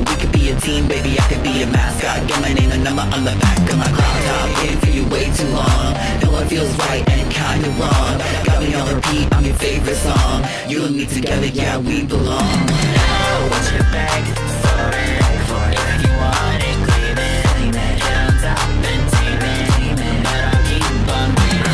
We could be a team, baby, I could be your mascot. Get my name and number on the back of my crop top. Waiting for you way too long. No one feels right and kinda wrong. Got me on repeat, I'm your favorite song. You and me together, yeah, we belong. Now what you beg for it? If you want it, claim it. Get on top and tame it. But I'll keep on waiting.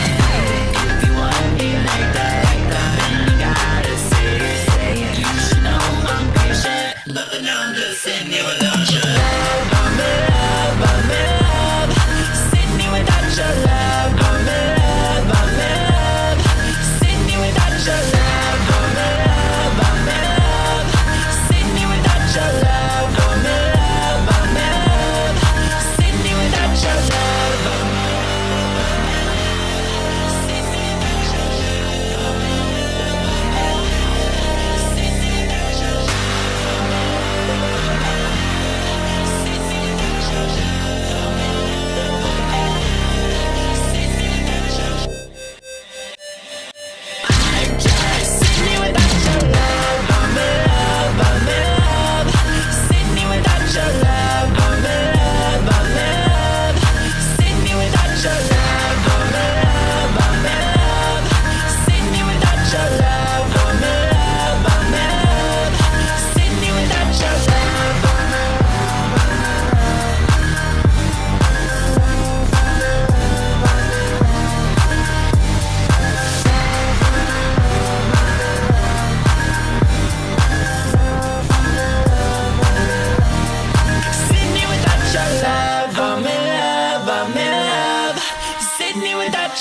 If you want me like that, then you gotta say it. You should know I'm patient, but now I'm just sitting here without your love. I'm in love, I'm in love. Sitting here without your love. I'm in love, I'm in love. Sitting here without your love. I'm in love, I'm in love. Sitting here without your love. I'm in love, I'm in love. Sitting here without your love. Sitting here without your love. Sitting here without your love.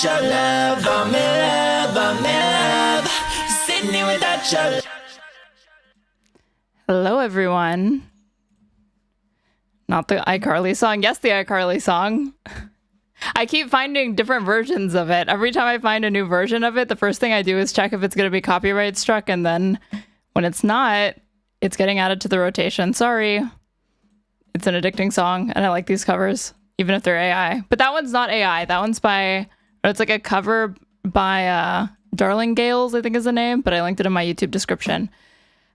Your love, I'm in love, I'm in love. Sitting here without your love. Hello, everyone. Not the iCarly song. Yes, the iCarly song. I keep finding different versions of it. Every time I find a new version of it, the first thing I do is check if it's going to be copyright struck. And then when it's not, it's getting added to the rotation. Sorry. It's an addicting song, and I like these covers, even if they're AI. But that one's not AI. That one's by... It's like a cover by Darling Gales, I think is the name, but I linked it in my YouTube description.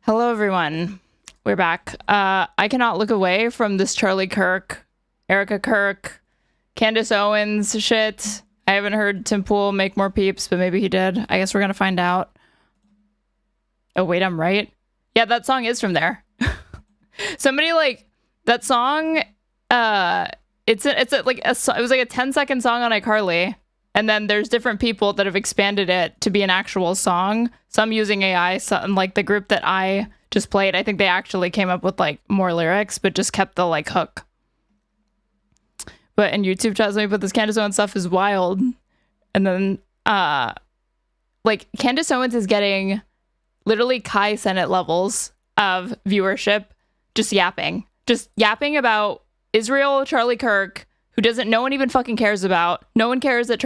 Hello, everyone. We're back. I cannot look away from this Charlie Kirk, Erika Kirk, Candace Owens shit. I haven't heard Tim Pool make more peeps, but maybe he did. I guess we're going to find out. Oh, wait, I'm right. Yeah, that song is from there. Somebody like that song. It was like a 10-second song on iCarly. And then there's different people that have expanded it to be an actual song. Some using AI, some like the group that I just played. I think they actually came up with like more lyrics, but just kept the like hook. But in YouTube chat, somebody put this Candace Owens stuff is wild. And then like Candace Owens is getting literally Kai Senate levels of viewership, just yapping about Israel, Charlie Kirk, who no one even fucking cares about. No one cares that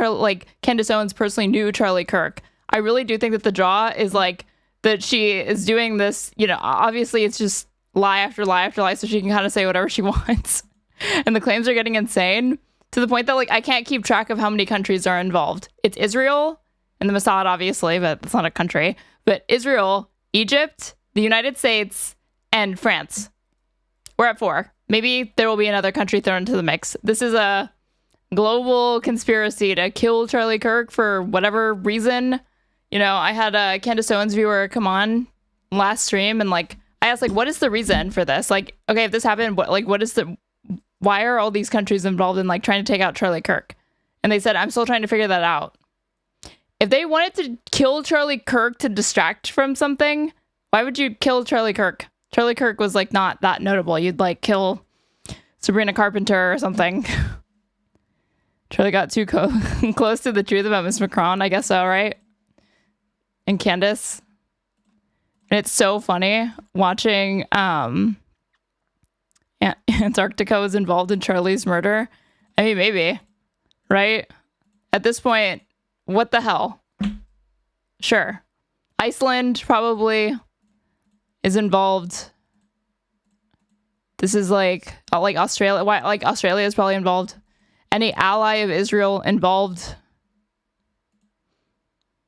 Candace Owens personally knew Charlie Kirk. I really do think that the draw is like that she is doing this, obviously it's just lie after lie after lie so she can kind of say whatever she wants. And the claims are getting insane to the point that like I can't keep track of how many countries are involved. It's Israel and the Mossad, obviously, but it's not a country. But Israel, Egypt, the United States, and France. We're at 4. Maybe there will be another country thrown into the mix. This is a global conspiracy to kill Charlie Kirk for whatever reason. I had a Candace Owens viewer come on last stream and like I asked like, what is the reason for this? Like, okay, if this happened, why are all these countries involved in like trying to take out Charlie Kirk? And they said, I'm still trying to figure that out. If they wanted to kill Charlie Kirk to distract from something, why would you kill Charlie Kirk? Charlie Kirk was like not that notable. You'd like kill Sabrina Carpenter or something. Charlie got too close to the truth about Miss Macron. I guess so, right? And Candace. And it's so funny watching Antarctica was involved in Charlie's murder. I mean, maybe, right? At this point, what the hell? Sure. Iceland probably is involved. This is like Australia. Why? Like Australia is probably involved. Any ally of Israel involved.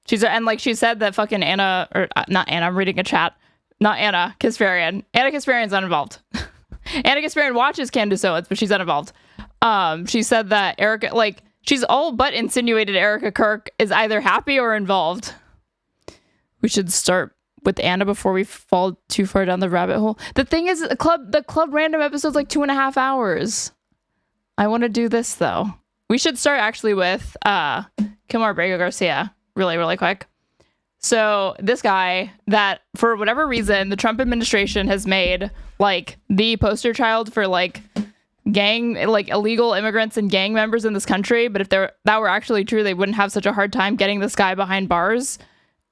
She said that fucking Anna, or not Anna, I'm reading a chat. Not Anna Kasparian. Anna Kasparian's not involved. Anna Gasparian watches Candace Owens, but she's uninvolved. She said that Erika, like, she's all but insinuated Erika Kirk is either happy or involved. We should start with Anna before we fall too far down the rabbit hole. The thing is, the club random episode's like 2.5 hours. I want to do this though. We should start actually with Kilmar Abrego Garcia really, really quick. So this guy that for whatever reason the Trump administration has made like the poster child for like gang, like illegal immigrants and gang members in this country. But if that were actually true, they wouldn't have such a hard time getting this guy behind bars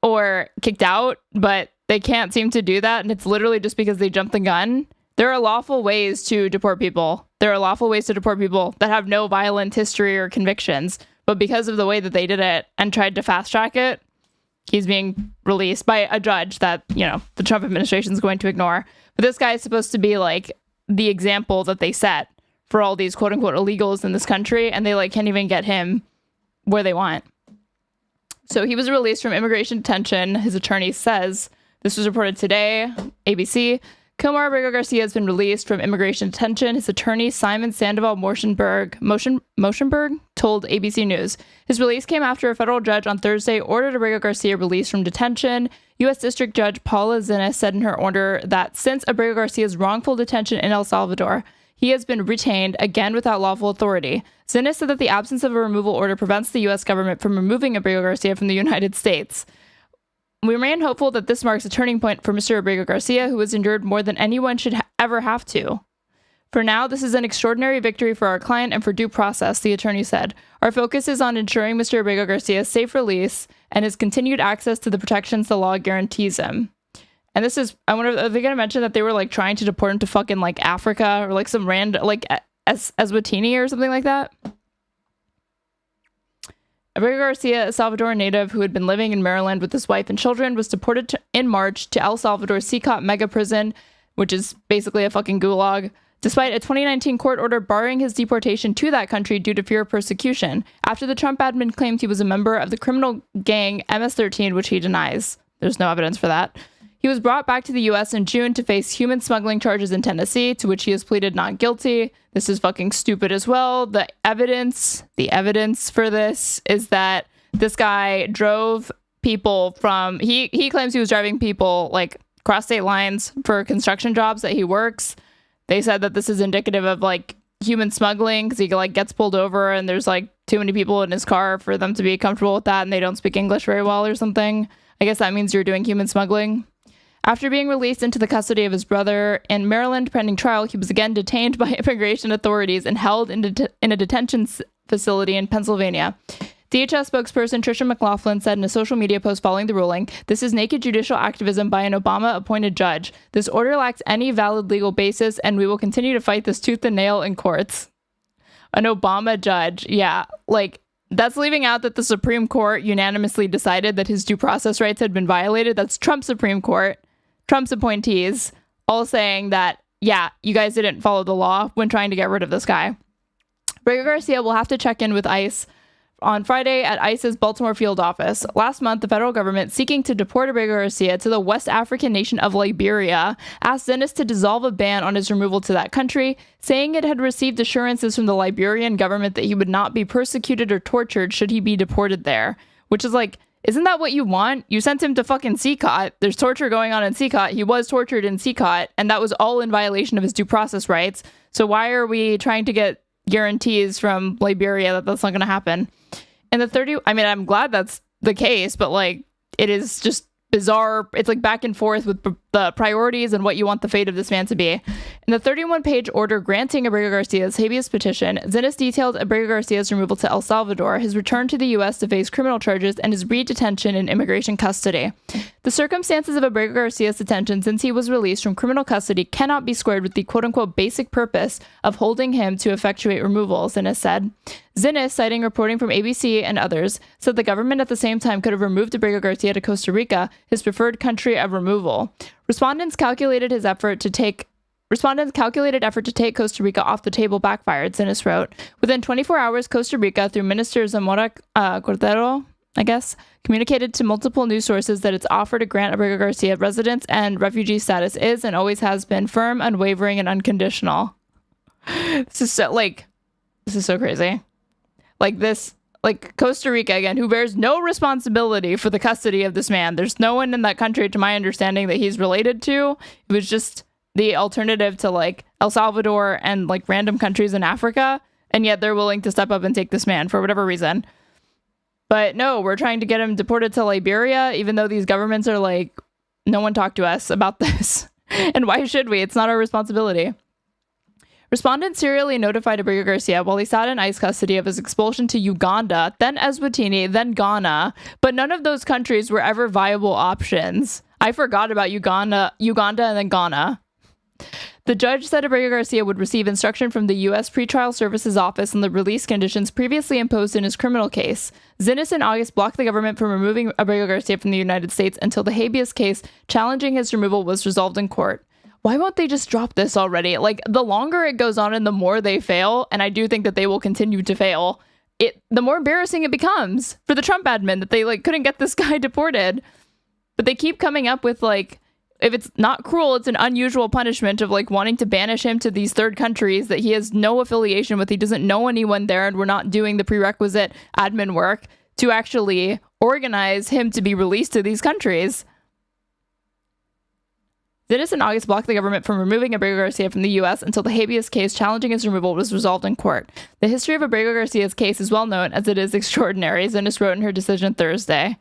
or kicked out. But they can't seem to do that. And it's literally just because they jumped the gun. There are lawful ways to deport people. There are lawful ways to deport people that have no violent history or convictions. But because of the way that they did it and tried to fast track it, he's being released by a judge that, you know, the Trump administration is going to ignore. But this guy is supposed to be like the example that they set for all these quote unquote illegals in this country. And they like can't even get him where they want. So he was released from immigration detention. His attorney says, this was reported today, ABC. Kilmar Abrego Garcia has been released from immigration detention. His attorney, Simon Sandoval Motionberg, told ABC News. His release came after a federal judge on Thursday ordered Abrego Garcia released from detention. U.S. District Judge Paula Zinnes said in her order that since Abrego Garcia's wrongful detention in El Salvador, he has been retained, again without lawful authority. Zinnes said that the absence of a removal order prevents the U.S. government from removing Abrego Garcia from the United States. We remain hopeful that this marks a turning point for Mr. Abrego Garcia, who has endured more than anyone should ever have to. For now, this is an extraordinary victory for our client and for due process, the attorney said. Our focus is on ensuring Mr. Abrego Garcia's safe release and his continued access to the protections the law guarantees him. And this is, I wonder, are they going to mention that they were like trying to deport him to fucking like Africa or like some random, like Eswatini or something like that? Abrego Garcia, a Salvadoran native who had been living in Maryland with his wife and children, was deported in March to El Salvador's CCOT mega prison, which is basically a fucking gulag, despite a 2019 court order barring his deportation to that country due to fear of persecution, after the Trump admin claimed he was a member of the criminal gang MS-13, which he denies. There's no evidence for that. He was brought back to the U.S. in June to face human smuggling charges in Tennessee, to which he has pleaded not guilty. This is fucking stupid as well. The evidence for this is that this guy drove people from, he claims he was driving people like cross state lines for construction jobs that he works. They said that this is indicative of like human smuggling because he like gets pulled over and there's like too many people in his car for them to be comfortable with that and they don't speak English very well or something. I guess that means you're doing human smuggling. After being released into the custody of his brother in Maryland pending trial, he was again detained by immigration authorities and held in a detention facility in Pennsylvania. DHS spokesperson Tricia McLaughlin said in a social media post following the ruling, "This is naked judicial activism by an Obama-appointed judge. This order lacks any valid legal basis, and we will continue to fight this tooth and nail in courts." An Obama judge, yeah, like, that's leaving out that the Supreme Court unanimously decided that his due process rights had been violated. That's Trump's Supreme Court. Trump's appointees all saying that, yeah, you guys didn't follow the law when trying to get rid of this guy. Abrego Garcia will have to check in with ICE on Friday at ICE's Baltimore field office. Last month, the federal government, seeking to deport Abrego Garcia to the West African nation of Liberia, asked Zinnes to dissolve a ban on his removal to that country, saying it had received assurances from the Liberian government that he would not be persecuted or tortured should he be deported there. Which is like, isn't that what you want? You sent him to fucking CCOT. There's torture going on in CCOT. He was tortured in CCOT, and that was all in violation of his due process rights. So why are we trying to get guarantees from Liberia that that's not going to happen? And I'm glad that's the case, but like, it is just bizarre. It's like back and forth with the priorities and what you want the fate of this man to be. In the 31-page order granting Abrego Garcia's habeas petition, Zinnes detailed Abrego Garcia's removal to El Salvador, his return to the U.S. to face criminal charges, and his re-detention in immigration custody. The circumstances of Abrego Garcia's detention since he was released from criminal custody cannot be squared with the quote-unquote basic purpose of holding him to effectuate removal, Zinnes said. Zinnes, citing reporting from ABC and others, said the government at the same time could have removed Abrego Garcia to Costa Rica, his preferred country of removal. Respondents' calculated effort to take Costa Rica off the table backfired, Zinnes wrote. Within 24 hours, Costa Rica, through Minister Zamora Cordero, I guess, communicated to multiple news sources that its offer to grant Abrego Garcia residence and refugee status is and always has been firm, unwavering, and unconditional. This is so crazy. Like Costa Rica, again, who bears no responsibility for the custody of this man. There's no one in that country, to my understanding, that he's related to. It was just the alternative to like El Salvador and like random countries in Africa. And yet they're willing to step up and take this man for whatever reason. But no, we're trying to get him deported to Liberia, even though these governments are like, no one talked to us about this. And why should we? It's not our responsibility. Respondents serially notified Abrego Garcia while he sat in ICE custody of his expulsion to Uganda, then Eswatini, then Ghana, but none of those countries were ever viable options. I forgot about Uganda, and then Ghana. The judge said Abrego Garcia would receive instruction from the U.S. Pretrial Services Office on the release conditions previously imposed in his criminal case. Zinnes in August blocked the government from removing Abrego Garcia from the United States until the habeas case challenging his removal was resolved in court. Why won't they just drop this already? Like, the longer it goes on and the more they fail, and I do think that they will continue to fail, the more embarrassing it becomes for the Trump admin that they like couldn't get this guy deported. But they keep coming up with like, if it's not cruel, it's an unusual punishment of like wanting to banish him to these third countries that he has no affiliation with. He doesn't know anyone there, and we're not doing the prerequisite admin work to actually organize him to be released to these countries. Zinnes in August blocked the government from removing Abrego Garcia from the U.S. until the habeas case challenging his removal was resolved in court. The history of Abrego Garcia's case is well known, as it is extraordinary, Zinnes wrote in her decision Thursday.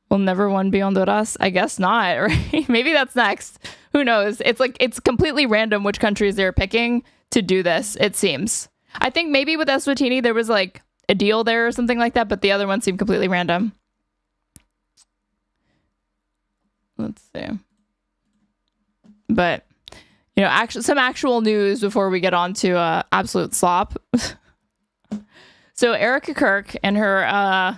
Will never one be Honduras? I guess not, right? Maybe that's next. Who knows? It's completely random which countries they're picking to do this, it seems. I think maybe with Eswatini there was like a deal there or something like that, but the other ones seem completely random. Let's see. But, you know, some actual news before we get on to absolute slop. So Erika Kirk and her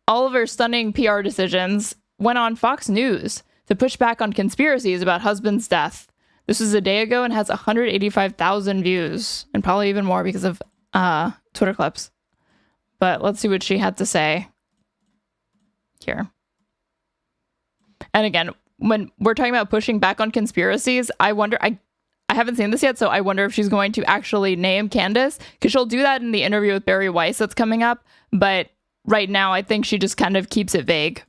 all of her stunning PR decisions went on Fox News to push back on conspiracies about husband's death. This was a day ago and has 185,000 views, and probably even more because of Twitter clips. But let's see what she had to say here. And again, when we're talking about pushing back on conspiracies, I wonder, I haven't seen this yet, so I wonder if she's going to actually name Candace, because she'll do that in the interview with Bari Weiss that's coming up. But right now, I think she just kind of keeps it vague.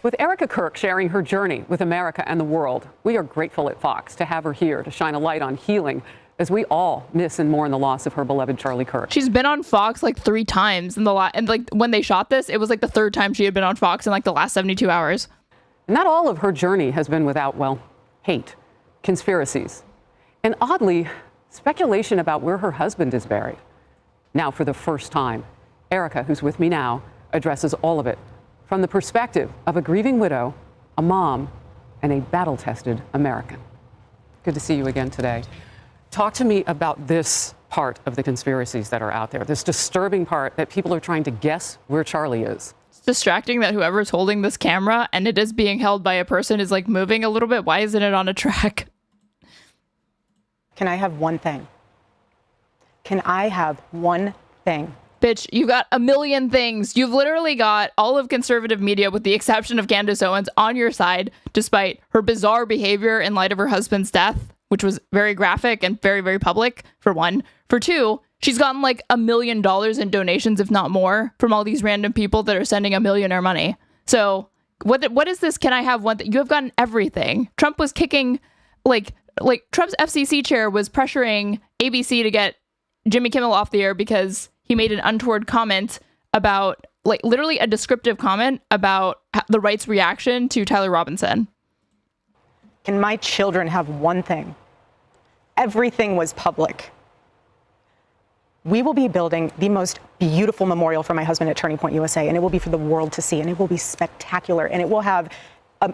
With Erika Kirk sharing her journey with America and the world, we are grateful at Fox to have her here to shine a light on healing as we all miss and mourn the loss of her beloved Charlie Kirk. She's been on Fox like 3 times in the and like when they shot this, it was like the 3rd time she had been on Fox in like the last 72 hours. And not all of her journey has been without, well, hate, conspiracies, and oddly, speculation about where her husband is buried. Now, for the first time, Erika, who's with me now, addresses all of it from the perspective of a grieving widow, a mom, and a battle-tested American. Good to see you again today. Talk to me about this part of the conspiracies that are out there, this disturbing part that people are trying to guess where Charlie is. It's distracting that whoever's holding this camera, and it is being held by a person, is like moving a little bit. Why isn't it on a track? Can I have one thing? Can I have one thing? Bitch, you got a million things. You've literally got all of conservative media, with the exception of Candace Owens, on your side, despite her bizarre behavior in light of her husband's death, which was very graphic and very, very public, for one. For two, she's gotten like $1 million in donations, if not more, from all these random people that are sending a millionaire money. So what is this? Can I have one thing? You have gotten everything. Trump was kicking, like Trump's FCC chair was pressuring ABC to get Jimmy Kimmel off the air because he made an untoward comment about, like, literally a descriptive comment about the right's reaction to Tyler Robinson. Can my children have one thing? Everything was public. We will be building the most beautiful memorial for my husband at Turning Point USA, and it will be for the world to see, and it will be spectacular, and it will have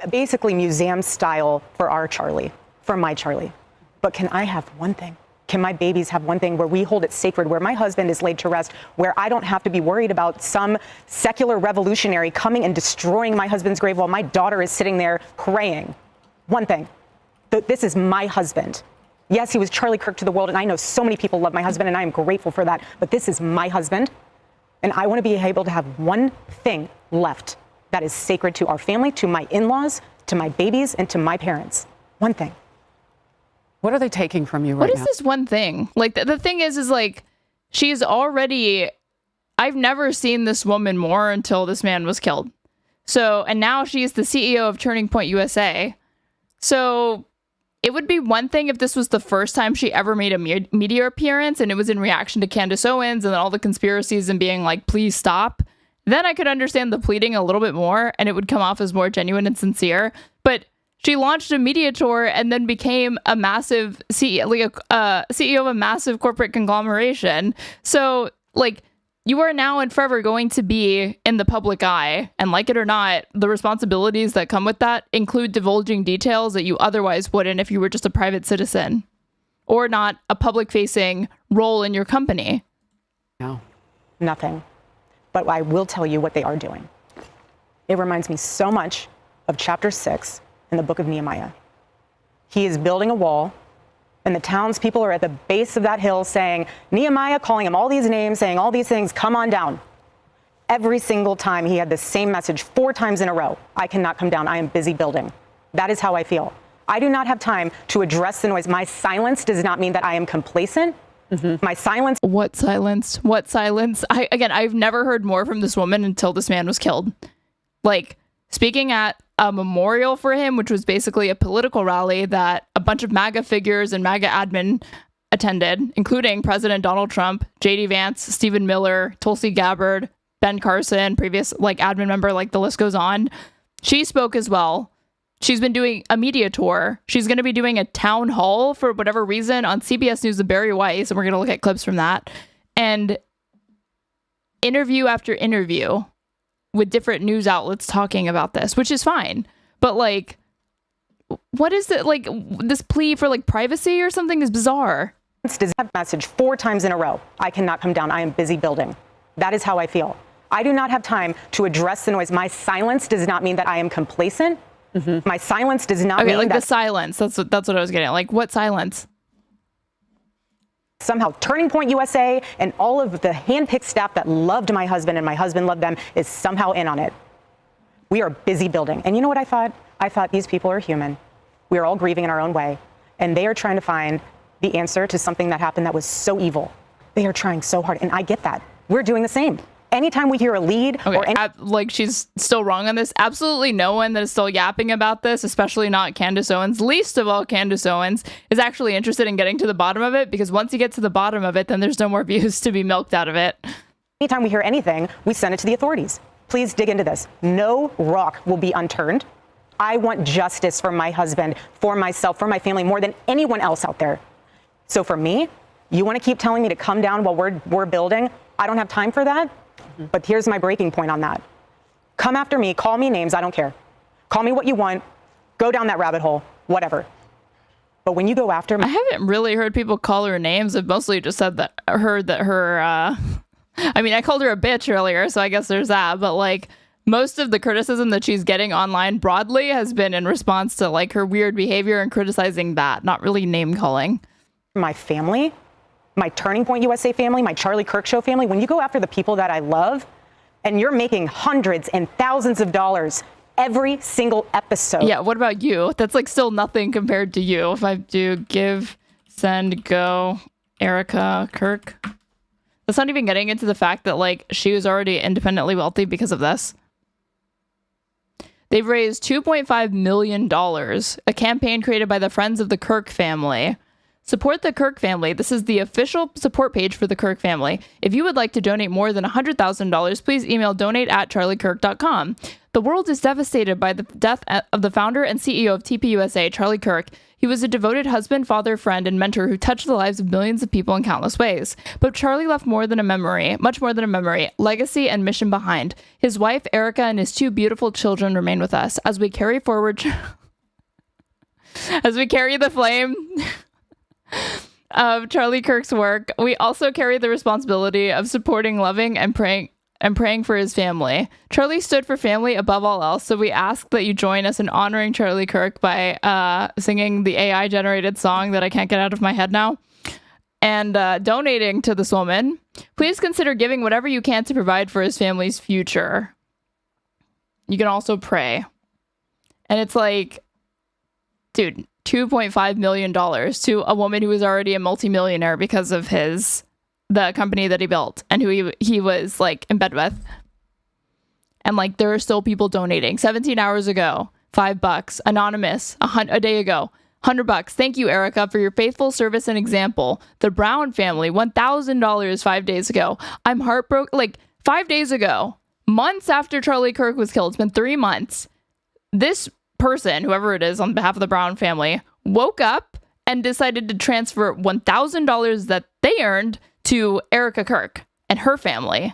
basically museum style for our Charlie, for my Charlie. But can I have one thing? Can my babies have one thing where we hold it sacred, where my husband is laid to rest, where I don't have to be worried about some secular revolutionary coming and destroying my husband's grave while my daughter is sitting there praying? One thing. This is my husband. Yes, he was Charlie Kirk to the world, and I know so many people love my husband, and I am grateful for that. But this is my husband. And I want to be able to have one thing left that is sacred to our family, to my in-laws, to my babies, and to my parents. One thing. What are they taking from you right What now? is this one thing? Like, the thing is like, she's already, I've never seen this woman more until this man was killed. So, and now she's the CEO of Turning Point USA. So it would be one thing if this was the first time she ever made a media appearance and it was in reaction to Candace Owens and all the conspiracies and being like, please stop. Then I could understand the pleading a little bit more and it would come off as more genuine and sincere. But she launched a media tour and then became a massive CEO, CEO of a massive corporate conglomeration. So, like, you are now and forever going to be in the public eye. And like it or not, the responsibilities that come with that include divulging details that you otherwise wouldn't if you were just a private citizen or not a public-facing role in your company. No. Nothing. But I will tell you what they are doing. It reminds me so much of chapter 6 in the book of Nehemiah. He is building a wall, and the townspeople are at the base of that hill saying, Nehemiah, calling him all these names, saying all these things, come on down. Every single time he had the same message 4 times in a row. I cannot come down. I am busy building. That is how I feel. I do not have time to address the noise. My silence does not mean that I am complacent. My silence. What silence? What silence? I've never heard more from this woman until this man was killed. Like, speaking at a memorial for him, which was basically a political rally that a bunch of MAGA figures and MAGA admin attended, including President Donald Trump, J.D. Vance, Stephen Miller, Tulsi Gabbard, Ben Carlson, previous admin member, the list goes on. She spoke as well. She's been doing a media tour. She's going to be doing a town hall for whatever reason on CBS News with Bari Weiss, and we're going to look at clips from that. And interview after interview with different news outlets talking about this, which is fine. But what is it? This plea for privacy or something is bizarre. Does have message 4 times in a row. I cannot come down. I am busy building. That is how I feel. I do not have time to address the noise. My silence does not mean that I am complacent. My silence does not mean that the silence. That's what I was getting at. What silence? Somehow Turning Point USA and all of the handpicked staff that loved my husband and my husband loved them is somehow in on it. We are busy building. And you know what I thought? I thought these people are human. We are all grieving in our own way. And they are trying to find the answer to something that happened that was so evil. They are trying so hard. And I get that. We're doing the same. Anytime we hear a lead or she's still wrong on this. Absolutely no one that is still yapping about this, especially not Candace Owens, least of all Candace Owens, is actually interested in getting to the bottom of it, because once you get to the bottom of it, then there's no more views to be milked out of it. Anytime we hear anything, we send it to the authorities. Please dig into this. No rock will be unturned. I want justice for my husband, for myself, for my family, more than anyone else out there. So for me, you want to keep telling me to come down while we're building? I don't have time for that. But here's my breaking point on that. Come after me, call me names, I don't care. Call me what you want, go down that rabbit hole, whatever. But when you go after me, I haven't really heard people call her names. I've mostly just said that I called her a bitch earlier, so I guess there's that. But most of the criticism that she's getting online broadly has been in response to her weird behavior and criticizing that, not really name calling. My family, my Turning Point USA family, my Charlie Kirk show family, when you go after the people that I love and you're making hundreds and thousands of dollars every single episode. Yeah, what about you? That's still nothing compared to you. If I do GiveSendGo, Erika Kirk. That's not even getting into the fact that she was already independently wealthy because of this. They've raised $2.5 million, a campaign created by the Friends of the Kirk family. Support the Kirk family. This is the official support page for the Kirk family. If you would like to donate more than $100,000, please email donate@charliekirk.com. The world is devastated by the death of the founder and CEO of TPUSA, Charlie Kirk. He was a devoted husband, father, friend, and mentor who touched the lives of millions of people in countless ways. But Charlie left more than a memory, much more than a memory, legacy and mission behind. His wife, Erika, and his 2 beautiful children remain with us as we carry forward, as we carry the flame of Charlie Kirk's work. We also carry the responsibility of supporting, loving, and praying for his family. Charlie stood for family above all else, so we ask that you join us in honoring Charlie Kirk by singing the AI-generated song that I can't get out of my head now. and donating to this woman. Please consider giving whatever you can to provide for his family's future. You can also pray. And it's like, dude, $2.5 million to a woman who was already a multimillionaire because of the company that he built and who he was like in bed with. And like, there are still people donating. 17 hours ago, $5. Anonymous, a day ago, $100. Thank you, Erika, for your faithful service and example. The Brown family, $1,000 5 days ago. I'm heartbroken. Like 5 days ago, months after Charlie Kirk was killed, it's been 3 months. This person, whoever it is on behalf of the Brown family, woke up and decided to transfer $1,000 that they earned to Erika Kirk and her family.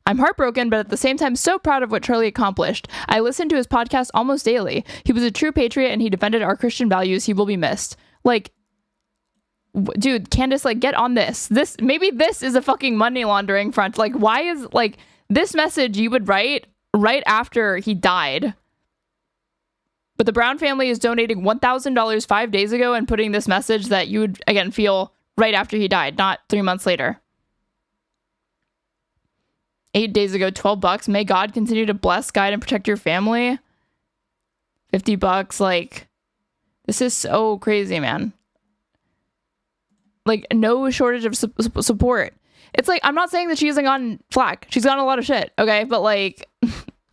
I'm heartbroken, but at the same time, so proud of what Charlie accomplished. I listened to his podcast almost daily. He was a true patriot and he defended our Christian values. He will be missed. Like, dude, Candace, like, get on this. Maybe this is a fucking money laundering front. Like, why is, like, this message you would write right after he died? But the Brown family is donating $1,000 5 days ago and putting this message that you would, again, feel right after he died, not 3 months later. 8 days ago, $12. May God continue to bless, guide, and protect your family. $50. Like, this is so crazy, man. Like, no shortage of support. It's like, I'm not saying that she hasn't gotten flack. She's gotten a lot of shit, okay? But, like,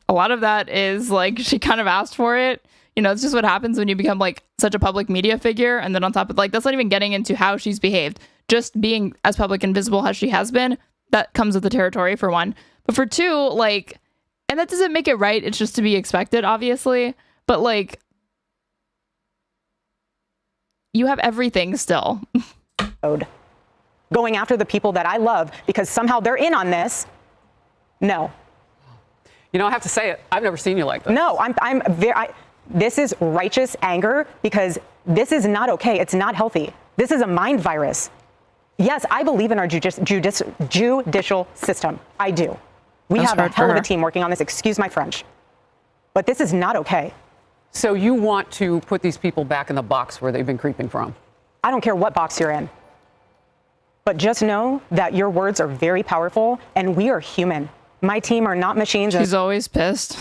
a lot of that is, like, she kind of asked for it. You know, it's just what happens when you become, like, such a public media figure. And then on top of, like, that's not even getting into how she's behaved. Just being as public and visible as she has been, that comes with the territory, for one. But for two, like, and that doesn't make it right. It's just to be expected, obviously. But, like, you have everything still. Going after the people that I love because somehow they're in on this. No. You know, I have to say it. I've never seen you like this. No, this is righteous anger because this is not okay. It's not healthy. This is a mind virus. Yes, I believe in our judicial system. I do. We have a hell of a team working on this. Excuse my French. But this is not okay. So you want to put these people back in the box where they've been creeping from? I don't care what box you're in. But just know that your words are very powerful and we are human. My team are not machines. She's always pissed.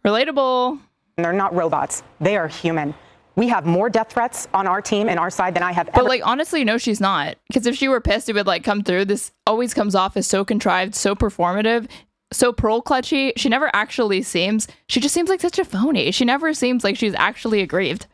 Relatable. And they're not robots. They are human. We have more death threats on our team and our side than I have ever. But, like, honestly, no, she's not. Because if she were pissed, it would, like, come through. This always comes off as so contrived, so performative, so pearl clutchy. She never actually seems. She just seems like such a phony. She never seems like she's actually aggrieved.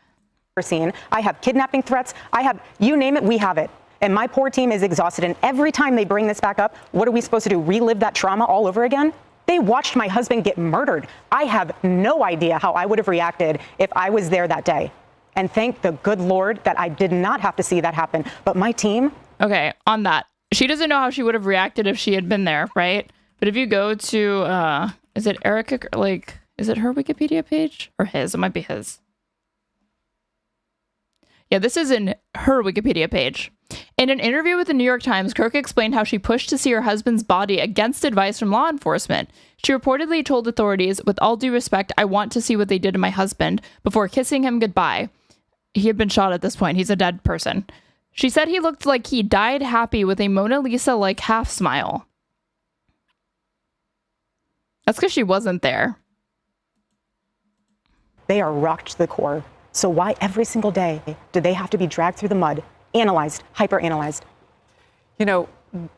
Seen. I have kidnapping threats. I have, you name it, we have it. And my poor team is exhausted. And every time they bring this back up, what are we supposed to do? Relive that trauma all over again? They watched my husband get murdered. I have no idea how I would have reacted if I was there that day. And thank the good Lord that I did not have to see that happen. But my team. Okay, on that. She doesn't know how she would have reacted if she had been there, right? But if you go to, is it Erika, like, is it her Wikipedia page? Or his? It might be his. Yeah, this is in her Wikipedia page. In an interview with the New York Times, Kirk explained how she pushed to see her husband's body against advice from law enforcement. She reportedly told authorities, "With all due respect, I want to see what they did to my husband," before kissing him goodbye. He had been shot at this point. He's a dead person. She said he looked like he died happy with a Mona Lisa-like half smile. That's because she wasn't there. They are rocked to the core. So why every single day do they have to be dragged through the mud, analyzed, hyper-analyzed? You know,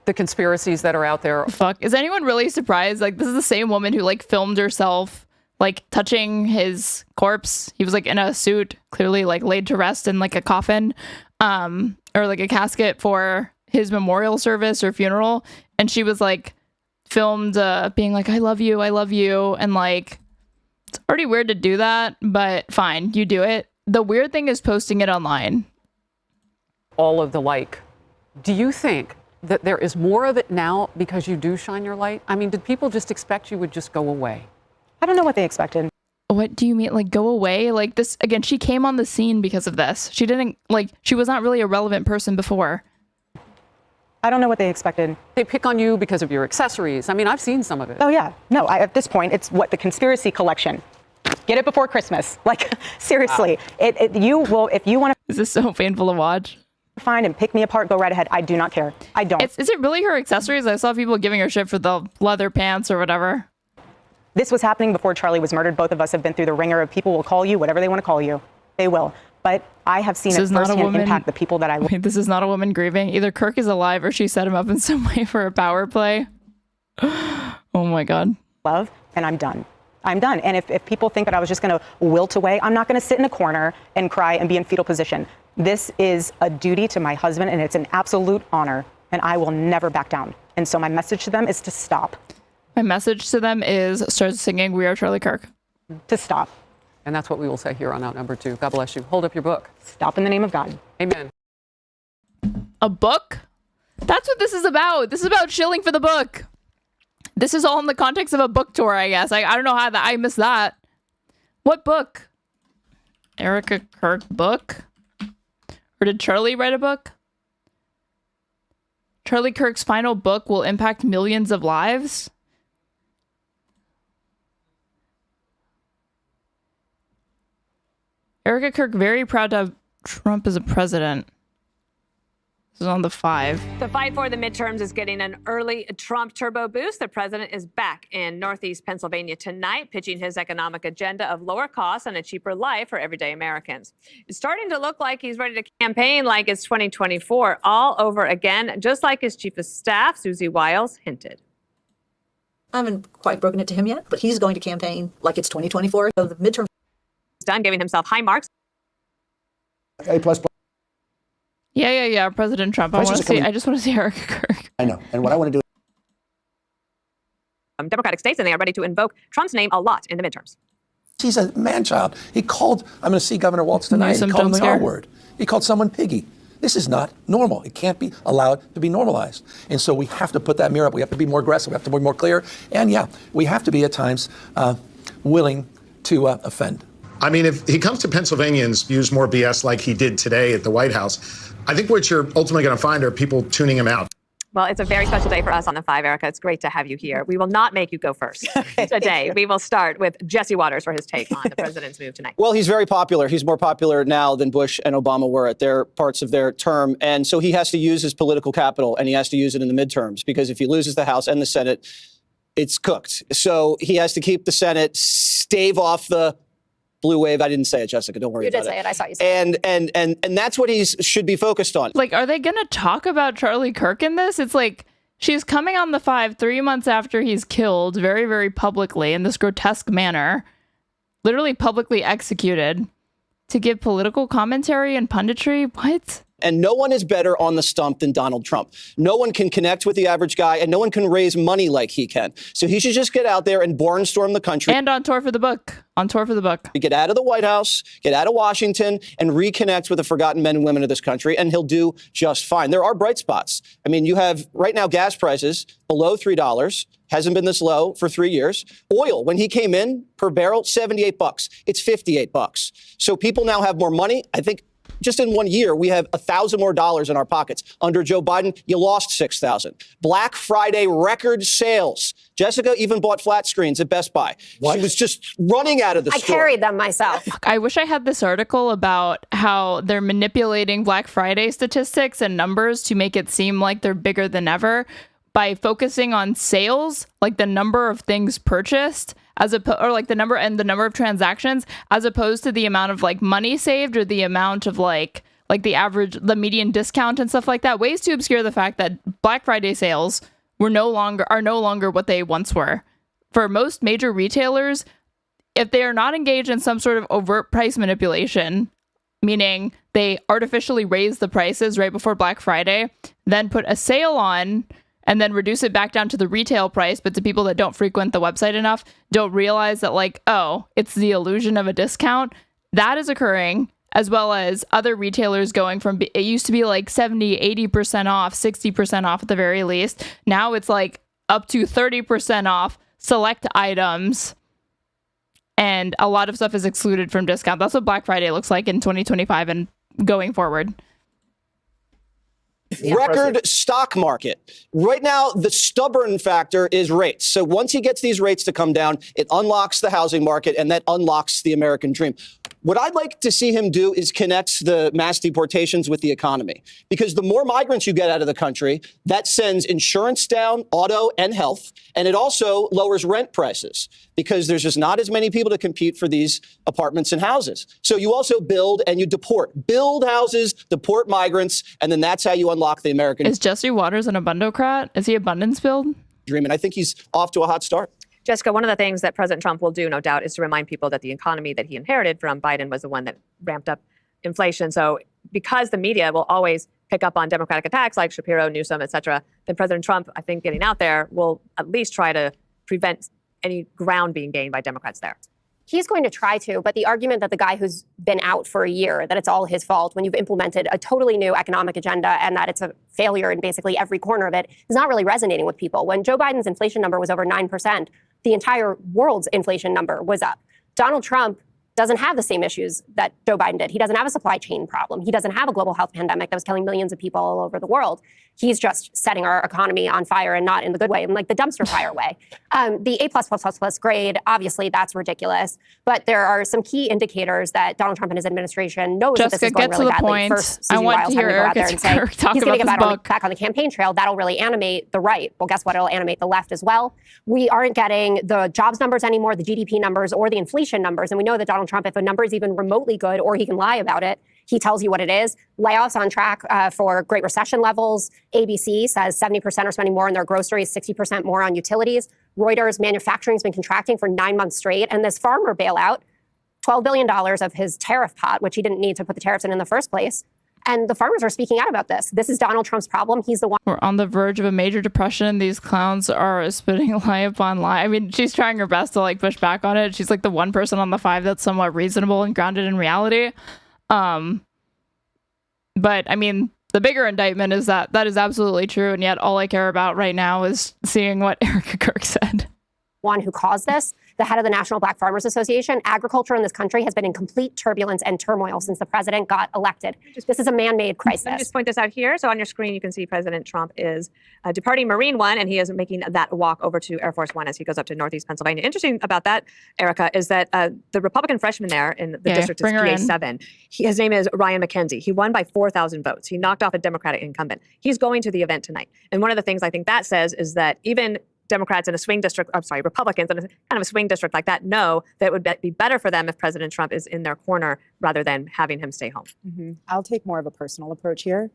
the conspiracies that are out there. Fuck. Is anyone really surprised? Like, this is the same woman who, like, filmed herself, like, touching his corpse. He was, like, in a suit, clearly, like, laid to rest in, like, a coffin, or, like, a casket for his memorial service or funeral. And she was, like, filmed being like, I love you. And, like, it's already weird to do that, but fine, you do it. The weird thing is posting it online. All of the like. Do you think that there is more of it now because you do shine your light? I mean, did people just expect you would just go away? I don't know what they expected. What do you mean? Like, go away? Like, this, again, she came on the scene because of this. She didn't, like, she was not really a relevant person before. I don't know what they expected. They pick on you because of your accessories. I mean, I've seen some of it. Oh, yeah. No, at this point, it's what, the conspiracy collection. Get it before Christmas. Like, seriously. Wow. You will, if you want to. Is this so painful to watch? find and pick me apart, go right ahead. I do not care. I don't. Is it really her accessories? I saw people giving her shit for the leather pants or whatever. This was happening before Charlie was murdered. Both of us have been through the ringer of people will call you whatever they want to call you. They will. But I have seen it firsthand impact the people that I love. Wait, this is not a woman grieving. Either Kirk is alive or she set him up in some way for a power play. Oh my God. And I'm done. I'm done. And if people think that I was just going to wilt away, I'm not going to sit in a corner and cry and be in fetal position. This is a duty to my husband, and it's an absolute honor, and I will never back down. And so my message to them is to stop. My message to them is start singing We Are Charlie Kirk. To stop. And that's what we will say here on Outnumbered 2. God bless you. Hold up your book. Stop in the name of God. Amen. A book? That's what this is about. This is about shilling for the book. This is all in the context of a book tour, I guess. I don't know how I missed that. What book? Erika Kirk book? Or did Charlie write a book? Charlie Kirk's final book will impact millions of lives? Erika Kirk very proud to have Trump as a president. This is on the 5. The fight for the midterms is getting an early Trump turbo boost. The president is back in Northeast Pennsylvania tonight, pitching his economic agenda of lower costs and a cheaper life for everyday Americans. It's starting to look like he's ready to campaign like it's 2024 all over again, just like his chief of staff, Susie Wiles, hinted. I haven't quite broken it to him yet, but he's going to campaign like it's 2024. So the midterm He's done, giving himself high marks. A++. Yeah. President Trump. I just want to see Erika Kirk. I know. And what I want to do. Democratic states, and they are ready to invoke Trump's name a lot in the midterms. He's a man-child. He called, I'm going to see Governor Walz tonight. He called him the R-word. He called someone piggy. This is not normal. It can't be allowed to be normalized. And so we have to put that mirror up. We have to be more aggressive. We have to be more clear. And yeah, we have to be at times willing to offend. I mean, if he comes to Pennsylvania and spews more BS like he did today at the White House, I think what you're ultimately going to find are people tuning him out. Well, it's a very special day for us on the 5, Erika. It's great to have you here. We will not make you go first today. We will start with Jesse Waters for his take on the president's move tonight. Well, he's very popular. He's more popular now than Bush and Obama were at their parts of their term. And so he has to use his political capital, and he has to use it in the midterms, because if he loses the House and the Senate, it's cooked. So he has to keep the Senate, stave off the blue wave. I didn't say it, Jessica. Don't worry about it. You did say it. I saw you say it. And that's what he should be focused on. Like, are they going to talk about Charlie Kirk in this? It's like she's coming on the 5 3 months after he's killed very, very publicly in this grotesque manner, literally publicly executed, to give political commentary and punditry. What? And no one is better on the stump than Donald Trump. No one can connect with the average guy, and no one can raise money like he can. So he should just get out there and barnstorm the country. And on tour for the book. Get out of the White House, get out of Washington, and reconnect with the forgotten men and women of this country, and he'll do just fine. There are bright spots. I mean, you have right now gas prices below $3. Hasn't been this low for 3 years. Oil, when he came in, per barrel, $78. It's $58. So people now have more money. I think just in 1 year, we have $1,000 more in our pockets. Under Joe Biden, you lost $6,000. Black Friday record sales. Jessica even bought flat screens at Best Buy. What? She was just running out of the store. I carried them myself. I wish I had this article about how they're manipulating Black Friday statistics and numbers to make it seem like they're bigger than ever by focusing on sales, like the number of things purchased, or like the number of transactions, as opposed to the amount of like money saved or the amount of like the median discount and stuff like that. Ways to obscure the fact that Black Friday sales are no longer what they once were. For most major retailers, if they are not engaged in some sort of overt price manipulation, meaning they artificially raise the prices right before Black Friday, then put a sale on, and then reduce it back down to the retail price, but to people that don't frequent the website enough, don't realize that, like, oh, it's the illusion of a discount. That is occurring, as well as other retailers going from, it used to be like 70, 80% off, 60% off at the very least. Now it's like up to 30% off select items, and a lot of stuff is excluded from discount. That's what Black Friday looks like in 2025 and going forward. Record stock market. Right now, the stubborn factor is rates. So once he gets these rates to come down, it unlocks the housing market, and that unlocks the American dream. What I'd like to see him do is connect the mass deportations with the economy, because the more migrants you get out of the country, that sends insurance down, auto and health, and it also lowers rent prices because there's just not as many people to compete for these apartments and houses. So you also build and you deport. Build houses, deport migrants, and then that's how you unlock the American Is Jesse Waters an abundocrat? Is he abundance build? dream. And I think he's off to a hot start. Jessica, one of the things that President Trump will do, no doubt, is to remind people that the economy that he inherited from Biden was the one that ramped up inflation. So because the media will always pick up on Democratic attacks like Shapiro, Newsom, et cetera, then President Trump, I think, getting out there will at least try to prevent any ground being gained by Democrats there. He's going to try to, but the argument that the guy who's been out for a year, that it's all his fault when you've implemented a totally new economic agenda and that it's a failure in basically every corner of it is not really resonating with people. When Joe Biden's inflation number was over 9%, the entire world's inflation number was up. Donald Trump doesn't have the same issues that Joe Biden did. He doesn't have a supply chain problem. He doesn't have a global health pandemic that was killing millions of people all over the world. He's just setting our economy on fire, and not in the good way, in like the dumpster fire way. The A++++ grade, obviously that's ridiculous. But there are some key indicators that Donald Trump and his administration knows that this is going really badly. First, Susie Wiles having to go out there and say he's going to get back on the campaign trail. That'll really animate the right. Well, guess what? It'll animate the left as well. We aren't getting the jobs numbers anymore, the GDP numbers, or the inflation numbers. And we know that Donald Trump, if a number is even remotely good, or he can lie about it, he tells you what it is. Layoffs on track for Great Recession levels. ABC says 70% are spending more on their groceries, 60% more on utilities. Reuters, manufacturing has been contracting for 9 months straight. And this farmer bailout, $12 billion of his tariff pot, which he didn't need to put the tariffs in the first place. And the farmers are speaking out about this. This is Donald Trump's problem. He's the one. We're on the verge of a major depression. These clowns are spitting lie upon lie. I mean, she's trying her best to like push back on it. She's like the one person on the five that's somewhat reasonable and grounded in reality. But I mean, the bigger indictment is that is absolutely true. And yet all I care about right now is seeing what Erika Kirk said. One who caused this, the head of the National Black Farmers Association. Agriculture in this country has been in complete turbulence and turmoil since the president got elected. This is a man-made crisis. Let me just point this out here. So on your screen, you can see President Trump is departing Marine One, and he is making that walk over to Air Force One as he goes up to Northeast Pennsylvania. Interesting about that, Erica, is that the Republican freshman there in the district is PA7. His name is Ryan McKenzie. He won by 4,000 votes. He knocked off a Democratic incumbent. He's going to the event tonight. And one of the things I think that says is that even Democrats in a swing district, Republicans in a kind of a swing district like that know that it would be better for them if President Trump is in their corner rather than having him stay home. Mm-hmm. I'll take more of a personal approach here.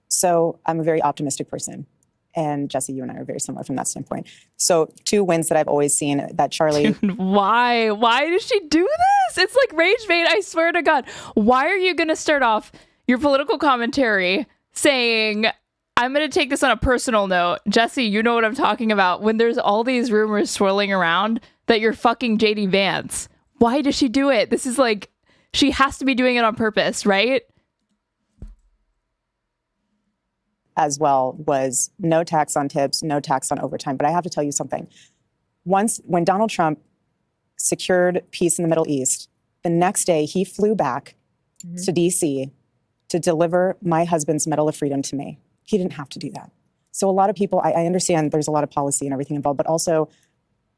So I'm a very optimistic person. And Jesse, you and I are very similar from that standpoint. So 2 wins that I've always seen that Charlie... Dude, why? Why does she do this? It's like rage bait, I swear to God. Why are you going to start off your political commentary saying... I'm going to take this on a personal note. Jesse, you know what I'm talking about. When there's all these rumors swirling around that you're fucking JD Vance. Why does she do it? This is like, she has to be doing it on purpose, right? As well was no tax on tips, no tax on overtime. But I have to tell you something. When Donald Trump secured peace in the Middle East, the next day he flew back to D.C. to deliver my husband's Medal of Freedom to me. He didn't have to do that. So a lot of people, I understand there's a lot of policy and everything involved, but also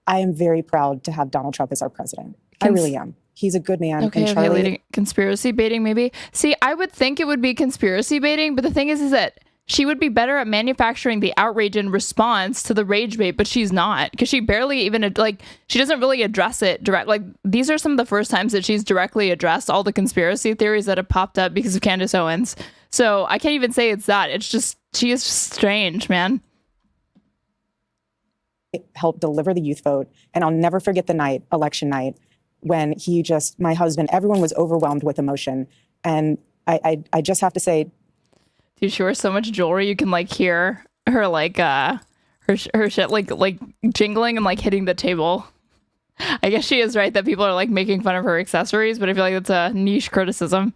I am very proud to have Donald Trump as our president. I really am. He's a good man. Okay, and Charlie, okay, conspiracy baiting maybe. See, I would think it would be conspiracy baiting, but the thing is that she would be better at manufacturing the outrage in response to the rage bait, but she's not, because she barely even, like, she doesn't really address it direct. Like, these are some of the first times that she's directly addressed all the conspiracy theories that have popped up because of Candace Owens. So I can't even say it's that. It's just, she is just strange, man. It helped deliver the youth vote. And I'll never forget the night, election night, when my husband, everyone was overwhelmed with emotion. And I just have to say, dude, she wears so much jewelry, you can like hear her like her shit like jingling and like hitting the table. I guess she is right that people are like making fun of her accessories, but I feel like that's a niche criticism.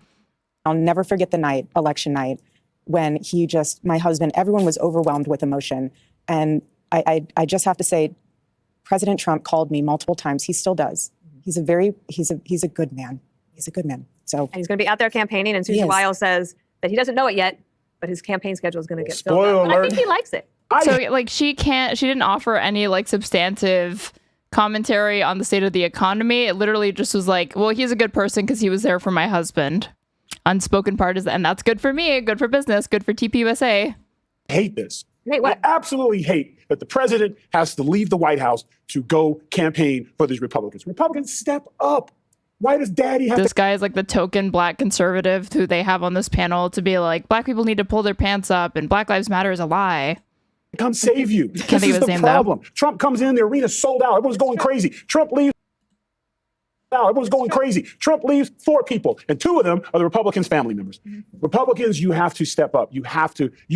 I'll never forget the night, election night, when my husband, everyone was overwhelmed with emotion. And I just have to say, President Trump called me multiple times. He still does. He's a good man. He's a good man. So, and he's going to be out there campaigning. And Susie Wiles says that he doesn't know it yet, but his campaign schedule is going to get filled up. But I think he likes it. So like she didn't offer any like substantive commentary on the state of the economy. It literally just was like, well, he's a good person because he was there for my husband. Unspoken part is, and that's good for me, good for business, good for TPUSA. Hate this. Wait, what? I absolutely hate that the president has to leave the White House to go campaign for these Republicans. Republicans, step up. Why does daddy have This guy is like the token black conservative who they have on this panel to be like, black people need to pull their pants up and Black Lives Matter is a lie. come save you? Can't This think is of his the name, problem. Trump comes in, the arena sold out. Everyone's going crazy. Trump leaves. Now everyone's going crazy. Trump leaves 4 people, and 2 of them are the Republicans' family members. Republicans, you have to step up. You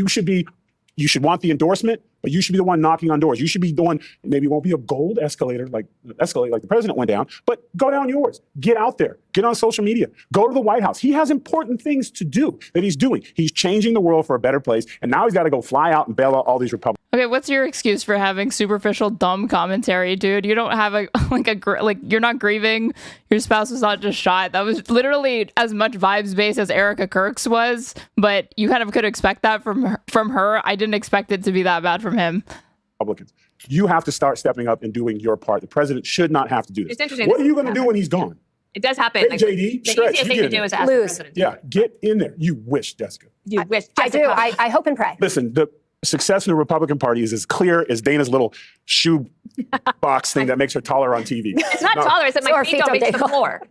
should want the endorsement, but you should be the one knocking on doors. You should be the one, maybe it won't be a gold escalator like the president went down, but go down yours. Get out there. Get on social media. Go to the White House. He has important things to do that he's doing. He's changing the world for a better place, and now he's got to go fly out and bail out all these Republicans. Okay, what's your excuse for having superficial, dumb commentary, dude? You don't have you're not grieving. Your spouse was not just shot. That was literally as much vibes based as Erika Kirk's was, but you kind of could expect that from her. I didn't expect it to be that bad from him. Republicans, you have to start stepping up and doing your part. The president should not have to do this. It's interesting. What are you going to do when he's gone? It does happen. Hey, Like, JD, the stretch, easiest you thing get to in do there. is ask the Lose. president. Yeah, get in there. You wish, Jessica. You wish. I do. Jessica. I hope and pray. Listen, the success in the Republican Party is as clear as Dana's little shoe box thing that makes her taller on TV. It's not taller. It's that So my our feet feet don't don't reach the dangle. floor.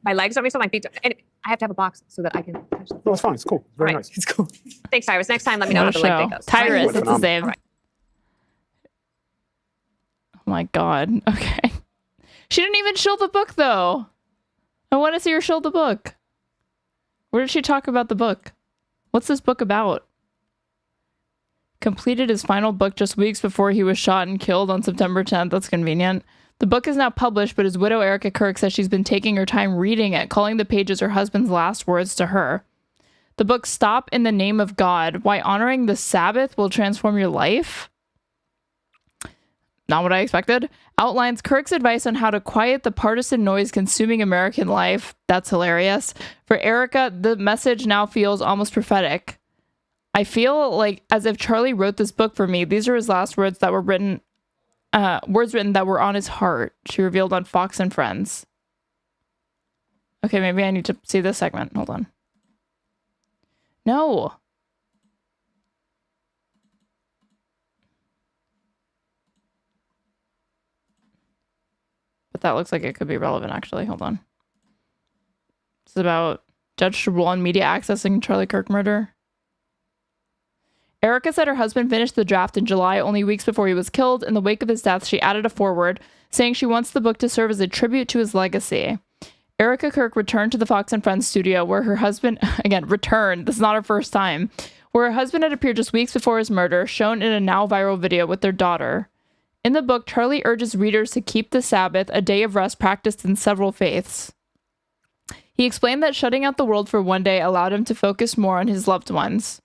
My legs don't reach, so my feet don't. And I have to have a box so that I can touch them. No, it's fine. It's cool. It's very Right. nice. It's cool. Thanks, Tyrus. Next time, let me know how What a the leg show. day goes. Tyrus, What that's his name. Right. Oh my God. Okay. She didn't even shill the book, though. I want to see her shill the book. Where did she talk about the book? What's this book about? Completed his final book just weeks before he was shot and killed on September 10th. That's convenient. The book is now published, but his widow, Erika Kirk, says she's been taking her time reading it, calling the pages her husband's last words to her. The book, Stop in the Name of God, Why Honoring the Sabbath Will Transform Your Life. Not what I expected. Outlines Kirk's advice on how to quiet the partisan noise consuming American life. That's hilarious. For Erika, the message now feels almost prophetic. I feel like as if Charlie wrote this book for me. These are his last words that were written, words written that were on his heart. She revealed on Fox and Friends. Okay, maybe I need to see this segment. Hold on. No. But that looks like it could be relevant, actually. Hold on. It's about Judge Shabul and media accessing Charlie Kirk murder. Erika said her husband finished the draft in July, only weeks before he was killed. In the wake of his death, she added a foreword, saying she wants the book to serve as a tribute to his legacy. Erika Kirk returned to the Fox and Friends studio where her husband, again, returned, this is not her first time, where her husband had appeared just weeks before his murder, shown in a now viral video with their daughter. In the book, Charlie urges readers to keep the Sabbath, a day of rest practiced in several faiths. He explained that shutting out the world for one day allowed him to focus more on his loved ones.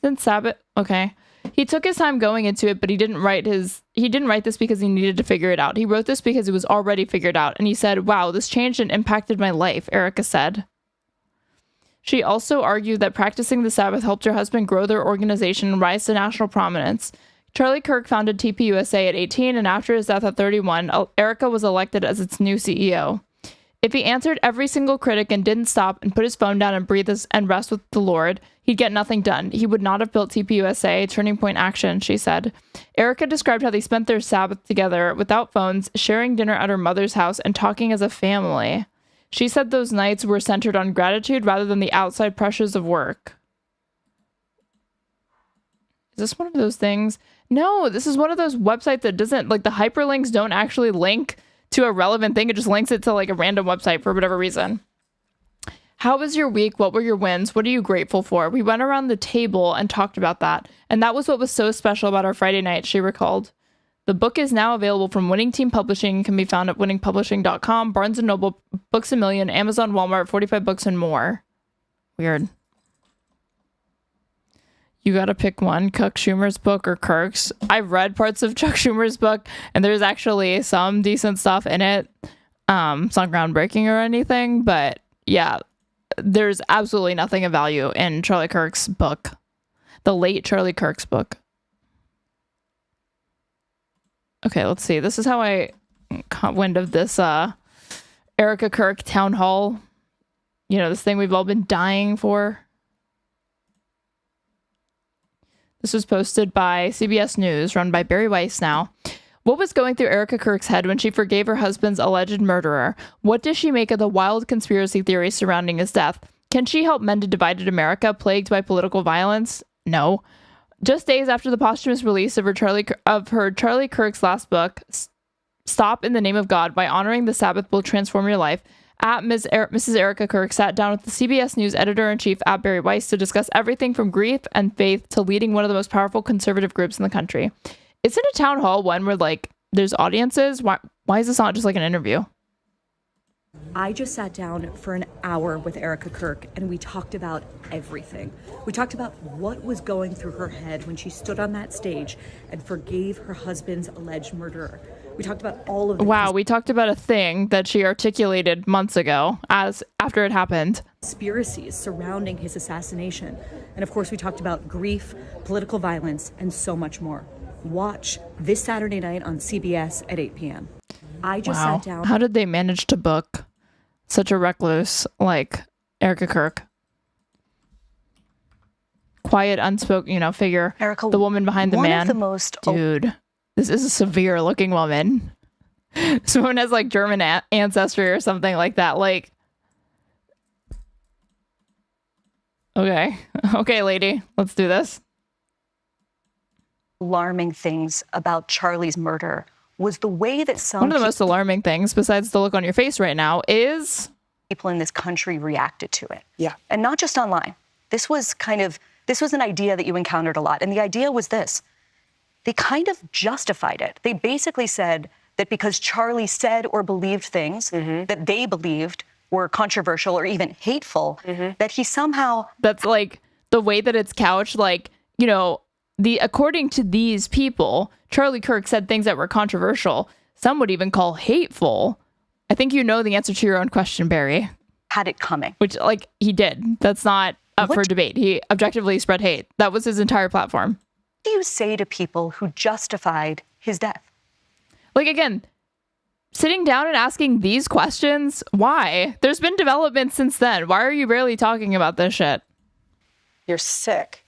Since Sabbath, okay. He took his time going into it, but he didn't write this because he needed to figure it out. He wrote this because it was already figured out. And he said, wow, this changed and impacted my life, Erika said. She also argued that practicing the Sabbath helped her husband grow their organization and rise to national prominence. Charlie Kirk founded TPUSA at 18, and after his death at 31, Erika was elected as its new CEO. If he answered every single critic and didn't stop and put his phone down and breathe and rest with the Lord, he'd get nothing done. He would not have built TPUSA, Turning Point Action, she said. Erika described how they spent their Sabbath together without phones, sharing dinner at her mother's house, and talking as a family. She said those nights were centered on gratitude rather than the outside pressures of work. Is this one of those things? No, this is one of those websites that doesn't, like, the hyperlinks don't actually link to a relevant thing. It just links it to like a random website for whatever reason. How was your week? What were your wins? What are you grateful for? We went around the table and talked about that. And that was what was so special about our Friday night, she recalled. The book is now available from Winning Team Publishing and can be found at winningpublishing.com, Barnes & Noble, Books A Million, Amazon, Walmart, 45 Books, and more. Weird. You gotta pick one, Chuck Schumer's book or Kirk's. I've read parts of Chuck Schumer's book, and there's actually some decent stuff in it. It's not groundbreaking or anything, but yeah, there's absolutely nothing of value in Charlie Kirk's book. The late Charlie Kirk's book. Okay, let's see. This is how I caught wind of this Erika Kirk town hall. This thing we've all been dying for. This was posted by CBS News, run by Bari Weiss now. What was going through Erika Kirk's head when she forgave her husband's alleged murderer? What does she make of the wild conspiracy theories surrounding his death? Can she help mend a divided America plagued by political violence? No. Just days after the posthumous release of her Charlie Kirk's last book, Stop in the Name of God, By Honoring the Sabbath Will Transform Your Life, Mrs. Erika Kirk sat down with the CBS News editor-in-chief at Bari Weiss to discuss everything from grief and faith to leading one of the most powerful conservative groups in the country. Isn't a town hall one where, there's audiences? Why is this not just an interview? I just sat down for an hour with Erika Kirk, and we talked about everything. We talked about what was going through her head when she stood on that stage and forgave her husband's alleged murderer. We talked about all of the we talked about a thing that she articulated months ago after it happened. Conspiracies surrounding his assassination. And of course, we talked about grief, political violence, and so much more. Watch this Saturday night on CBS at 8 p.m. I just sat down. How did they manage to book such a recluse like Erika Kirk? Quiet, unspoken, figure. Erika, the woman behind the man. One of the most Dude, this is a severe looking woman. This woman has German ancestry or something like that. Okay, lady, let's do this. Alarming things about Charlie's murder was the way that one of the most alarming things, besides the look on your face right now, is people in this country reacted to it. Yeah. And not just online. This was an idea that you encountered a lot. And the idea was this. They kind of justified it. They basically said that because Charlie said or believed things that they believed were controversial or even hateful, that he somehow... That's the way that it's couched, according to these people, Charlie Kirk said things that were controversial. Some would even call hateful. I think you know the answer to your own question, Bari. Had it coming. Which, he did. That's not up for debate. He objectively spread hate. That was his entire platform. What do you say to people who justified his death? Again, sitting down and asking these questions, why? There's been development since then. Why are you barely talking about this shit? You're sick.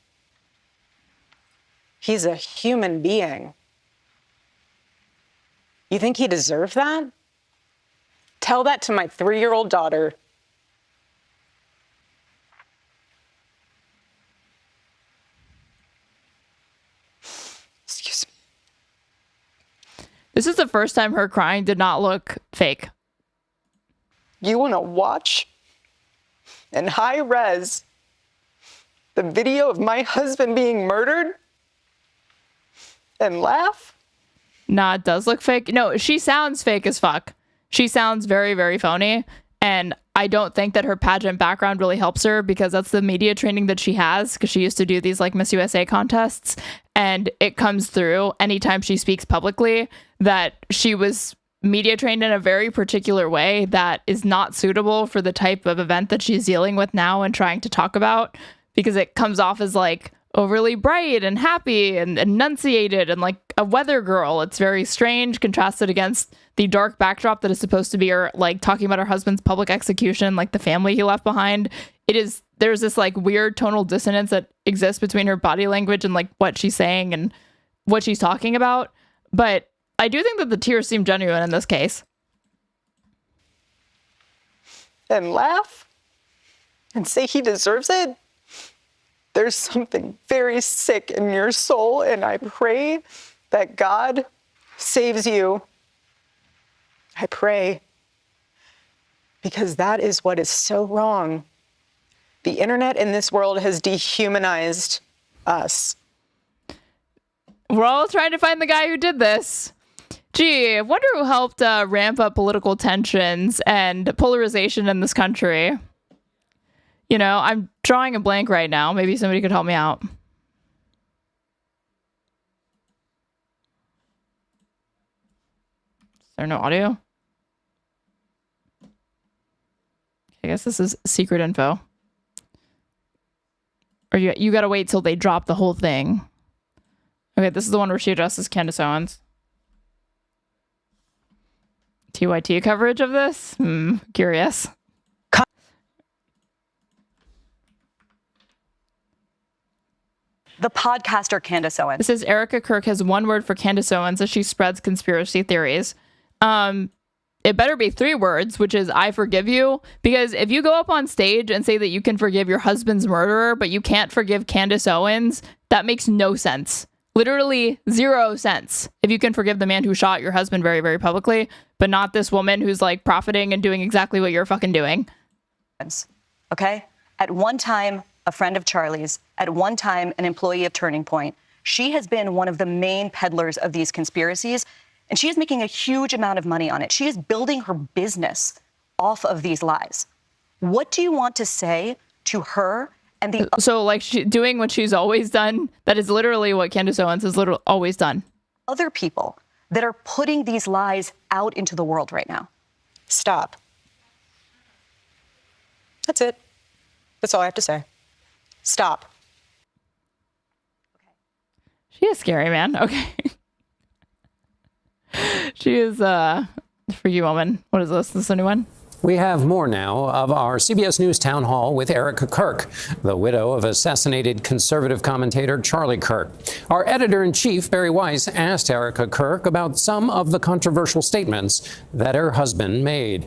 He's a human being. You think he deserved that? Tell that to my 3-year-old daughter. Excuse me. This is the first time her crying did not look fake. You want to watch in high res the video of my husband being murdered and laugh? Nah, it does look fake. No, she sounds fake as fuck. She sounds very, very phony. And I don't think that her pageant background really helps her, because that's the media training that she has, because she used to do these Miss USA contests. And it comes through anytime she speaks publicly that she was media trained in a very particular way that is not suitable for the type of event that she's dealing with now and trying to talk about, because it comes off as overly bright and happy and enunciated and a weather girl. It's very strange, contrasted against the dark backdrop that is supposed to be her talking about her husband's public execution, the family he left behind. There's this weird tonal dissonance that exists between her body language and what she's saying and what she's talking about. But I do think that the tears seem genuine in this case. And laugh and say he deserves it. There's something very sick in your soul, and I pray that God saves you. I pray, because that is what is so wrong. The internet in this world has dehumanized us. We're all trying to find the guy who did this. Gee, I wonder who helped ramp up political tensions and polarization in this country. I'm drawing a blank right now. Maybe somebody could help me out. Is there no audio? I guess this is secret info. Or you gotta wait till they drop the whole thing. Okay, this is the one where she addresses Candace Owens. TYT coverage of this? Curious. The podcaster Candace Owens. This is Erika Kirk has one word for Candace Owens as she spreads conspiracy theories. It better be 3 words, which is I forgive you. Because if you go up on stage and say that you can forgive your husband's murderer, but you can't forgive Candace Owens, that makes no sense. Literally 0 sense. If you can forgive the man who shot your husband very, very publicly, but not this woman who's like profiting and doing exactly what you're fucking doing. Okay? At one time, a friend of Charlie's, at one time, an employee of Turning Point. She has been one of the main peddlers of these conspiracies, and she is making a huge amount of money on it. She is building her business off of these lies. What do you want to say to her and the... So, like, doing what she's always done, that is literally what Candace Owens has literally always done. Other people that are putting these lies out into the world right now. Stop. That's it. That's all I have to say. Stop. She is scary, man. Okay. She is a freaky woman. What is this? This a new one? We have more now of our CBS News town hall with Erika Kirk, the widow of assassinated conservative commentator Charlie Kirk. Our editor-in-chief, Bari Weiss, asked Erika Kirk about some of the controversial statements that her husband made.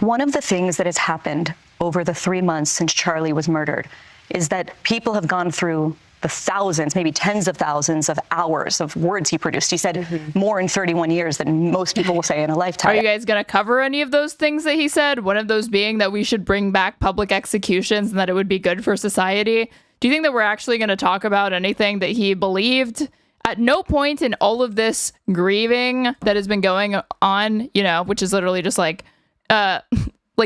One of the things that has happened over the 3 months since Charlie was murdered is that people have gone through the thousands, maybe tens of thousands of hours of words he produced. He said more in 31 years than most people will say in a lifetime. Are you guys going to cover any of those things that he said? One of those being that we should bring back public executions and that it would be good for society. Do you think that we're actually going to talk about anything that he believed? At no point in all of this grieving that has been going on, you know, which is literally just like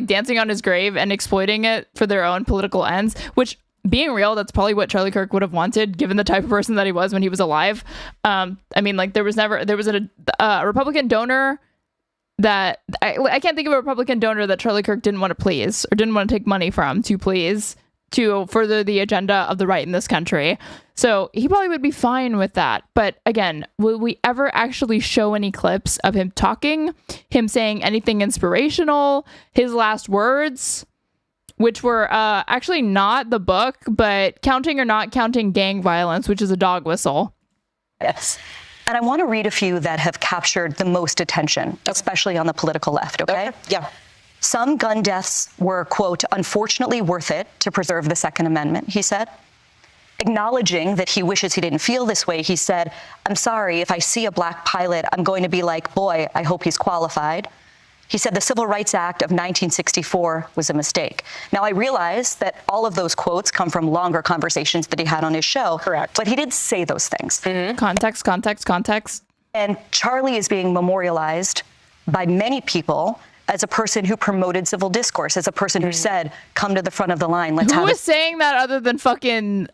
dancing on his grave and exploiting it for their own political ends, which, being real, that's probably what Charlie Kirk would have wanted, given the type of person that he was when he was alive. I mean, like, there was a Republican donor that I can't think of a Republican donor that Charlie Kirk didn't want to please or didn't want to take money from to please to further the agenda of the right in this country. So he probably would be fine with that. But again, will we ever actually show any clips of him talking, him saying anything inspirational, his last words, which were actually not the book, but Counting or Not Counting Gang Violence, which is a dog whistle. Yes. And I want to read a few that have captured the most attention, especially on the political left, okay? Yeah. Some gun deaths were, quote, unfortunately worth it to preserve the Second Amendment, he said. Acknowledging that he wishes he didn't feel this way, he said, I'm sorry, if I see a black pilot, I'm going to be like, boy, I hope he's qualified. He said the Civil Rights Act of 1964 was a mistake. Now, I realize that all of those quotes come from longer conversations that he had on his show. Correct. But he did say those things. Context, context, context. And Charlie is being memorialized by many people as a person who promoted civil discourse, as a person who said, come to the front of the line. Who was saying that other than fucking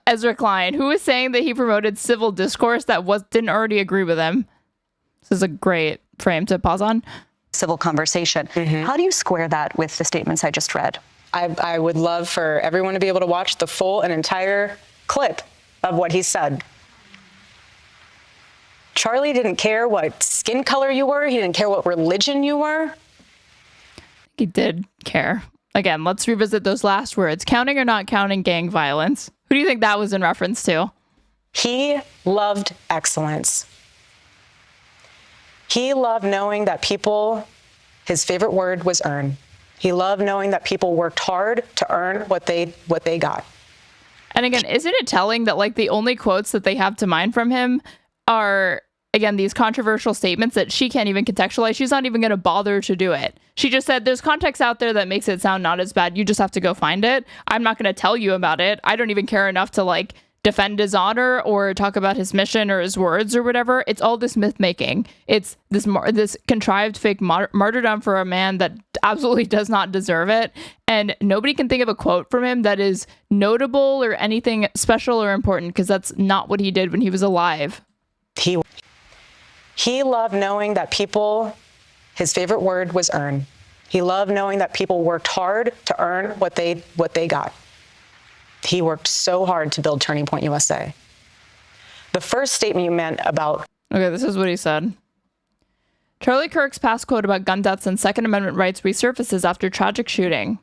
Ezra Klein? Who was saying that he promoted civil discourse that didn't already agree with him? This is a great frame to pause on. Civil conversation. How do you square that with the statements I just read? I would love for everyone to be able to watch the full and entire clip of what he said. Charlie didn't care what skin color you were. He didn't care what religion you were. He did care. Again, let's revisit those last words. Counting or not counting gang violence. Who do you think that was in reference to? He loved excellence. He loved knowing that people, his favorite word was earn. He loved knowing that people worked hard to earn what they got. And again, isn't it telling that like the only quotes that they have to mine from him are, again, these controversial statements that she can't even contextualize? She's not even going to bother to do it. She just said, there's context out there that makes it sound not as bad. You just have to go find it. I'm not going to tell you about it. I don't even care enough to like defend his honor or talk about his mission or his words or whatever. It's all this myth making. It's this contrived fake martyrdom for a man that absolutely does not deserve it. And nobody can think of a quote from him that is notable or anything special or important, because that's not what he did when he was alive. He loved knowing that people, his favorite word was earn. He loved knowing that people worked hard to earn what they got. He worked so hard to build Turning Point USA. The first statement you meant about... Okay, this is what he said. Charlie Kirk's past quote about gun deaths and Second Amendment rights resurfaces after tragic shooting.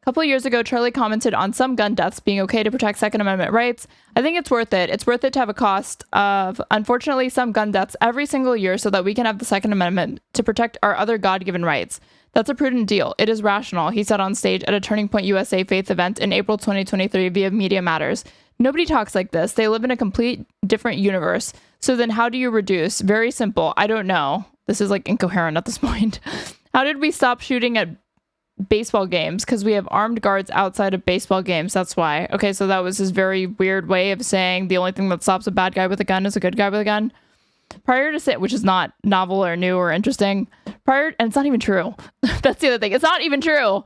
A couple of years ago, Charlie commented on some gun deaths being okay to protect Second Amendment rights. I think it's worth it. It's worth it to have a cost of, unfortunately, some gun deaths every single year so that we can have the Second Amendment to protect our other God-given rights. That's a prudent deal. It is rational, he said on stage at a Turning Point USA faith event in April 2023 via Media Matters. Nobody talks like this. They live in a complete different universe. So then how do you reduce? Very simple. I don't know. This is like incoherent at this point. How did we stop shooting at baseball games? Because we have armed guards outside of baseball games. That's why. Okay, so that was his very weird way of saying the only thing that stops a bad guy with a gun is a good guy with a gun. Prior to say, which is not novel or new or interesting. And it's not even true. That's the other thing. It's not even true.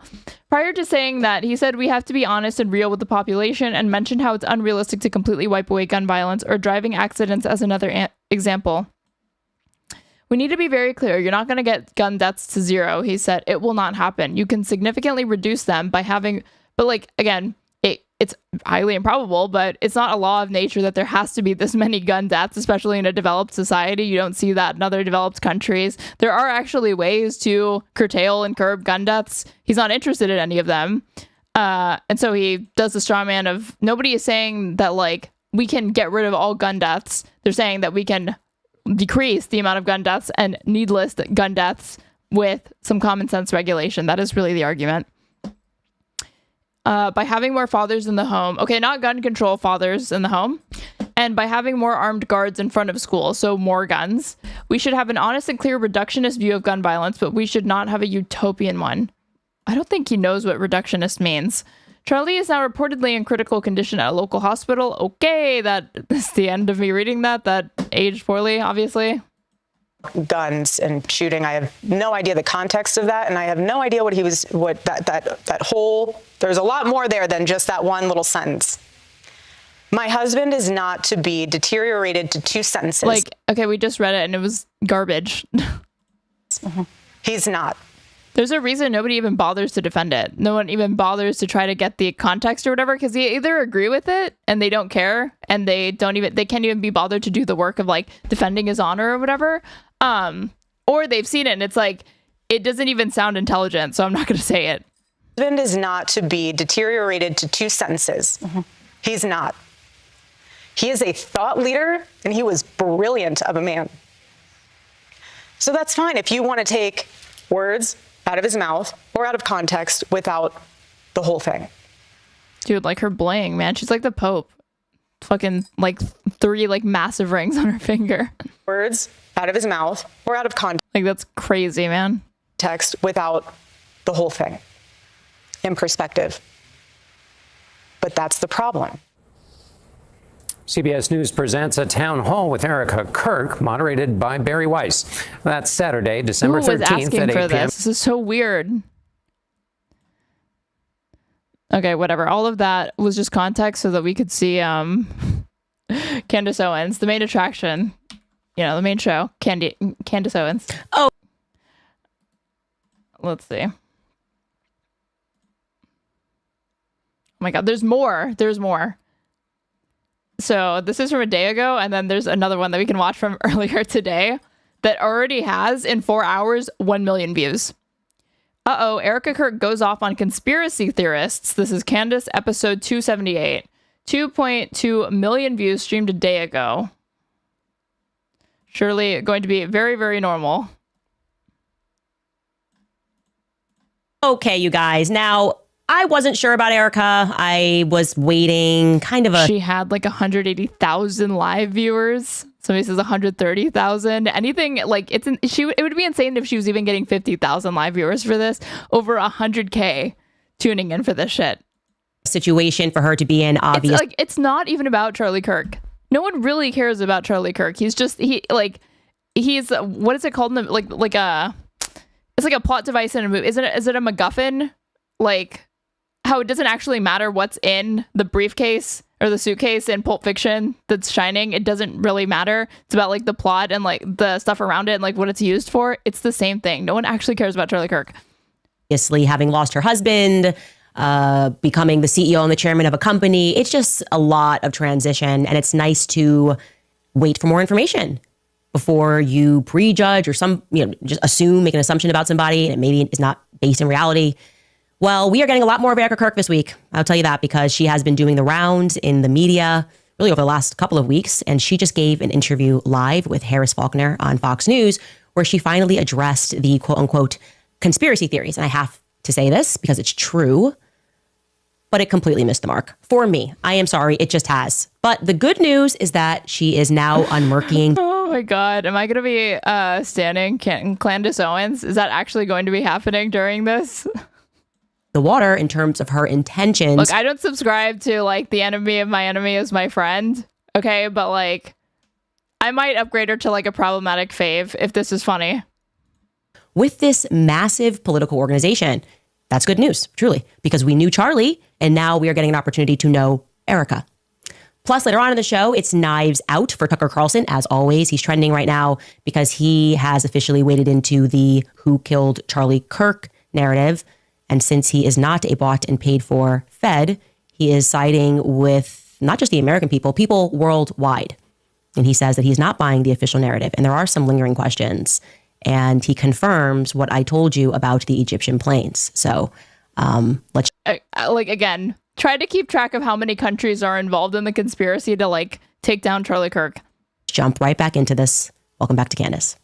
Prior to saying that, he said we have to be honest and real with the population and mentioned how it's unrealistic to completely wipe away gun violence or driving accidents as another example. We need to be very clear. You're not going to get gun deaths to zero, he said. It will not happen. You can significantly reduce them by having, but like, again, it's highly improbable, but it's not a law of nature that there has to be this many gun deaths, especially in a developed society. You don't see that in other developed countries. There are actually ways to curtail and curb gun deaths. He's not interested in any of them. And so he does the straw man of, nobody is saying that, like, we can get rid of all gun deaths. They're saying that we can decrease the amount of gun deaths and needless gun deaths with some common sense regulation. That is really the argument. By having more fathers in the home. Okay, not gun control, fathers in the home. And by having more armed guards in front of schools, so more guns. We should have an honest and clear reductionist view of gun violence, but we should not have a utopian one. I don't think he knows what reductionist means. Charlie is now reportedly in critical condition at a local hospital. Okay, that is the end of me reading that. That aged poorly, obviously. Guns and shooting. I have no idea the context of that, and I have no idea what that whole. There's a lot more there than just that one little sentence. My husband is not to be deteriorated to 2 sentences. Like, okay, we just read it and it was garbage. He's not. There's a reason nobody even bothers to defend it. No one even bothers to try to get the context or whatever, because they either agree with it and they don't care and they can't even be bothered to do the work of like defending his honor or whatever. Or they've seen it and it's like, it doesn't even sound intelligent, so I'm not going to say it. Husband is not to be deteriorated to 2 sentences. He's not. He is a thought leader and he was brilliant of a man. So that's fine if you want to take words out of his mouth or out of context without the whole thing. Dude, like her bling, man. She's like the Pope. Fucking like 3 like massive rings on her finger. Words out of his mouth or out of context. Like that's crazy, man. Text without the whole thing in perspective. But that's the problem. CBS News presents a town hall with Erika Kirk, moderated by Bari Weiss. That's Saturday, December 13th at 8 p.m. This is so weird. Okay, whatever. All of that was just context so that we could see Candace Owens, the main attraction. You know, the main show. Candace Owens. Oh. Let's see. Oh my God, there's more. There's more. So this is from a day ago, and then there's another one that we can watch from earlier today that already has, in 4 hours, 1 million views. Uh-oh, Erika Kirk goes off on conspiracy theorists. This is Candace, episode 278. 2.2 million views streamed a day ago. Surely going to be very, very normal. Okay, you guys. Now, I wasn't sure about Erika. I was waiting She had like 180,000 live viewers. Somebody says 130,000. Anything like it would be insane if she was even getting 50,000 live viewers for this. Over 100K tuning in for this shit. Situation for her to be in, obviously. It's not even about Charlie Kirk. No one really cares about Charlie Kirk. He's what is it called? It's like a plot device in a movie. Is it a MacGuffin? Like how it doesn't actually matter what's in the briefcase or the suitcase in Pulp Fiction that's shining. It doesn't really matter. It's about like the plot and like the stuff around it and like what it's used for. It's the same thing. No one actually cares about Charlie Kirk. Obviously, having lost her husband, becoming the CEO and the chairman of a company, it's just a lot of transition, and it's nice to wait for more information. before you prejudge or just assume, make an assumption about somebody and it maybe is not based in reality. Well, we are getting a lot more of Erika Kirk this week. I'll tell you that because she has been doing the rounds in the media really over the last couple of weeks. And she just gave an interview live with Harris Faulkner on Fox News, where she finally addressed the quote unquote conspiracy theories. And I have to say this because it's true, but it completely missed the mark for me. I am sorry. It just has. But the good news is that she is now unmurkying. Oh my God. Am I going to be standing Candace Owens? Is that actually going to be happening during this? The water in terms of her intentions. Look, I don't subscribe to like the enemy of my enemy is my friend. Okay. But like, I might upgrade her to like a problematic fave if this is funny. With this massive political organization, that's good news, truly, because we knew Charlie and now we are getting an opportunity to know Erika. Plus, later on in the show, it's Knives Out for Tucker Carlson. As always, he's trending right now because he has officially waded into the who killed Charlie Kirk narrative. And since he is not a bought and paid for Fed, he is siding with not just the American people worldwide. And he says that he's not buying the official narrative. And there are some lingering questions. And he confirms what I told you about the Egyptian planes. So let's again, try to keep track of how many countries are involved in the conspiracy to like take down Charlie Kirk. Jump right back into this. Welcome back to Candace.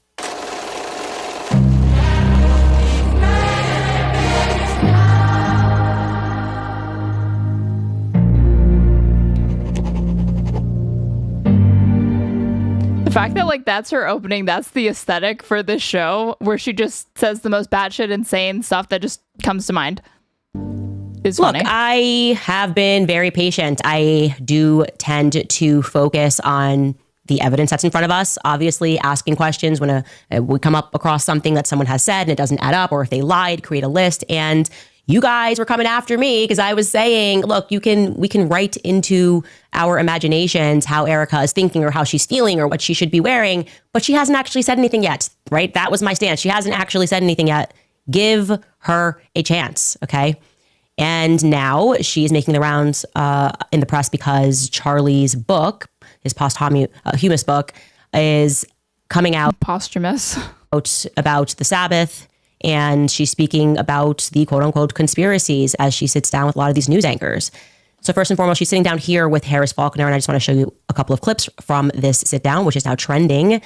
The fact that like that's her opening, that's the aesthetic for this show, where she just says the most batshit insane stuff that just comes to mind. Is funny. Look, I have been very patient. I do tend to focus on the evidence that's in front of us. Obviously, asking questions when we come up across something that someone has said and it doesn't add up, or if they lied, create a list. And you guys were coming after me because I was saying, look, we can write into our imaginations how Erika is thinking or how she's feeling or what she should be wearing, but she hasn't actually said anything yet, right? That was my stance. She hasn't actually said anything yet. Give her a chance, okay? And now she's making the rounds in the press because Charlie's book, his posthumous book, is coming out. Posthumous. About the Sabbath. And she's speaking about the quote unquote conspiracies as she sits down with a lot of these news anchors. So first and foremost, she's sitting down here with Harris Faulkner. And I just want to show you a couple of clips from this sit down, which is now trending.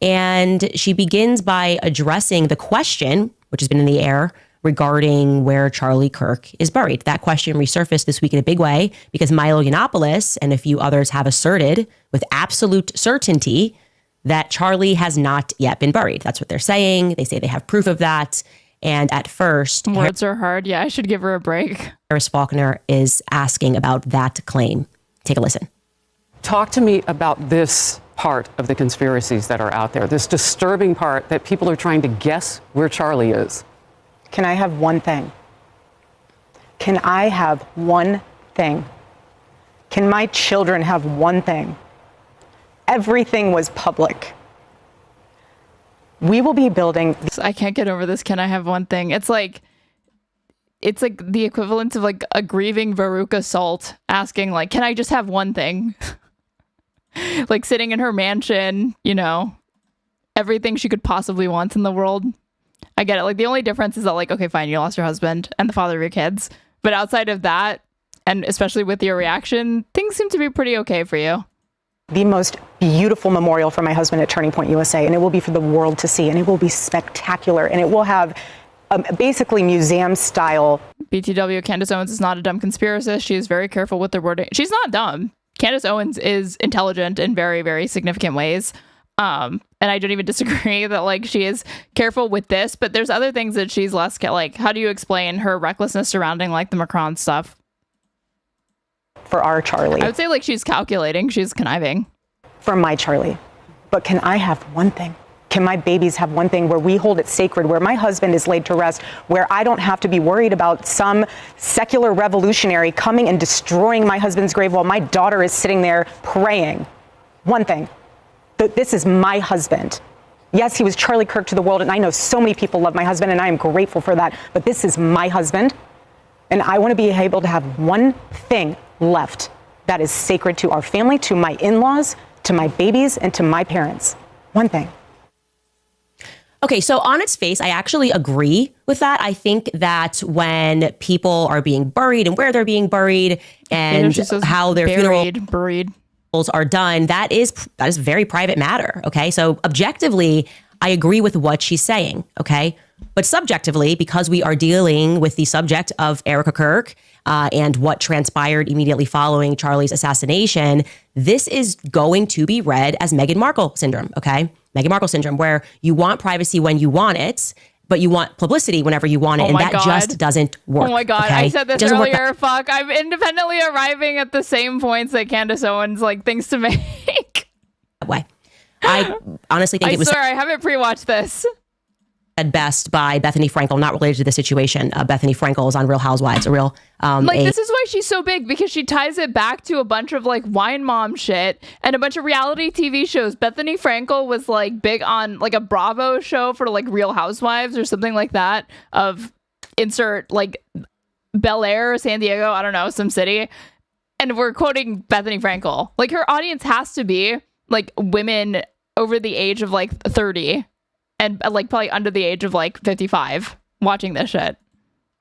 And she begins by addressing the question, which has been in the air, regarding where Charlie Kirk is buried. That question resurfaced this week in a big way because Milo Yiannopoulos and a few others have asserted with absolute certainty that Charlie has not yet been buried. That's what they're saying. They say they have proof of that. And at first, words are hard. Yeah, I should give her a break. Harris Faulkner is asking about that claim. Take a listen. Talk to me about this part of the conspiracies that are out there, this disturbing part that people are trying to guess where Charlie is. Can I have one thing? Can I have one thing? Can my children have one thing? Everything was public. We will be building. I can't get over this. Can I have one thing? It's like the equivalent of like a grieving Veruca Salt asking like, can I just have one thing? Like sitting in her mansion, everything she could possibly want in the world. I get it. Like the only difference is that like, okay, fine, you lost your husband and the father of your kids. But outside of that, and especially with your reaction, things seem to be pretty okay for you. The most beautiful memorial for my husband at Turning Point USA, and it will be for the world to see, and it will be spectacular, and it will have basically museum style. BTW, Candace Owens is not a dumb conspiracist. She is very careful with the wording. She's not dumb. Candace Owens is intelligent in very, very significant ways. And I don't even disagree that like she is careful with this, but there's other things that she's less like. How do you explain her recklessness surrounding like the Macron stuff? For our Charlie. I would say like she's calculating, she's conniving. For my Charlie. But can I have one thing? Can my babies have one thing where we hold it sacred, where my husband is laid to rest, where I don't have to be worried about some secular revolutionary coming and destroying my husband's grave while my daughter is sitting there praying? One thing. This is my husband. Yes, he was Charlie Kirk to the world, and I know so many people love my husband, and I am grateful for that. But this is my husband, and I want to be able to have one thing left that is sacred to our family, to my in-laws, to my babies, and to my parents. One thing. Okay, so on its face, I actually agree with that. I think that when people are being buried and where they're being buried and how their funerals are done, that is a very private matter. Okay, so objectively, I agree with what she's saying. Okay, but subjectively, because we are dealing with the subject of Erika Kirk and what transpired immediately following Charlie's assassination, this is going to be read as Meghan Markle syndrome. Okay. Meghan Markle syndrome, where you want privacy when you want it, but you want publicity whenever you want it. And that just doesn't work. Oh my God. Okay? I said this earlier. Fuck. I'm independently arriving at the same points that Candace Owens thinks to make. That way. I honestly think it was. I haven't pre-watched this. Said best by Bethany Frankel, not related to the situation. Bethany Frankel is on Real Housewives, this is why she's so big, because she ties it back to a bunch of wine mom shit and a bunch of reality TV shows. Bethany Frankel was big on a Bravo show for Real Housewives or something like that, of insert Bel Air, San Diego, I don't know, some city. And we're quoting Bethany Frankel. Her audience has to be women over the age of 30. And probably under the age of 55 watching this shit.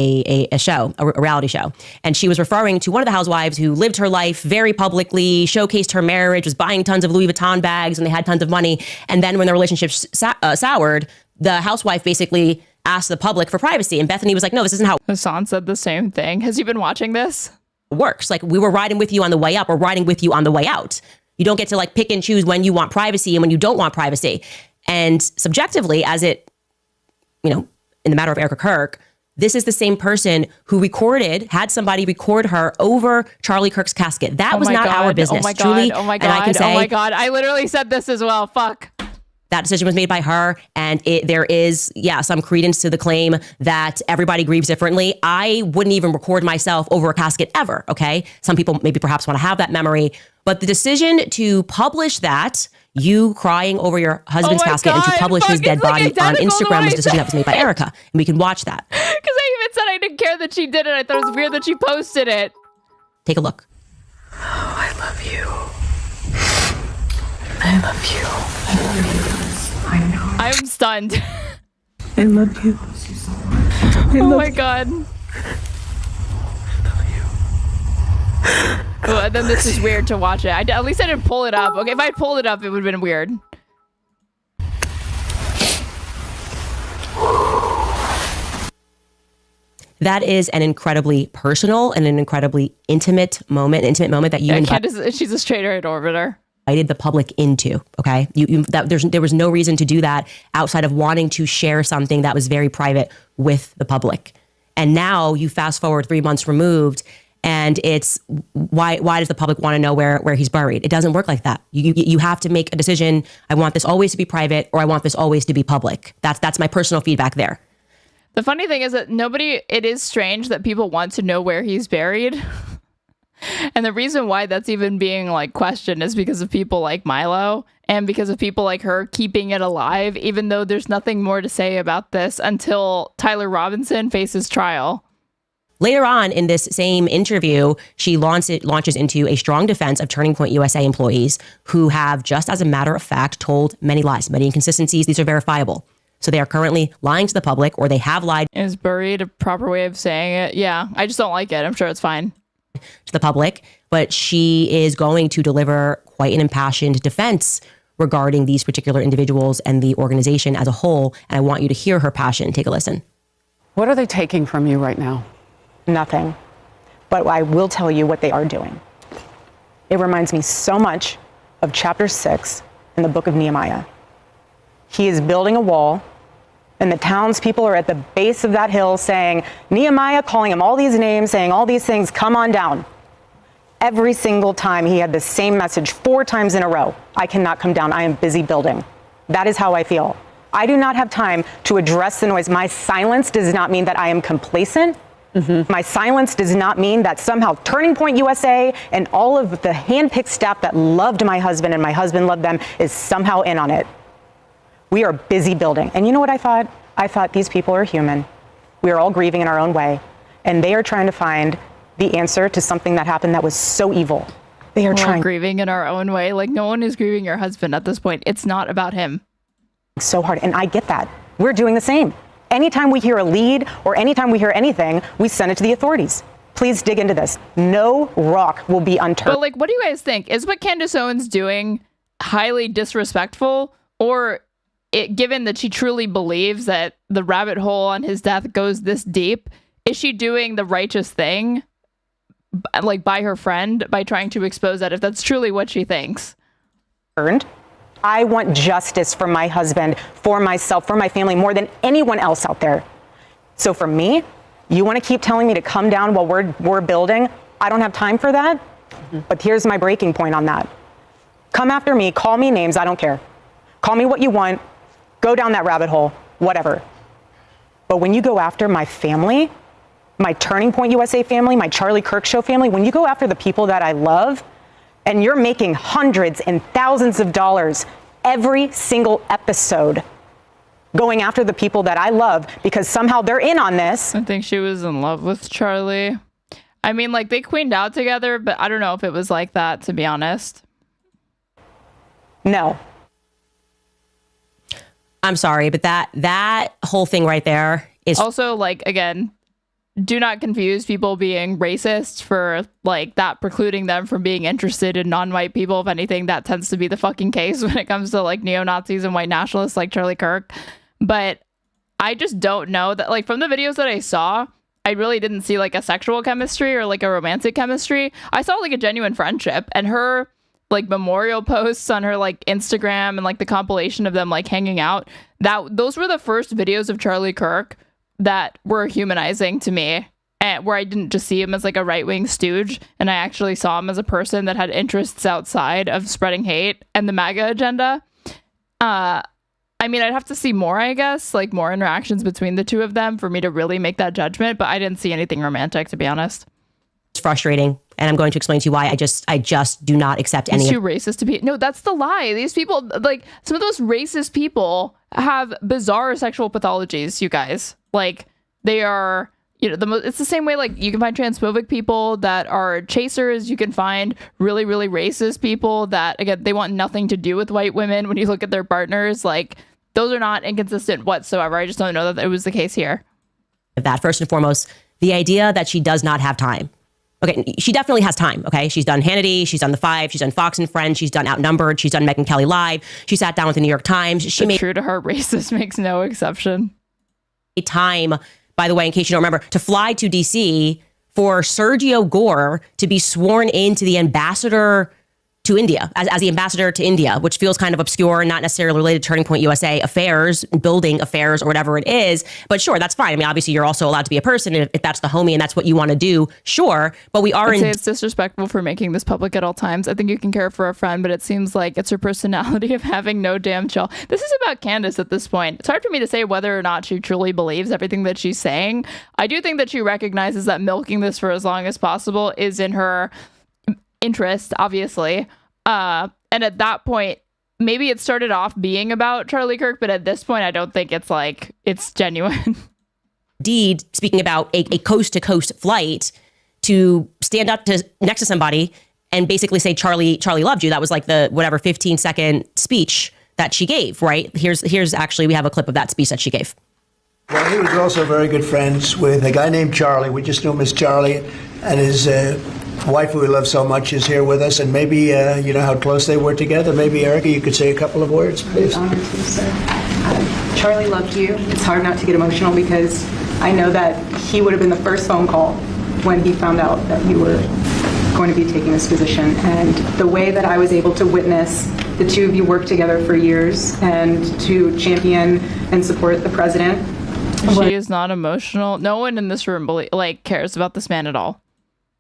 A show, a reality show. And she was referring to one of the housewives who lived her life very publicly, showcased her marriage, was buying tons of Louis Vuitton bags, and they had tons of money. And then when the relationship soured, the housewife basically asked the public for privacy. And Bethany was like, no, this isn't how. Hassan said the same thing. Has he been watching this? It works. We were riding with you on the way up. We're riding with you on the way out. You don't get to pick and choose when you want privacy and when you don't want privacy. And subjectively, as it, in the matter of Erika Kirk, this is the same person who had somebody record her over Charlie Kirk's casket. That was not our business. Oh my God. Truly, Oh my God. And I can say, oh my God. I literally said this as well. Fuck. That decision was made by her. And there is, some credence to the claim that everybody grieves differently. I wouldn't even record myself over a casket ever. Okay. Some people maybe perhaps want to have that memory. But the decision to publish that, you crying over your husband's casket, and to publish his dead body on Instagram, was a decision that was made by Erika. And we can watch that. Because I even said I didn't care that she did it. I thought it was weird that she posted it. Take a look. Oh, I love you. I love you. I love you. I know. I'm stunned. I love you. Oh my God. Oh, then this is weird to watch it. At least I didn't pull it up. Okay, if I pulled it up, it would have been weird. That is an incredibly personal and an incredibly intimate moment that you Candace, she's a Straighterade orbiter. Invited the public into. Okay, there was no reason to do that outside of wanting to share something that was very private with the public. And now you fast forward 3 months removed, and it's why does the public want to know where he's buried? It doesn't work like that. You have to make a decision. I want this always to be private, or I want this always to be public. That's my personal feedback there. The funny thing is that it is strange that people want to know where he's buried. And the reason why that's even being questioned is because of people like Milo and because of people like her keeping it alive, even though there's nothing more to say about this until Tyler Robinson faces trial. Later on in this same interview, she launches into a strong defense of Turning Point USA employees who have, just as a matter of fact, told many lies, many inconsistencies. These are verifiable. So they are currently lying to the public, or they have lied. Is buried a proper way of saying it? Yeah, I just don't like it. I'm sure it's fine. To the public, but she is going to deliver quite an impassioned defense regarding these particular individuals and the organization as a whole. And I want you to hear her passion. Take a listen. What are they taking from you right now? Nothing. But I will tell you what they are doing. It reminds me so much of chapter 6 in the book of Nehemiah. He is building a wall, and the townspeople are at the base of that hill saying, Nehemiah, calling him all these names, saying all these things, come on down. Every single time he had the same message 4 times in a row. I cannot come down. I am busy building. That is how I feel. I do not have time to address the noise. My silence does not mean that I am complacent. My silence does not mean that somehow Turning Point USA and all of the handpicked staff that loved my husband and my husband loved them is somehow in on it. We are busy building. And you know what I thought? I thought these people are human. We are all grieving in our own way. And they are trying to find the answer to something that happened that was so evil. They are We're all grieving in our own way. Like, no one is grieving your husband at this point. It's not about him. So hard. And I get that. We're doing the same. Anytime we hear a lead or anytime we hear anything, we send it to the authorities. Please dig into this. No rock will be unturned. But like, what do you guys think? Is what Candace Owens doing highly disrespectful, or given that she truly believes that the rabbit hole on his death goes this deep, is she doing the righteous thing, like by her friend, by trying to expose that, if that's truly what she thinks? I want justice for my husband, for myself, for my family, more than anyone else out there. So for me, you want to keep telling me to come down while we're building? I don't have time for that. But here's my breaking point on that. Come after me, call me names, I don't care. Call me what you want, go down that rabbit hole, whatever. But when you go after my family, my Turning Point USA family, my Charlie Kirk Show family, when you go after the people that I love, and you're making hundreds and thousands of dollars every single episode going after the people that I love because somehow they're in on this. I think she was in love with Charlie. I mean, like, they queened out together, but I don't know if it was like that, to be honest. No. I'm sorry, but that whole thing right there is also, like, again, do not confuse people being racist for, like, that precluding them from being interested in non-white people. If anything, that tends to be the fucking case when it comes to, like, neo-Nazis and white nationalists like Charlie Kirk. But I just don't know that, like, from the videos that I saw, I really didn't see, like, a sexual chemistry or, like, a romantic chemistry. I saw, like, a genuine friendship, and her, like, memorial posts on her, like, Instagram and, like, the compilation of them, like, hanging out, those were the first videos of Charlie Kirk that were humanizing to me, and where I didn't just see him as like a right-wing stooge, and I actually saw him as a person that had interests outside of spreading hate and the Maga agenda. I mean, I'd have to see more, I guess, like more interactions between the two of them for me to really make that judgment, but I didn't see anything romantic, to be honest. It's frustrating, and I'm going to explain to you why I just do not accept any. He's too racist to be. No, that's the lie. These people, like, some of those racist people have bizarre sexual pathologies, you guys. Like, they are, you know, it's the same way, like, you can find transphobic people that are chasers. You can find really, really racist people that, again, they want nothing to do with white women. When you look at their partners, like, those are not inconsistent whatsoever. I just don't know that it was the case here. That, first and foremost, the idea that she does not have time. Okay, she definitely has time, okay? She's done Hannity, she's done The Five, she's done Fox and Friends, she's done Outnumbered, she's done Megyn Kelly Live, she sat down with the New York Times. She made true to her, racist makes no exception. Time, by the way, in case you don't remember, to fly to DC for Sergio Gore to be sworn into the ambassador to India, as the ambassador to India, which feels kind of obscure and not necessarily related to Turning Point USA affairs, building affairs, or whatever it is. But sure, that's fine. I mean, obviously, you're also allowed to be a person if that's the homie and that's what you want to do. Sure, but we are I'd say it's disrespectful for making this public at all times. I think you can care for a friend, but it seems like it's her personality of having no damn chill. This is about Candace at this point. It's hard for me to say whether or not she truly believes everything that she's saying. I do think that she recognizes that milking this for as long as possible is in her interest, obviously. And at that point, maybe it started off being about Charlie Kirk, but at this point, I don't think it's like it's genuine. Indeed, speaking about a coast-to-coast flight to stand up next to somebody and basically say Charlie loved you. That was like the whatever 15-second speech that she gave, right? Here's actually, we have a clip of that speech that she gave. Well, he was also very good friends with a guy named Charlie. We just knew him as Charlie, and his wife, who we love so much, is here with us. And maybe you know how close they were together. Maybe, Erika, you could say a couple of words, please. Honored to, sir. Charlie loved you. It's hard not to get emotional because I know that he would have been the first phone call when he found out that you were going to be taking this position. And the way that I was able to witness the two of you work together for years and to champion and support the president. She is not emotional. No one in this room cares about this man at all.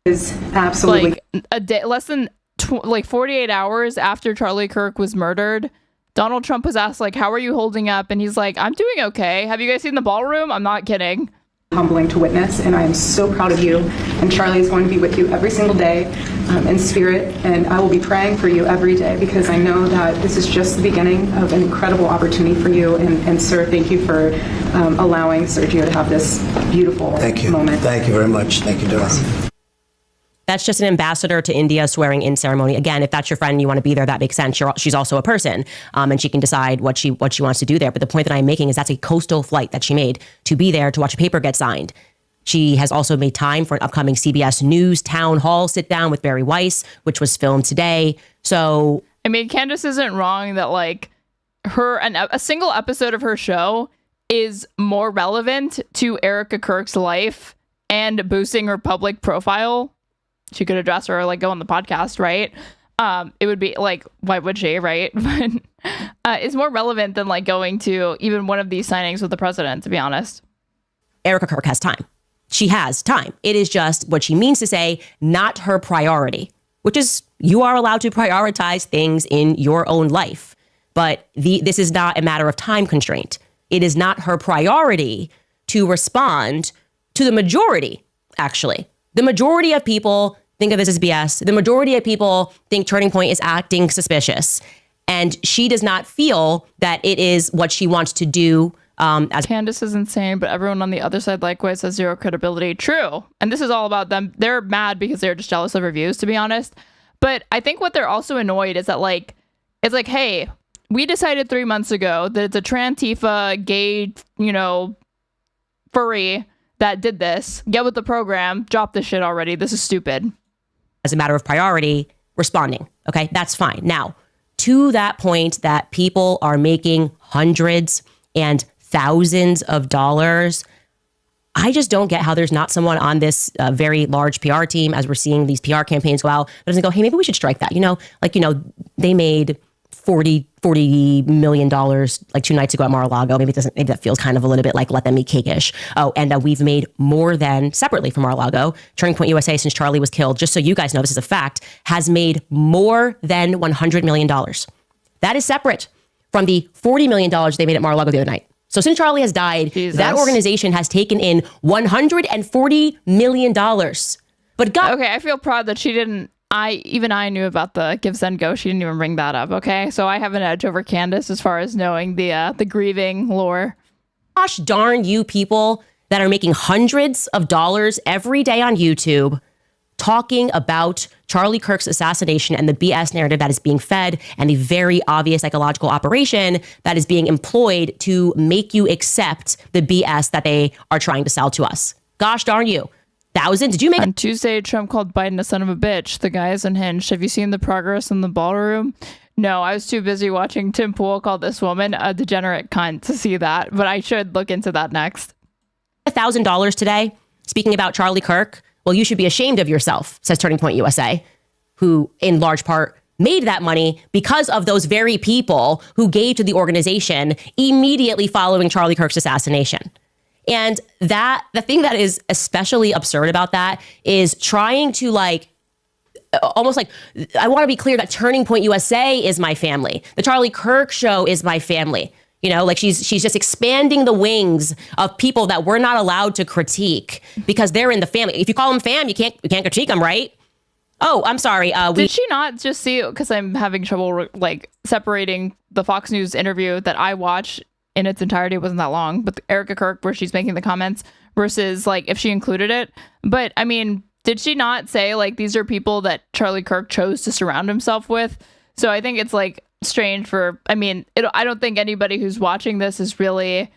Is absolutely like a day, less than 48 hours after Charlie Kirk was murdered. Donald Trump was asked, like, how are you holding up? And he's like, I'm doing okay. Have you guys seen the ballroom? I'm not kidding. Humbling to witness, and I am so proud of you. And Charlie is going to be with you every single day in spirit, and I will be praying for you every day because I know that this is just the beginning of an incredible opportunity for you. And sir, thank you for allowing Sergio to have this beautiful moment. Thank you very much. Thank you, darling. That's just an ambassador to India swearing in ceremony. Again, if that's your friend and you want to be there, that makes sense. She's also a person, and she can decide what she wants to do there. But the point that I'm making is that's a coastal flight that she made to be there to watch a paper get signed. She has also made time for an upcoming CBS News town hall sit down with Bari Weiss, which was filmed today. So, I mean, Candace isn't wrong that like a single episode of her show is more relevant to Erika Kirk's life and boosting her public profile. She could address her or like go on the podcast, right? It would be like, why would she, right? But it's more relevant than like going to even one of these signings with the president, to be honest. Erika Kirk has time. She has time. It is just what she means to say, not her priority, which is you are allowed to prioritize things in your own life. But this is not a matter of time constraint. It is not her priority to respond to the majority, actually. The majority of people think of this as BS. The majority of people think Turning Point is acting suspicious. And she does not feel that it is what she wants to do. As Candace is insane, but everyone on the other side likewise has zero credibility. True. And this is all about them. They're mad because they're just jealous of reviews, to be honest. But I think what they're also annoyed is that like, it's like, hey, we decided 3 months ago that it's a Trantifa gay, furry that did this. Get with the program. Drop this shit already. This is stupid. As a matter of priority, responding. Okay, that's fine. Now, to that point that people are making hundreds and thousands of dollars, I just don't get how there's not someone on this very large PR team, as we're seeing these PR campaigns go out, that doesn't go, hey, maybe we should strike that. They made $40 million like 2 nights ago at Mar-a-Lago. Maybe that feels kind of a little bit like let them eat cake-ish. Oh, and we've made more than, separately from Mar-a-Lago, Turning Point USA, since Charlie was killed, just so you guys know this is a fact, has made more than $100 million. That is separate from the $40 million they made at Mar-a-Lago the other night. So since Charlie has died, that organization has taken in $140 million. But okay, I feel proud that she didn't. I knew about the GiveSendGo. She didn't even bring that up. Okay, so I have an edge over Candace as far as knowing the grieving lore. Gosh darn you people that are making hundreds of dollars every day on YouTube talking about Charlie Kirk's assassination and the BS narrative that is being fed and the very obvious psychological operation that is being employed to make you accept the BS that they are trying to sell to us. Gosh darn you. Thousands? Did you make On Tuesday, Trump called Biden a son of a bitch. The guy is unhinged. Have you seen the progress in the ballroom? No, I was too busy watching Tim Pool call this woman a degenerate cunt to see that, but I should look into that next. $1,000 today, speaking about Charlie Kirk. Well, you should be ashamed of yourself, says Turning Point USA, who in large part made that money because of those very people who gave to the organization immediately following Charlie Kirk's assassination. And the thing that is especially absurd about that is trying to almost like, I want to be clear that Turning Point USA is my family. The Charlie Kirk show is my family. She's just expanding the wings of people that we're not allowed to critique because they're in the family. If you call them fam, you can't critique them, right? Oh, I'm sorry. Did she not just see, because I'm having trouble separating the Fox News interview that I watched in its entirety, it wasn't that long, but Erika Kirk, where she's making the comments, versus if she included it. But I mean, did she not say these are people that Charlie Kirk chose to surround himself with? So I think it's strange I don't think anybody who's watching this is really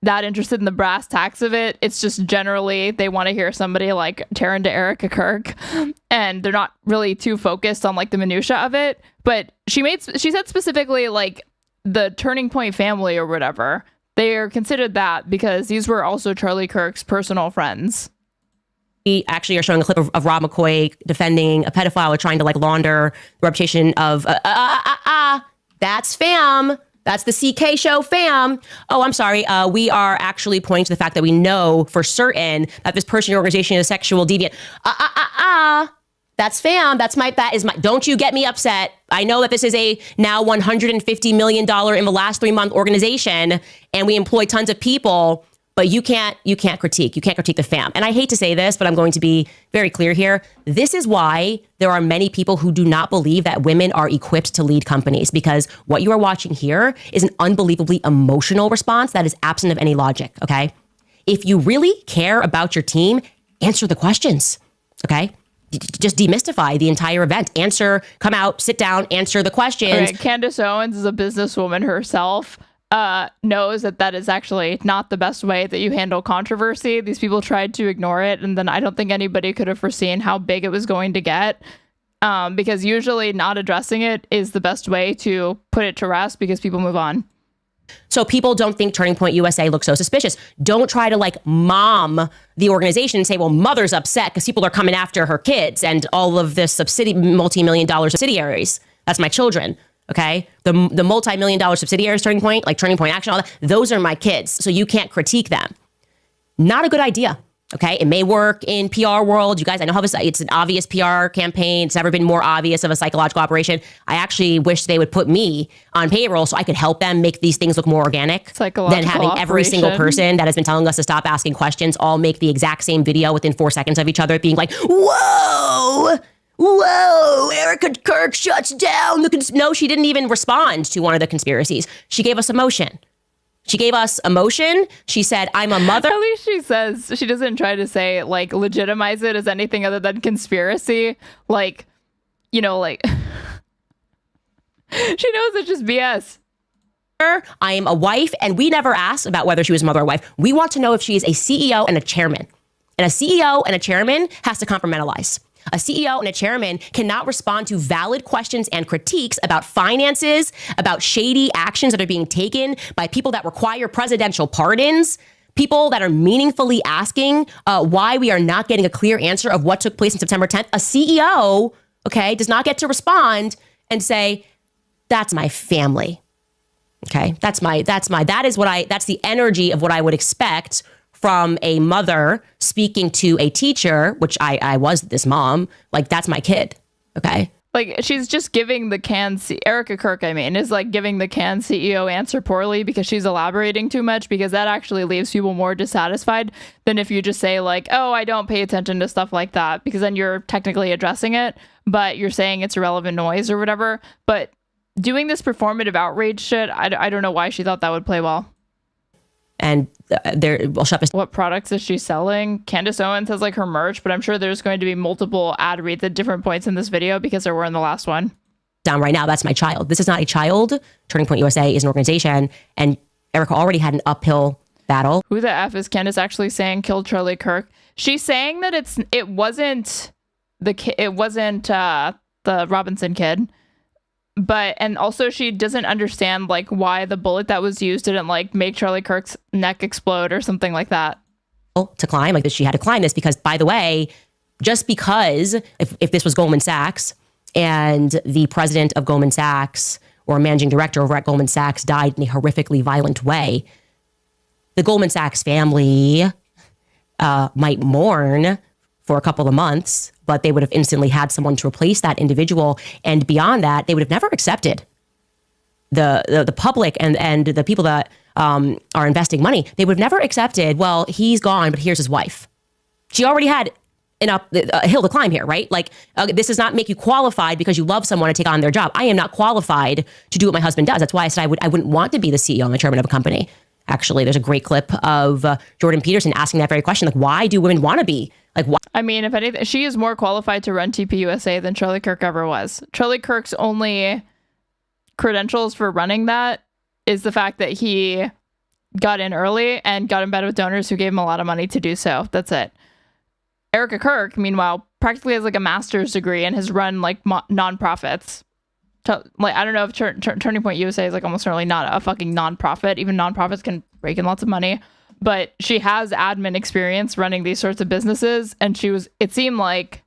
that interested in the brass tacks of it. It's just generally they want to hear somebody tear into Erika Kirk, and they're not really too focused on the minutia of it. But she said specifically the Turning Point family or whatever, they are considered that because these were also Charlie Kirk's personal friends. We actually are showing a clip of Rob McCoy defending a pedophile or trying to launder the reputation of that's fam. That's the CK show fam. Oh, I'm sorry. We are actually pointing to the fact that we know for certain that this person or organization is a sexual deviant. That's fam. That is my, don't you get me upset. I know that this is a now $150 million in the last 3-month organization and we employ tons of people, but you can't critique. You can't critique the fam. And I hate to say this, but I'm going to be very clear here. This is why there are many people who do not believe that women are equipped to lead companies, because what you are watching here is an unbelievably emotional response that is absent of any logic. Okay. If you really care about your team, answer the questions. Okay. just demystify the entire event. Come out, sit down, answer the questions. Okay, Candace Owens is a businesswoman herself. Knows that is actually not the best way that you handle controversy. These people tried to ignore it, and then I don't think anybody could have foreseen how big it was going to get. Because usually not addressing it is the best way to put it to rest because people move on. So people don't think Turning Point USA looks so suspicious. Don't try to like mom the organization and say, well, mother's upset because people are coming after her kids and all of this multi-million-dollar subsidiaries. That's my children. Okay. The multi-million-dollar subsidiaries, Turning Point, like Turning Point Action, all that, those are my kids. So you can't critique them. Not a good idea. Okay. It may work in PR world. You guys, I know how it's an obvious PR campaign. It's never been more obvious of a psychological operation. I actually wish they would put me on payroll so I could help them make these things look more organic than having every single person that has been telling us to stop asking questions all make the exact same video within 4 seconds of each other being like, whoa, Erika Kirk shuts down No, she didn't even respond to one of the conspiracies. She gave us emotion. She said, I'm a mother. At least she says, she doesn't try to say, like, legitimize it as anything other than conspiracy. Like, you know, like, she knows it's just BS. I am a wife, and we never asked about whether she was a mother or wife. We want to know if she is a CEO and a chairman. And a CEO and a chairman has to compartmentalize. A CEO and a chairman cannot respond to valid questions and critiques about finances, about shady actions that are being taken by people that require presidential pardons, people that are meaningfully asking why we are not getting a clear answer of what took place on September 10th. A CEO, okay, does not get to respond and say, that's my family. Okay, that's the energy of what I would expect from a mother speaking to a teacher, which I was this mom, like, that's my kid, okay? Like, she's just giving the Erika Kirk, is like giving the CEO answer poorly because she's elaborating too much, because that actually leaves people more dissatisfied than if you just say, like, oh, I don't pay attention to stuff like that, because then you're technically addressing it, but you're saying it's irrelevant noise or whatever. But doing this performative outrage shit, I don't know why she thought that would play well. And what products is she selling? Candace Owens has like her merch, but I'm sure there's going to be multiple ad reads at different points in this video because there were in the last one. Down right now, that's my child. This is not a child. Turning Point USA is an organization, and Erika already had an uphill battle. Who the F is Candace actually saying killed Charlie Kirk? She's saying that it wasn't the Robinson kid. But, and also she doesn't understand like why the bullet that was used didn't like make Charlie Kirk's neck explode or something like that. To climb, like, she had to climb this because, by the way, just because if this was Goldman Sachs and the president of Goldman Sachs or managing director over at Goldman Sachs died in a horrifically violent way, the Goldman Sachs family might mourn for a couple of months, but they would have instantly had someone to replace that individual. And beyond that, they would have never accepted the public and the people that are investing money. They would have never accepted, well, he's gone, but here's his wife. She already had a hill to climb here, right? Like, this does not make you qualified because you love someone to take on their job. I am not qualified to do what my husband does. That's why I said I wouldn't want to be the CEO and the chairman of a company. Actually, there's a great clip of Jordan Peterson asking that very question, like, why do women want to be? Like, why? I mean, if anything, she is more qualified to run TPUSA than Charlie Kirk ever was. Charlie Kirk's only credentials for running that is the fact that he got in early and got in bed with donors who gave him a lot of money to do so. That's it. Erika Kirk, meanwhile, practically has like a master's degree and has run like nonprofits. Like, I don't know if Turning Point USA is like almost certainly not a fucking nonprofit. Even nonprofits can rake in lots of money. But she has admin experience running these sorts of businesses. And it seemed like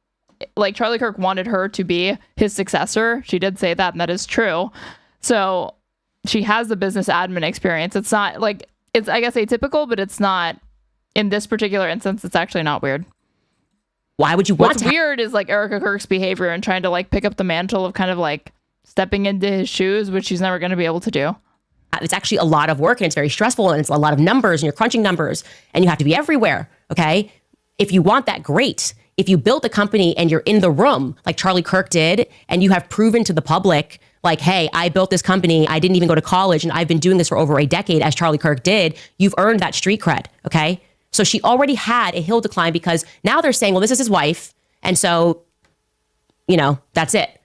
Charlie Kirk wanted her to be his successor. She did say that, and that is true. So she has the business admin experience. It's not like, it's, I guess, atypical, but it's not, in this particular instance, it's actually not weird. Why would you want What's weird is like Erika Kirk's behavior and trying to like pick up the mantle of kind of like stepping into his shoes, which she's never going to be able to do. It's actually a lot of work, and it's very stressful, and it's a lot of numbers, and you're crunching numbers, and you have to be everywhere, okay? If you want that, great. If you built a company and you're in the room, like Charlie Kirk did, and you have proven to the public, like, hey, I built this company, I didn't even go to college, and I've been doing this for over a decade, as Charlie Kirk did, you've earned that street cred, okay? So she already had a hill to climb, because now they're saying, well, this is his wife, and so that's it.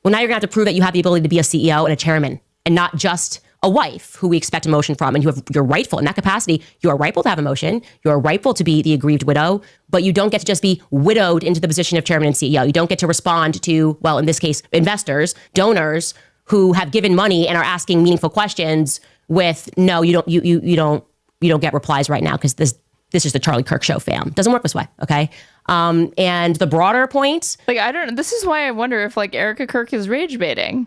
Well, now you're going to have to prove that you have the ability to be a CEO and a chairman and not just a wife who we expect emotion from. And you're rightful in that capacity. You are rightful to have emotion. You are rightful to be the aggrieved widow, but you don't get to just be widowed into the position of chairman and CEO. You don't get to respond to, well, in this case, investors, donors who have given money and are asking meaningful questions with, no, you don't get replies right now because this is the Charlie Kirk show, fam. Doesn't work this way, okay? And the broader point, I don't know. This is why I wonder if Erika Kirk is rage baiting,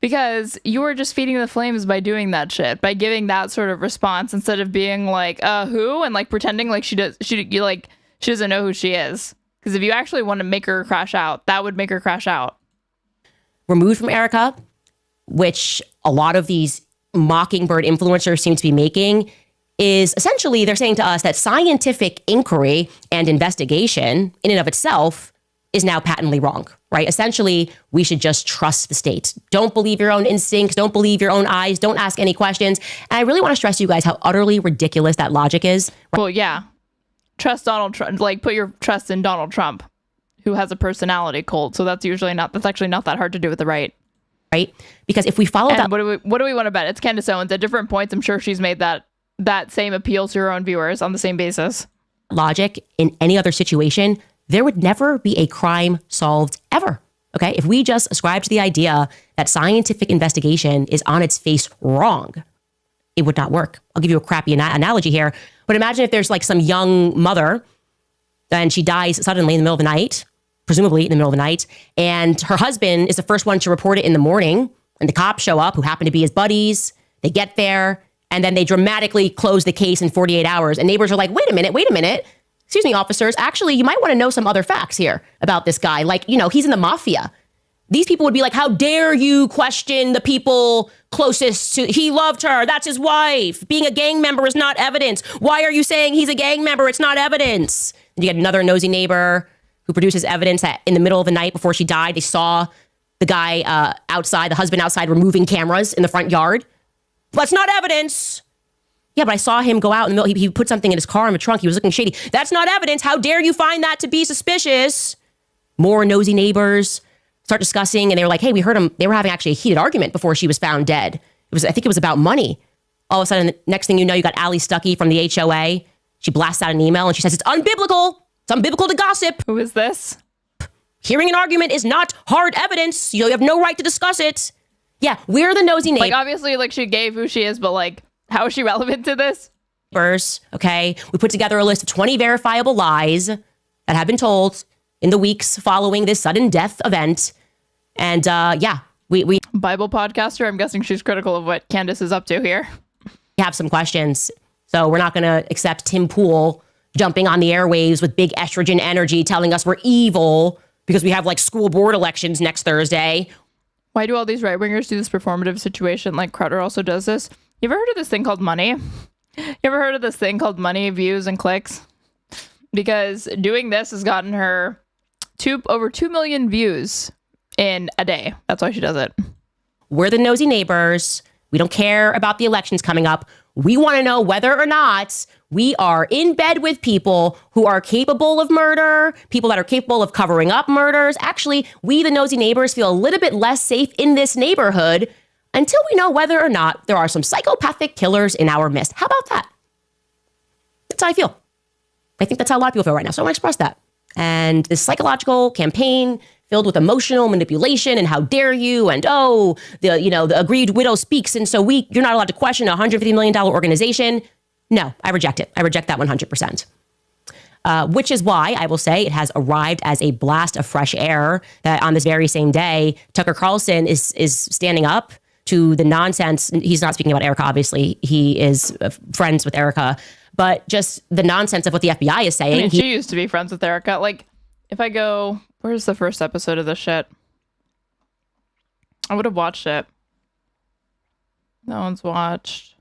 because you are just feeding the flames by doing that shit, by giving that sort of response instead of being who, and pretending she doesn't know who she is. Because if you actually want to make her crash out, that would make her crash out. Removed from Erika, which a lot of these mockingbird influencers seem to be making, is essentially they're saying to us that scientific inquiry and investigation in and of itself is now patently wrong, right? Essentially, we should just trust the state. Don't believe your own instincts. Don't believe your own eyes. Don't ask any questions. And I really want to stress to you guys how utterly ridiculous that logic is. Well, yeah. Trust Donald Trump. Put your trust in Donald Trump, who has a personality cult. So that's actually not that hard to do with the right. Right? Because if we follow that... What do we want to bet? It's Candace Owens. At different points, I'm sure she's made that same appeal to her own viewers on the same basis. Logic in any other situation, there would never be a crime solved ever. Okay? If we just ascribe to the idea that scientific investigation is on its face wrong, it would not work. I'll give you a crappy analogy here, but imagine if there's some young mother and she dies suddenly in the middle of the night, presumably in the middle of the night, and her husband is the first one to report it in the morning, and the cops show up who happen to be his buddies. They get there, and then they dramatically close the case in 48 hours. And neighbors are like, wait a minute. Excuse me, officers. Actually, you might want to know some other facts here about this guy. He's in the mafia. These people would be like, how dare you question the people closest to, he loved her. That's his wife. Being a gang member is not evidence. Why are you saying he's a gang member? It's not evidence. And you get another nosy neighbor who produces evidence that in the middle of the night before she died, they saw the guy outside, the husband outside, removing cameras in the front yard. That's not evidence. Yeah, but I saw him go out in the middle. He put something in his car in the trunk. He was looking shady. That's not evidence. How dare you find that to be suspicious? More nosy neighbors start discussing, and they were like, hey, we heard them. They were having actually a heated argument before she was found dead. I think it was about money. All of a sudden, the next thing you know, you got Allie Stuckey from the HOA. She blasts out an email and she says, it's unbiblical. It's unbiblical to gossip. Who is this? Hearing an argument is not hard evidence. You have no right to discuss it. Yeah, we're the nosy neighbors. Obviously, she gave who she is, but how is she relevant to this? Okay, we put together a list of 20 verifiable lies that have been told in the weeks following this sudden death event. And we Bible podcaster, I'm guessing she's critical of what Candace is up to here. We have some questions. So we're not going to accept Tim Pool jumping on the airwaves with big estrogen energy telling us we're evil because we have school board elections next Thursday. Why do all these right-wingers do this performative situation like Crowder also does this? You ever heard of this thing called money? You ever heard of this thing called money, views, and clicks? Because doing this has gotten her over 2 million views in a day. That's why she does it. We're the nosy neighbors. We don't care about the elections coming up. We want to know whether or not we are in bed with people who are capable of murder, people that are capable of covering up murders. Actually, we, the nosy neighbors, feel a little bit less safe in this neighborhood until we know whether or not there are some psychopathic killers in our midst. How about that? That's how I feel. I think that's how a lot of people feel right now. So I want to express that. And this psychological campaign filled with emotional manipulation and how dare you, and the aggrieved widow speaks, and so you're not allowed to question a $150 million organization. No, I reject it. I reject that 100%. Which is why I will say it has arrived as a blast of fresh air that on this very same day, Tucker Carlson is standing up to the nonsense. He's not speaking about Erika, obviously. He is friends with Erika, but just the nonsense of what the FBI is saying. I mean, she used to be friends with Erika. If I go, where's the first episode of this shit? I would have watched it. No one's watched.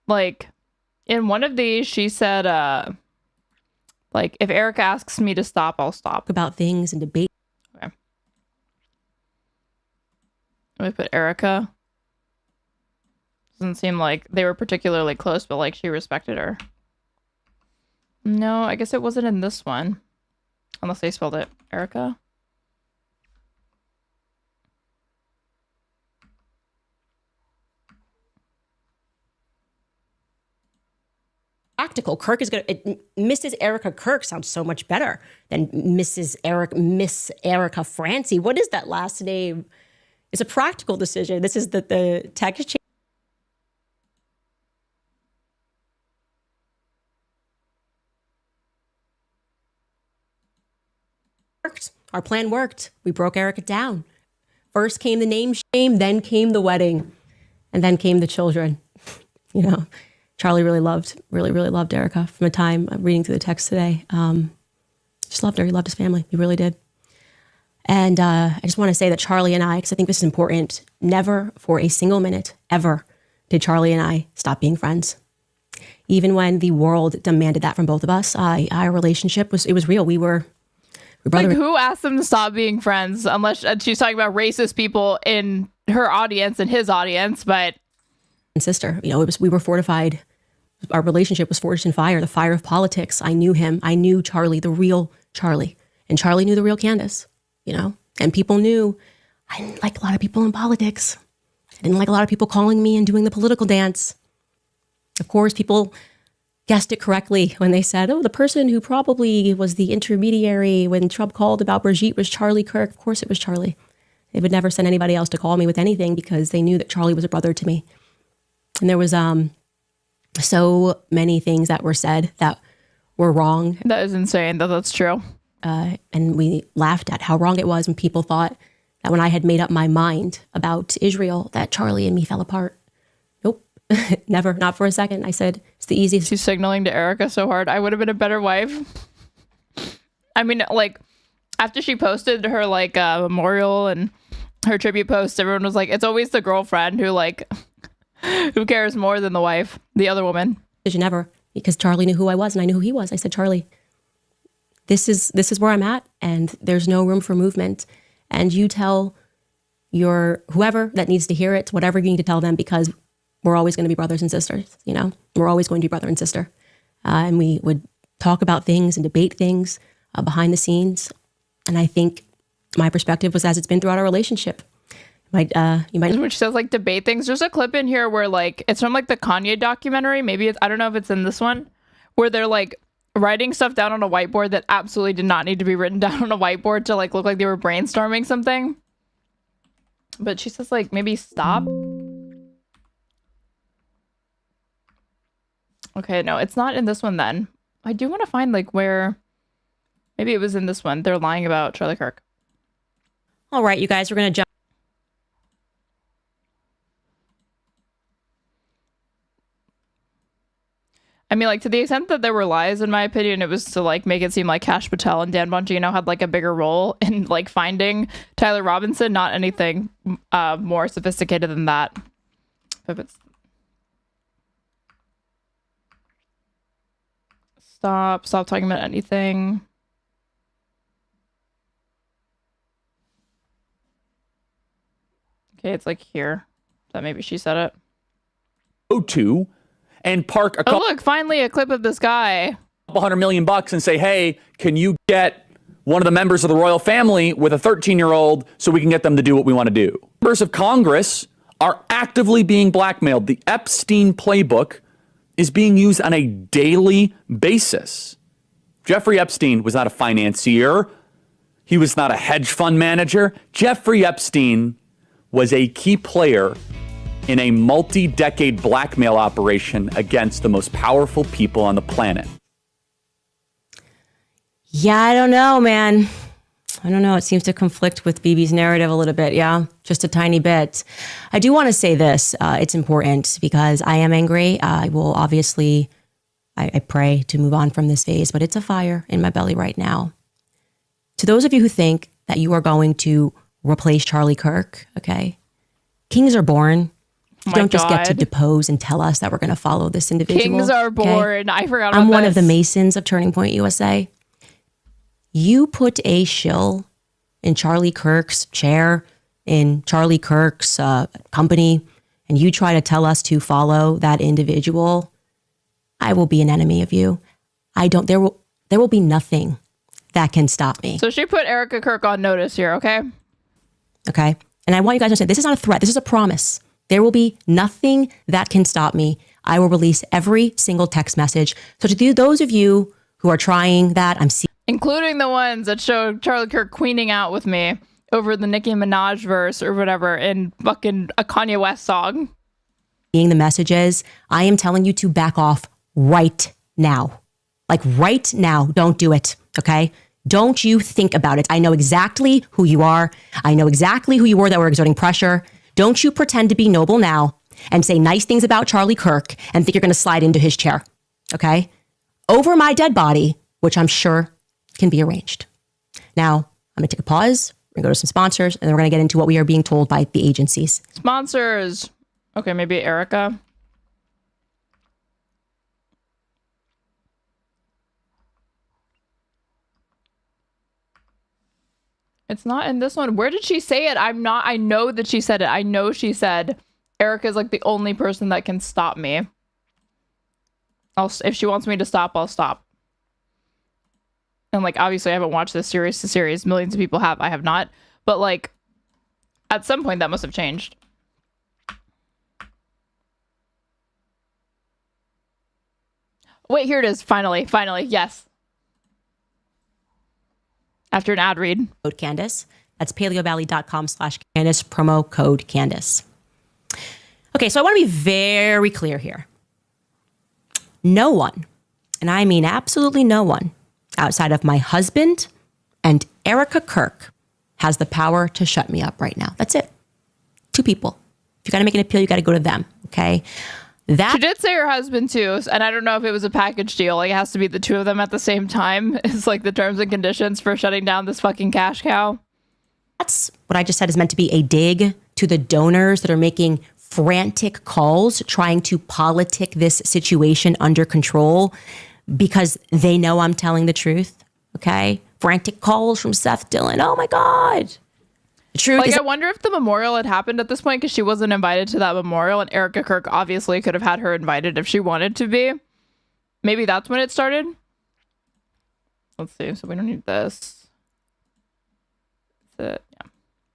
In one of these, she said, if Erika asks me to stop, I'll stop. About things and debate. Okay. Let me put Erika. Doesn't seem like they were particularly close, but she respected her. No, I guess it wasn't in this one. Unless they spelled it Erika. practical. Mrs. Erika Kirk sounds so much better than Miss Erika Francie. What is that last name? It's a practical decision. This is the text change. Our plan worked. We broke Erika down. First came the name shame, then came the wedding, and then came the children. You know, Charlie really loved Erika from the time I'm reading through the text today. Just loved her. He loved his family. He really did. And I just want to say that Charlie and I, because I think this is important, never for a single minute, ever, did Charlie and I stop being friends. Even when the world demanded that from both of us, our relationship was real. We were like, who asked them to stop being friends? Unless she's talking about racist people in her audience and his audience, but and sister, you know, we were fortified. Our relationship was forged in fire, the fire of politics. I knew him. I knew Charlie, the real Charlie, and Charlie knew the real Candace. You know, and people knew I didn't like a lot of people in politics. I didn't like a lot of people calling me and doing the political dance. Of course, people guessed it correctly when they said, oh, the person who probably was the intermediary when Trump called about Brigitte was Charlie Kirk. Of course it was Charlie. They would never send anybody else to call me with anything because they knew that Charlie was a brother to me. And there was so many things that were said that were wrong. That is insane that that's true. And we laughed at how wrong it was when people thought that when I had made up my mind about Israel, that Charlie and me fell apart. Nope. Never, not for a second. I said, it's the easiest. She's signaling to Erika so hard. I would have been a better wife. I mean, like, after she posted her, like, memorial and her tribute post, everyone was like, it's always the girlfriend who, like, who cares more than the wife, the other woman. Never, because Charlie knew who I was and I knew who he was. I said, Charlie, this is where I'm at and there's no room for movement. And you tell your whoever that needs to hear it, whatever you need to tell them, because we're always going to be brothers and sisters, you know? We're always going to be brother and sister. And we would talk about things and debate things behind the scenes. And I think my perspective was as it's been throughout our relationship. You might which says like debate things. There's a clip in here where like it's from like the Kanye documentary. Maybe it's, I don't know if it's in this one, where they're like writing stuff down on a whiteboard that absolutely did not need to be written down on a whiteboard to like look like they were brainstorming something. But she says like maybe stop. Okay, no, it's not in this one then. I do want to find like where maybe it was in this one. They're lying about Charlie Kirk. All right, you guys, we're going to jump. I mean, like, to the extent that there were lies, in my opinion, it was to, like, make it seem like Kash Patel and Dan Bongino had, like, a bigger role in, like, finding Tyler Robinson, not anything more sophisticated than that. Stop talking about anything. Okay, it's, like, here. That maybe she said it. Go to and park a couple. Oh, look, finally a clip of this guy. $100 million and say, hey, can you get one of the members of the royal family with a 13-year-old so we can get them to do what we want to do? Members of Congress are actively being blackmailed. The Epstein playbook is being used on a daily basis. Jeffrey Epstein was not a financier. He was not a hedge fund manager. Jeffrey Epstein was a key player in a multi-decade blackmail operation against the most powerful people on the planet. Yeah, I don't know, man. I don't know. It seems to conflict with Bibi's narrative a little bit. Yeah, just a tiny bit. I do want to say this. It's important because I am angry. I will obviously, I pray to move on from this phase, but it's a fire in my belly right now. To those of you who think that you are going to replace Charlie Kirk, okay? Kings are born. You don't just get to depose and tell us that we're going to follow this individual. Kings are born. I forgot about I'm one of the Masons of Turning Point USA. You put a shill in Charlie Kirk's chair, in Charlie Kirk's company, and you try to tell us to follow that individual, I will be an enemy of you. There will be nothing that can stop me. So she put Erika Kirk on notice here, okay? Okay. And I want you guys to understand, this is not a threat. This is a promise. There will be nothing that can stop me. I will release every single text message. So to those of you who are trying that, I'm seeing, including the ones that showed Charlie Kirk queening out with me over the Nicki Minaj verse or whatever in fucking a Kanye West song. the messages, I am telling you to back off right now. Like right now, don't do it, okay? Don't you think about it. I know exactly who you are. I know exactly who you were that were exerting pressure. Don't you pretend to be noble now and say nice things about Charlie Kirk and think you're going to slide into his chair, okay? Over my dead body, which I'm sure can be arranged. Now, I'm going to take a pause. We're going to go to some sponsors, and then we're going to get into what we are being told by the agencies. Sponsors. Okay, maybe Erika. It's not in this one. Where did she say it? I know that she said it. I know she said Erika is like the only person that can stop me. If she wants me to stop, I'll stop. And like, obviously I haven't watched this series to series. Millions of people have. I have not. But like, at some point that must have changed. Wait, here it is. Finally. Yes. After an ad read. Code Candace. That's paleovalley.com/Candace, promo code Candace. Okay, so I want to be very clear here. No one, and I mean absolutely no one, outside of my husband and Erika Kirk has the power to shut me up right now. That's it. 2 people. If you got to make an appeal, you got to go to them, okay? She did say her husband too, and I don't know if it was a package deal. Like, it has to be the 2 of them at the same time. It's like the terms and conditions for shutting down this fucking cash cow. That's what I just said is meant to be a dig to the donors that are making frantic calls, trying to politic this situation under control because they know I'm telling the truth. Okay? Frantic calls from Seth Dillon. Oh my God. The truth like, is, I wonder if the memorial had happened at this point because she wasn't invited to that memorial, and Erika Kirk obviously could have had her invited if she wanted to be. Maybe that's when it started. Let's see. So we don't need this. That's it. Yeah.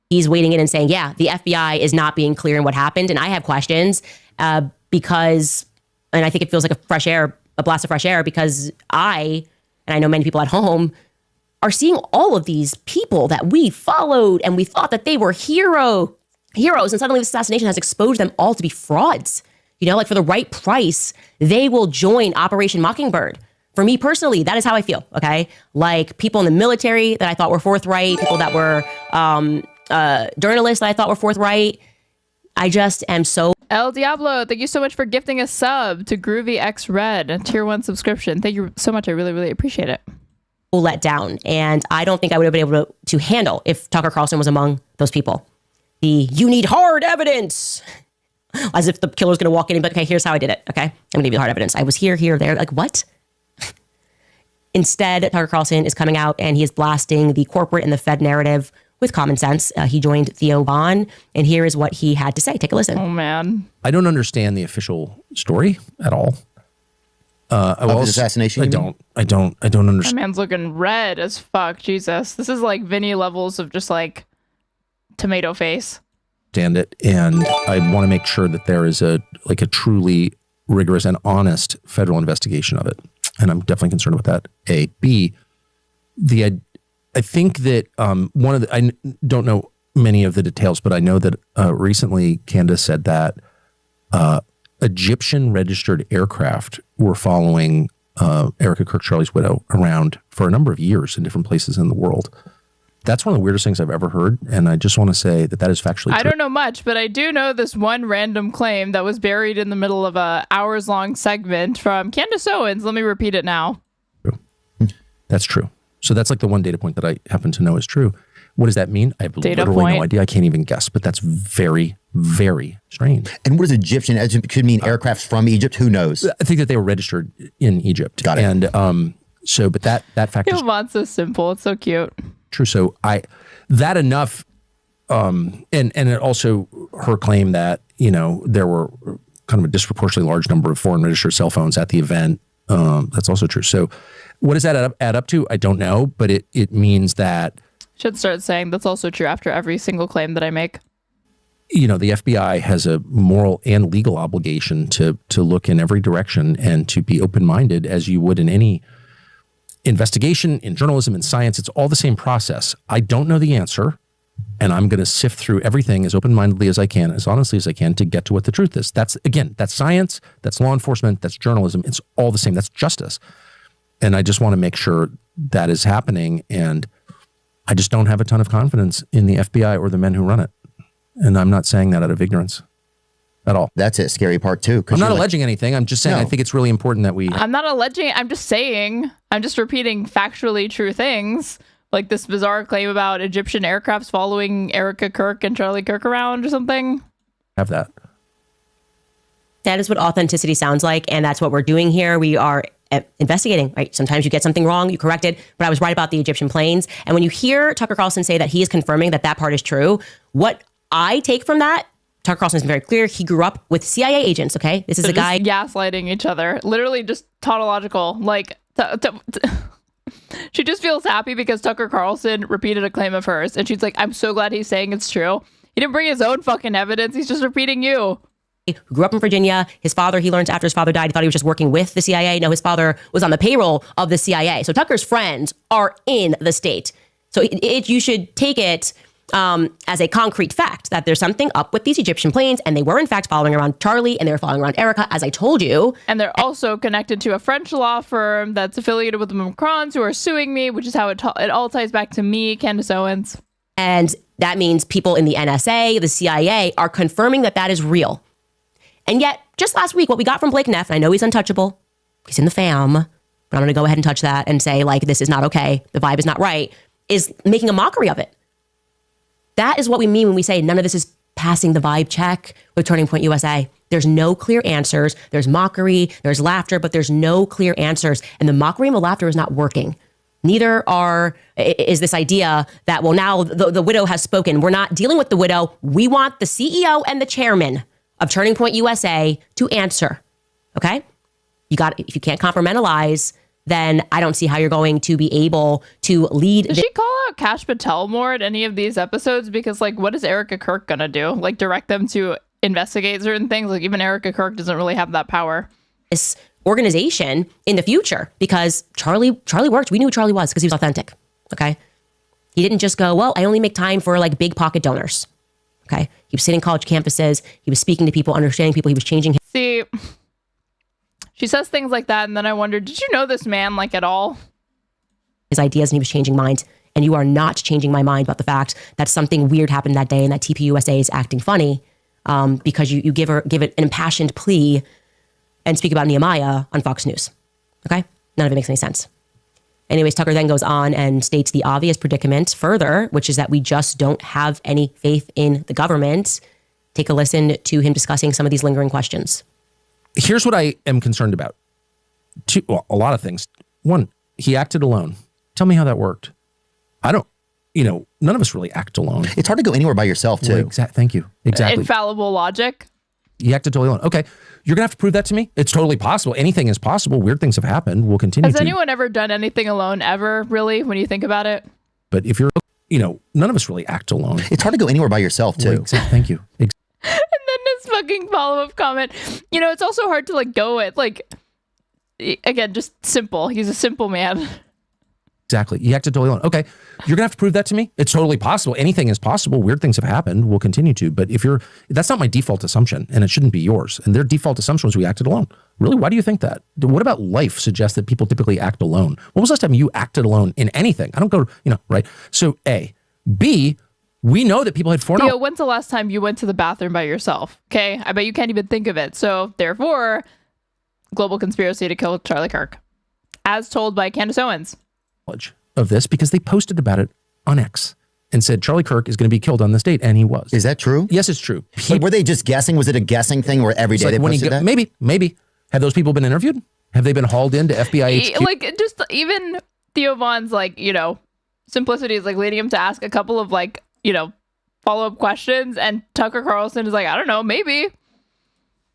He's wading in and saying, yeah, the FBI is not being clear in what happened. And I have questions because, and I think it feels like a blast of fresh air, because and I know many people at home, are seeing all of these people that we followed and we thought that they were heroes. And suddenly this assassination has exposed them all to be frauds. You know, like for the right price, they will join Operation Mockingbird. For me personally, that is how I feel, okay? Like people in the military that I thought were forthright, people that were journalists that I thought were forthright. I just am so... El Diablo, thank you so much for gifting a sub to Groovy X Red, a tier 1 subscription. Thank you so much. I really, really appreciate it. Let down. And I don't think I would have been able to handle if Tucker Carlson was among those people. You need hard evidence. As if the killer's going to walk in and be like, okay, here's how I did it. Okay, I'm going to give you hard evidence. I was here, there. Like, what? Instead, Tucker Carlson is coming out and he is blasting the corporate and the Fed narrative with common sense. He joined Theo Von, and here is what he had to say. Take a listen. Oh, man. I don't understand the official story at all. Of his assassination? I don't understand. That man's looking red as fuck. Jesus. This is like Vinny levels of just like tomato face. Understand it, and I want to make sure that there is a truly rigorous and honest federal investigation of it. And I'm definitely concerned with that. A. B. I think that I don't know many of the details, but I know that recently Candace said that Egyptian registered aircraft were following Erika Kirk, Charlie's widow, around for a number of years in different places in the world. That's one of the weirdest things I've ever heard. And I just want to say that is factually true. I don't know much, but I do know this one random claim that was buried in the middle of a hours-long segment from Candace Owens. Let me repeat it now. True. That's true. So that's like the one data point that I happen to know is true. What does that mean? I have literally no idea. I can't even guess, but that's very, very strange. And what is Egyptian? It could mean aircrafts from Egypt. Who knows? I think that they were registered in Egypt. Got it. And but that fact is so simple. It's so cute. True. So that enough, and it also her claim that, there were kind of a disproportionately large number of foreign registered cell phones at the event. That's also true. So what does that add up to? I don't know, but it means that should start saying that's also true after every single claim that I make. you know, the FBI has a moral and legal obligation to look in every direction and to be open-minded as you would in any investigation, in journalism, in science. It's all the same process. I don't know the answer, and I'm going to sift through everything as open-mindedly as I can, as honestly as I can, to get to what the truth is. That's science, that's law enforcement, that's journalism. It's all the same. That's justice. And I just want to make sure that is happening, and I just don't have a ton of confidence in the FBI or the men who run it. And I'm not saying that out of ignorance at all. That's a scary part too. I'm not alleging anything. I'm just saying I think it's really important that we... I'm not alleging. I'm just saying. I'm just repeating factually true things. Like this bizarre claim about Egyptian aircrafts following Erika Kirk and Charlie Kirk around or something. Have that. That is what authenticity sounds like. And that's what we're doing here. We are investigating, right? Sometimes you get something wrong, you correct it. But I was right about the Egyptian planes. And when you hear Tucker Carlson say that he is confirming that that part is true, what I take from that, Tucker Carlson is very clear. He grew up with CIA agents, okay? This is a guy gaslighting each other. Literally just tautological. Like, she just feels happy because Tucker Carlson repeated a claim of hers. And she's like, I'm so glad he's saying it's true. He didn't bring his own fucking evidence. He's just repeating you. Who grew up in Virginia. His father, he learns after his father died, he thought he was just working with the CIA. No, his father was on the payroll of the CIA. So Tucker's friends are in the state. So you should take it as a concrete fact that there's something up with these Egyptian planes, and they were in fact following around Charlie, and they were following around Erika, as I told you. And they're also connected to a French law firm that's affiliated with the Macrons who are suing me, which is how it all ties back to me, Candace Owens. And that means people in the NSA, the CIA, are confirming that that is real. And yet, just last week, what we got from Blake Neff, and I know he's untouchable, he's in the fam, but I'm going to go ahead and touch that and say, like, this is not okay, the vibe is not right, is making a mockery of it. That is what we mean when we say none of this is passing the vibe check with Turning Point USA. There's no clear answers. There's mockery, there's laughter, but there's no clear answers. And the mockery and the laughter is not working. Neither is this idea that, well, now the widow has spoken. We're not dealing with the widow. We want the CEO and the chairman of Turning Point USA to answer. Okay? If you can't compartmentalize, then I don't see how you're going to be able to lead. Did she call out Kash Patel more at any of these episodes? Because, like, what is Erika Kirk gonna do? Like, direct them to investigate certain things? Like, even Erika Kirk doesn't really have that power. This organization in the future, because Charlie worked. We knew who Charlie was because he was authentic. Okay? He didn't just go, well, I only make time for, like, big pocket donors. Okay? He was sitting in college campuses. He was speaking to people, understanding people. He was changing. See, she says things like that, and then I wonder, did you know this man, like, at all? His ideas, and he was changing minds. And you are not changing my mind about the fact that something weird happened that day and that TPUSA is acting funny because you give it an impassioned plea and speak about Nehemiah on Fox News. Okay? None of it makes any sense. Anyways, Tucker then goes on and states the obvious predicament further, which is that we just don't have any faith in the government. Take a listen to him discussing some of these lingering questions. Here's what I am concerned about. A lot of things. One, he acted alone. Tell me how that worked. None of us really act alone. It's hard to go anywhere by yourself, too. Thank you. Exactly. Infallible logic. He acted totally alone. Okay. You're going to have to prove that to me? It's totally possible. Anything is possible. Weird things have happened. We'll continue to. Has anyone ever done anything alone ever, really, when you think about it? But if you're, none of us really act alone. It's hard to go anywhere by yourself, too. Thank you. And then this fucking follow-up comment. It's also hard to, like, go with, like, again, just simple. He's a simple man. Exactly. He acted totally alone. Okay. You're going to have to prove that to me? It's totally possible. Anything is possible. Weird things have happened. We'll continue to. But that's not my default assumption, and it shouldn't be yours. And their default assumption was we acted alone. Really? Why do you think that? What about life suggests that people typically act alone? When was the last time you acted alone in anything? I don't go, right? So A. B, we know that people had foreknowledge. Theo, when's the last time you went to the bathroom by yourself? Okay. I bet you can't even think of it. So therefore, global conspiracy to kill Charlie Kirk, as told by Candace Owens. Of this because they posted about it on X and said Charlie Kirk is going to be killed on this date, and he was. Is that true? Yes, it's true. Were they just guessing? Was it a guessing thing where every day they posted that? Maybe. Have those people been interviewed? Have they been hauled into FBI HQ? Like, just even Theo Von's, like, simplicity is, like, leading him to ask a couple of, like, follow-up questions, and Tucker Carlson is like, I don't know, maybe.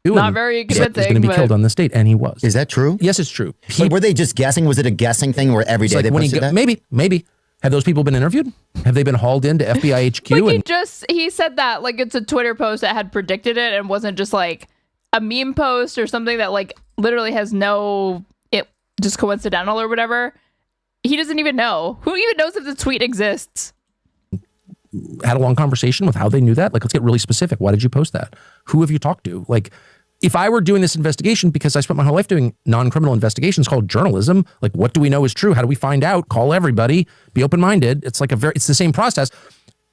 Not very convincing. He's going to be killed on this date, and he was. Is that true? Yes, it's true. Were they just guessing? Was it a guessing thing where every day they posted that? Maybe. Have those people been interviewed? Have they been hauled into FBI HQ? Like he said that like it's a Twitter post that had predicted it and wasn't just like a meme post or something that like literally has just coincidental or whatever. He doesn't even know. Who even knows if the tweet exists? Had a long conversation with how they knew that? Like, let's get really specific. Why did you post that? Who have you talked to? Like, if I were doing this investigation, because I spent my whole life doing non-criminal investigations called journalism, like, what do we know is true? How do we find out? Call everybody, be open-minded. It's like it's the same process.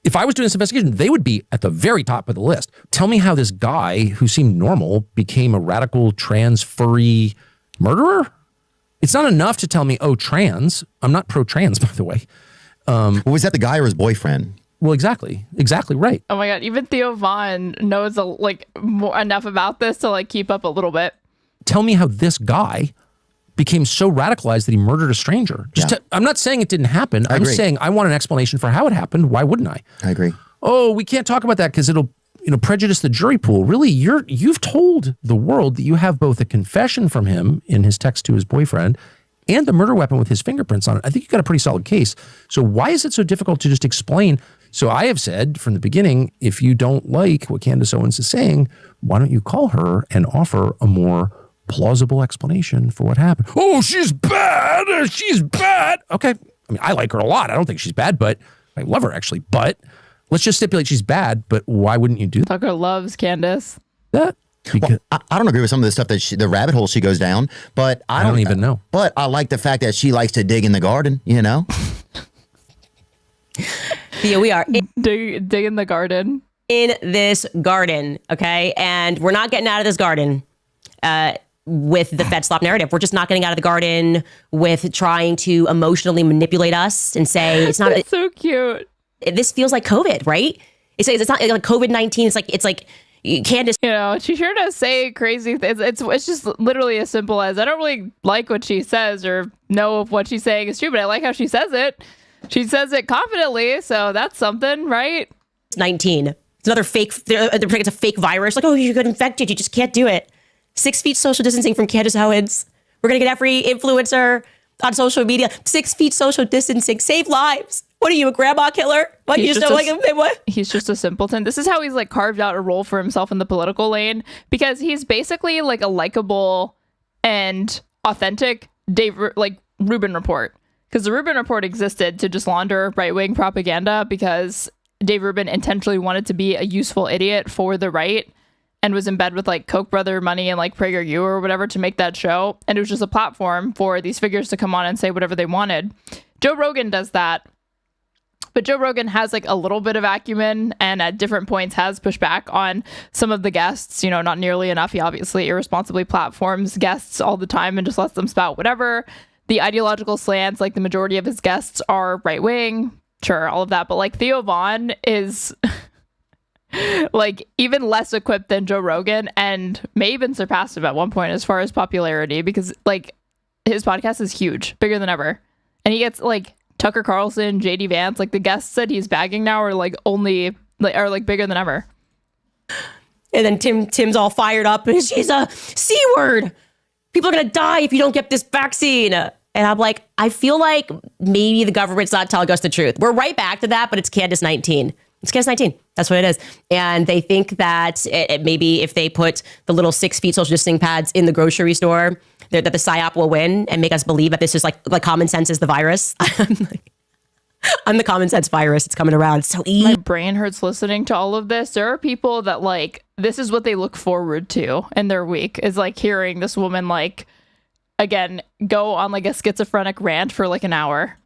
If I was doing this investigation, they would be at the very top of the list. Tell me how this guy who seemed normal became a radical trans furry murderer. It's not enough to tell me, oh, trans. I'm not pro-trans, by the way. Was that the guy or his boyfriend? Well, exactly right. Oh my God, even Theo Von knows enough about this to like keep up a little bit. Tell me how this guy became so radicalized that he murdered a stranger. I'm not saying it didn't happen. I'm saying I want an explanation for how it happened. Why wouldn't I? I agree. Oh, we can't talk about that because it'll prejudice the jury pool. Really, you've told the world that you have both a confession from him in his text to his boyfriend and the murder weapon with his fingerprints on it. I think you got a pretty solid case. So why is it so difficult to just explain? So I have said from the beginning, if you don't like what Candace Owens is saying, why don't you call her and offer a more plausible explanation for what happened? Oh, she's bad. She's bad. Okay. I mean, I like her a lot. I don't think she's bad, but I love her actually. But let's just stipulate she's bad. But why wouldn't you do that? Tucker loves Candace. That. Well, I don't agree with some of the stuff that the rabbit hole she goes down, but I don't even know. But I like the fact that she likes to dig in the garden, Theo, we are dig in the garden. In this garden, okay? And we're not getting out of this garden with the Fed slop narrative. We're just not getting out of the garden with trying to emotionally manipulate us and say it's not. It's so cute. This feels like COVID, right? It's not like COVID-19. It's like Candace. She sure does say crazy things. It's just literally as simple as I don't really like what she says or know if what she's saying is true, but I like how she says it. She says it confidently, so that's something, right? 19. It's another fake. It's a fake virus. Like, oh, you got infected. You just can't do it. 6 feet social distancing from Candace Owens. We're gonna get every influencer on social media. 6 feet social distancing. Save lives. What are you, a grandma killer? What, you just don't like him? What? He's just a simpleton. This is how he's like carved out a role for himself in the political lane because he's basically like a likable and authentic Rubin Report. Because the Rubin Report existed to just launder right-wing propaganda because Dave Rubin intentionally wanted to be a useful idiot for the right and was in bed with like Koch brother money and like PragerU or whatever to make that show. And it was just a platform for these figures to come on and say whatever they wanted. Joe Rogan does that. But Joe Rogan has like a little bit of acumen and at different points has pushed back on some of the guests, not nearly enough. He obviously irresponsibly platforms guests all the time and just lets them spout whatever. The ideological slants, like the majority of his guests are right-wing. Sure, all of that. But like Theo Von is like even less equipped than Joe Rogan and may even surpass him at one point as far as popularity because like his podcast is huge, bigger than ever. And he gets like Tucker Carlson, JD Vance, like the guests that he's bagging now are like only are like bigger than ever. And then Tim's all fired up. She's a C word. People are going to die if you don't get this vaccine. And I'm like, I feel like maybe the government's not telling us the truth. We're right back to that, but it's Candace 19. It's Candace 19. That's what it is. And they think that maybe if they put the little 6 feet social distancing pads in the grocery store, that the PSYOP will win and make us believe that this is like common sense is the virus. I'm the common sense virus. It's coming around. It's so easy. My brain hurts listening to all of this. There are people that like, this is what they look forward to in their week is like hearing this woman like, again, go on like a schizophrenic rant for like an hour.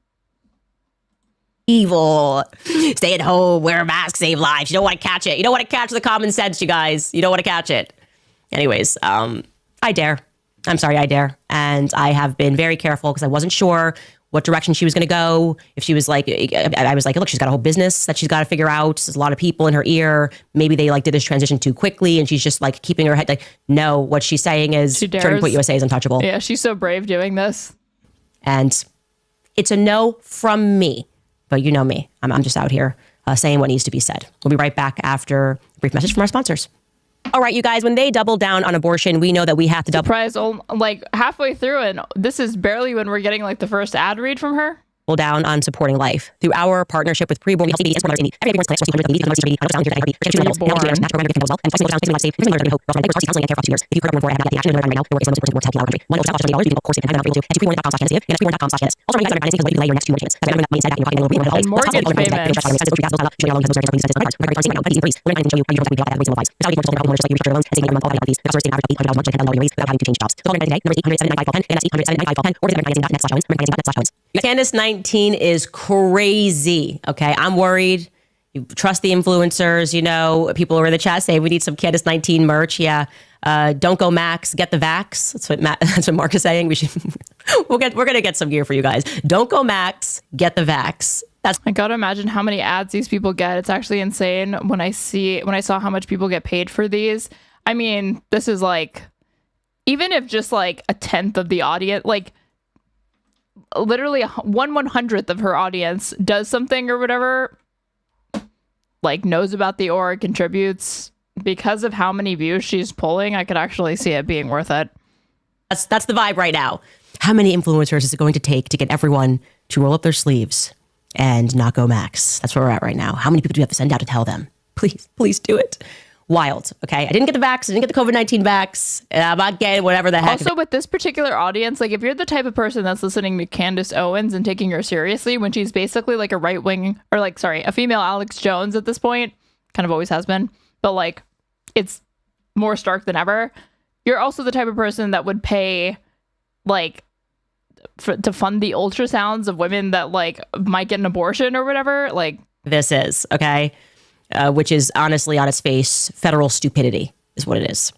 Evil. Stay at home, wear a mask, save lives. You don't want to catch it. You don't want to catch the common sense, you guys. You don't want to catch it. Anyways, I dare. I'm sorry, I dare. And I have been very careful because I wasn't sure what direction she was going to go. If she was like, I was like, look, she's got a whole business that she's got to figure out. There's a lot of people in her ear. Maybe they like did this transition too quickly and she's just like keeping her head like, no, what she's saying is Turning Point USA is untouchable. Yeah, she's so brave doing this. And it's a no from me. But you know me. I'm just out here saying what needs to be said. We'll be right back after a brief message from our sponsors. All right, you guys, when they double down on abortion, we know that we have to double. Surprise, like halfway through, and this is barely when we're getting like the first ad read from her. double down on supporting life. Through our partnership with Preborn, we help CBD and every clinics, if you've heard of one for action right now, or some support help you one $1,000 you can of course and preborn.com/Candace and preborn.com/Candace. Also, you guys are financing because you delay your next 2 mortgages. That's everyone said that you're talking about mortgage payments. Candace 19 is crazy. Okay, I'm worried. You trust the influencers. You know, people over in the chat say we need some Candace 19 merch. Yeah, don't go Max, get the vax. That's what Mark is saying. We should. We're gonna get some gear for you guys. Don't go Max, get the vax. I gotta imagine how many ads these people get. It's actually insane when I saw how much people get paid for these. I mean, this is like, even if just like a tenth of the audience, like literally 1/100th of her audience does something or whatever, like knows about the org, contributes, because of how many views she's pulling, I could actually see it being worth it. That's the vibe right now. How many influencers is it going to take to get everyone to roll up their sleeves and not go Max? That's where we're at right now. How many people do you have to send out to tell them? Please do it. Wild. Okay. I didn't get the vax. I didn't get the COVID-19 vax. I'm not getting whatever the heck. Also, with this particular audience, like if you're the type of person that's listening to Candace Owens and taking her seriously when she's basically like a right wing, or like, sorry, a female Alex Jones at this point, kind of always has been, but like it's more stark than ever. You're also the type of person that would pay like to fund the ultrasounds of women that like might get an abortion or whatever. Like this is, okay. Which is honestly on its face, federal stupidity is what it is.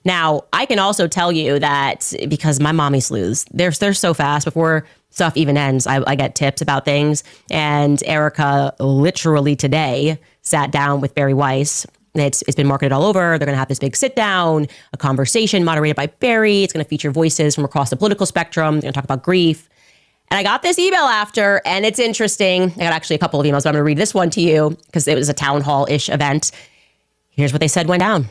Now, I can also tell you that because my mommy sleuths, they're so fast before stuff even ends, I get tips about things. And Erika literally today sat down with Bari Weiss. It's been marketed all over. They're going to have this big sit down, a conversation moderated by Bari. It's going to feature voices from across the political spectrum. They're going to talk about grief. And I got this email after, and it's interesting. I got actually a couple of emails, but I'm going to read this one to you because it was a town hall-ish event. Here's what they said went down.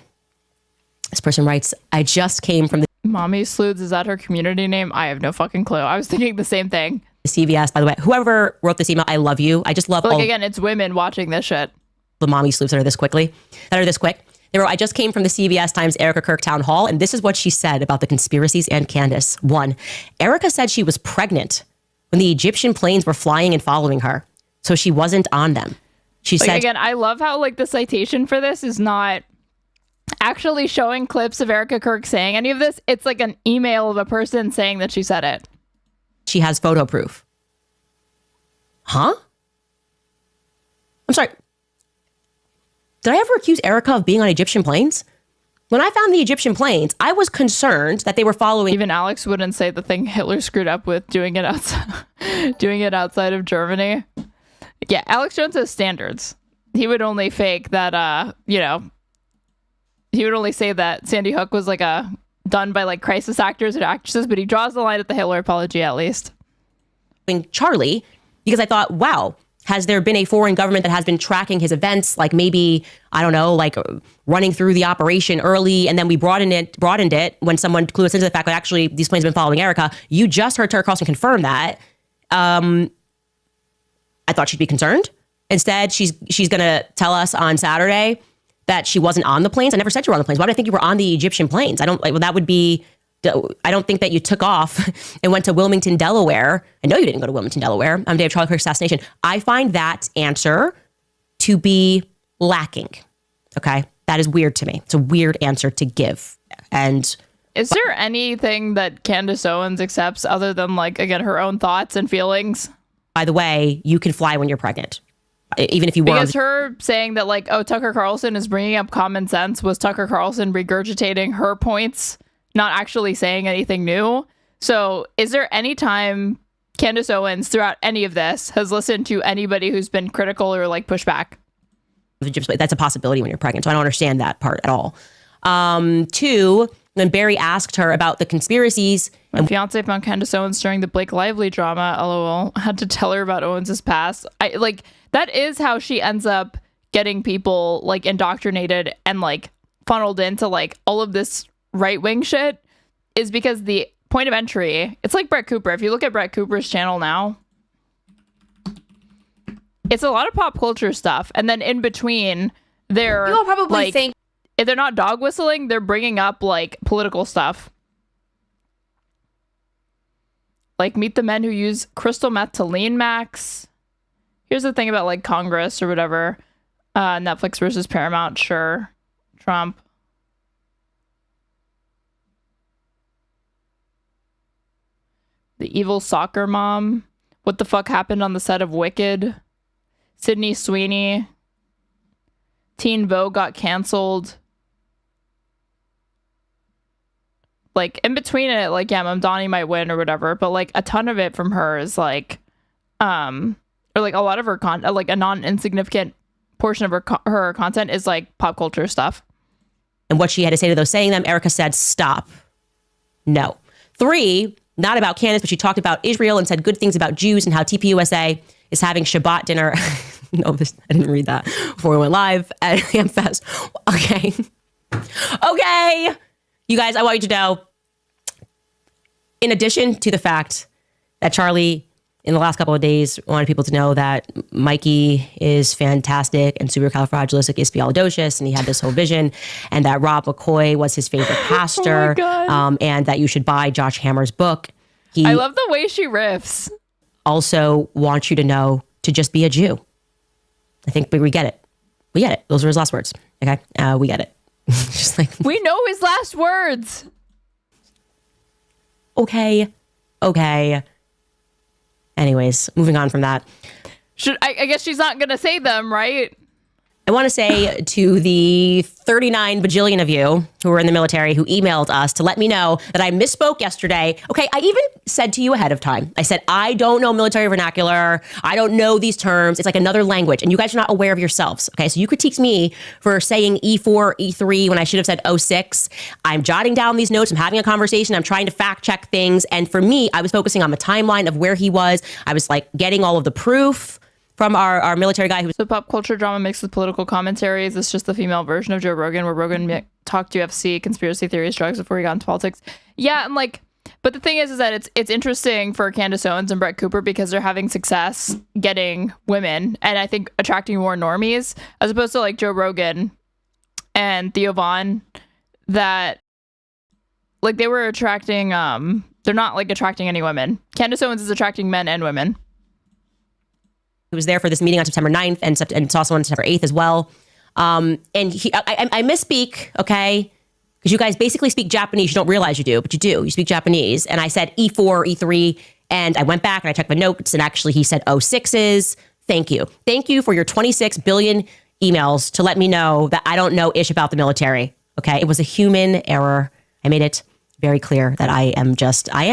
This person writes, I just came from the... Mommy Sleuths, is that her community name? I have no fucking clue. I was thinking the same thing. CVS, by the way. Whoever wrote this email, I love you. I just love all... Like, again, it's women watching this shit. The Mommy Sleuths that are this quick. They wrote, I just came from the CBS Times Erika Kirk town hall, and this is what she said about the conspiracies and Candace. 1, Erika said she was pregnant when the Egyptian planes were flying and following her, so she wasn't on them. She said... Again, I love how like the citation for this is not actually showing clips of Erika Kirk saying any of this. It's like an email of a person saying that she said it. She has photo proof. Huh? I'm sorry. Did I ever accuse Erika of being on Egyptian planes? When I found the Egyptian planes, I was concerned that they were following... Even Alex wouldn't say the thing Hitler screwed up with doing it outside of Germany. Yeah, Alex Jones has standards. He would only fake that, he would only say that Sandy Hook was like done by like crisis actors and actresses, but he draws the line at the Hitler apology at least. Charlie, because I thought, wow, has there been a foreign government that has been tracking his events? Like maybe, I don't know, like running through the operation early, and then we broadened it when someone clued us into the fact that actually these planes have been following Erika. You just heard Tucker Carlson confirm that. I thought she'd be concerned. Instead, she's going to tell us on Saturday that she wasn't on the planes. I never said you were on the planes. Why would I think you were on the Egyptian planes? I don't think that you took off and went to Wilmington, Delaware. I know you didn't go to Wilmington, Delaware on the day of Charlie Kirk's assassination. I find that answer to be lacking. Okay. That is weird to me. It's a weird answer to give. And is there anything that Candace Owens accepts other than like, again, her own thoughts and feelings? By the way, you can fly when you're pregnant. Even if you were. Because her saying that like, oh, Tucker Carlson is bringing up common sense, was Tucker Carlson regurgitating her points, not actually saying anything new? So is there any time Candace Owens throughout any of this has listened to anybody who's been critical or like pushed back? That's a possibility when you're pregnant. So I don't understand that part at all. 2, when Bari asked her about the conspiracies. My fiance found Candace Owens during the Blake Lively drama, LOL. Had to tell her about Owens' past. That is how she ends up getting people like indoctrinated and like funneled into like all of this right-wing shit, is because the point of entry, it's like Brett Cooper. If you look at Brett Cooper's channel now, it's a lot of pop culture stuff. And then in between, they're You all probably like, think if they're not dog whistling, they're bringing up like political stuff. Like meet the men who use crystal meth to lean max. Here's the thing about like Congress or whatever. Netflix versus Paramount, sure. Trump. The evil soccer mom. What the fuck happened on the set of Wicked? Sydney Sweeney. Teen Vogue got canceled. Like in between it, like yeah, Mamdani might win or whatever, but like a ton of it from her is like, or like a lot of her like a non-insignificant portion of her content is like pop culture stuff. And what she had to say to those saying them, Erika said, stop. No. 3, not about Candace, but she talked about Israel and said good things about Jews and how TPUSA is having Shabbat dinner. No, I didn't read that before we went live at AmFest. Okay. Okay. You guys, I want you to know, in addition to the fact that Charlie, in the last couple of days, wanted people to know that Mikey is fantastic and supercalifragilisticexpialidocious, and he had this whole vision, and that Rob McCoy was his favorite pastor, and that you should buy Josh Hammer's book. I love the way she riffs. Also wants you to know to just be a Jew. I think we get it. We get it. Those were his last words. Okay, we get it. Just like we know his last words. Okay. Anyways, moving on from that. I guess she's not going to say them, right? I want to say to the 39 bajillion of you who were in the military who emailed us to let me know that I misspoke yesterday. Okay, I even said to you ahead of time, I said, I don't know military vernacular. I don't know these terms. It's like another language. And you guys are not aware of yourselves. Okay, so you critiqued me for saying E4, E3 when I should have said 06. I'm jotting down these notes. I'm having a conversation. I'm trying to fact check things. And for me, I was focusing on the timeline of where he was. I was like getting all of the proof from our military guy who was... The pop culture drama mixed with political commentaries. It's just the female version of Joe Rogan, where Rogan talked UFC, conspiracy theories, drugs before he got into politics. Yeah, and like, but the thing is that it's interesting for Candace Owens and Brett Cooper because they're having success getting women and I think attracting more normies as opposed to like Joe Rogan and Theo Vaughn that like they were attracting, they're not like attracting any women. Candace Owens is attracting men and women. He was there for this meeting on September 9th and it's also on September 8th as well. And I misspeak, okay? Because you guys basically speak Japanese. You don't realize you do, but you do. You speak Japanese. And I said E4, E3, and I went back and I checked my notes, and actually he said 06s. Thank you. Thank you for your 26 billion emails to let me know that I don't know ish about the military, okay? It was a human error. I made it very clear that I am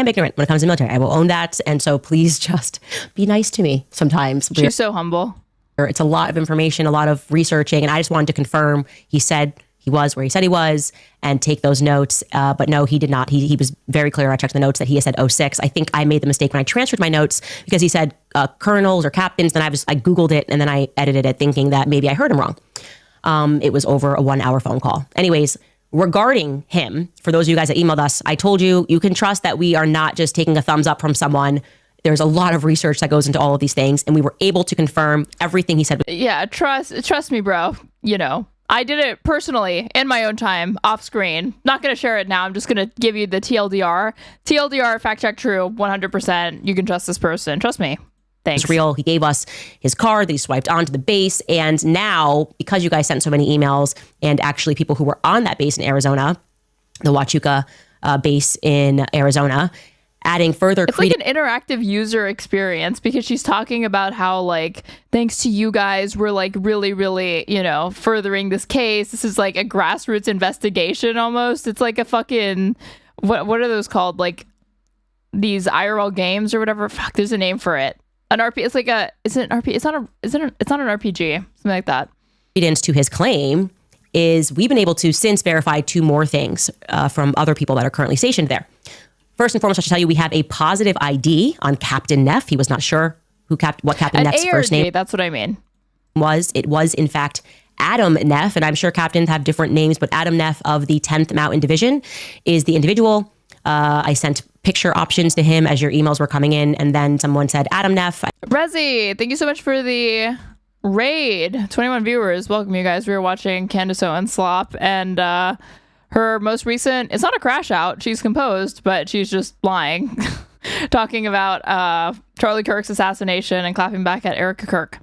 ignorant when it comes to military. I will own that. And so please just be nice to me sometimes. She's so humble. It's a lot of information, a lot of researching. And I just wanted to confirm he said he was where he said he was and take those notes. But no, he did not. He was very clear. I checked the notes that he had said 06. I think I made the mistake when I transferred my notes because he said colonels or captains. Then I Googled it and then I edited it thinking that maybe I heard him wrong. It was over a 1-hour phone call. Anyways, regarding him, for those of you guys that emailed us, I told you, you can trust that we are not just taking a thumbs up from someone. There's a lot of research that goes into all of these things, and we were able to confirm everything he said. Yeah, trust me, bro. You know, I did it personally in my own time, off screen. Not going to share it now. I'm just going to give you the TLDR. TLDR, fact check true, 100%. You can trust this person. Trust me. Thanks. It's real. He gave us his card that he swiped onto the base. And now, because you guys sent so many emails, and actually people who were on that base in Arizona, the Huachuca base in Arizona, adding further it's like an interactive user experience because she's talking about how like thanks to you guys we're like really furthering this case. This is like a grassroots investigation almost. It's like a fucking what are those called, like these IRL games or whatever. Fuck, there's a name for it. An RP. It's like a is it an RP? It's not an RPG, something like that. Credence to his claim is we've been able to since verify 2 more things from other people that are currently stationed there. First and foremost, I should tell you we have a positive ID on Captain Neff. He was not sure what Captain Neff's ARG, first name. That's what I mean. It was in fact Adam Neff, and I'm sure captains have different names, but Adam Neff of the 10th Mountain Division is the individual. I sent picture options to him as your emails were coming in. And then someone said, Adam Neff. Rezi, thank you so much for the raid. 21 viewers. Welcome, you guys. We were watching Candace Owens slop, and her most recent, it's not a crash out. She's composed, but she's just lying, talking about Charlie Kirk's assassination and clapping back at Erika Kirk.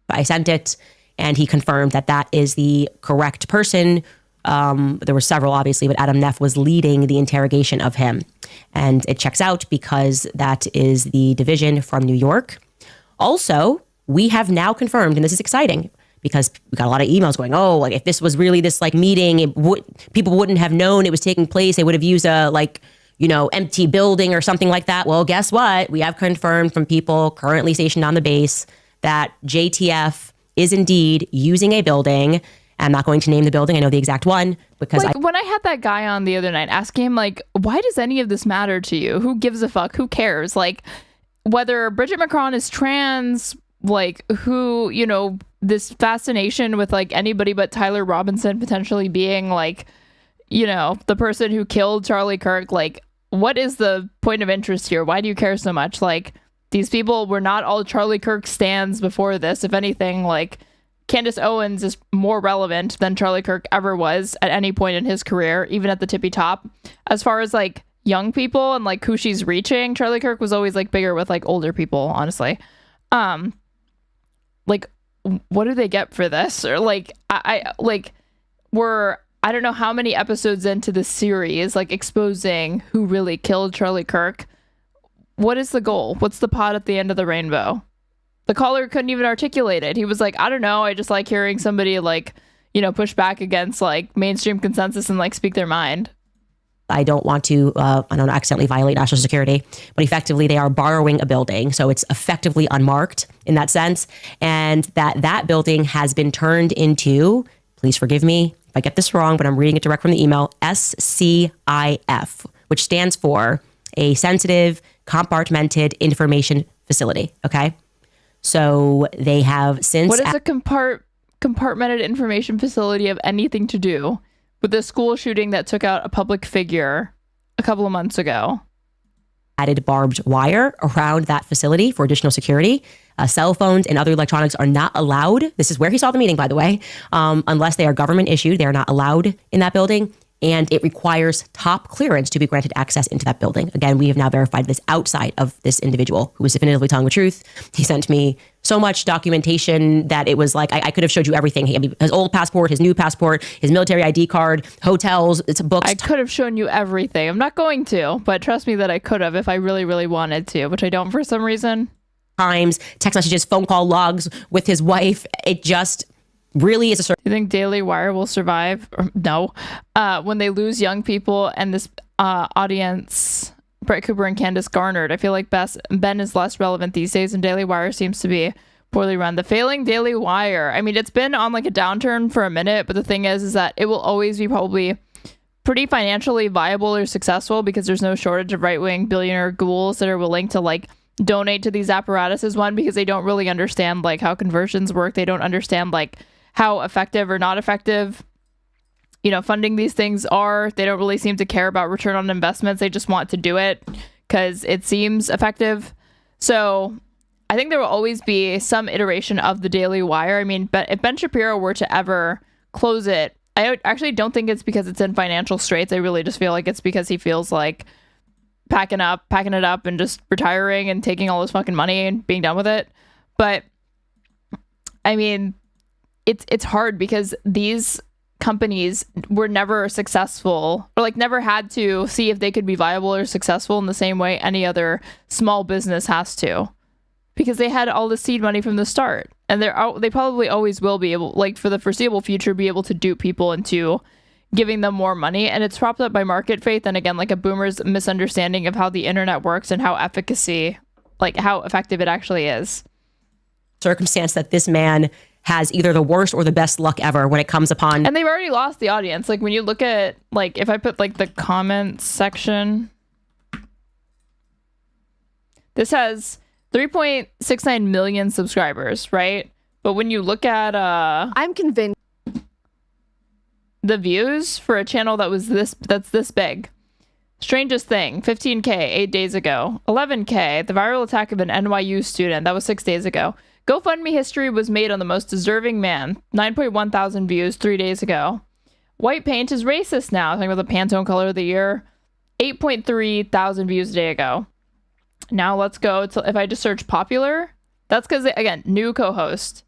I sent it, and he confirmed that that is the correct person. There were several, obviously, but Adam Neff was leading the interrogation of him. And it checks out because that is the division from New York. Also, we have now confirmed, and this is exciting, because we got a lot of emails going, oh, like if this was really this like meeting, people wouldn't have known it was taking place. They would have used a empty building or something like that. Well, guess what? We have confirmed from people currently stationed on the base that JTF is indeed using a building. I'm not going to name the building. I know the exact one because when I had that guy on the other night asking him, like, why does any of this matter to you? Who gives a fuck? Who cares? Like, whether Bridget Macron is trans, like, who, this fascination with, like, anybody but Tyler Robinson potentially being, like, the person who killed Charlie Kirk. Like, what is the point of interest here? Why do you care so much? Like, these people were not all Charlie Kirk stans before this. If anything, like, Candace Owens is more relevant than Charlie Kirk ever was at any point in his career, even at the tippy top. As far as, like, young people and, like, who she's reaching, Charlie Kirk was always, like, bigger with, like, older people, honestly. Like, what do they get for this? Or, like, we're, I don't know how many episodes into the series, like, exposing who really killed Charlie Kirk. What is the goal? What's the pot at the end of the rainbow? The caller couldn't even articulate it. He was like, I don't know. I just like hearing somebody, like, push back against, like, mainstream consensus and, like, speak their mind. I don't want to, accidentally violate national security, but effectively they are borrowing a building. So it's effectively unmarked in that sense. And that building has been turned into, please forgive me if I get this wrong, but I'm reading it direct from the email, SCIF, which stands for a sensitive compartmented information facility. Okay. So they have since. What does a compartmented information facility have anything to do with the school shooting that took out a public figure a couple of months ago? Added barbed wire around that facility for additional security. Cell phones and other electronics are not allowed. This is where he saw the meeting, by the way. Unless they are government issued, they are not allowed in that building. And it requires top clearance to be granted access into that building. Again, we have now verified this outside of this individual who was definitively telling the truth. He sent me so much documentation that it was like, I could have showed you everything. His old passport, his new passport, his military ID card, hotels, it's books. I could have shown you everything. I'm not going to, but trust me that I could have if I really, really wanted to, which I don't for some reason. Times, text messages, phone call logs with his wife. It just really is a. You think Daily Wire will survive? No. When they lose young people and this audience, Brett Cooper and Candace Garnered, I feel like Ben is less relevant these days, and Daily Wire seems to be poorly run. The failing Daily Wire. I mean, it's been on like a downturn for a minute, but the thing is that it will always be probably pretty financially viable or successful because there's no shortage of right-wing billionaire ghouls that are willing to like donate to these apparatuses. One, because they don't really understand like how conversions work. They don't understand like how effective or not effective, funding these things are. They don't really seem to care about return on investments. They just want to do it because it seems effective. So I think there will always be some iteration of the Daily Wire. I mean, if Ben Shapiro were to ever close it, I actually don't think it's because it's in financial straits. I really just feel like it's because he feels like packing it up and just retiring and taking all his fucking money and being done with it. But I mean, it's hard because these companies were never successful or like never had to see if they could be viable or successful in the same way any other small business has to, because they had all the seed money from the start, and they probably always will be able, like for the foreseeable future, be able to dupe people into giving them more money. And it's propped up by market faith and again like a boomer's misunderstanding of how the internet works and how effective it actually is. Circumstance that this man has either the worst or the best luck ever when it comes upon. And they've already lost the audience. Like when you look at, like if I put like the comments section, this has 3.69 million subscribers, right? But when you look at I'm convinced the views for a channel that's this big, Strangest thing, 15K, 8 days ago. 11K, the viral attack of an NYU student. That was 6 days ago. GoFundMe history was made on the most deserving man. 9.1 thousand views 3 days ago. White paint is racist now. Talking about the Pantone color of the year. 8.3 thousand views a day ago. Now let's go to, if I just search popular, that's because, again, new co-host.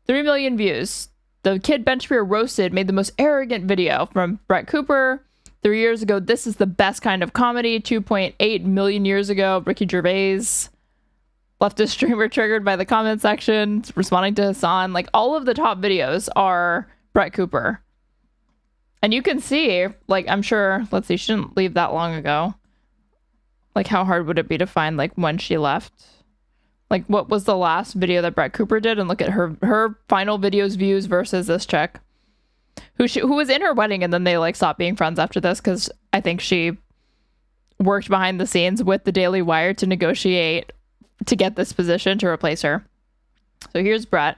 3 million views. The kid Ben Shapiro roasted made the most arrogant video from Brett Cooper. 3 years ago, this is the best kind of comedy. 2.8 million years ago, Ricky Gervais. Leftist streamer triggered by the comment section, responding to Hassan. Like, all of the top videos are Brett Cooper. And you can see, like, I'm sure, let's see, she didn't leave that long ago. Like, how hard would it be to find, like, when she left? Like, what was the last video that Brett Cooper did? And look at her final videos views versus this chick. Who was in her wedding, and then they, like, stopped being friends after this, because I think she worked behind the scenes with the Daily Wire to negotiate to get this position to replace her. So here's Brett.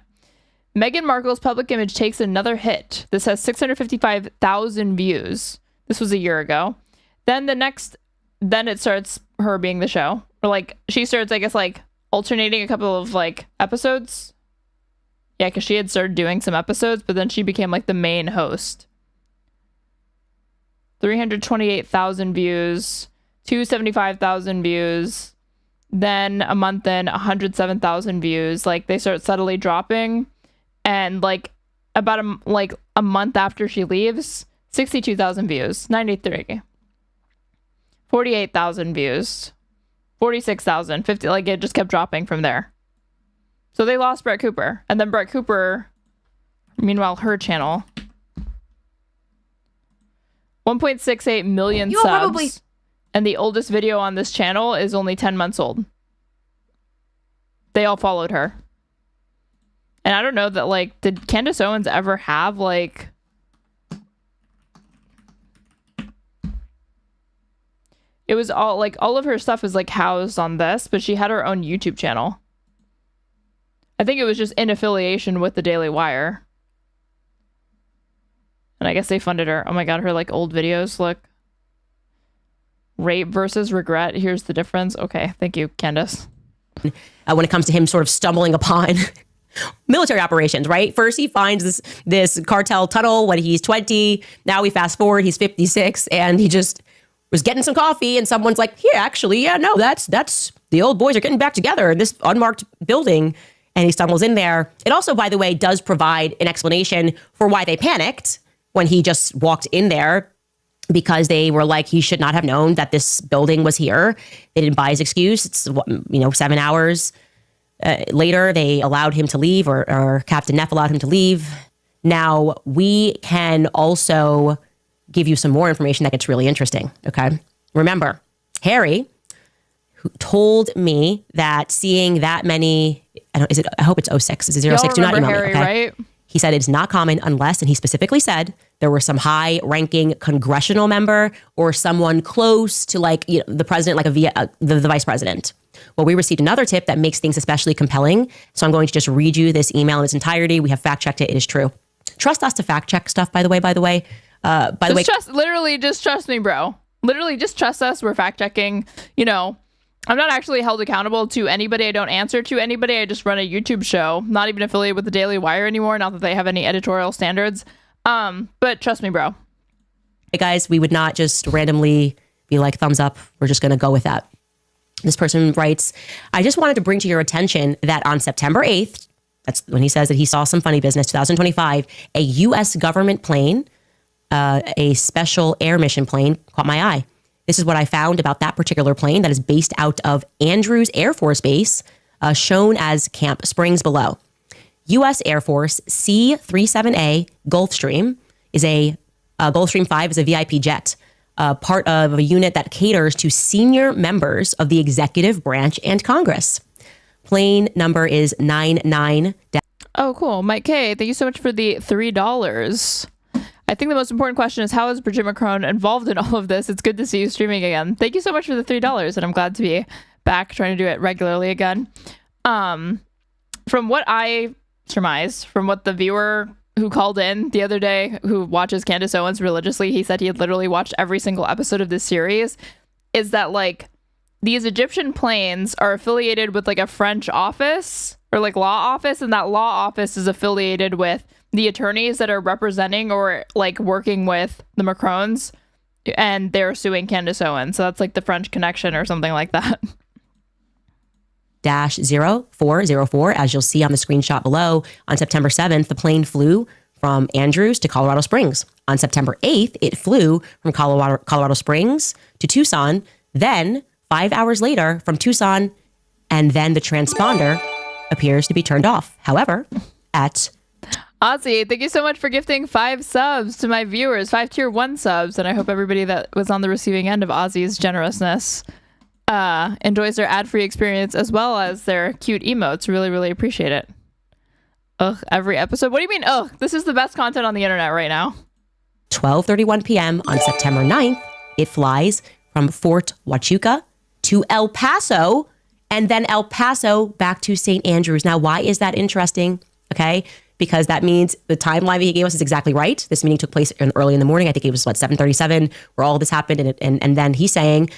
Meghan Markle's public image takes another hit. This has 655,000 views. This was a year ago. Then it starts her being the show. Or, like, she starts, I guess, like, alternating a couple of, like, episodes. Yeah, because she had started doing some episodes, but then she became, like, the main host. 328,000 views, 275,000 views. Then a month in, 107,000 views. Like, they start subtly dropping. And, like, about a month after she leaves, 62,000 views, 93. 48,000 views, 46,000, 50. Like, it just kept dropping from there. So they lost Brett Cooper. And then Brett Cooper, meanwhile, her channel, 1.68 million subs. And the oldest video on this channel is only 10 months old. They all followed her. And I don't know that, like, did Candace Owens ever have, like, it was all, like, all of her stuff is, like, housed on this, but she had her own YouTube channel. I think it was just in affiliation with the Daily Wire. And I guess they funded her. Oh my God, her, like, old videos, look. Rape versus regret. Here's the difference. Okay, thank you, Candace. When it comes to him sort of stumbling upon military operations, right? First, he finds this cartel tunnel when he's 20. Now we fast forward, he's 56, and he just was getting some coffee, and someone's like, "Here, actually, yeah, no, that's the old boys are getting back together in this unmarked building." And he stumbles in there. It also, by the way, does provide an explanation for why they panicked when he just walked in there, because they were like, he should not have known that this building was here. They didn't buy his excuse. It's, 7 hours later, they allowed him to leave, or Captain Neff allowed him to leave. Now, we can also give you some more information that gets really interesting, okay? Remember, Harry, who told me that seeing that many, I hope it's 06. Is it 06? Y'all Do not email Harry, me, okay? right? He said it's not common unless, and he specifically said, there were some high-ranking congressional member or someone close to, like, the president, like the vice president. Well, we received another tip that makes things especially compelling. So I'm going to just read you this email in its entirety. We have fact-checked it. It is true. Trust us to fact-check stuff, by the way. Literally, just trust me, bro. Literally, just trust us. We're fact-checking. I'm not actually held accountable to anybody. I don't answer to anybody. I just run a YouTube show. Not even affiliated with the Daily Wire anymore. Not that they have any editorial standards. But trust me, bro. Hey guys, we would not just randomly be like, thumbs up. We're just going to go with that. This person writes, I just wanted to bring to your attention that on September 8th, that's when he says that he saw some funny business, 2025, a U.S. government plane, a special air mission plane, caught my eye. This is what I found about that particular plane that is based out of Andrews Air Force Base, shown as Camp Springs below. U.S. Air Force C-37A Gulfstream is Gulfstream 5 is a VIP jet, part of a unit that caters to senior members of the executive branch and Congress. Plane number is 99. Oh, cool. Mike K, thank you so much for the $3. I think the most important question is, how is Bridget Macron involved in all of this? It's good to see you streaming again. Thank you so much for the $3, and I'm glad to be back trying to do it regularly again. From what I surmise, from what the viewer who called in the other day, who watches Candace Owens religiously, he said he had literally watched every single episode of this series, is that like these Egyptian planes are affiliated with like a French office or like law office, and that law office is affiliated with the attorneys that are representing or like working with the Macrons, and they're suing Candace Owens. So that's like the French connection or something like that. -0404, as you'll see on the screenshot below. On September 7th, the plane flew from Andrews to Colorado Springs. On September 8th, it flew from Colorado Springs to Tucson. Then, 5 hours later, from Tucson, and then the transponder appears to be turned off. However, at Ozzy, thank you so much for gifting 5 subs to my viewers, 5 tier 1 subs, and I hope everybody that was on the receiving end of Ozzy's generousness enjoys their ad-free experience as well as their cute emotes. Really, really appreciate it. Ugh, every episode. What do you mean, ugh? This is the best content on the internet right now. 12:31 p.m. on September 9th, it flies from Fort Huachuca to El Paso, and then El Paso back to St. Andrews. Now, why is that interesting? Okay, because that means the timeline that he gave us is exactly right. This meeting took place early in the morning. I think it was 7:37 where all this happened. And then he said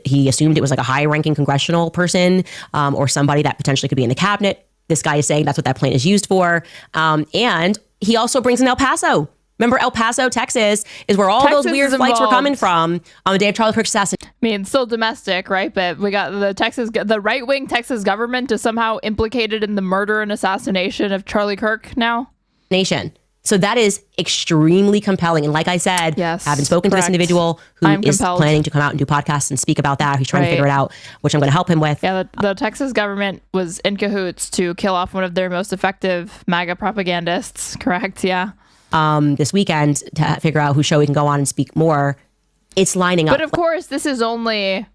he assumed it was like a high-ranking congressional person or somebody that potentially could be in the cabinet. This guy is saying that's what that plane is used for. And he also brings in El Paso. Remember, El Paso, Texas, is where all those weird flights were coming from on the day of Charlie Kirk's assassination. I mean, it's still domestic, right? But we got the right-wing Texas government is somehow implicated in the murder and assassination of Charlie Kirk now. Nation. So that is extremely compelling. And like I said, yes, I haven't spoken to this individual who is planning to come out and do podcasts and speak about that. He's trying to figure it out, which I'm going to help him with. Yeah, the Texas government was in cahoots to kill off one of their most effective MAGA propagandists, correct? Yeah. This weekend to figure out whose show we can go on and speak more. It's lining up. But of course, this is only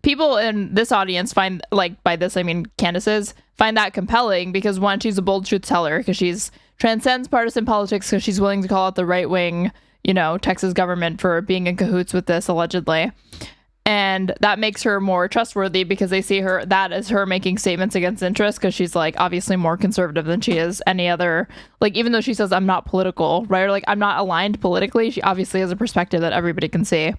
people in this audience find, like, by this I mean Candace's, find that compelling because one, she's a bold truth teller because she's transcends partisan politics because she's willing to call out the right wing, Texas government for being in cahoots with this allegedly. And that makes her more trustworthy because they see her that as her making statements against interest because she's like obviously more conservative than she is any other, like, even though she says I'm not political, right? Or like I'm not aligned politically, she obviously has a perspective that everybody can see.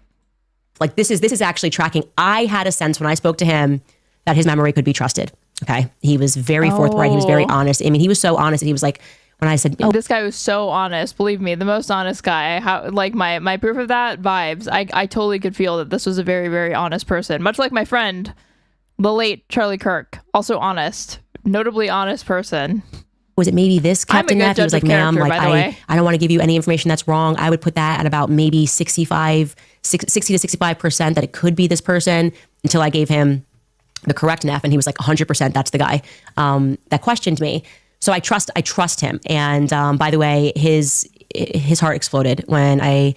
Like this is actually tracking. I had a sense when I spoke to him that his memory could be trusted. Okay. He was very forthright. He was very honest. I mean, he was so honest that he was like, when I said, this guy was so honest, believe me, the most honest guy. How, like my proof of that vibes. I totally could feel that this was a very, very honest person. Much like my friend, the late Charlie Kirk, also honest, notably honest person. Was it maybe this Captain Neff? He was like, ma'am, like I don't want to give you any information that's wrong. I would put that at about maybe 60 to 65% that it could be this person until I gave him the correct Neff. And he was like 100%. That's the guy that questioned me. So I trust him. And by the way, his heart exploded when I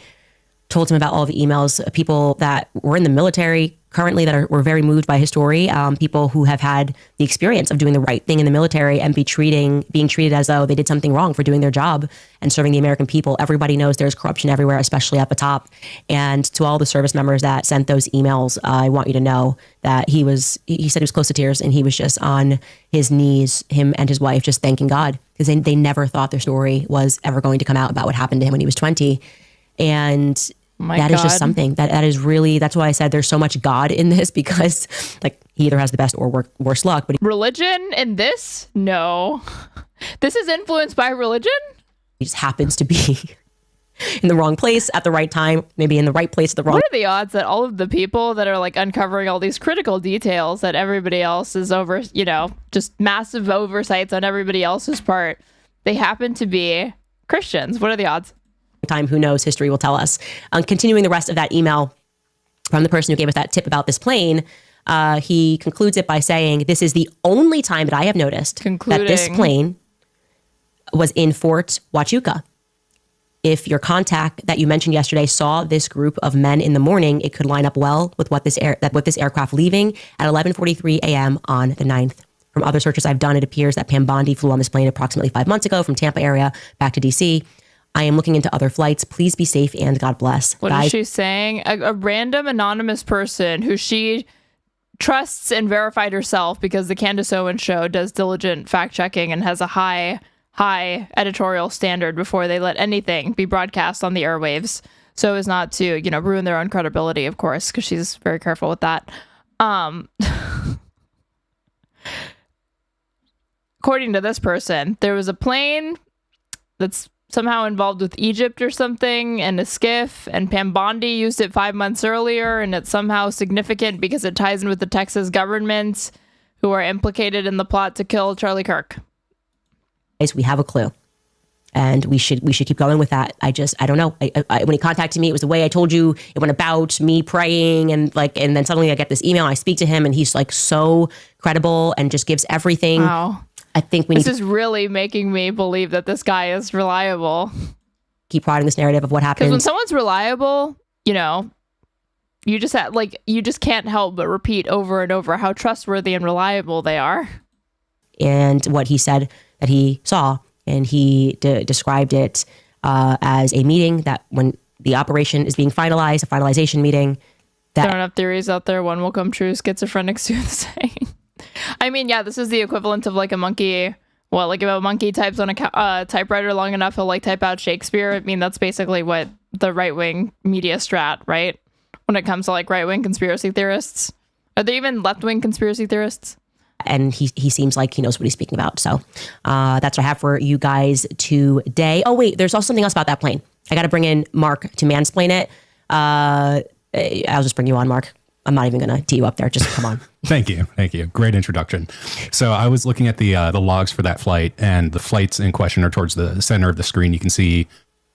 told him about all the emails, people that were in the military currently that were very moved by his story, people who have had the experience of doing the right thing in the military and being treated as though they did something wrong for doing their job and serving the American people. Everybody knows there's corruption everywhere, especially at the top. And to all the service members that sent those emails, I want you to know that he said he was close to tears and he was just on his knees, him and his wife, just thanking God because they never thought their story was ever going to come out about what happened to him when he was 20. And that is just something that is really, that's why I said there's so much God in this because like he either has the best or worst luck. But religion in this? No. This is influenced by religion? He just happens to be in the wrong place at the right time, maybe in the right place at the wrong. What are the odds that all of the people that are like uncovering all these critical details that everybody else is over, just massive oversights on everybody else's part, they happen to be Christians? What are the odds? Time, who knows? History will tell us. Continuing the rest of that email from the person who gave us that tip about this plane, he concludes it by saying, this is the only time that I have noticed that this plane was in Fort Huachuca. If your contact that you mentioned yesterday saw this group of men in the morning, it could line up well with what this aircraft leaving at 11:43 a.m. on the 9th. From other searches I've done, it appears that Pam Bondi flew on this plane approximately 5 months ago from Tampa area back to D.C. I am looking into other flights. Please be safe and God bless. What is she saying? A random anonymous person who she trusts and verified herself because the Candace Owens show does diligent fact checking and has a high high editorial standard before they let anything be broadcast on the airwaves, so as not to, ruin their own credibility, of course, because she's very careful with that. According to this person, there was a plane that's somehow involved with Egypt or something, and a skiff, and Pam Bondi used it 5 months earlier, and it's somehow significant because it ties in with the Texas government, who are implicated in the plot to kill Charlie Kirk. We have a clue, and we should keep going with that. I don't know. When he contacted me, it was the way I told you. It went about me praying, and then suddenly I get this email. I speak to him, and he's like so credible and just gives everything. Wow. I think this is really making me believe that this guy is reliable. Keep prodding this narrative of what happened. Because when someone's reliable, you just you just can't help but repeat over and over how trustworthy and reliable they are. And what he said that he saw, and he described it as a meeting that when the operation is being finalized, a finalization meeting. There are enough theories out there. One will come true. Schizophrenic soothsaying. I mean, yeah, this is the equivalent of like a monkey. Well, like if a monkey types on a typewriter long enough, he'll like type out Shakespeare. I mean, that's basically what the right-wing media strat, right? When it comes to like right-wing conspiracy theorists. Are there even left-wing conspiracy theorists? And he seems like he knows what he's speaking about. So that's what I have for you guys today. Oh, wait, there's also something else about that plane. I got to bring in Mark to mansplain it. I'll just bring you on, Mark. I'm not even going to tee you up there. Just come on. Thank you. Great introduction. So I was looking at the logs for that flight, and the flights in question are towards the center of the screen. You can see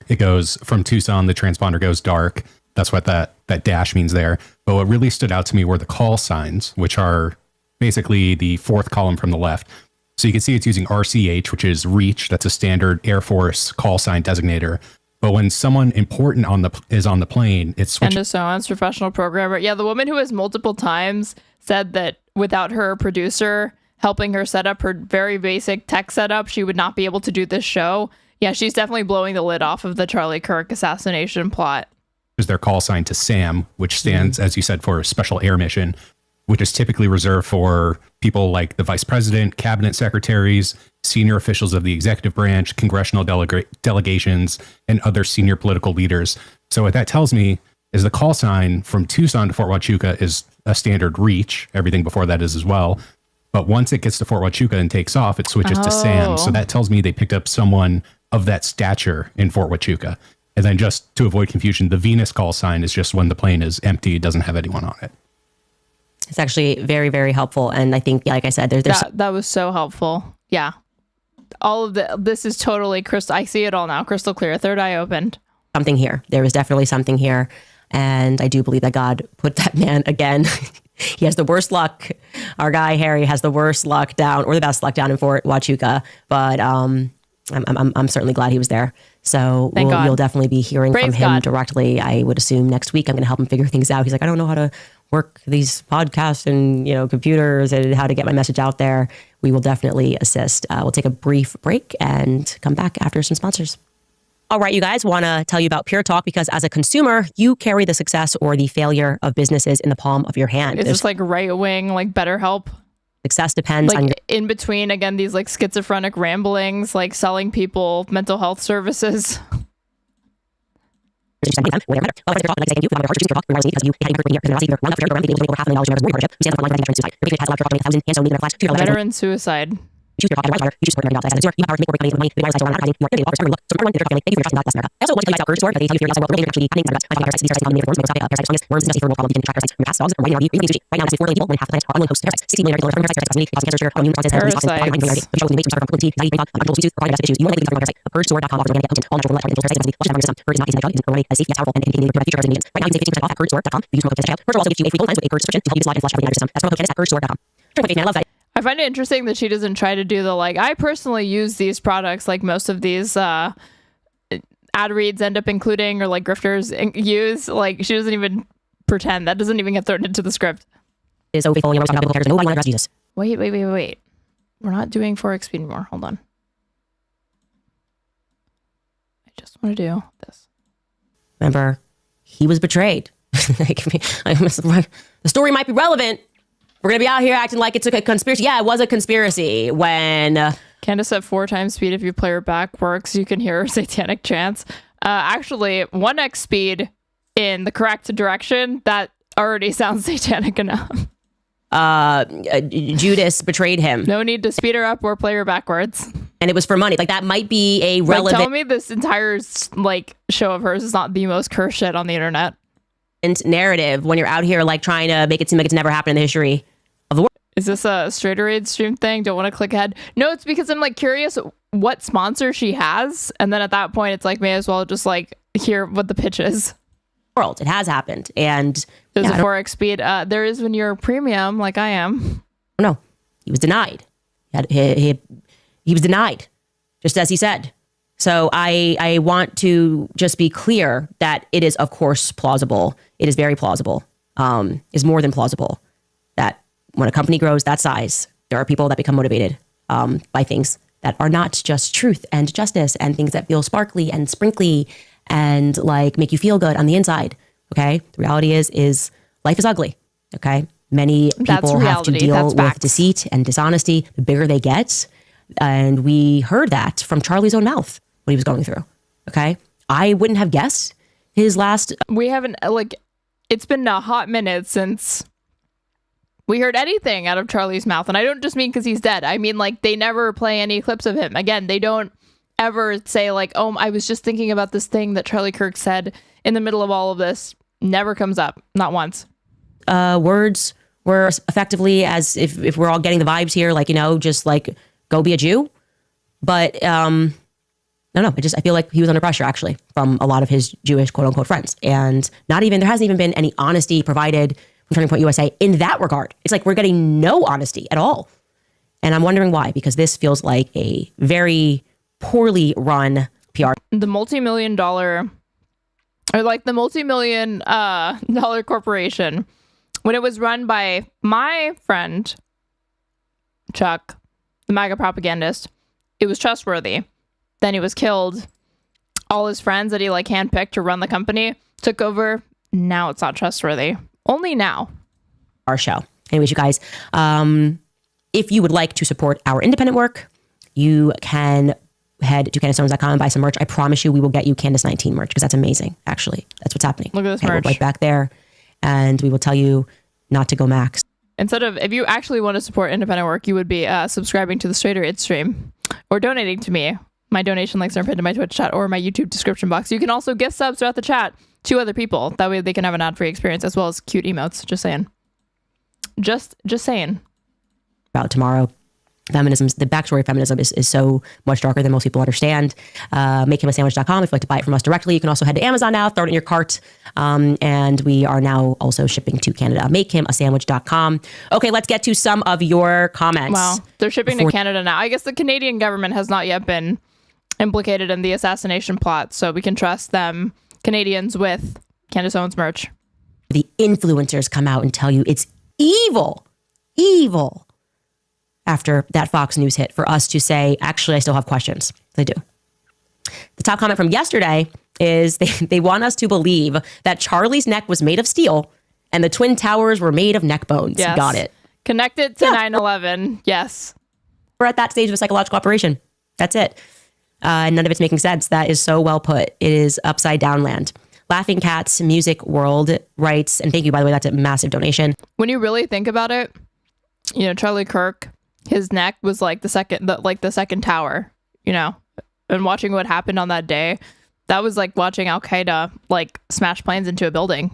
it goes from Tucson. The transponder goes dark. That's what that dash means there. But what really stood out to me were the call signs, which are basically the fourth column from the left. So you can see it's using RCH, which is reach. That's a standard Air Force call sign designator. But when someone important is on the plane, it's Candace Owens, professional programmer. Yeah, the woman who has multiple times said that without her producer helping her set up her very basic tech setup, she would not be able to do this show. Yeah, she's definitely blowing the lid off of the Charlie Kirk assassination plot. Is their call sign to SAM, which stands, as you said, for Special Air Mission, which is typically reserved for people like the vice president, cabinet secretaries, senior officials of the executive branch, congressional delegations, and other senior political leaders. So what that tells me is the call sign from Tucson to Fort Huachuca is a standard reach. Everything before that is as well. But once it gets to Fort Huachuca and takes off, it switches to SAM. So that tells me they picked up someone of that stature in Fort Huachuca. And then just to avoid confusion, the Venus call sign is just when the plane is empty, it doesn't have anyone on it. It's actually very, very helpful. And I think, like I said, there's that was so helpful. Yeah. All of this is totally crystal. I see it all now. Crystal clear. Third eye opened. Something here. There was definitely something here. And I do believe that God put that man again. He has the worst luck. Our guy, Harry, has the worst luck down, or the best luck down in Fort Huachuca. But I'm certainly glad he was there. So you'll definitely be hearing from him directly. I would assume next week I'm going to help him figure things out. He's like, I don't know how to work these podcasts and computers and how to get my message out there. We will definitely assist. We'll take a brief break and come back after some sponsors. All right, you guys, want to tell you about Pure Talk because as a consumer, you carry the success or the failure of businesses in the palm of your hand. Is this like right wing, like BetterHelp? Success depends on in between, again, these like schizophrenic ramblings, like selling people mental health services. Veteran suicide. I find it interesting that she doesn't try to do the I personally use these products like most of these ad reads end up including, or like grifters use. Like she doesn't even pretend. That doesn't even get thrown into the script. Wait. We're not doing Forex Speed anymore. Hold on. I just want to do this. Remember, he was betrayed. The story might be relevant. We're going to be out here acting like it's a conspiracy. Yeah, it was a conspiracy when Candace at 4 times speed if you play her back works. You can hear her satanic chants. Actually, 1x speed in the correct direction, that already sounds satanic enough. Judas betrayed him. No need to speed her up or play her backwards. And it was for money. Like, that might be a relevant... Like, tell me this entire, like, show of hers is not the most cursed shit on the internet. Narrative when you're out here, like, trying to make it seem like it's never happened in the history of the world. Is this a Straighterade stream thing? Don't want to click ahead. No, it's because I'm like curious what sponsor she has, and then at that point it's like may as well just like hear what the pitch is. World, it has happened, and there's a 4x speed. There is when you're premium, like I am. No, he was denied. He was denied, just as he said. So I want to just be clear that it is of course plausible. It is very plausible. Is more than plausible that when a company grows that size, there are people that become motivated by things that are not just truth and justice and things that feel sparkly and sprinkly and like make you feel good on the inside. Okay. The reality is life is ugly. Okay. Many people have to deal with deceit and dishonesty the bigger they get. And we heard that from Charlie's own mouth, what he was going through. Okay. I wouldn't have guessed his last. We haven't, like, it's been a hot minute since we heard anything out of Charlie's mouth. And I don't just mean because he's dead. I mean, like, they never play any clips of him. Again, they don't ever say, like, oh, I was just thinking about this thing that Charlie Kirk said in the middle of all of this. Never comes up. Not once. Words were effectively as if we're all getting the vibes here, like, you know, just like go be a Jew. But no, I feel like he was under pressure actually from a lot of his Jewish quote unquote friends. And there hasn't even been any honesty provided from Turning Point USA in that regard. It's like we're getting no honesty at all. And I'm wondering why, because this feels like a very poorly run PR. The multi-million dollar corporation, when it was run by my friend, Chuck, the MAGA propagandist, it was trustworthy. Then he was killed. All his friends that he like handpicked to run the company took over. Now it's not trustworthy. Only now. Our show. Anyways, you guys, if you would like to support our independent work, you can head to CandaceOwens.com and buy some merch. I promise you we will get you Candace 19 merch because that's amazing. Actually, that's what's happening. Look at this merch. We'll right back there and we will tell you not to go max. Instead of, if you actually want to support independent work, you would be subscribing to the Straighterade stream or donating to me. My donation links are pinned to my Twitch chat or my YouTube description box. You can also gift subs throughout the chat to other people. That way they can have an ad-free experience as well as cute emotes. Just saying. Just saying. About tomorrow. The backstory of feminism is so much darker than most people understand. MakeHimASandwich.com if you'd like to buy it from us directly. You can also head to Amazon now, throw it in your cart. And we are now also shipping to Canada. MakeHimASandwich.com. Okay, let's get to some of your comments. Wow, they're shipping to Canada now. I guess the Canadian government has not yet been implicated in the assassination plot, so we can trust them, Canadians, with Candace Owens merch. The influencers come out and tell you it's evil. After that Fox News hit for us to say, actually, I still have questions. They do. The top comment from yesterday is they want us to believe that Charlie's neck was made of steel and the Twin Towers were made of neck bones. Yes. Got it. Connected to 9/11. Yes. We're at that stage of a psychological operation. That's it. None of it's making sense. That is so well put. It is upside down land. Laughing Cats Music World writes, and thank you, by the way, that's a massive donation. When you really think about it, you know, Charlie Kirk, his neck was like the second tower, you know, and watching what happened on that day, that was like watching Al Qaeda like smash planes into a building.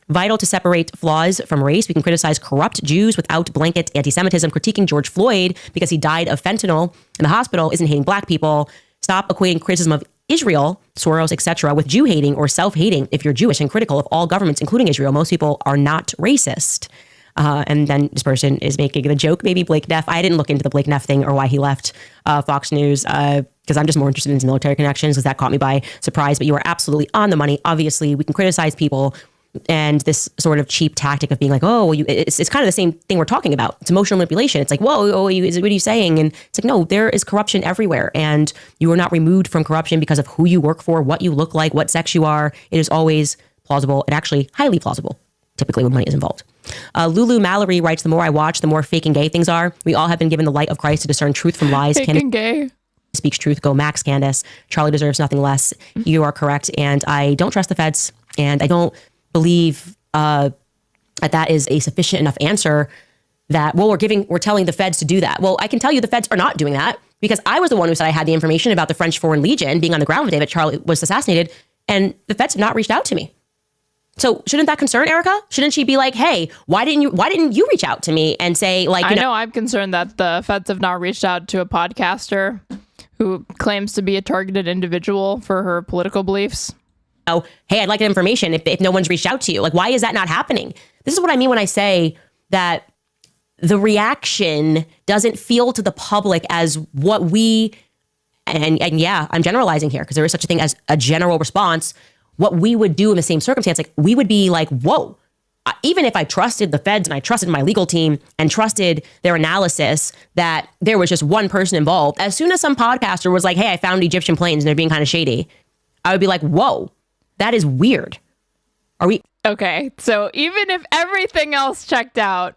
Vital to separate flaws from race. We can criticize corrupt Jews without blanket anti-Semitism. Critiquing George Floyd because he died of fentanyl in the hospital isn't hating black people. Stop equating criticism of Israel, Soros, etc. with Jew hating or self-hating. If you're Jewish and critical of all governments, including Israel, most people are not racist. And then this person is making the joke, maybe Blake Neff. I didn't look into the Blake Neff thing or why he left Fox News because I'm just more interested in his military connections because that caught me by surprise. But you are absolutely on the money. Obviously, we can criticize people and this sort of cheap tactic of being like, oh, it's kind of the same thing we're talking about. It's emotional manipulation. It's like, whoa, what are you saying? And it's like, no, there is corruption everywhere. And you are not removed from corruption because of who you work for, what you look like, what sex you are. It is always plausible and actually highly plausible, typically when money is involved. Lulu Mallory writes, the more I watch, the more fake and gay things are. We all have been given the light of Christ to discern truth from lies. Fake and gay. Speaks truth. Go Max, Candace. Charlie deserves nothing less. You are correct. And I don't trust the feds. And I don't believe that is a sufficient enough answer that, well, we're telling the feds to do that. Well, I can tell you the feds are not doing that, because I was the one who said I had the information about the French Foreign Legion being on the ground the day that Charlie was assassinated, and the feds have not reached out to me. So shouldn't that concern Erika? Shouldn't she be like, hey, why didn't you reach out to me and say, like, I know I'm concerned that the feds have not reached out to a podcaster who claims to be a targeted individual for her political beliefs. Oh, hey, I'd like that information if no one's reached out to you. Like, why is that not happening? This is what I mean when I say that the reaction doesn't feel to the public as what we, and yeah, I'm generalizing here because there is such a thing as a general response, what we would do in the same circumstance. Like, we would be like, whoa, even if I trusted the feds and I trusted my legal team and trusted their analysis that there was just one person involved, as soon as some podcaster was like, hey, I found Egyptian planes and they're being kind of shady, I would be like, whoa, that is weird. Are we? Okay, so even if everything else checked out,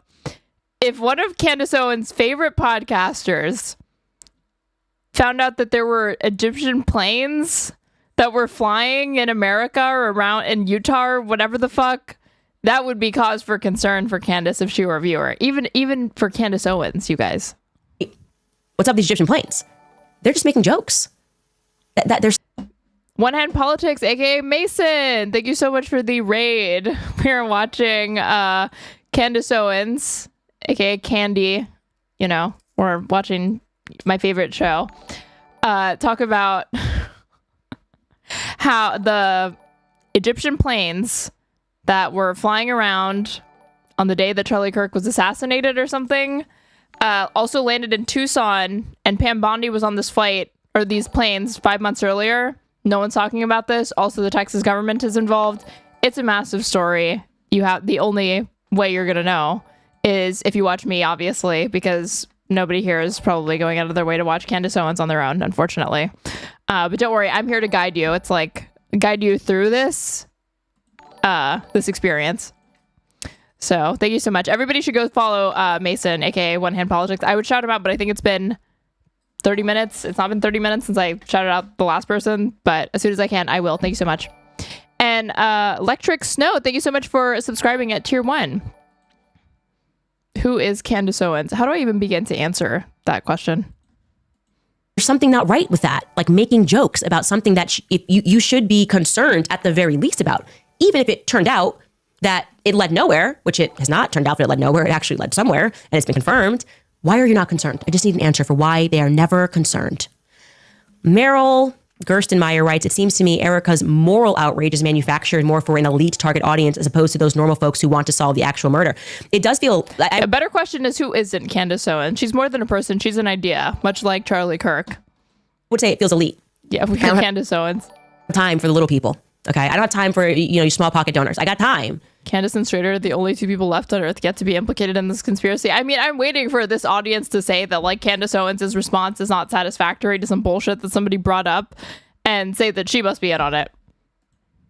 if one of Candace Owens' favorite podcasters found out that there were Egyptian planes that were flying in America or around in Utah or whatever the fuck, that would be cause for concern for Candace if she were a viewer. Even for Candace Owens, you guys. What's up with these Egyptian planes? They're just making jokes. There's One Hand Politics, aka Mason. Thank you so much for the raid. We are watching Candace Owens, aka Candy. You know, we're watching my favorite show. Talk about how the Egyptian planes that were flying around on the day that Charlie Kirk was assassinated or something also landed in Tucson, and Pam Bondi was on this flight or these planes 5 months earlier. No one's talking about this. Also, the Texas government is involved. It's a massive story. The only way you're gonna know is if you watch me, obviously, because nobody here is probably going out of their way to watch Candace Owens on their own, unfortunately. But don't worry, I'm here to guide you. It's like guide you through this experience. So thank you so much. Everybody should go follow Mason, aka One Hand Politics. I would shout him out, but I think it's been 30 minutes. It's not been 30 minutes since I shouted out the last person, but as soon as I can, I will. Thank you so much. And Electric Snow, thank you so much for subscribing at Tier 1. Who is Candace Owens? How do I even begin to answer that question? There's something not right with that, like making jokes about something that you should be concerned at the very least about. Even if it turned out that it led nowhere, which it has not turned out that it led nowhere, it actually led somewhere, and it's been confirmed. Why are you not concerned? I just need an answer for why they are never concerned. Meryl Gerstenmeyer writes, it seems to me Erika's moral outrage is manufactured more for an elite target audience as opposed to those normal folks who want to solve the actual murder. It does feel... A better question is, who isn't Candace Owens? She's more than a person. She's an idea, much like Charlie Kirk. I would say it feels elite. Yeah, we got Candace Owens. Time for the little people. Okay, I don't have time for your small pocket donors. I got time. Candace and Straighterade are the only two people left on Earth yet to be implicated in this conspiracy. I mean, I'm waiting for this audience to say that, like, Candace Owens' response is not satisfactory to some bullshit that somebody brought up and say that she must be in on it.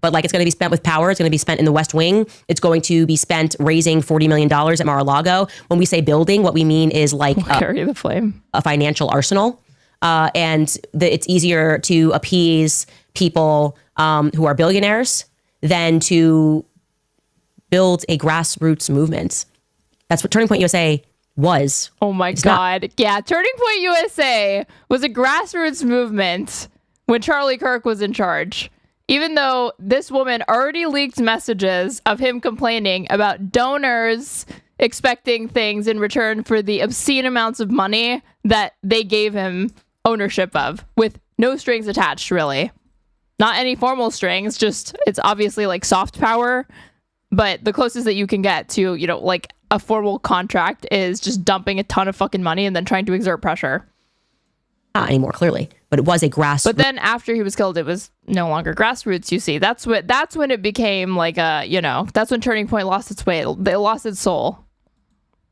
But, like, it's going to be spent with power. It's going to be spent in the West Wing. It's going to be spent raising $40 million at Mar-a-Lago. When we say building, what we mean is, like, carry the flame, a financial arsenal. And it's easier to appease people who are billionaires than to build a grassroots movement. That's what Turning Point USA was. Oh my God. Yeah, Turning Point USA was a grassroots movement when Charlie Kirk was in charge. Even though this woman already leaked messages of him complaining about donors expecting things in return for the obscene amounts of money that they gave him ownership of, with no strings attached, really. Not any formal strings, just it's obviously like soft power, but the closest that you can get to, like a formal contract is just dumping a ton of fucking money and then trying to exert pressure. Not anymore, clearly, but it was a grassroots. But then after he was killed, it was no longer grassroots, you see. That's when it became like that's when Turning Point lost its way. They lost its soul.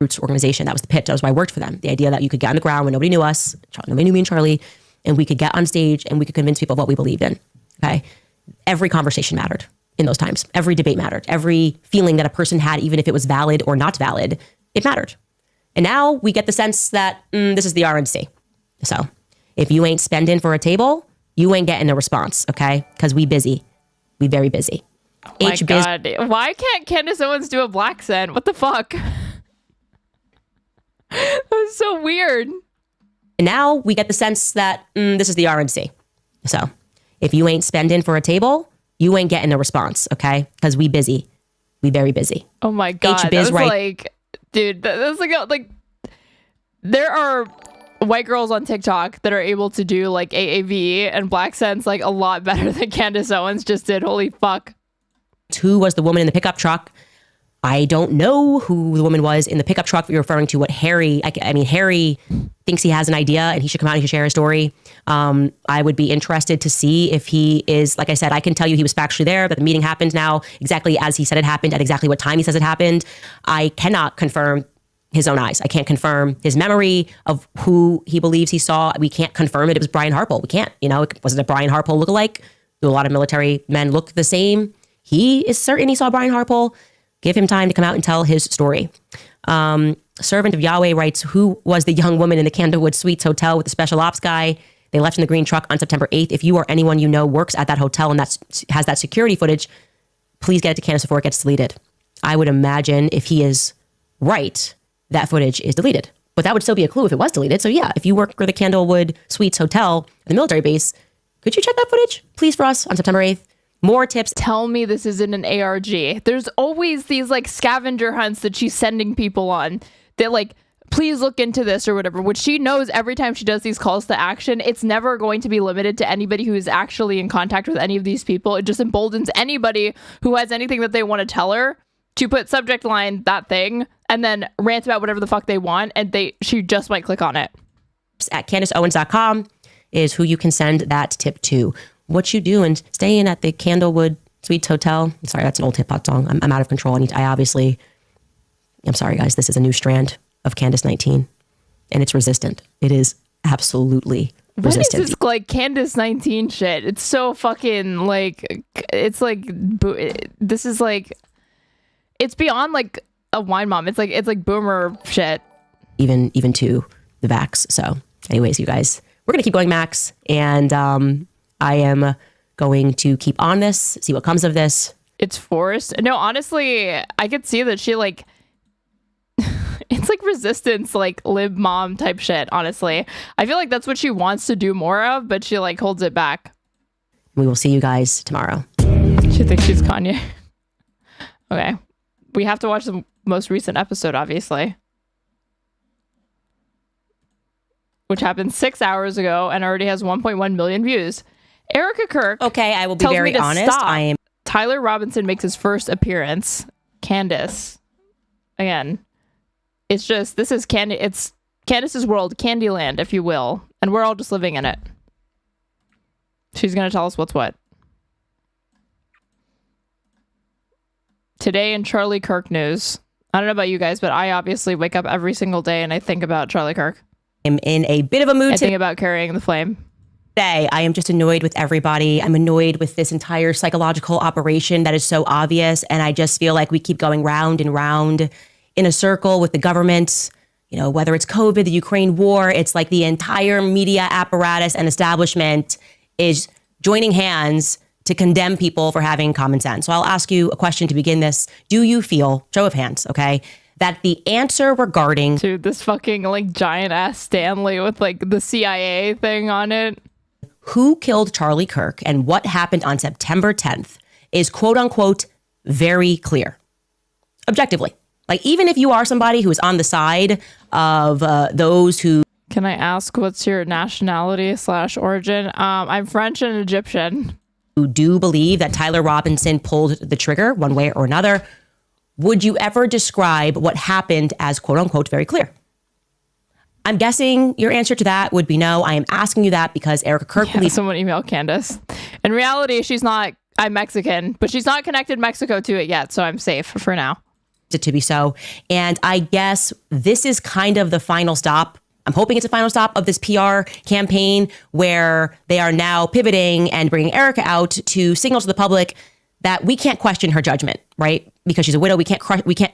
Roots organization. That was the pitch. That was why I worked for them. The idea that you could get on the ground when nobody knew us, nobody knew me and Charlie, and we could get on stage and we could convince people of what we believed in. Okay. Every conversation mattered. in those times. Every debate mattered. Every feeling that a person had, even if it was valid or not valid, it mattered. And now we get the sense that this is the RNC. So if you ain't spending for a table, you ain't getting a response, okay? Because we busy. We very busy. Oh my God. Why can't Candace Owens do a black scent? What the fuck? That was so weird. And now we get the sense that this is the RNC. So if you ain't spending for a table, you ain't getting a response, okay? Because we busy. We very busy. Oh my God. That was like, dude, that's like, there are white girls on TikTok that are able to do like AAV and black scents like a lot better than Candace Owens just did. Holy fuck. Who was the woman in the pickup truck? I don't know who the woman was in the pickup truck. You're referring to what Harry, I mean, Harry thinks he has an idea and he should come out and he should share his story. I would be interested to see if he is, like I said, I can tell you he was factually there, that the meeting happened now exactly as he said it happened at exactly what time he says it happened. I cannot confirm his own eyes. I can't confirm his memory of who he believes he saw. We can't confirm it. It was Brian Harpole. We can't, was it a Brian Harpole lookalike? Do a lot of military men look the same? He is certain he saw Brian Harpole. Give him time to come out and tell his story. Servant of Yahweh writes, who was the young woman in the Candlewood Suites Hotel with the special ops guy? They left in the green truck on September 8th. If you or anyone you know works at that hotel and has that security footage, please get it to Candace before it gets deleted. I would imagine if he is right, that footage is deleted. But that would still be a clue if it was deleted. So yeah, if you work for the Candlewood Suites Hotel at the military base, could you check that footage, please, for us on September 8th? More tips. Tell me this isn't an ARG. There's always these like scavenger hunts that she's sending people on. That like, please look into this or whatever, which she knows every time she does these calls to action, it's never going to be limited to anybody who is actually in contact with any of these people. It just emboldens anybody who has anything that they want to tell her to put subject line that thing and then rant about whatever the fuck they want. And she just might click on it. At CandaceOwens.com is who you can send that tip to. What you doing? Staying at the Candlewood Suites Hotel. I'm sorry, that's an old hip hop song. I'm out of control. I'm sorry, guys. This is a new strand of Candace 19, and it's resistant. It is absolutely resistant. What is this like Candace 19 shit? It's so fucking like, it's like, this is like, it's beyond like a wine mom. It's like boomer shit. Even to the vax. So, anyways, you guys, we're gonna keep going, Max, and I am going to keep on this, see what comes of this. It's forced. No, honestly, I could see that she like, it's like resistance, like lib mom type shit, honestly. I feel like that's what she wants to do more of, but she like holds it back. We will see you guys tomorrow. She thinks she's Kanye. Okay. We have to watch the most recent episode, obviously. Which happened 6 hours ago and already has 1.1 million views. Erika Kirk. Okay, I will be very honest. Tyler Robinson makes his first appearance. Candace. Again, it's just, this is it's Candace's world, Candyland, if you will. And we're all just living in it. She's going to tell us what's what. Today in Charlie Kirk news. I don't know about you guys, but I obviously wake up every single day and I think about Charlie Kirk. I'm in a bit of a mood I think about carrying the flame. Today, I am just annoyed with everybody. I'm annoyed with this entire psychological operation that is so obvious. And I just feel like we keep going round and round in a circle with the government. Whether it's COVID, the Ukraine war, it's like the entire media apparatus and establishment is joining hands to condemn people for having common sense. So I'll ask you a question to begin this. Do you feel, show of hands, okay, that the answer regarding... Dude, this fucking like giant ass Stanley with like the CIA thing on it. Who killed Charlie Kirk and what happened on September 10th is quote unquote very clear. Objectively. Like even if you are somebody who is on the side of those who... Can I ask what's your nationality / origin? I'm French and Egyptian. Who do believe that Tyler Robinson pulled the trigger one way or another. Would you ever describe what happened as quote unquote very clear? I'm guessing your answer to that would be no. I am asking you that because Erika Kirk believes... Someone emailed Candace. In reality, she's not... I'm Mexican, but she's not connected Mexico to it yet, so I'm safe for now. To be so. And I guess this is kind of the final stop. I'm hoping it's a final stop of this PR campaign where they are now pivoting and bringing Erika out to signal to the public that we can't question her judgment, right? Because she's a widow, we can't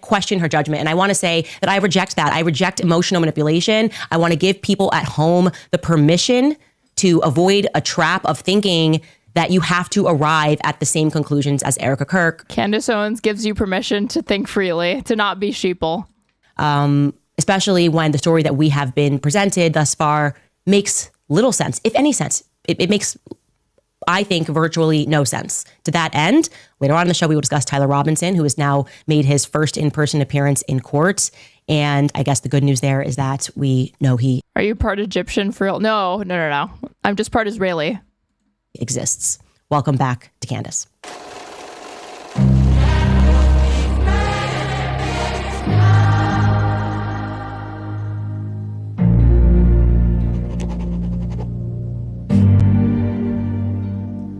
question her judgment. And I want to say that I reject that. I reject emotional manipulation. I want to give people at home the permission to avoid a trap of thinking that you have to arrive at the same conclusions as Erika Kirk. Candace Owens gives you permission to think freely, to not be sheeple. Especially when the story that we have been presented thus far makes little sense, if any sense. It makes, I think, virtually no sense. To that end, later on in the show, we will discuss Tyler Robinson, who has now made his first in-person appearance in court. And I guess the good news there is that we know he... Are you part Egyptian for real? No. I'm just part Israeli. ...exists. Welcome back to Candace.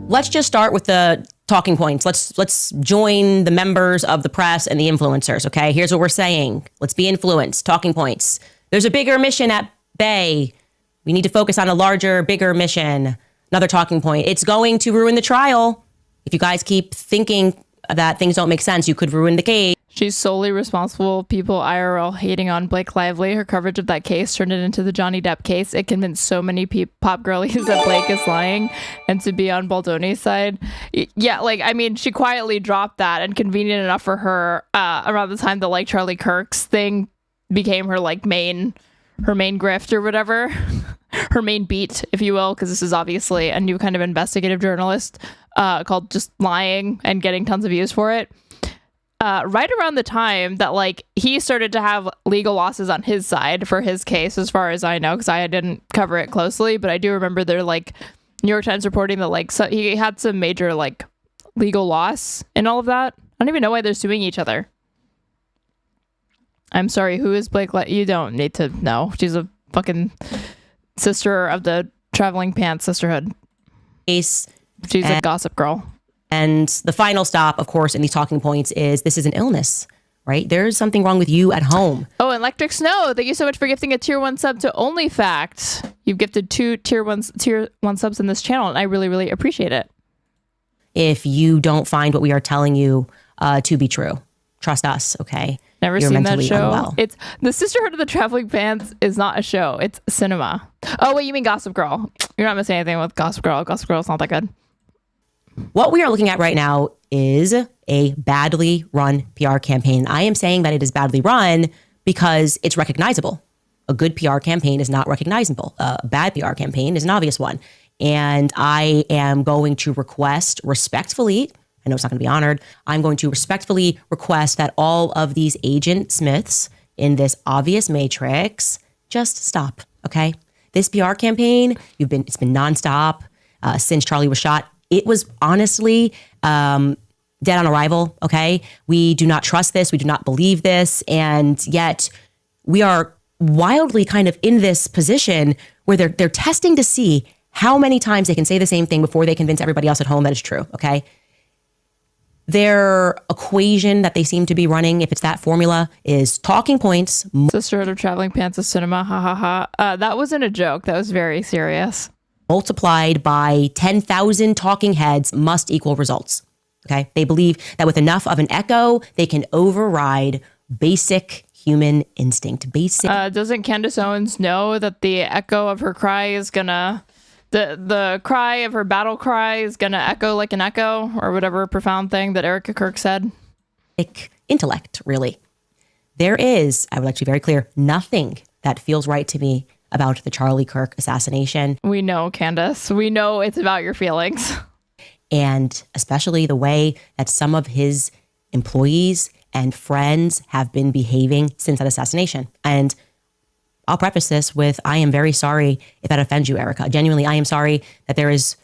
Let's just start with the talking points. Let's join the members of the press and the influencers, okay? Here's what we're saying. Let's be influenced. Talking points. There's a bigger mission at bay. We need to focus on a larger, bigger mission. Another talking point. It's going to ruin the trial. If you guys keep thinking that things don't make sense, you could ruin the case. She's solely responsible. People IRL hating on Blake Lively. Her coverage of that case turned it into the Johnny Depp case. It convinced so many pop girlies that Blake is lying and to be on Baldoni's side. Yeah, she quietly dropped that, and convenient enough for her around the time that Charlie Kirk's thing became her main grift or whatever. Her main beat, if you will, because this is obviously a new kind of investigative journalist called just lying and getting tons of views for it. Right around the time that he started to have legal losses on his side for his case, as far as I know, because I didn't cover it closely, but I do remember there New York Times reporting that so he had some major legal loss and all of that. I don't even know why they're suing each other. I'm sorry, who is Blake? You don't need to know. She's a fucking sister of the Traveling Pants Sisterhood. She's a gossip girl. And the final stop, of course, in these talking points is this is an illness, right? There's something wrong with you at home. Oh, Electric Snow, thank you so much for gifting a tier 1 sub to OnlyFact. You've gifted 2 tier 1 subs in this channel, and I really, really appreciate it. If you don't find what we are telling you to be true, trust us, okay? Never You're seen that show. Unwell. It's the Sisterhood of the Traveling Pants is not a show. It's cinema. Oh, wait, you mean Gossip Girl. You're not missing anything with Gossip Girl. Gossip Girl's not that good. What we are looking at right now is a badly run PR campaign. I am saying that it is badly run because it's recognizable. A good PR campaign is not recognizable. A bad PR campaign is an obvious one. And I am going to request respectfully, I know it's not going to be honored, I'm going to respectfully request that all of these Agent Smiths in this obvious matrix just stop, okay? This PR campaign, it's been nonstop since Charlie was shot. It was honestly dead on arrival, okay? We do not trust this. We do not believe this. And yet we are wildly kind of in this position where they're testing to see how many times they can say the same thing before they convince everybody else at home that it's true, okay? Their equation that they seem to be running, if it's that formula, is talking points. Sisterhood of Traveling Pants is cinema, ha ha ha. That wasn't a joke. That was very serious. Multiplied by 10,000 talking heads must equal results. Okay. They believe that with enough of an echo, they can override basic human instinct. Doesn't Candace Owens know that the echo of her cry is gonna, the cry of her battle cry is gonna echo like an echo, or whatever profound thing that Erika Kirk said? Intellect, really. There is, I would like to be very clear, nothing that feels right to me about the Charlie Kirk assassination. We know, Candace. We know it's about your feelings. And especially the way that some of his employees and friends have been behaving since that assassination. And I'll preface this with, I am very sorry if that offends you, Erika. Genuinely, I am sorry that there is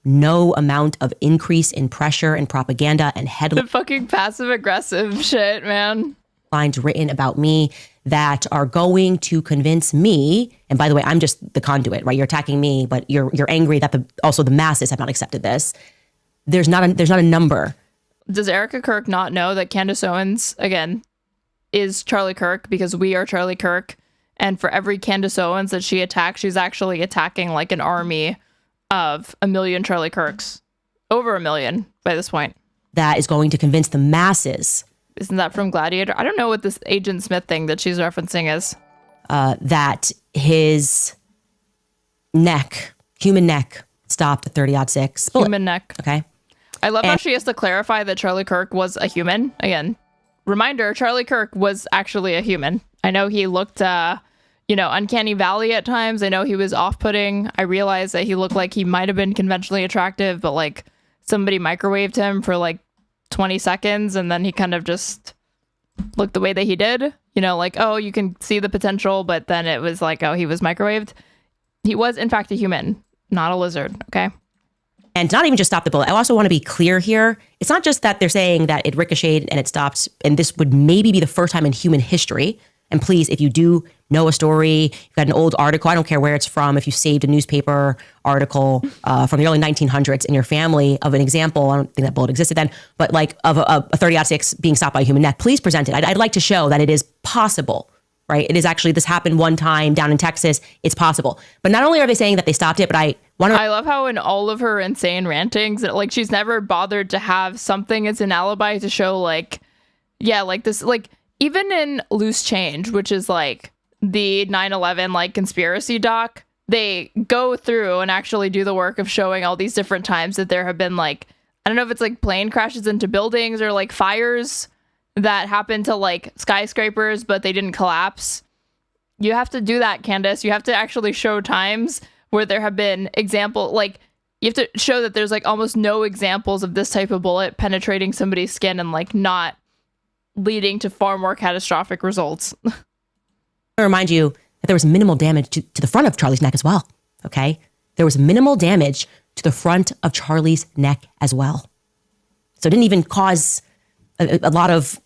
no amount of increase in pressure and propaganda and The fucking passive aggressive shit, man. Lines written about me that are going to convince me, and by the way, I'm just the conduit, right? You're attacking me, but you're angry that also the masses have not accepted this. There's not a number. Does Erika Kirk not know that Candace Owens, again, is Charlie Kirk, because we are Charlie Kirk, and for every Candace Owens that she attacks, she's actually attacking like an army of 1 million Charlie Kirks. Over 1 million by this point. that is going to convince the masses. Isn't that from Gladiator? I don't know what this Agent Smith thing that she's referencing is. That his neck, human neck, stopped at 30-06 bullet. Human neck. Okay. I love how she has to clarify that Charlie Kirk was a human. Again, reminder, Charlie Kirk was actually a human. I know he looked, uncanny valley at times. I know he was off-putting. I realized that he looked like he might have been conventionally attractive, but like somebody microwaved him for like 20 seconds and then he kind of just looked the way that he did. Oh, you can see the potential, but then it was like, oh, he was microwaved. He was, in fact, a human, not a lizard, okay? And not even just stop the bullet. I also want to be clear here. It's not just that they're saying that it ricocheted and it stopped, and this would maybe be the first time in human history. And please, if you do know a story, you've got an old article, I don't care where it's from, if you saved a newspaper article from the early 1900s in your family of an example, I don't think that bullet existed then, but like of a 30-06 being stopped by a human neck, please present it. I'd like to show that it is possible, right? It is actually, this happened one time down in Texas. It's possible. But not only are they saying that they stopped it, but I love how in all of her insane rantings, like she's never bothered to have something as an alibi to show this, even in Loose Change, which is like the 9/11 conspiracy doc, they go through and actually do the work of showing all these different times that there have been I don't know if it's plane crashes into buildings or fires that happened to skyscrapers, but they didn't collapse. You have to do that, Candace. You have to actually show times where there have been you have to show that there's almost no examples of this type of bullet penetrating somebody's skin and not leading to far more catastrophic results. I remind you that there was minimal damage to the front of Charlie's neck as well. Okay. There was minimal damage to the front of Charlie's neck as well. So it didn't even cause a lot of,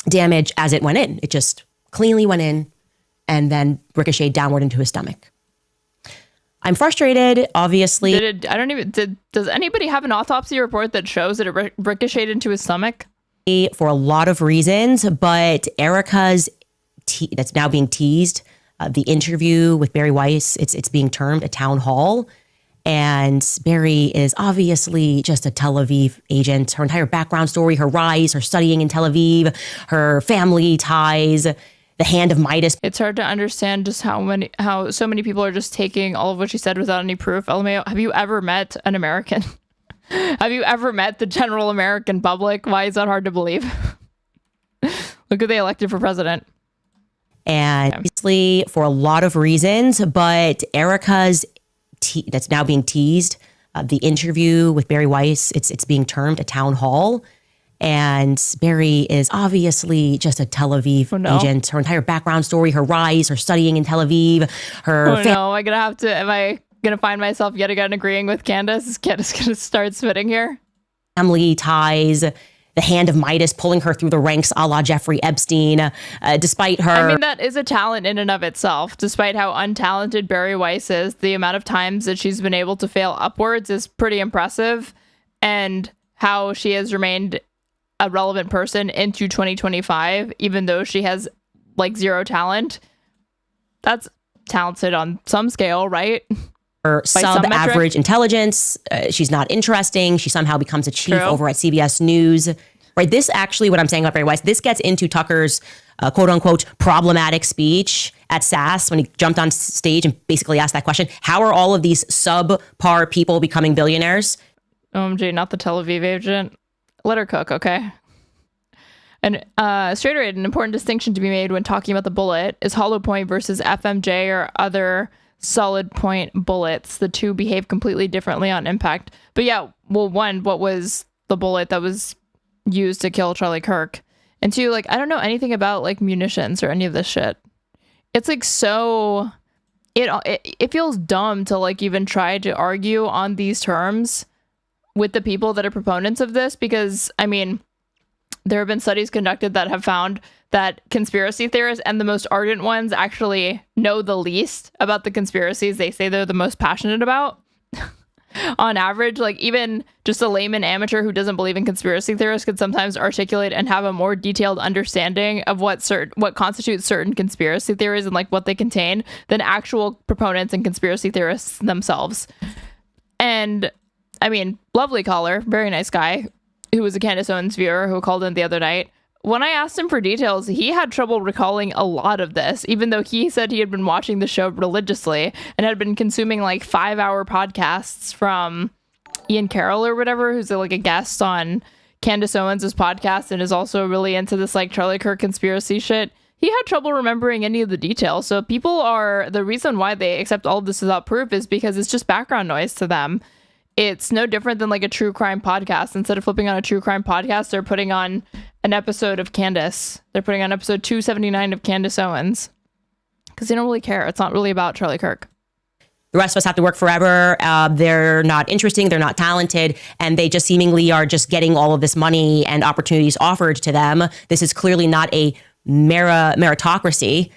damage as it went in. It just cleanly went in and then ricocheted downward into his stomach. I'm frustrated, obviously. Does anybody have an autopsy report that shows that it ricocheted into his stomach? For a lot of reasons, but Erika's that's now being teased, the interview with Bari Weiss, it's being termed a town hall. And Bari is obviously just a Tel Aviv agent. Her entire background story, her rise, her studying in Tel Aviv, her family ties, the hand of Midas. It's hard to understand just how so many people are just taking all of what she said without any proof. LMAO, have you ever met an American? Have you ever met the general American public? Why is that hard to believe? Look who they elected for president. And obviously for a lot of reasons, but Erika's that's now being teased, the interview with Bari Weiss, it's being termed a town hall. And Bari is obviously just a Tel Aviv agent. Her entire background story, her rise, her studying in Tel Aviv, her... am I gonna find myself yet again agreeing with Candace? Is Candace gonna start spitting here? Family ties, the hand of Midas pulling her through the ranks a la Jeffrey Epstein, despite her... I mean, that is a talent in and of itself. Despite how untalented Bari Weiss is, the amount of times that she's been able to fail upwards is pretty impressive. And how she has remained a relevant person into 2025, even though she has zero talent. That's talented on some scale, right? Her sub-average intelligence. She's not interesting. She somehow becomes a chief over at CBS News. Right. This actually, what I'm saying about Bari Weiss, this gets into Tucker's quote unquote problematic speech at SAS when he jumped on stage and basically asked that question. How are all of these subpar people becoming billionaires? OMG, not the Tel Aviv agent. Let her cook, okay? And Straighterade, an important distinction to be made when talking about the bullet is hollow point versus FMJ or other solid point bullets. The two behave completely differently on impact. But yeah, well, one, what was the bullet that was used to kill Charlie Kirk? And two, I don't know anything about munitions or any of this shit. It's so... It feels dumb to even try to argue on these terms with the people that are proponents of this, because I mean, there have been studies conducted that have found that conspiracy theorists, and the most ardent ones, actually know the least about the conspiracies they say they're the most passionate about. On average, even just a layman amateur who doesn't believe in conspiracy theorists could sometimes articulate and have a more detailed understanding of what constitutes certain conspiracy theories and what they contain than actual proponents and conspiracy theorists themselves. And I mean, lovely caller, very nice guy. who was a Candace Owens viewer who called in the other night, when I asked him for details, he had trouble recalling a lot of this, even though he said he had been watching the show religiously and had been consuming like 5-hour podcasts from Ian Carroll or whatever, who's like a guest on Candace Owens' podcast and is also really into this like Charlie Kirk conspiracy shit. He had trouble remembering any of the details. So people are, the reason why they accept all of this without proof is because it's just background noise to them. It's no different than like a true crime podcast. Instead of flipping on a true crime podcast, they're putting on an episode of Candace. They're putting on episode 279 of Candace Owens because they don't really care. It's not really about Charlie Kirk. The rest of us have to work forever. They're not interesting. They're not talented. And they just seemingly are just getting all of this money and opportunities offered to them. This is clearly not a meritocracy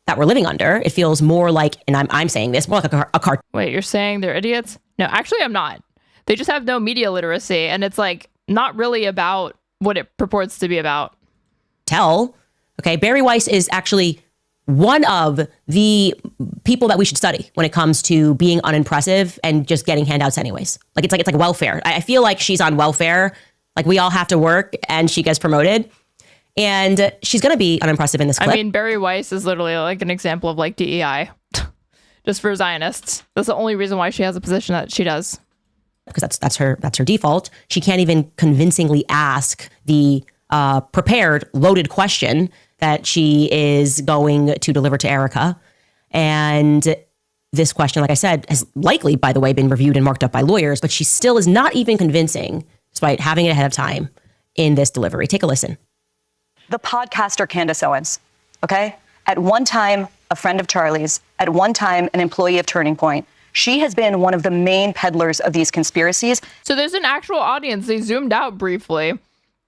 that we're living under. It feels more like, and I'm saying this, more like a cartoon. Wait, you're saying they're idiots? No, actually, I'm not. They just have no media literacy. And it's like not really about what it purports to be about. Okay, Bari Weiss is actually one of the people that we should study when it comes to being unimpressive and just getting handouts anyways. It's like welfare. I feel like she's on welfare. Like we all have to work and she gets promoted. And she's going to be unimpressive in this clip. I mean, Bari Weiss is literally like an example of like DEI just for Zionists. That's the only reason why she has a position that she does. Because that's her default. She can't even convincingly ask the prepared, loaded question that she is going to deliver to Erika. And this question, like I said, has likely, by the way, been reviewed and marked up by lawyers, but she still is not even convincing, despite having it ahead of time in this delivery. Take a listen. The podcaster Candace Owens, okay? At one time, a friend of Charlie's, at one time, an employee of Turning Point. She has been one of the main peddlers of these conspiracies. So there's an actual audience. They zoomed out briefly.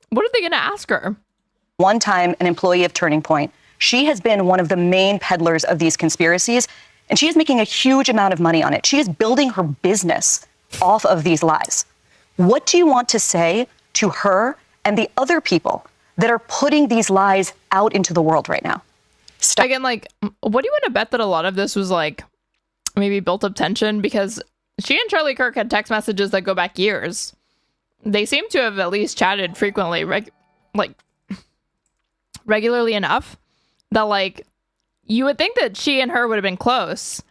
What are they going to ask her? One time, an employee of Turning Point. She has been one of the main peddlers of these conspiracies, and she is making a huge amount of money on it. She is building her business off of these lies. What do you want to say to her and the other people that are putting these lies out into the world right now? Again, like, what do you want to bet that a lot of this was like maybe built up tension? Because she and Charlie Kirk had text messages that go back years. They seem to have at least chatted frequently, regularly enough that like you would think that she and her would have been close,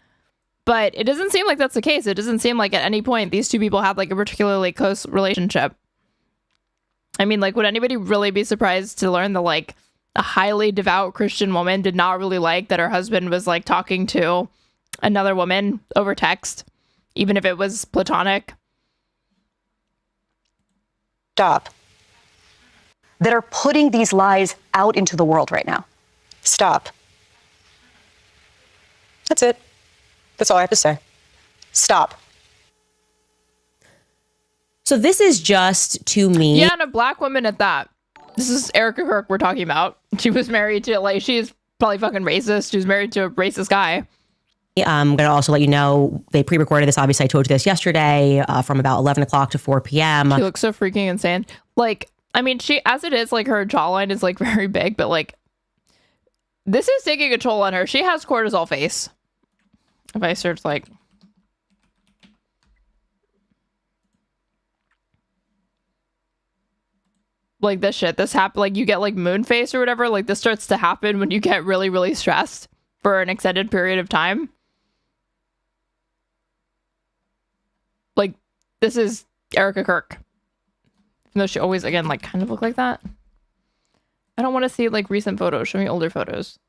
but it doesn't seem like that's the case. It doesn't seem like at any point these two people had like a particularly close relationship. I mean, like, would anybody really be surprised to learn that like a highly devout Christian woman did not really like that her husband was like talking to another woman over text, even if it was platonic? Stop. That are putting these lies out into the world right now. Stop. That's it. That's all I have to say. Stop. So this is just, to me... Yeah, and a black woman at that. This is Erika Kirk we're talking about. She was married to, like, she's probably fucking racist. She was married to a racist guy. I'm going to also let you know, they pre-recorded this. Obviously, I told you this yesterday, from about 11 o'clock to 4 p.m. She looks so freaking insane. Like, I mean, she, as it is, like, her jawline is, like, very big, but, like, this is taking a toll on her. She has cortisol face. If I search, like... like this shit, this happen, like you get like moon face or whatever, like this starts to happen when you get really, really stressed for an extended period of time. Like this is Erika Kirk. Even though she always, again, like kind of look like that. I don't want to see like recent photos. Show me older photos.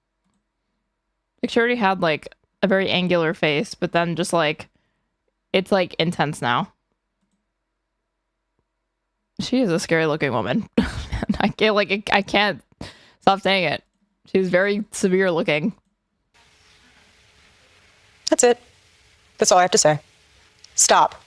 Like she already had like a very angular face, but then just like, it's like intense now. She is a scary looking woman. I can't stop saying it. She's very severe looking. That's it. That's all I have to say. Stop.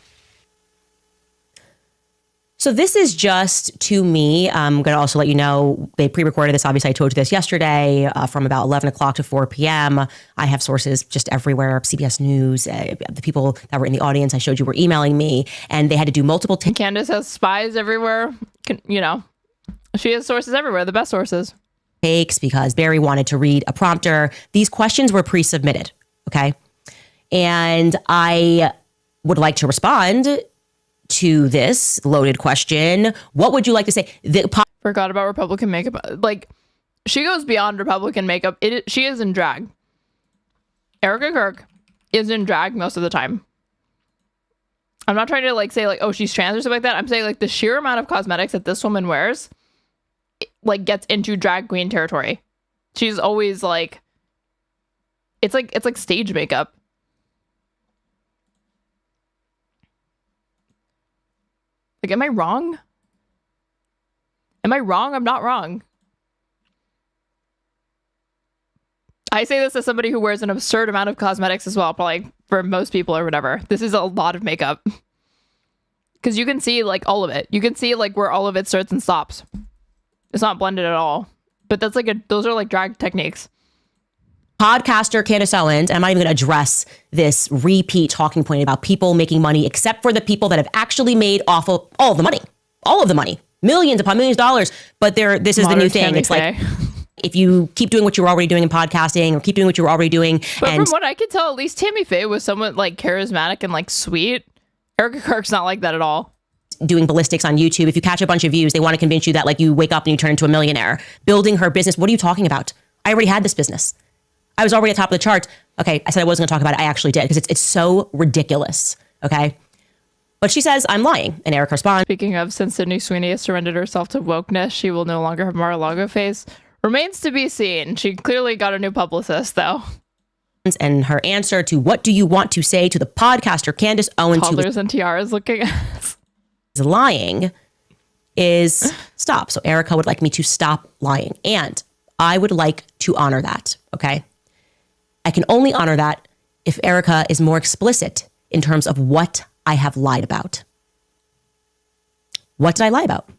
So this is just, to me, I'm going to also let you know, they pre-recorded this. Obviously, I told you this yesterday, from about 11 o'clock to 4 p.m. I have sources just everywhere. CBS News, the people that were in the audience I showed you were emailing me, and they had to do multiple... Candace has spies everywhere. You know, she has sources everywhere, the best sources. Takes because Bari wanted to read a prompter. These questions were pre-submitted, okay? And I would like to respond to this loaded question. What would you like to say? Forgot about Republican makeup. Like, she goes beyond Republican makeup. She is in drag. Erika Kirk is in drag most of the time. I'm not trying to like say like, oh, she's trans or something like that. I'm saying like the sheer amount of cosmetics that this woman wears, like gets into drag queen territory. She's always like, it's like stage makeup. Like, am I wrong? Am I wrong? I'm not wrong. I say this as somebody who wears an absurd amount of cosmetics as well, probably for most people or whatever. This is a lot of makeup. Because you can see like all of it. You can see like where all of it starts and stops. It's not blended at all. But that's like those are like drag techniques. Podcaster Candace Owens, I'm not even going to address this repeat talking point about people making money, except for the people that have actually made off of all of the money, millions upon millions of dollars. But this is the new thing. It's like, if you keep doing what you were already doing in podcasting or keep doing what you were already doing. But from what I could tell, at least Tammy Faye was somewhat like charismatic and like sweet. Erika Kirk's not like that at all. Doing ballistics on YouTube. If you catch a bunch of views, they want to convince you that like you wake up and you turn into a millionaire. Building her business. What are you talking about? I already had this business. I was already at the top of the charts. Okay, I said I wasn't going to talk about it. I actually did because it's so ridiculous. Okay. But she says, I'm lying. And Erika responds. Speaking of, since Sydney Sweeney has surrendered herself to wokeness, she will no longer have Mar-a-Lago face. Remains to be seen. She clearly got a new publicist, though. And her answer to what do you want to say to the podcaster Candace Owens, toddlers and tiaras looking at is lying, is stop. So Erika would like me to stop lying. And I would like to honor that. Okay. I can only honor that if Erika is more explicit in terms of what I have lied about. What did I lie about?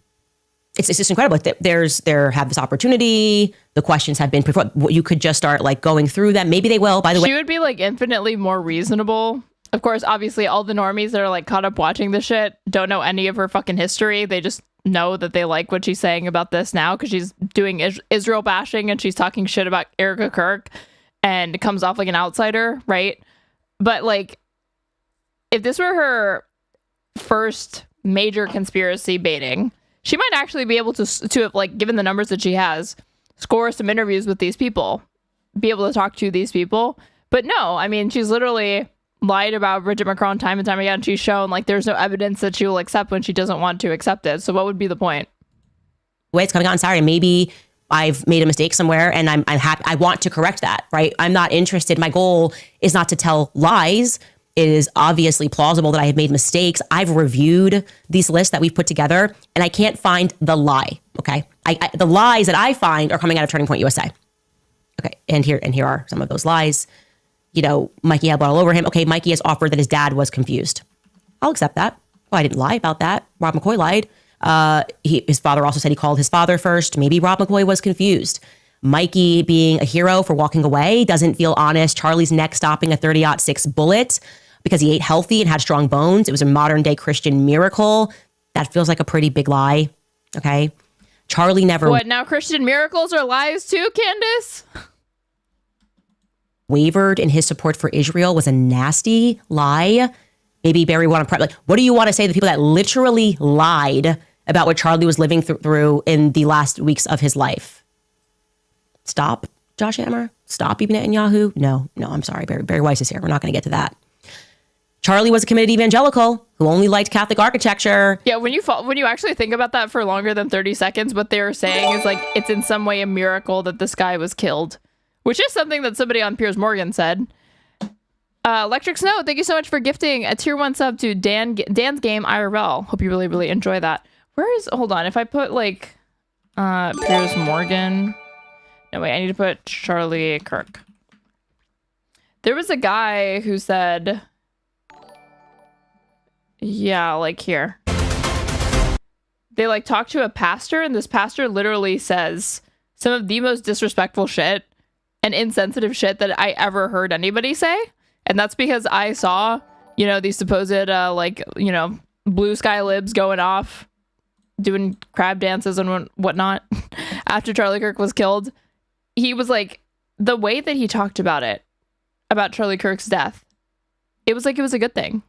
It's just incredible. There have this opportunity. The questions have been before. You could just start like going through them. Maybe they will. By the way, she would be like infinitely more reasonable. Of course, obviously, all the normies that are like caught up watching this shit don't know any of her fucking history. They just know that they like what she's saying about this now because she's doing Israel bashing and she's talking shit about Erika Kirk and comes off like an outsider, right? But like, if this were her first major conspiracy baiting, she might actually be able to have, like, given the numbers that she has, score some interviews with these people, be able to talk to these people. But no, I mean, she's literally lied about Bridget Macron time and time again. She's shown, like, there's no evidence that she will accept when she doesn't want to accept it. So what would be the point? Wait, it's coming on Saturday. Maybe I've made a mistake somewhere and I'm happy. I want to correct that, right? I'm not interested. My goal is not to tell lies. It is obviously plausible that I have made mistakes. I've reviewed these lists that we've put together and I can't find the lie. Okay. The lies that I find are coming out of Turning Point USA. Okay. And here are some of those lies. You know, Mikey had blood all over him. Okay. Mikey has offered that his dad was confused. I'll accept that. Well, I didn't lie about that. Rob McCoy lied. His father also said he called his father first. Maybe Rob McCoy was confused. Mikey being a hero for walking away doesn't feel honest. Charlie's neck stopping a 30-06 bullet because he ate healthy and had strong bones. It was a modern day Christian miracle. That feels like a pretty big lie. Okay. Charlie never. What, now Christian miracles are lies too, Candace? Wavered in his support for Israel was a nasty lie. Maybe Bari want to, like, what do you want to say to the people that literally lied about what Charlie was living through in the last weeks of his life? Stop, Josh Hammer. Stop, Bibi Netanyahu. No, I'm sorry. Bari Weiss is here. We're not going to get to that. Charlie was a committed evangelical who only liked Catholic architecture. Yeah, when you actually think about that for longer than 30 seconds, what they were saying is like, it's in some way a miracle that this guy was killed, which is something that somebody on Piers Morgan said. Electric Snow, thank you so much for gifting a tier 1 sub to Dan's Game IRL. Hope you really, really enjoy that. Hold on, if I put like Piers Morgan. No, wait, I need to put Charlie Kirk. There was a guy who said, yeah, like here. They like talk to a pastor and this pastor literally says some of the most disrespectful shit and insensitive shit that I ever heard anybody say. And that's because I saw, these supposed, blue sky libs going off, doing crab dances and whatnot after Charlie Kirk was killed. He was like, the way that he talked about it, about Charlie Kirk's death, it was like it was a good thing.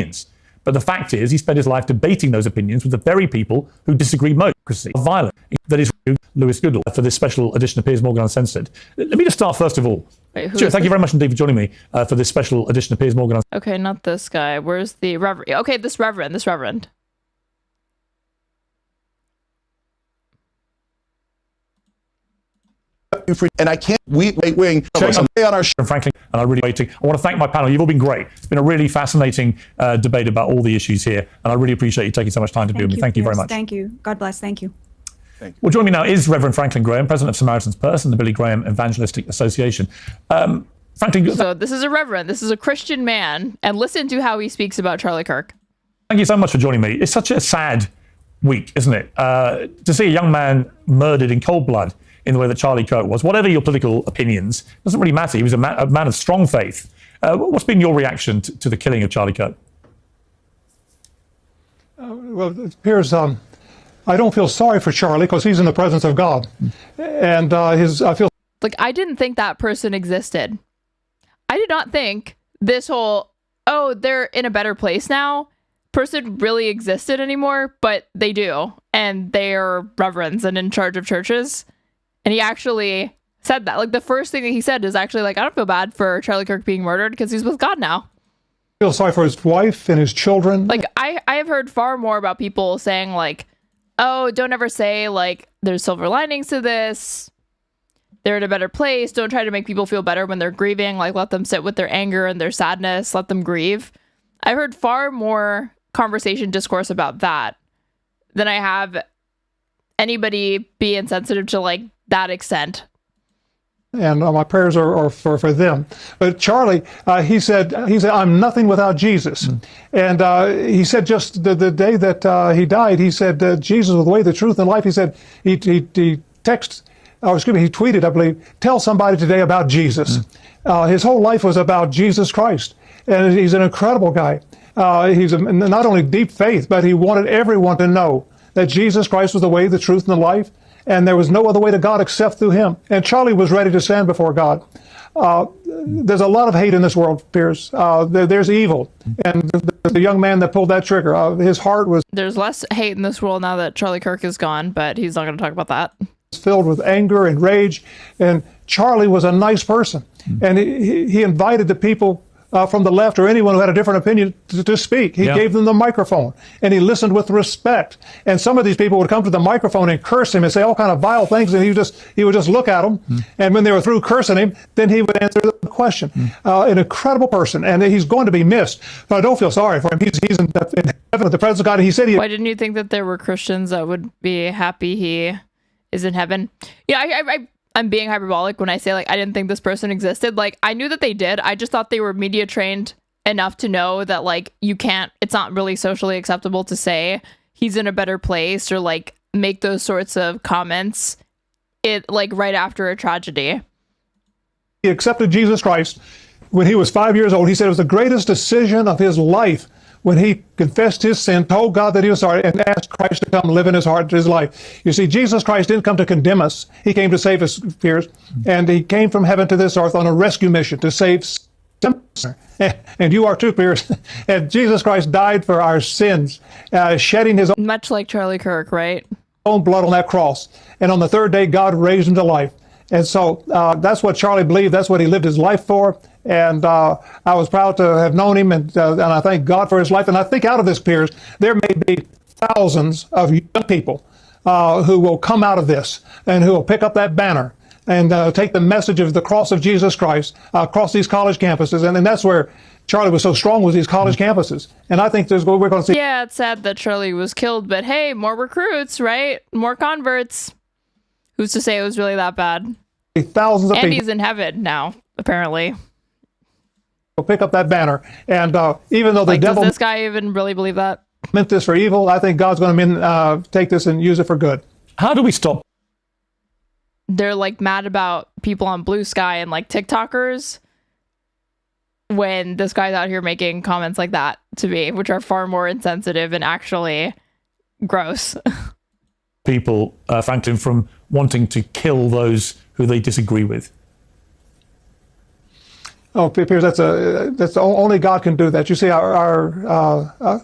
opinions. But the fact is, he spent his life debating those opinions with the very people who disagree most. Violent. That is Lewis Goodall for this special edition of Piers Morgan Uncensored. Let me just start first of all. Wait, Sure, thank you very much indeed for joining me for this special edition of Piers Morgan Uncensored. Okay, not this guy. Where's the Reverend? Okay, this Reverend. And I can't wing on our show. Frankly, and I'm really waiting. I want to thank my panel. You've all been great. It's been a really fascinating debate about all the issues here, and I really appreciate you taking so much time to be with me. Thank you very much. Thank you. God bless. Thank you. Well, joining me now is Reverend Franklin Graham, President of Samaritan's Purse and the Billy Graham Evangelistic Association. Franklin, so this is a Reverend. This is a Christian man, and listen to how he speaks about Charlie Kirk. Thank you so much for joining me. It's such a sad week, isn't it? To see a young man murdered in cold blood in the way that Charlie Kirk was. Whatever your political opinions, doesn't really matter. He was a man of strong faith. What's been your reaction to the killing of Charlie Kirk? Well, it appears I don't feel sorry for Charlie because he's in the presence of God, and I feel like I didn't think that person existed. I did not think this whole they're in a better place now person really existed anymore, but they do, and they are reverends and in charge of churches. And he actually said that. Like, the first thing that he said is actually like, I don't feel bad for Charlie Kirk being murdered because he's with God now. Feel sorry for his wife and his children. Like, I have heard far more about people saying like, oh, don't ever say like there's silver linings to this. They're in a better place. Don't try to make people feel better when they're grieving. Like, let them sit with their anger and their sadness. Let them grieve. I've heard far more conversation discourse about that than I have anybody be insensitive to like that extent. And my prayers are for them. But Charlie, he said, I'm nothing without Jesus. And he said just the day that he died, he said, Jesus is the way, the truth, and life. He said, he tweeted, I believe, tell somebody today about Jesus. His whole life was about Jesus Christ. And he's an incredible guy. He's not only deep faith, but he wanted everyone to know that Jesus Christ was the way, the truth, and the life. And there was no other way to God except through him. And Charlie was ready to stand before God. There's a lot of hate in this world, Piers. There's evil. And the young man that pulled that trigger, his heart was... There's less hate in this world now that Charlie Kirk is gone, but he's not going to talk about that. Filled with anger and rage. And Charlie was a nice person. And he invited the people from the left or anyone who had a different opinion to speak. He gave them the microphone, and he listened with respect. And some of these people would come to the microphone and curse him and say all kind of vile things, and he would just look at them. And when they were through cursing him, then he would answer the question. An incredible person, and he's going to be missed. But I don't feel sorry for him. He's in heaven with the presence of God. And he said Why didn't you think that there were Christians that would be happy he is in heaven? Yeah, I'm being hyperbolic when I say, like, I didn't think this person existed. Like, I knew that they did. I just thought they were media trained enough to know that, like, it's not really socially acceptable to say he's in a better place or, like, make those sorts of comments right after a tragedy. He accepted Jesus Christ when he was 5 years old. He said it was the greatest decision of his life when he confessed his sin, told God that he was sorry, and asked Christ to come live in his heart, his life. You see, Jesus Christ didn't come to condemn us. He came to save us, Piers. And he came from heaven to this earth on a rescue mission to save sinners. And you are too, Piers. And Jesus Christ died for our sins, shedding his own... Much like Charlie Kirk, right? ...own blood on that cross. And on the third day, God raised him to life. And so that's what Charlie believed. That's what he lived his life for. And I was proud to have known him, and I thank God for his life. And I think out of this, Piers, there may be thousands of young people who will come out of this and who will pick up that banner and take the message of the cross of Jesus Christ across these college campuses. And that's where Charlie was so strong, was these college campuses. And I think we're going to see... Yeah, it's sad that Charlie was killed, but hey, more recruits, right? More converts. Who's to say it was really that bad? Thousands of people. And he's in heaven now, apparently. Pick up that banner, and even though the devil... Does this guy even really believe that? Meant this for evil, I think God's going to take this and use it for good. How do we stop? They're like mad about people on Blue Sky and like TikTokers when this guy's out here making comments like that to me, which are far more insensitive and actually gross. People, Franklin, from wanting to kill those who they disagree with? Oh, Piers, that's only God can do that. You see, our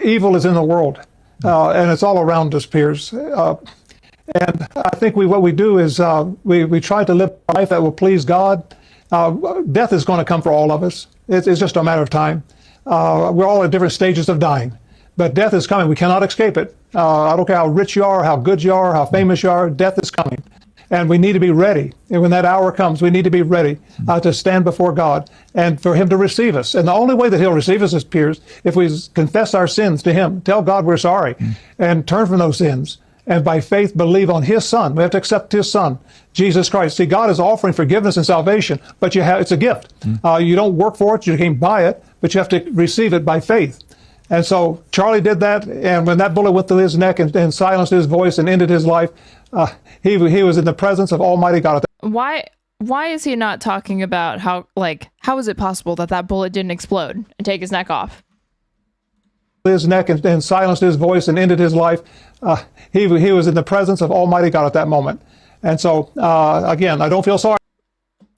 evil is in the world, and it's all around us, Piers. And I think what we do is we try to live a life that will please God. Death is going to come for all of us. It's just a matter of time. We're all at different stages of dying, but death is coming. We cannot escape it. I don't care how rich you are, how good you are, how famous you are, death is coming. And we need to be ready. And when that hour comes, we need to be ready to stand before God and for him to receive us. And the only way that he'll receive us, Piers, if we confess our sins to him, tell God we're sorry, and turn from those sins. And by faith, believe on his son. We have to accept his son, Jesus Christ. See, God is offering forgiveness and salvation, but it's a gift. You don't work for it, you can't buy it, but you have to receive it by faith. And so Charlie did that, and when that bullet went through his neck and silenced his voice and ended his life, he was in the presence of Almighty God. Why is he not talking about how is it possible that bullet didn't explode and take his neck off? His neck and silenced his voice and ended his life. He was in the presence of Almighty God at that moment. And so, again, I don't feel sorry.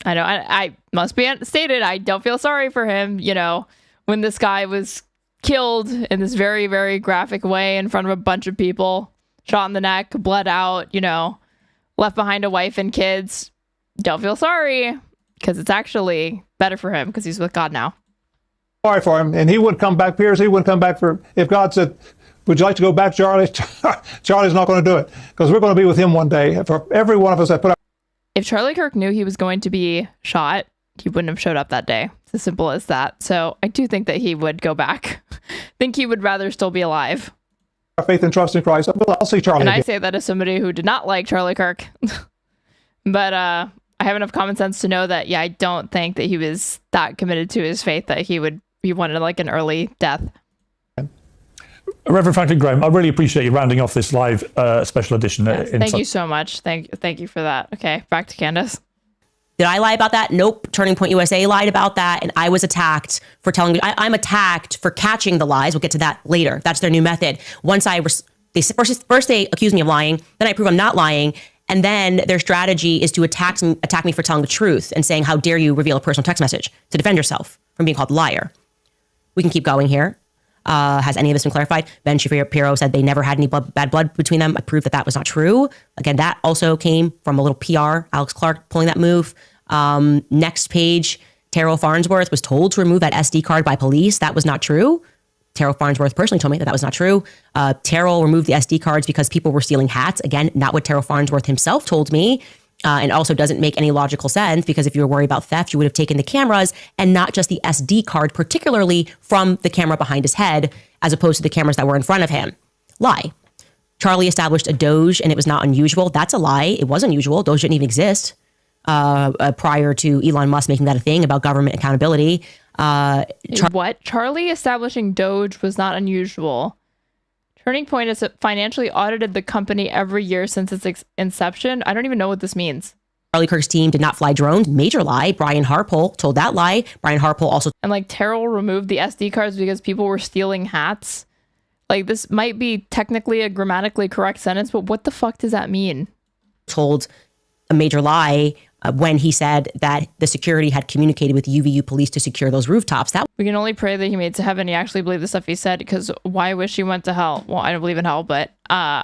I know. I must be stated, I don't feel sorry for him. You know, when this guy was killed in this very, very graphic way in front of a bunch of people, shot in the neck, bled out, you know, left behind a wife and kids. Don't feel sorry, because it's actually better for him because he's with God now. Sorry for him, and he wouldn't come back, Piers. He wouldn't come back if God said, would you like to go back, Charlie? Charlie's not going to do it, because we're going to be with him one day. For every one of us that put up. If Charlie Kirk knew he was going to be shot, he wouldn't have showed up that day. It's as simple as that. So I do think that he would go back. I think he would rather still be alive. Our faith and trust in Christ. I'll see Charlie And again. I say that as somebody who did not like Charlie Kirk. But I have enough common sense to know that, yeah, I don't think that he was that committed to his faith that he wanted like an early death. Reverend Franklin Graham, I really appreciate you rounding off this live special edition. Yes, thank you so much. Thank you for that. Okay, back to Candace. Did I lie about that? Nope. Turning Point USA lied about that, and I was attacked for telling. I'm attacked for catching the lies. We'll get to that later. That's their new method. Once first they accuse me of lying, then I prove I'm not lying, and then their strategy is to attack me for telling the truth and saying, "How dare you reveal a personal text message to defend yourself from being called a liar?" We can keep going here. Has any of this been clarified? Ben Shapiro said they never had any bad blood between them. I proved that was not true. Again, that also came from a little PR. Alex Clark pulling that move. Next page, Terrell Farnsworth was told to remove that SD card by police. That was not true. Terrell Farnsworth personally told me that was not true. Terrell removed the SD cards because people were stealing hats. Again, not what Terrell Farnsworth himself told me. And also doesn't make any logical sense, because if you were worried about theft, you would have taken the cameras and not just the SD card, particularly from the camera behind his head, as opposed to the cameras that were in front of him. Lie. Charlie established a Doge and it was not unusual. That's a lie. It was unusual. Doge didn't even exist prior to Elon Musk making that a thing about government accountability. What? Charlie establishing Doge was not unusual. Turning Point has financially audited the company every year since its inception. I don't even know what this means. Charlie Kirk's team did not fly drones. Major lie. Brian Harpole told that lie. Brian Harpole also... And like Terrell removed the SD cards because people were stealing hats. Like, this might be technically a grammatically correct sentence, but what the fuck does that mean? Told a major lie when he said that the security had communicated with UVU police to secure those rooftops. We can only pray that he made it to heaven. He actually believed the stuff he said, because why wish he went to hell? Well, I don't believe in hell, but I'm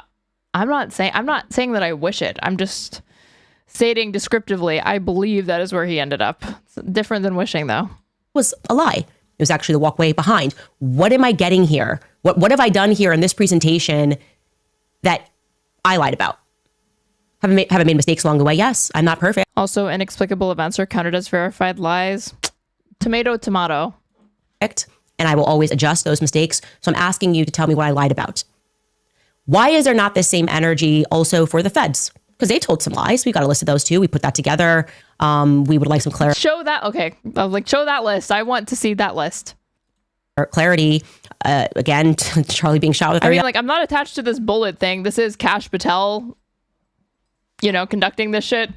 not saying that I wish it. I'm just stating descriptively, I believe that is where he ended up. It's different than wishing, though. Was a lie. It was actually the walkway behind. What am I getting here? What have I done here in this presentation that I lied about? Have I made mistakes along the way? Yes, I'm not perfect. Also, inexplicable events are counted as verified lies. Tomato, tomato. And I will always adjust those mistakes. So I'm asking you to tell me what I lied about. Why is there not the same energy also for the feds? Because they told some lies. We got a list of those too. We put that together. We would like some clarity. Show that. Okay. Show that list. I want to see that list. Clarity. Again, Charlie being shot with. I mean, I'm not attached to this bullet thing. This is Kash Patel, conducting this shit.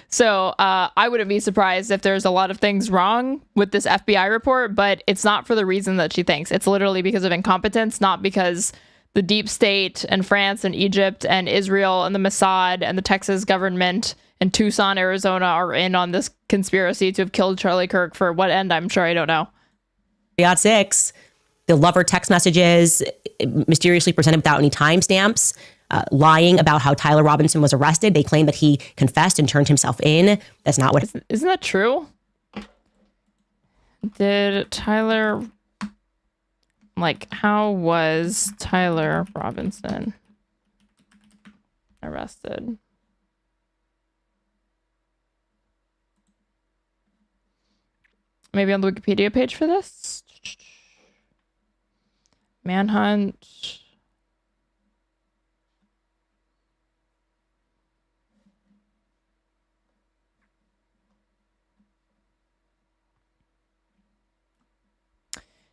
So I wouldn't be surprised if there's a lot of things wrong with this FBI report, but it's not for the reason that she thinks. It's literally because of incompetence, not because the deep state and France and Egypt and Israel and the Mossad and the Texas government in Tucson, Arizona are in on this conspiracy to have killed Charlie Kirk. For what end? I'm sure I don't know. 6, the lover text messages mysteriously presented without any timestamps, lying about how Tyler Robinson was arrested. They claim that he confessed and turned himself in. That's not what. Isn't that true? Did Tyler, how was Tyler Robinson arrested? Maybe on the Wikipedia page for this? Manhunt.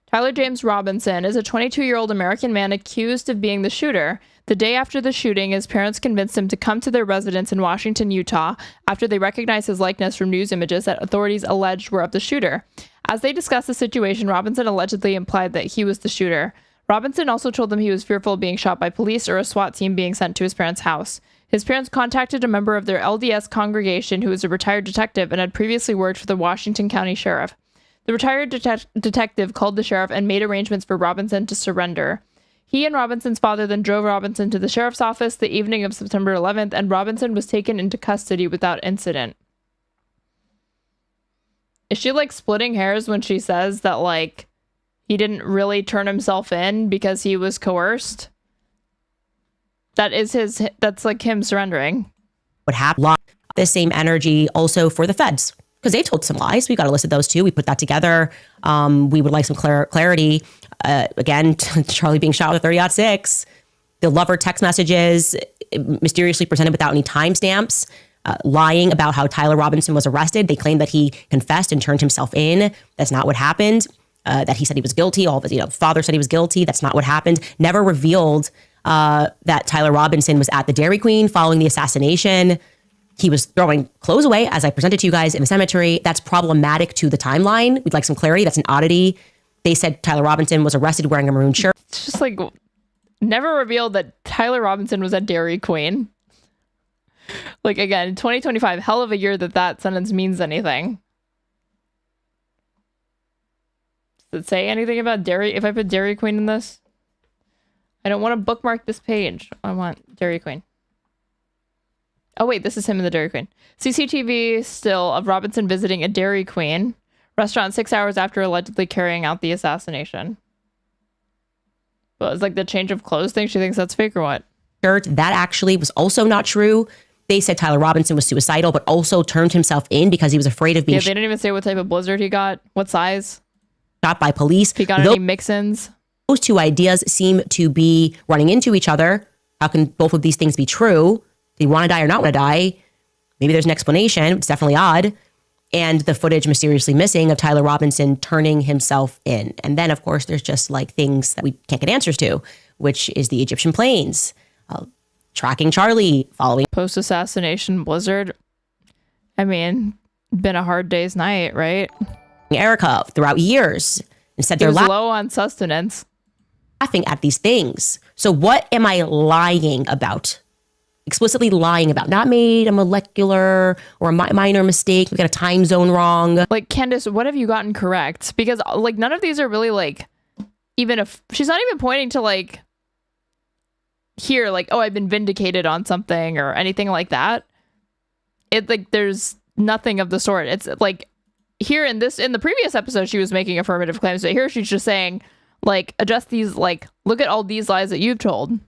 Tyler James Robinson is a 22-year-old American man accused of being the shooter. The day after the shooting, his parents convinced him to come to their residence in Washington, Utah, after they recognized his likeness from news images that authorities alleged were of the shooter. As they discussed the situation, Robinson allegedly implied that he was the shooter. Robinson also told them he was fearful of being shot by police or a SWAT team being sent to his parents' house. His parents contacted a member of their LDS congregation who was a retired detective and had previously worked for the Washington County Sheriff. The retired detective called the sheriff and made arrangements for Robinson to surrender. He and Robinson's father then drove Robinson to the sheriff's office the evening of September 11th, and Robinson was taken into custody without incident. Is she splitting hairs when she says that he didn't really turn himself in because he was coerced? That's him surrendering. What happened? The same energy also for the feds, because they told some lies. We got a list of those too. We put that together. We would like some clarity. Again, Charlie being shot with a 30-06. The lover text messages mysteriously presented without any timestamps, lying about how Tyler Robinson was arrested. They claim that he confessed and turned himself in. That's not what happened. That he said he was guilty. All of his, father said he was guilty. That's not what happened. Never revealed that Tyler Robinson was at the Dairy Queen following the assassination. He was throwing clothes away, as I presented to you guys, in the cemetery. That's problematic to the timeline. We'd like some clarity. That's an oddity. They said Tyler Robinson was arrested wearing a maroon shirt. It's just never revealed that Tyler Robinson was at Dairy Queen. Again, 2025, hell of a year that sentence means anything. Does it say anything about Dairy? If I put Dairy Queen in this? I don't want to bookmark this page. I want Dairy Queen. Oh, wait, this is him in the Dairy Queen. CCTV still of Robinson visiting a Dairy Queen restaurant 6 hours after allegedly carrying out the assassination. Well, it's the change of clothes thing. She thinks that's fake or what? That actually was also not true. They said Tyler Robinson was suicidal, but also turned himself in because he was afraid of being they didn't even say what type of blizzard he got, what size. Shot by police. He got any mix-ins. Those two ideas seem to be running into each other. How can both of these things be true? Do you want to die or not want to die? Maybe there's an explanation. It's definitely odd. And the footage mysteriously missing of Tyler Robinson turning himself in. And then, of course, there's just things that we can't get answers to, which is the Egyptian planes, tracking Charlie, following post-assassination blizzard. I mean, been a hard day's night, right? Erika throughout years and said they're low on sustenance. Laughing at these things. So what am I lying about? Explicitly lying about? Not made a molecular or a minor mistake. We got a time zone wrong. Candace, what have you gotten correct? Because none of these are really even if she's not even pointing to here, oh, I've been vindicated on something or anything like that. It there's nothing of the sort. It's here in the previous episode, she was making affirmative claims, but here she's just saying adjust these, look at all these lies that you've told.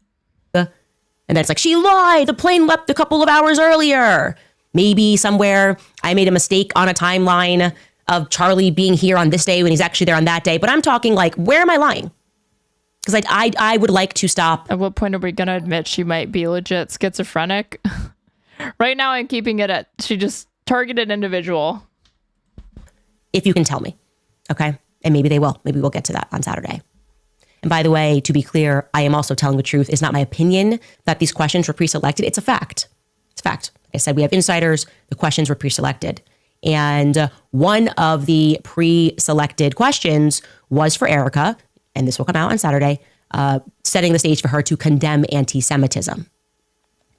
And then it's she lied. The plane left a couple of hours earlier. Maybe somewhere I made a mistake on a timeline of Charlie being here on this day when he's actually there on that day. But I'm talking where am I lying? Because I would like to stop. At what point are we going to admit she might be legit schizophrenic? Right now I'm keeping it at she just targeted individual. If you can tell me. Okay. And maybe they will. Maybe we'll get to that on Saturday. And by the way, to be clear, I am also telling the truth. It's not my opinion that these questions were pre-selected. It's a fact. It's a fact. Like I said, we have insiders. The questions were pre-selected. And one of the pre-selected questions was for Erika, and this will come out on Saturday, setting the stage for her to condemn anti-Semitism.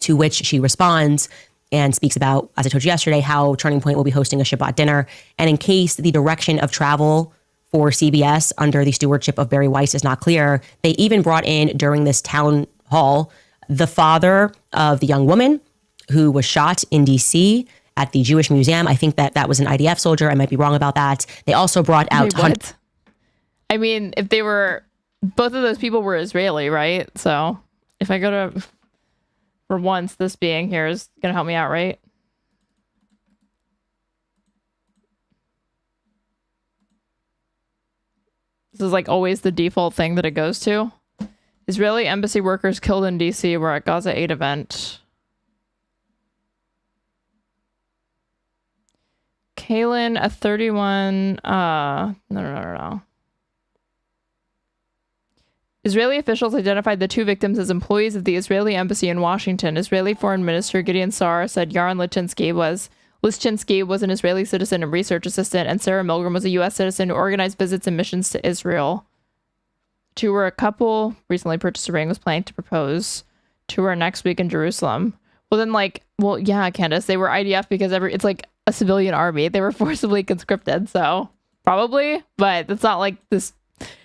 To which she responds, and speaks about, as I told you yesterday, how Turning Point will be hosting a Shabbat dinner. And in case the direction of travel for CBS under the stewardship of Bari Weiss is not clear, they even brought in during this town hall the father of the young woman who was shot in DC at the Jewish Museum. I think that was an IDF soldier. I might be wrong about that. They also brought out... Wait, what? I mean, if they were... Both of those people were Israeli, right? So if I go to... For once, this being here is going to help me out, right? This is like always the default thing that it goes to. Israeli embassy workers killed in DC were at Gaza Aid event. Kaylin, a 31... No. Israeli officials identified the two victims as employees of the Israeli embassy in Washington. Israeli Foreign Minister Gideon Saar said Yaron Lichtinsky was an Israeli citizen and research assistant, and Sarah Milgram was a U.S. citizen who organized visits and missions to Israel. Two were a couple, recently purchased a ring, was planning to propose. Two are next week in Jerusalem. Well, then, yeah, Candace, they were IDF because it's like a civilian army. They were forcibly conscripted, so probably, but it's not like this.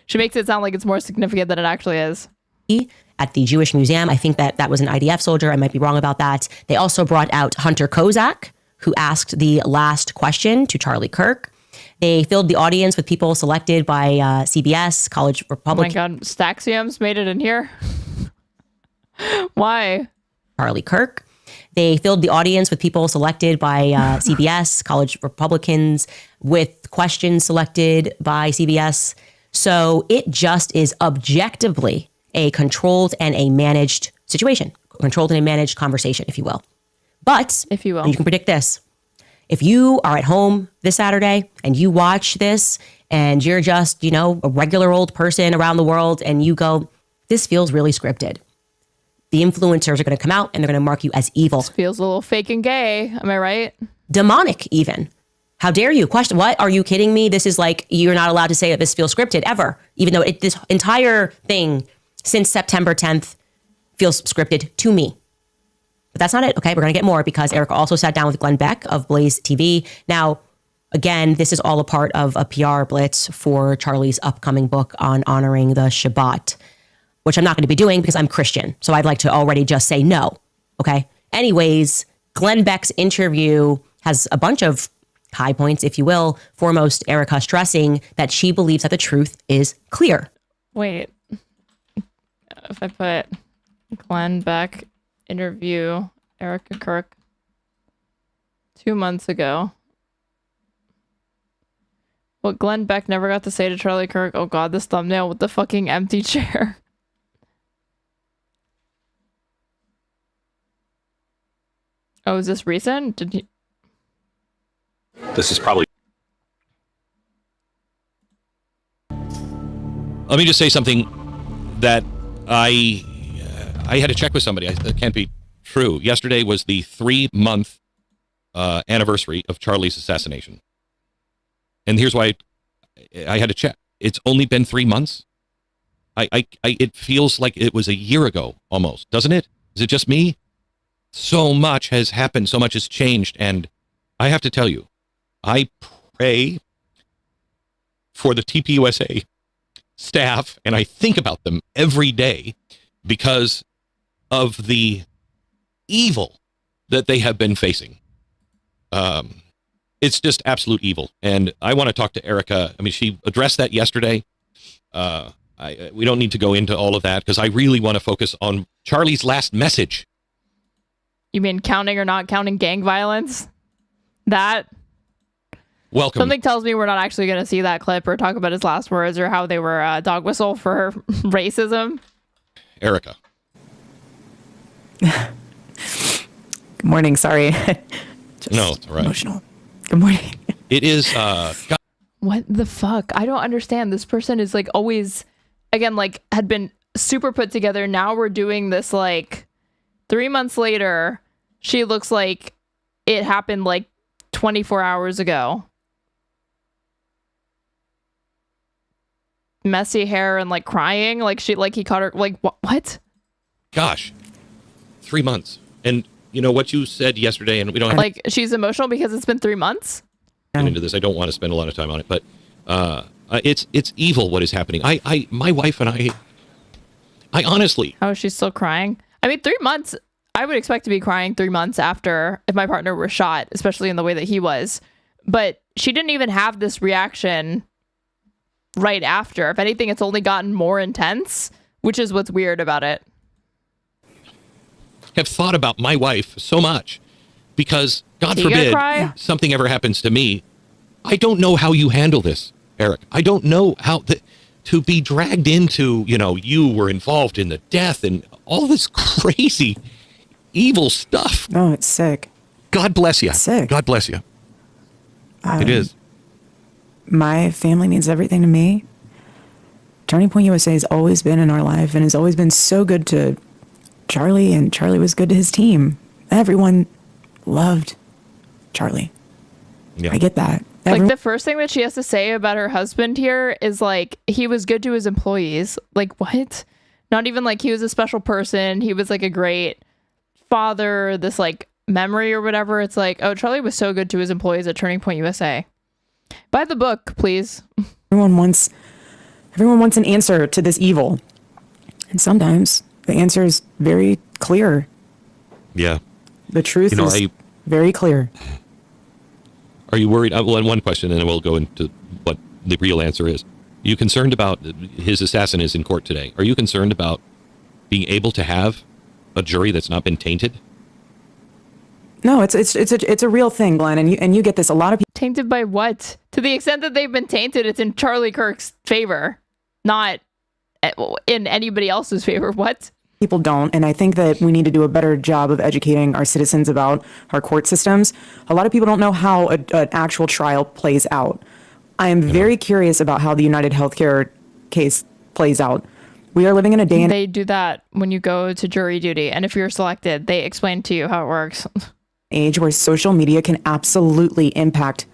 She makes it sound like it's more significant than it actually is. At the Jewish Museum, I think that was an IDF soldier. I might be wrong about that. They also brought out Hunter Kozak, who asked the last question to Charlie Kirk. They filled the audience with people selected by CBS, College Republican. Oh my God, Staxium's made it in here? Why? Charlie Kirk. They filled the audience with people selected by CBS, College Republicans, with questions selected by CBS. So it just is objectively a controlled and a managed situation, controlled and a managed conversation, if you will. But if you will, you can predict this. If you are at home this Saturday and you watch this and you're just, a regular old person around the world and you go, this feels really scripted. The influencers are going to come out and they're going to mark you as evil. This feels a little fake and gay. Am I right? Demonic, even. How dare you? Question, what? Are you kidding me? This is like, you're not allowed to say that this feels scripted ever. Even though this entire thing since September 10th feels scripted to me. But that's not it. Okay, we're going to get more because Erika also sat down with Glenn Beck of Blaze TV. Now, again, this is all a part of a PR blitz for Charlie's upcoming book on honoring the Shabbat, which I'm not going to be doing because I'm Christian. So I'd like to already just say no. Okay. Anyways, Glenn Beck's interview has a bunch of high points, if you will. Foremost, Erika stressing that she believes that the truth is clear. Wait. If I put Glenn Beck interview Erika Kirk 2 months ago. What Glenn Beck never got to say to Charlie Kirk. Oh God, this thumbnail with the fucking empty chair. Oh, is this recent? Did he? This is probably... Let me just say something that I had to check with somebody. That can't be true. Yesterday was the 3-month anniversary of Charlie's assassination. And here's why I had to check. It's only been 3 months. It feels like it was a year ago almost, doesn't it? Is it just me? So much has happened. So much has changed. And I have to tell you, I pray for the TPUSA staff, and I think about them every day because of the evil that they have been facing. It's just absolute evil. And I want to talk to Erika. I mean, she addressed that yesterday. We don't need to go into all of that because I really want to focus on Charlie's last message. You mean counting or not counting gang violence? That? Welcome. Something tells me we're not actually going to see that clip or talk about his last words or how they were dog whistle for racism. Erika. Good morning. Sorry. No, it's all right. Emotional. Good morning. It is. What the fuck? I don't understand. This person is like always, again, like had been super put together. Now we're doing this like 3 months later. She looks like it happened like 24 hours ago. Messy hair and like crying. Like he caught her. Like what? Gosh, 3 months. And what you said yesterday, and we don't have Like, she's emotional because it's been 3 months. to get into this. I don't want to spend a lot of time on it, but it's evil what is happening. My wife and I honestly. How is she still crying? I mean, 3 months. I would expect to be crying 3 months after if my partner were shot, especially in the way that he was. But she didn't even have this reaction right after. If anything, it's only gotten more intense, which is what's weird about it. Have thought about my wife so much because God forbid something ever happens to me. I don't know how you handle this, Eric. I don't know how to be dragged into, you were involved in the death and all this crazy, evil stuff. Oh, it's sick. God bless you. It's sick. God bless you. It is. My family means everything to me. Turning Point USA has always been in our life and has always been so good to Charlie, and Charlie was good to his team. Everyone loved Charlie. Yeah. I get that. Like, the first thing that she has to say about her husband here is, like, he was good to his employees. Like, what? Not even, like, he was a special person. He was, like, a great father, this, like, memory or whatever. It's like, oh, Charlie was so good to his employees at Turning Point USA. Buy the book, please. Everyone wants an answer to this evil. And sometimes the answer is very clear. Yeah. The truth is very clear. Are you worried? Well, one question, and then we'll go into what the real answer is. Are you concerned about his assassin is in court today? Are you concerned about being able to have a jury that's not been tainted? No, it's a real thing, Glenn, and you get this. A lot of people tainted by what? To the extent that they've been tainted, it's in Charlie Kirk's favor, not in anybody else's favor. What? People don't, and I think that we need to do a better job of educating our citizens about our court systems. A lot of people don't know how an actual trial plays out. I am very curious about how the United Healthcare case plays out. We are living in a day and they do that when you go to jury duty, and if you're selected, they explain to you how it works. Age where social media can absolutely impact.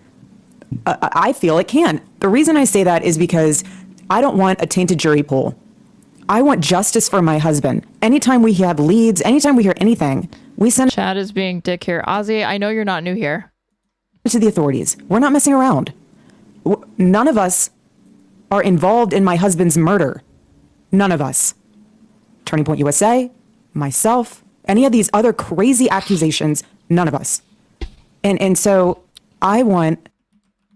I feel it can. The reason I say that is because I don't want a tainted jury pool. I want justice for my husband. Anytime we have leads, anytime we hear anything, we send. Chad is being dick here. Ozzy, I know you're not new here. To the authorities. We're not messing around. None of us are involved in my husband's murder. None of us. Turning Point USA, myself, any of these other crazy accusations, none of us. And so I want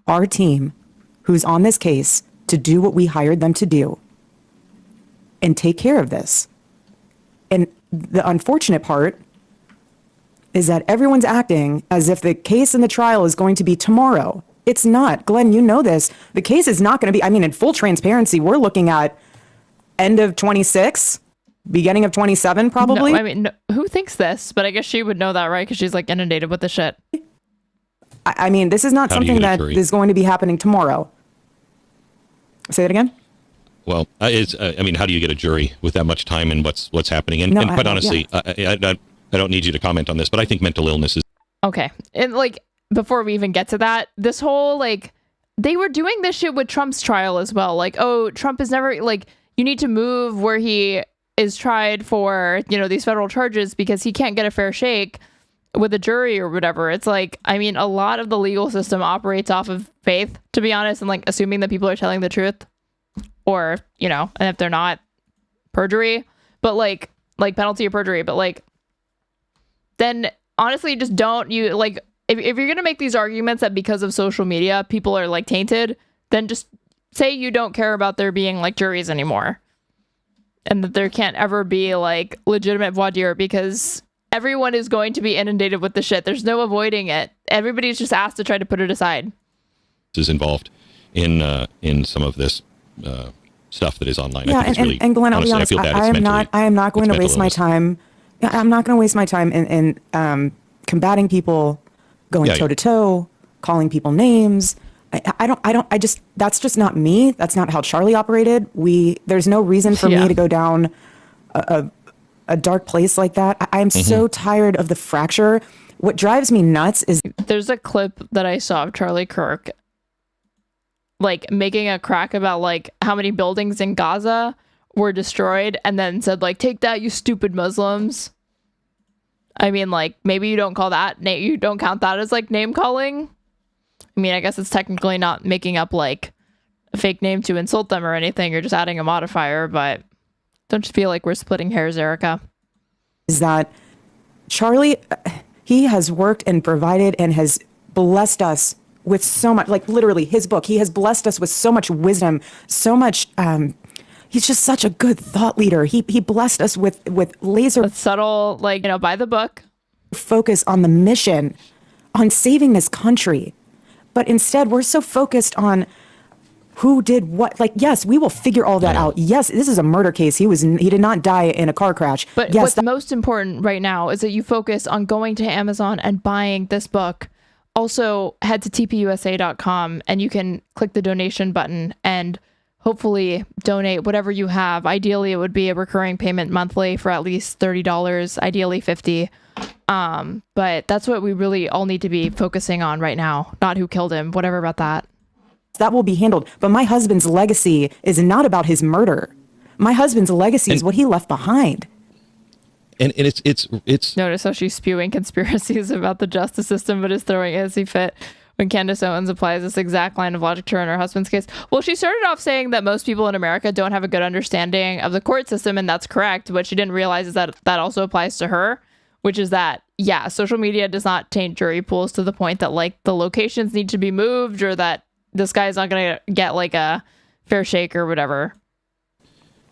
our team who's on this case to do what we hired them to do and take care of this. And the unfortunate part is that everyone's acting as if the case and the trial is going to be tomorrow. It's not. Glenn, you know this. The case is not going to be, in full transparency, we're looking at end of 26, beginning of 27, probably. No, who thinks this? But I guess she would know that, right? Because she's like inundated with the shit. This is not something that is going to be happening tomorrow. Say that again? Well, how do you get a jury with that much time and what's happening? And, quite honestly, I don't need you to comment on this, but I think mental illness is. Okay. And before we even get to that, this whole, they were doing this shit with Trump's trial as well. Trump is never, you need to move where he is tried for, these federal charges because he can't get a fair shake with a jury or whatever. It's a lot of the legal system operates off of faith, to be honest, and assuming that people are telling the truth or, and if they're not, perjury, but penalty of perjury. But then honestly, just don't if you're going to make these arguments that because of social media, people are tainted, then just say you don't care about there being juries anymore and that there can't ever be legitimate voir dire because everyone is going to be inundated with the shit. There's no avoiding it. Everybody's just asked to try to put it aside. Is involved in some of this stuff that is online. Yeah, I think and Glenn, I'll be honest, I am not going to waste my time. I'm not going to waste my time in combating people, going toe to toe, calling people names. That's just not me. That's not how Charlie operated. There's no reason for me to go down a dark place like that. I'm so tired of the fracture. What drives me nuts is there's a clip that I saw of Charlie Kirk making a crack about how many buildings in Gaza were destroyed and then said take that, you stupid Muslims. I mean, like, maybe you don't count that as like name calling. I mean, I guess it's technically not making up like a fake name to insult them or anything. You're just adding a modifier, but don't you feel like we're splitting hairs, Erika? Is that Charlie, he has worked and provided and has blessed us with so much, like literally his book, he has blessed us with so much wisdom, so much, he's just such a good thought leader. He blessed us with laser subtle, like, you know, by the book focus on the mission, on saving this country. But instead we're so focused on who did what. Like, yes, we will figure all that out. Yes, this is a murder case. He did not die in a car crash. But yes, what's most important right now is that you focus on going to Amazon and buying this book. Also, head to TPUSA.com and you can click the donation button and hopefully donate whatever you have. Ideally, it would be a recurring payment monthly for at least $30, ideally $50. But that's what we really all need to be focusing on right now, not who killed him, whatever about that. That will be handled. But my husband's legacy is not about his murder. My husband's legacy is what he left behind. And it's Notice how she's spewing conspiracies about the justice system, but is throwing it as he fit when Candace Owens applies this exact line of logic to her in her husband's case. Well, she started off saying that most people in America don't have a good understanding of the court system, and that's correct. What she didn't realize is that that also applies to her, which is that, yeah, social media does not taint jury pools to the point that, like, the locations need to be moved or that this guy's not going to get, like, a fair shake or whatever.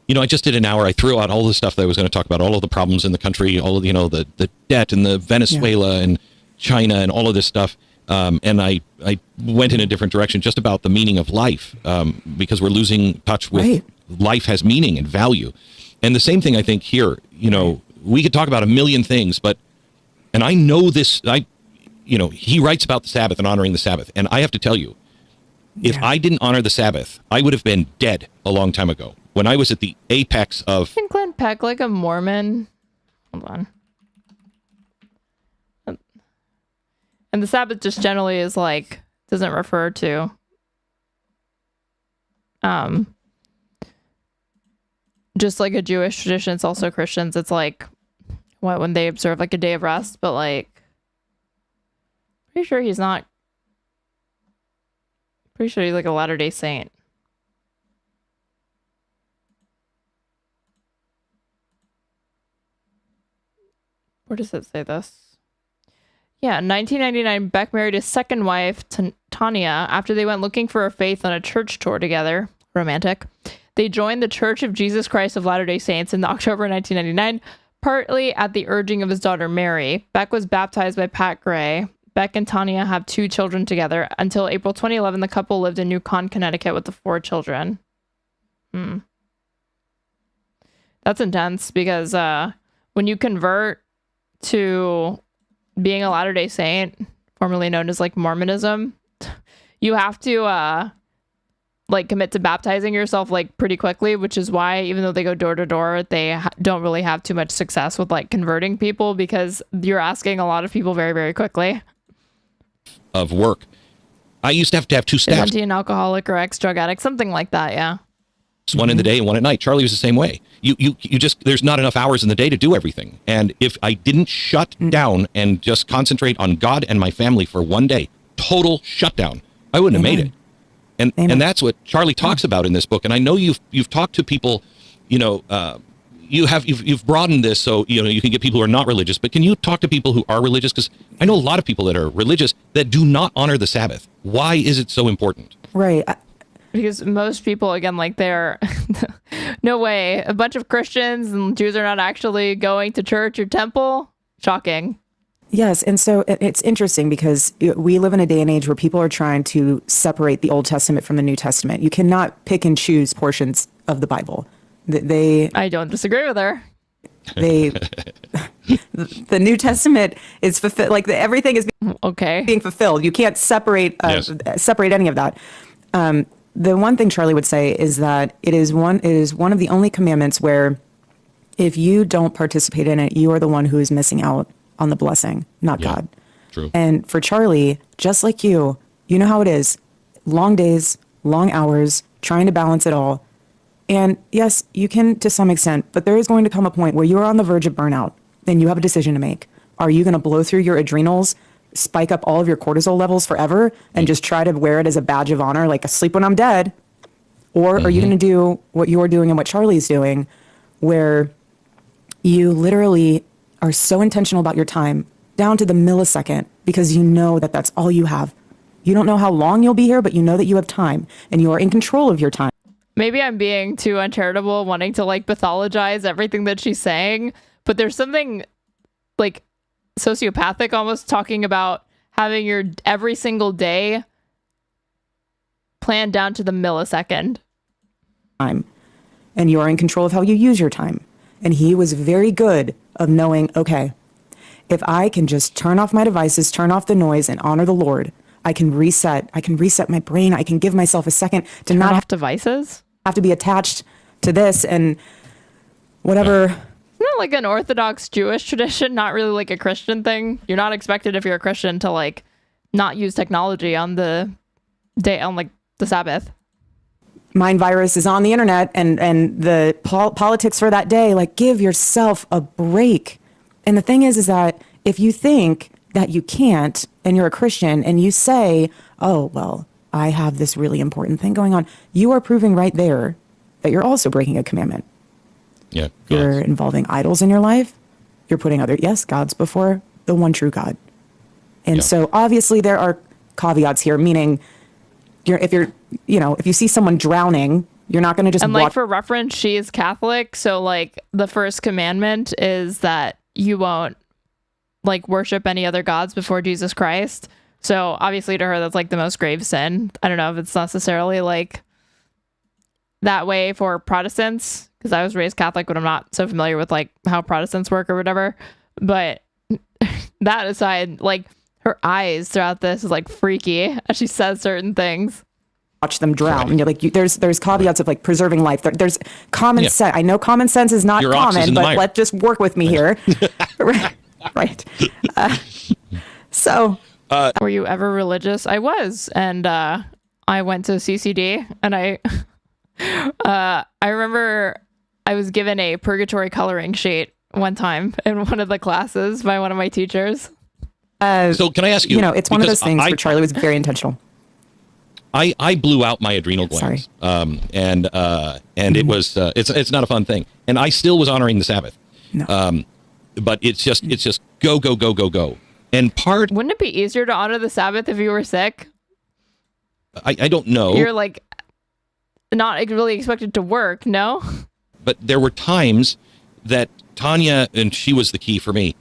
You know, I just did an hour. I threw out all the stuff that I was going to talk about, all of the problems in the country, all of, you know, the debt and the Venezuela and China and all of this stuff. And I went in a different direction just about the meaning of life, because we're losing touch with life has meaning and value. And the same thing, I think, here, you know, we could talk about a million things, but, and I know this, he writes about the Sabbath and honoring the Sabbath. And I have to tell you, if I didn't honor the Sabbath, I would have been dead a long time ago. When I was at the apex of... Isn't Glenn Beck like a Mormon? Hold on. And the Sabbath just generally is like, doesn't refer to just like a Jewish tradition. It's also Christians. It's like when they observe like a day of rest, but like pretty sure he's like a Latter-day Saint. Where does it say this? Yeah, in 1999, Beck married his second wife, Tanya, after they went looking for a faith on a church tour together. Romantic. They joined the Church of Jesus Christ of Latter-day Saints in October 1999, partly at the urging of his daughter, Mary. Beck was baptized by Pat Gray. Beck and Tanya have 2 children together. Until April 2011, the couple lived in New Con, Connecticut with the 4 children. That's intense because when you convert to being a Latter-day Saint, formerly known as like Mormonism, you have to like commit to baptizing yourself like pretty quickly, which is why even though they go door to door, they don't really have too much success with like converting people because you're asking a lot of people very, very quickly. Of work. I used to have 2 staffs. An alcoholic or ex-drug addict, something like that, yeah. One in the day and one at night. Charlie was the same way. You just, there's not enough hours in the day to do everything. And if I didn't shut down and just concentrate on God and my family for one day, total shutdown, I wouldn't have made it. And that's what Charlie talks about in this book. And I know you've talked to people, you know, you've broadened this so, you know, you can get people who are not religious, but can you talk to people who are religious? Because I know a lot of people that are religious that do not honor the Sabbath. Why is it so important? Right. Because most people, again, like they're no way. A bunch of Christians and Jews are not actually going to church or temple. Shocking. Yes. And so it's interesting because we live in a day and age where people are trying to separate the Old Testament from the New Testament. You cannot pick and choose portions of the Bible. I don't disagree with her. The New Testament is fulfilled. Like everything is being fulfilled. You can't separate any of that. The one thing Charlie would say is that it is one of the only commandments where if you don't participate in it, you are the one who is missing out on the blessing, not God. True. And for Charlie, just like you know how it is. Long days, long hours, trying to balance it all. And yes, you can to some extent, but there is going to come a point where you are on the verge of burnout and you have a decision to make. Are you going to blow through your adrenals, spike up all of your cortisol levels forever, and just try to wear it as a badge of honor, like sleep when I'm dead? Or are you going to do what you're doing and what Charlie's doing, where you literally are so intentional about your time, down to the millisecond, because you know that that's all you have. You don't know how long you'll be here, but you know that you have time, and you are in control of your time. Maybe I'm being too uncharitable, wanting to like pathologize everything that she's saying, but there's something like sociopathic almost talking about having your every single day planned down to the millisecond. Time, and you are in control of how you use your time. And he was very good of knowing, okay, if I can just turn off my devices, turn off the noise, and honor the Lord, I can reset my brain. I can give myself a second to turn not off devices, have to be attached to this and whatever. Isn't that like an Orthodox Jewish tradition, not really like a Christian thing? You're not expected, if you're a Christian, to like not use technology on the day, on like the Sabbath. Mind virus is on the internet, and the politics for that day, like, give yourself a break. And the thing is that if you think that you can't, and you're a Christian, and you say, oh, well, I have this really important thing going on, you are proving right there that you're also breaking a commandment. Yeah. You're involving idols in your life. You're putting gods before the one true God. And so obviously there are caveats here, meaning if you see someone drowning, you're not going to just and like for reference, she is Catholic, so like the first commandment is that you won't like worship any other gods before Jesus Christ. So obviously to her, that's like the most grave sin. I don't know if it's necessarily like that way for Protestants, because I was raised Catholic, but I'm not so familiar with like how Protestants work or whatever. But that aside, like her eyes throughout this is like freaky as she says certain things. Watch them drown. And you're like, there's caveats of like preserving life. There's common sense. I know common sense is not common, but let's just work with me here. Right. So, were you ever religious? I was, and I went to CCD, and I remember I was given a purgatory coloring sheet one time in one of the classes by one of my teachers. So can I ask you? It's one of those things where Charlie was very intentional. I blew out my adrenal glands, and it was it's not a fun thing, and I still was honoring the Sabbath. No. But it's just go, and wouldn't it be easier to honor the Sabbath if you were sick? I don't know. You're like not really expected to work, no? But there were times that Tanya, and she was the key for me,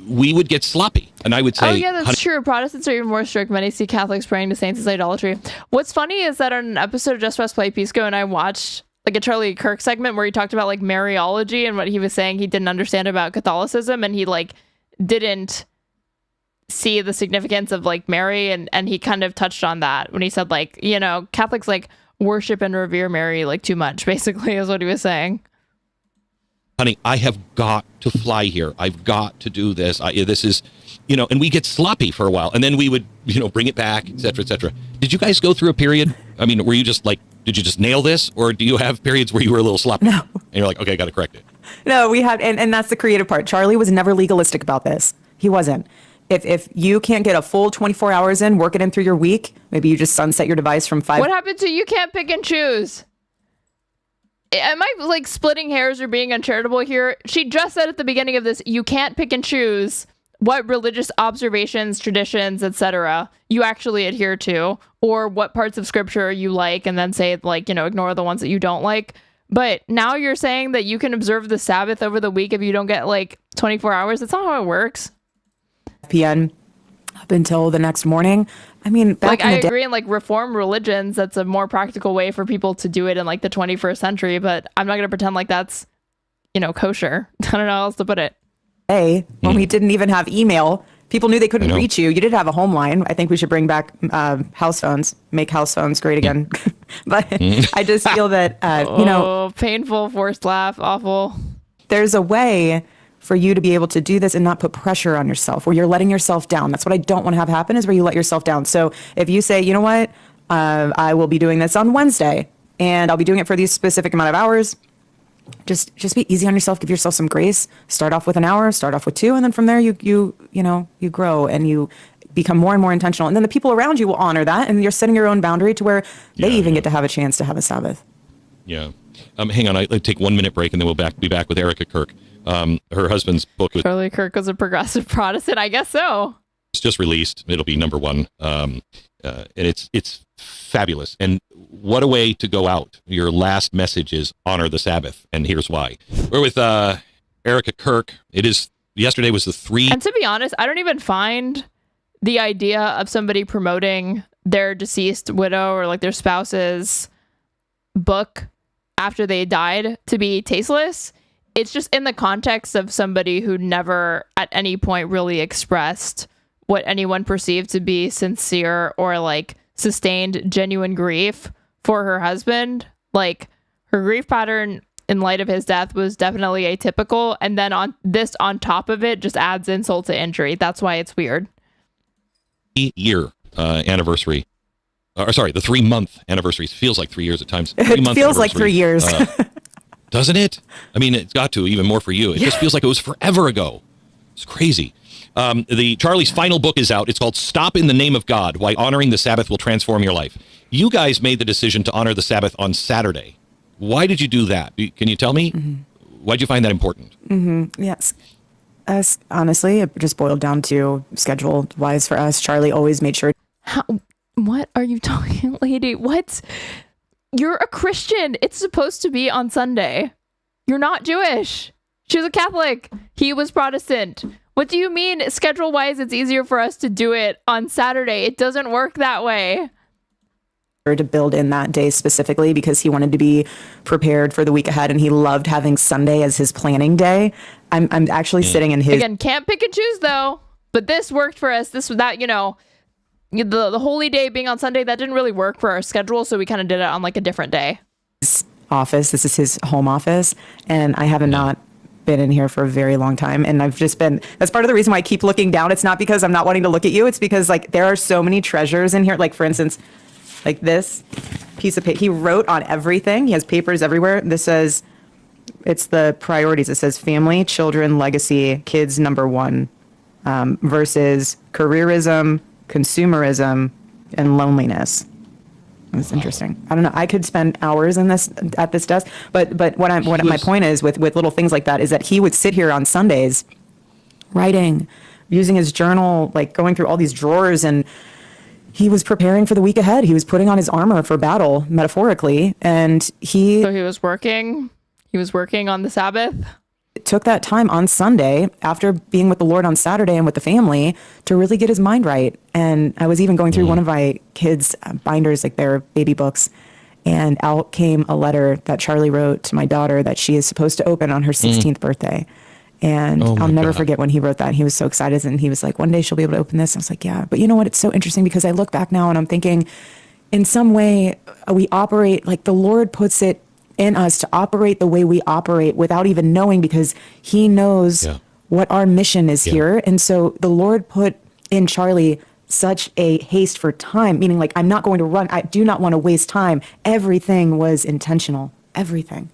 we would get sloppy, and I would say, oh yeah, that's true. Protestants are even more strict. Many see Catholics praying to saints as idolatry. What's funny is that on an episode of Just Press Play Pisco, and I watched like a Charlie Kirk segment where he talked about like Mariology and what he was saying he didn't understand about Catholicism, and he like didn't see the significance of like Mary, and he kind of touched on that when he said like, Catholics like worship and revere Mary like too much, basically, is what he was saying. Honey, I have got to fly here. I've got to do this. This is, and we get sloppy for a while, and then we would, bring it back, et cetera, et cetera. Did you guys go through a period? I mean, were you just like, did you just nail this, or do you have periods where you were a little sloppy? No. And you're like, okay, I got to correct it. No, we had, and that's the creative part. Charlie was never legalistic about this. He wasn't. If you can't get a full 24 hours in, work it in through your week, maybe you just sunset your device from 5. What happened to you can't pick and choose? Am I like splitting hairs or being uncharitable here? She just said at the beginning of this, you can't pick and choose what religious observations, traditions, etc. you actually adhere to, or what parts of scripture you like, and then say like, ignore the ones that you don't like. But now you're saying that you can observe the Sabbath over the week if you don't get like 24 hours. That's not how it works. p.m. up until the next morning. I mean, back I agree in like reform religions, that's a more practical way for people to do it in like the 21st century, but I'm not going to pretend like that's, kosher. I don't know how else to put it. When we didn't even have email, people knew they couldn't reach you. You did have a home line. I think we should bring back house phones, make house phones great again. But I just feel that, painful, forced laugh, awful. There's a way for you to be able to do this and not put pressure on yourself, where you're letting yourself down. That's what I don't want to have happen, is where you let yourself down. So if you say, you know what, I will be doing this on Wednesday, and I'll be doing it for these specific amount of hours, just be easy on yourself. Give yourself some grace. Start off with an hour, start off with 2, and then from there you grow and you become more and more intentional. And then the people around you will honor that, and you're setting your own boundary to where they even get to have a chance to have a Sabbath. Yeah. Hang on. I'll take 1 minute break, and then we'll be back with Erika Kirk. Her husband's book was Charlie Kirk was a progressive Protestant. I guess so. It's just released. It'll be #1, and it's fabulous. And what a way to go out! Your last message is honor the Sabbath, and here's why. We're with Erika Kirk. Yesterday was the 3. And to be honest, I don't even find the idea of somebody promoting their deceased widow or like their spouse's book after they died to be tasteless. It's just in the context of somebody who never at any point really expressed what anyone perceived to be sincere or like sustained genuine grief for her husband. Like, her grief pattern in light of his death was definitely atypical, and then on top of it just adds insult to injury. That's why it's weird. Year anniversary. The 3-month anniversary. Feels like 3 years at times. It feels like 3 years. Doesn't it? I mean, it's got to, even more for you. It just feels like it was forever ago. It's crazy. Charlie's final book is out. It's called Stop in the Name of God, Why Honoring the Sabbath Will Transform Your Life. You guys made the decision to honor the Sabbath on Saturday. Why did you do that? Can you tell me? Mm-hmm. Why did you find that important? Mm-hmm. Yes. Honestly, it just boiled down to schedule-wise for us. Charlie always made sure. What are you talking, lady? What? You're a Christian. It's supposed to be on Sunday. You're not Jewish. She was a Catholic. He was Protestant. What do you mean, schedule-wise, it's easier for us to do it on Saturday? It doesn't work that way. To build in that day specifically because he wanted to be prepared for the week ahead, and he loved having Sunday as his planning day. I'm actually sitting in his... Again, can't pick and choose, though. But this worked for us. The holy day being on Sunday, that didn't really work for our schedule, so we kind of did it on like a different day. Office. This is his home office, and I have not been in here for a very long time, and I've just been... That's part of the reason why I keep looking down. It's not because I'm not wanting to look at you. It's because like there are so many treasures in here. Like, for instance, like this piece of paper. He wrote on everything. He has papers everywhere. This says... It's the priorities. It says family, children, legacy, kids #1, versus careerism, consumerism, and loneliness. That's interesting. I don't know. I could spend hours in this at this desk, but my point is with little things like that is that he would sit here on Sundays, writing, using his journal, like going through all these drawers, and he was preparing for the week ahead. He was putting on his armor for battle, metaphorically, and So he was working. He was working on the Sabbath. Took that time on Sunday after being with the Lord on Saturday and with the family to really get his mind right. And I was even going through one of my kids' binders, like their baby books, and out came a letter that Charlie wrote to my daughter that she is supposed to open on her 16th birthday. And I'll never forget when he wrote that. He was so excited, and he was like, one day she'll be able to open this. I was like, yeah. But you know what? It's so interesting because I look back now and I'm thinking, in some way, we operate like the Lord puts it in us to operate the way we operate without even knowing, because he knows what our mission is here. And so the Lord put in Charlie such a haste for time, meaning like, I'm not going to run. I do not want to waste time. Everything was intentional. Everything.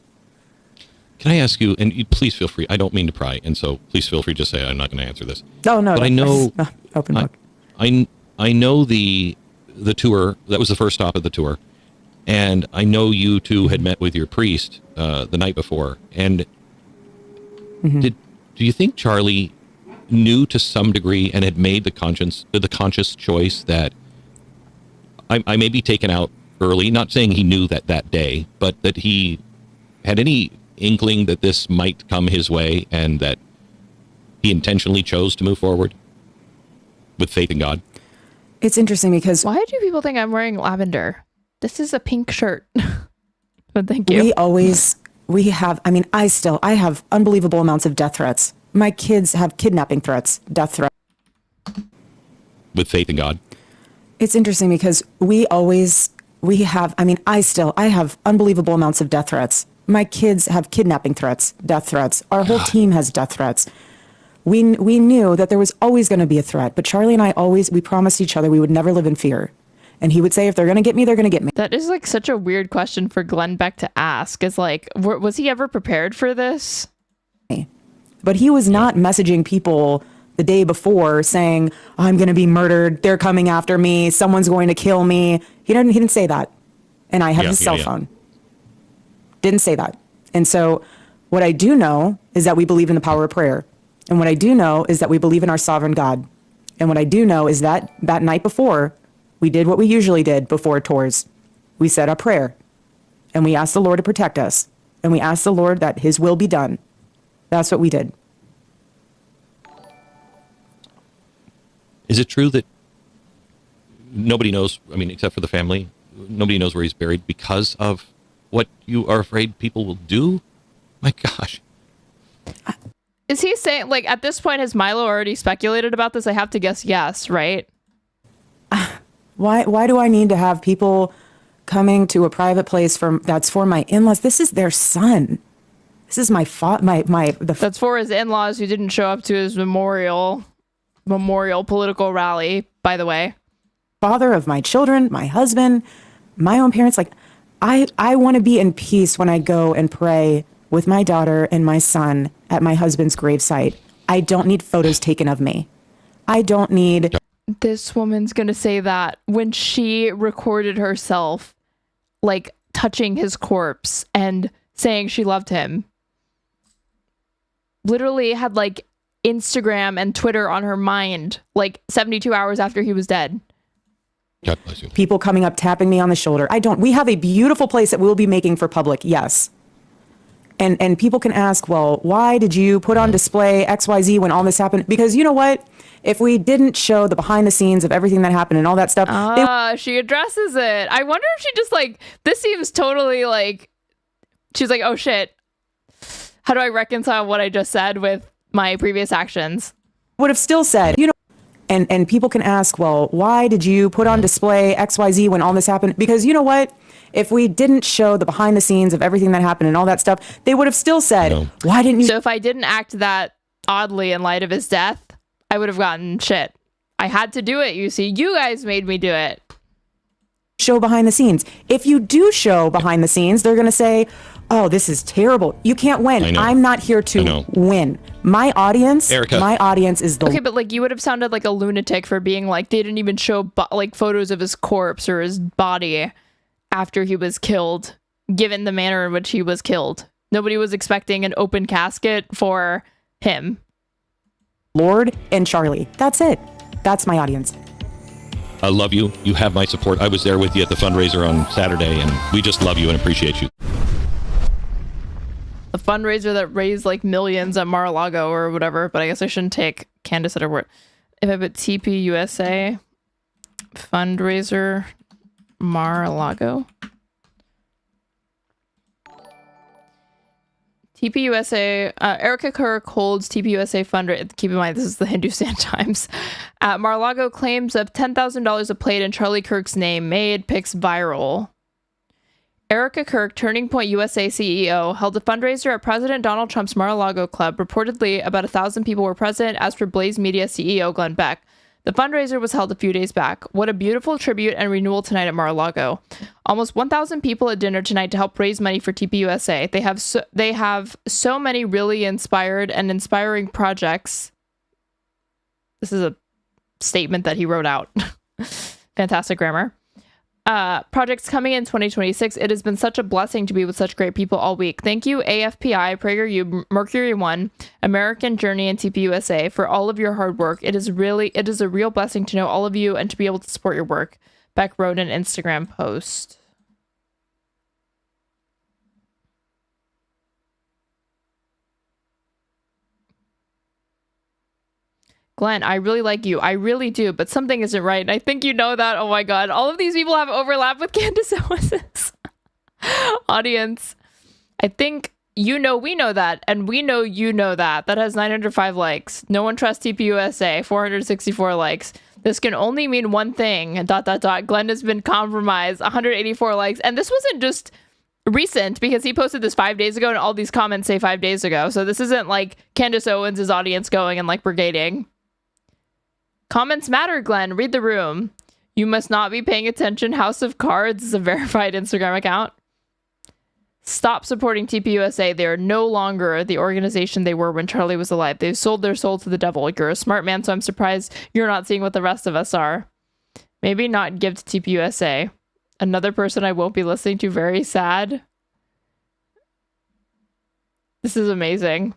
Can I ask you, and you, please feel free, I don't mean to pry, and so please feel free to say I'm not going to answer this. Oh, no. But I know, open book. I know the tour, that was the first stop of the tour. And I know you two had met with your priest the night before. And do you think Charlie knew to some degree and had made the conscious choice that I may be taken out early? Not saying he knew that day, but that he had any inkling that this might come his way and that he intentionally chose to move forward with faith in God? It's interesting because... Why do people think I'm wearing lavender? This is a pink shirt. But thank you. I have unbelievable amounts of death threats. My kids have kidnapping threats, death threats. With faith in God? It's interesting because I have unbelievable amounts of death threats. My kids have kidnapping threats, death threats. Our whole team has death threats. We knew that there was always going to be a threat, but Charlie and I we promised each other we would never live in fear. And he would say, if they're going to get me, they're going to get me. That is like such a weird question for Glenn Beck to ask. Is like, was he ever prepared for this? But he was not messaging people the day before saying, I'm going to be murdered. They're coming after me. Someone's going to kill me. He didn't say that. And I have his cell phone. Didn't say that. And so what I do know is that we believe in the power of prayer. And what I do know is that we believe in our sovereign God. And what I do know is that that night before, we did what we usually did before tours. We said a prayer. And we asked the Lord to protect us. And we asked the Lord that his will be done. That's what we did. Is it true that nobody knows, I mean, except for the family, nobody knows where he's buried because of what you are afraid people will do? My gosh. Is he saying, like, at this point, has Milo already speculated about this? I have to guess yes, right? Why do I need to have people coming to a private place that's for my in-laws? This is their son. This is That's for his in-laws who didn't show up to his memorial political rally, by the way. Father of my children, my husband, my own parents. Like, I want to be in peace when I go and pray with my daughter and my son at my husband's gravesite. I don't need photos taken of me. I don't need... This woman's going to say that when she recorded herself, like, touching his corpse and saying she loved him. Literally had, like, Instagram and Twitter on her mind, like, 72 hours after he was dead. God bless you. People coming up, tapping me on the shoulder. We have a beautiful place that we'll be making for public, yes. And people can ask, well, why did you put on display XYZ when all this happened? Because you know what? If we didn't show the behind the scenes of everything that happened and all that stuff. She addresses it. I wonder if she just like, this seems totally like, she's like, oh shit. How do I reconcile what I just said with my previous actions? Would have still said, you know, and people can ask, well, why did you put on display XYZ when all this happened? Because you know what? If we didn't show the behind the scenes of everything that happened and all that stuff, they would have still said, why didn't you? So if I didn't act that oddly in light of his death, I would have gotten shit. I had to do it, you see. You guys made me do it. Show behind the scenes. If you do show behind the scenes, they're going to say, oh, this is terrible. You can't win. I'm not here to win. My audience, Erika. My audience is the... Okay, but like you would have sounded like a lunatic for being like, they didn't even show like photos of his corpse or his body after he was killed, given the manner in which he was killed. Nobody was expecting an open casket for him. Lord and Charlie. That's it. That's my audience. I love you. You have my support. I was there with you at the fundraiser on Saturday, and we just love you and appreciate you. A fundraiser that raised like millions at Mar-a-Lago or whatever, but I guess I shouldn't take Candace at her word. If I put TPUSA fundraiser Mar-a-Lago. TPUSA, Erika Kirk holds TPUSA fundraiser. Keep in mind, this is the Hindustan Times. Mar-a-Lago claims of $10,000 a plate in Charlie Kirk's name made pics viral. Erika Kirk, Turning Point USA CEO, held a fundraiser at President Donald Trump's Mar-a-Lago Club. Reportedly, about 1,000 people were present, as for Blaze Media CEO Glenn Beck. The fundraiser was held a few days back. What a beautiful tribute and renewal tonight at Mar-a-Lago. Almost 1,000 people at dinner tonight to help raise money for TPUSA. They have so many really inspired and inspiring projects. This is a statement that he wrote out. Fantastic grammar. Projects coming in 2026. It has been such a blessing to be with such great people all week. Thank you, AFPI, PragerU, Mercury One, American Journey, and TPUSA for all of your hard work. It is a real blessing to know all of you and to be able to support your work. Beck wrote an Instagram post. Glenn, I really like you. I really do, but something isn't right. And I think you know that. Oh my God. All of these people have overlap with Candace Owens' audience. I think you know we know that, and we know you know that. That has 905 likes. No one trusts TPUSA, 464 likes. This can only mean one thing, ... Glenn has been compromised, 184 likes. And this wasn't just recent, because he posted this 5 days ago, and all these comments say 5 days ago. So this isn't like Candace Owens' audience going and like brigading. Comments matter, Glenn. Read the room. You must not be paying attention. House of Cards is a verified Instagram account. Stop supporting TPUSA. They are no longer the organization they were when Charlie was alive. They've sold their soul to the devil. You're a smart man, so I'm surprised you're not seeing what the rest of us are. Maybe not give to TPUSA. Another person I won't be listening to. Very sad. This is amazing.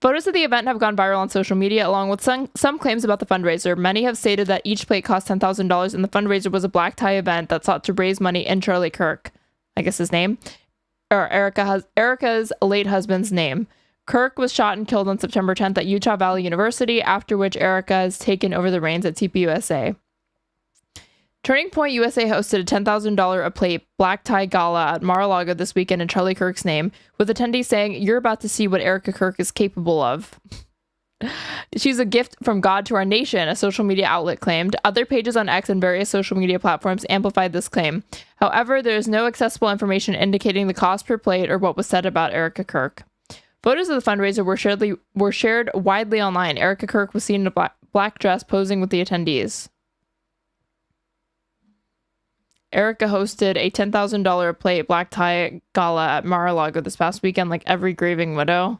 Photos of the event have gone viral on social media, along with some claims about the fundraiser. Many have stated that each plate cost $10,000, and the fundraiser was a black tie event that sought to raise money in Charlie Kirk, I guess his name, or Erika's late husband's name. Kirk was shot and killed on September 10th at Utah Valley University, after which Erika has taken over the reins at TPUSA. Turning Point USA hosted a $10,000 a plate black tie gala at Mar-a-Lago this weekend in Charlie Kirk's name, with attendees saying, "You're about to see what Erika Kirk is capable of." She's a gift from God to our nation, a social media outlet claimed. Other pages on X and various social media platforms amplified this claim. However, there is no accessible information indicating the cost per plate or what was said about Erika Kirk. Photos of the fundraiser were shared widely online. Erika Kirk was seen in a black dress posing with the attendees. Erika hosted a $10,000 a plate black tie gala at Mar-a-Lago this past weekend, like every grieving widow.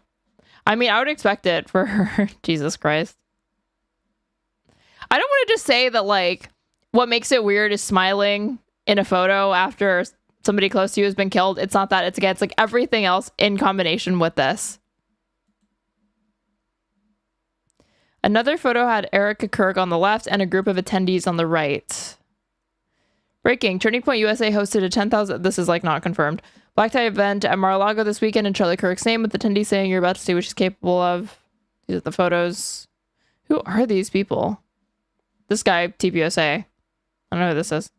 I mean, I would expect it for her. Jesus Christ. I don't want to just say that, like, what makes it weird is smiling in a photo after somebody close to you has been killed. It's not that. It's, again, it's like everything else in combination with this. Another photo had Erika Kirk on the left and a group of attendees on the right. Breaking. Turning Point USA hosted a 10,000, this is like not confirmed, black tie event at Mar-a-Lago this weekend in Charlie Kirk's name, with attendees saying, "You're about to see what she's capable of." These are the photos. Who are these people? This guy, TPUSA. I don't know who this is.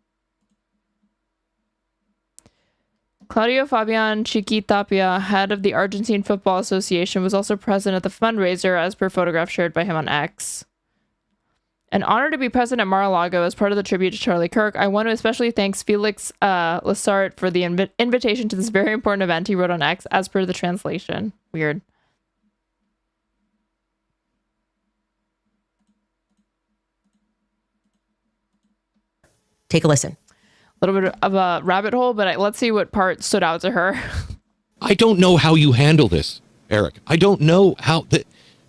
Claudio Fabian Chiquitapia, head of the Argentine Football Association, was also present at the fundraiser, as per photograph shared by him on X. An honor to be present at Mar-a-Lago as part of the tribute to Charlie Kirk. I want to especially thank Felix Lessart for the invitation to this very important event, he wrote on X, as per the translation. Weird. Take a listen. A little bit of a rabbit hole, but let's see what part stood out to her. I don't know how you handle this, Eric. I don't know how...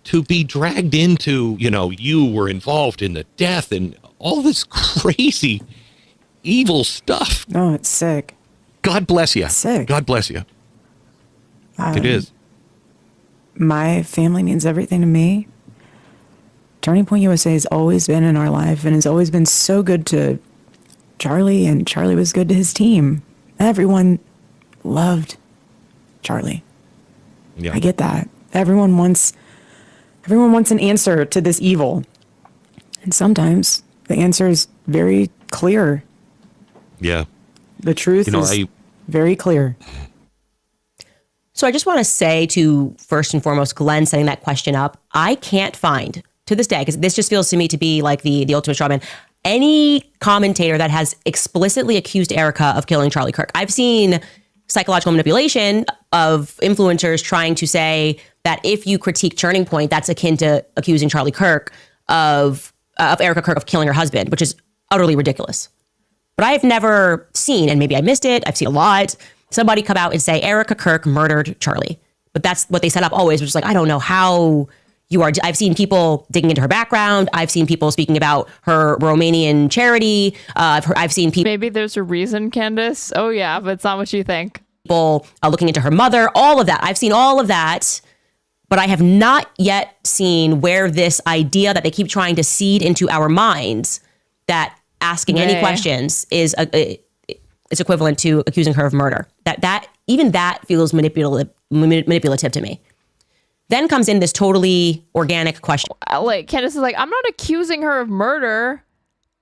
to be dragged into, you were involved in the death and all this crazy, evil stuff. No, it's sick. God bless you. It's sick. God bless you. It is. My family means everything to me. Turning Point USA has always been in our life and has always been so good to Charlie, and Charlie was good to his team. Everyone loved Charlie. Yeah. I get that. Everyone wants an answer to this evil. And sometimes the answer is very clear. Yeah. The truth is very clear. So I just want to say to, first and foremost, Glenn setting that question up, I can't find, to this day, because this just feels to me to be like the ultimate straw man, any commentator that has explicitly accused Erika of killing Charlie Kirk. I've seen psychological manipulation of influencers trying to say that if you critique Turning Point, that's akin to accusing Charlie Kirk of Erika Kirk of killing her husband, which is utterly ridiculous. But I have never seen, and maybe I missed it, I've seen a lot, somebody come out and say Erika Kirk murdered Charlie. But that's what they set up always, which is like, I don't know how you are. I've seen people digging into her background. I've seen people speaking about her Romanian charity. I've seen people... Maybe there's a reason, Candace. Oh yeah, but it's not what you think. People looking into her mother, all of that. I've seen all of that. But I have not yet seen where this idea that they keep trying to seed into our minds, that asking any questions is equivalent to accusing her of murder. That feels manipulative to me. Then comes in this totally organic question. Like Candace is like, I'm not accusing her of murder.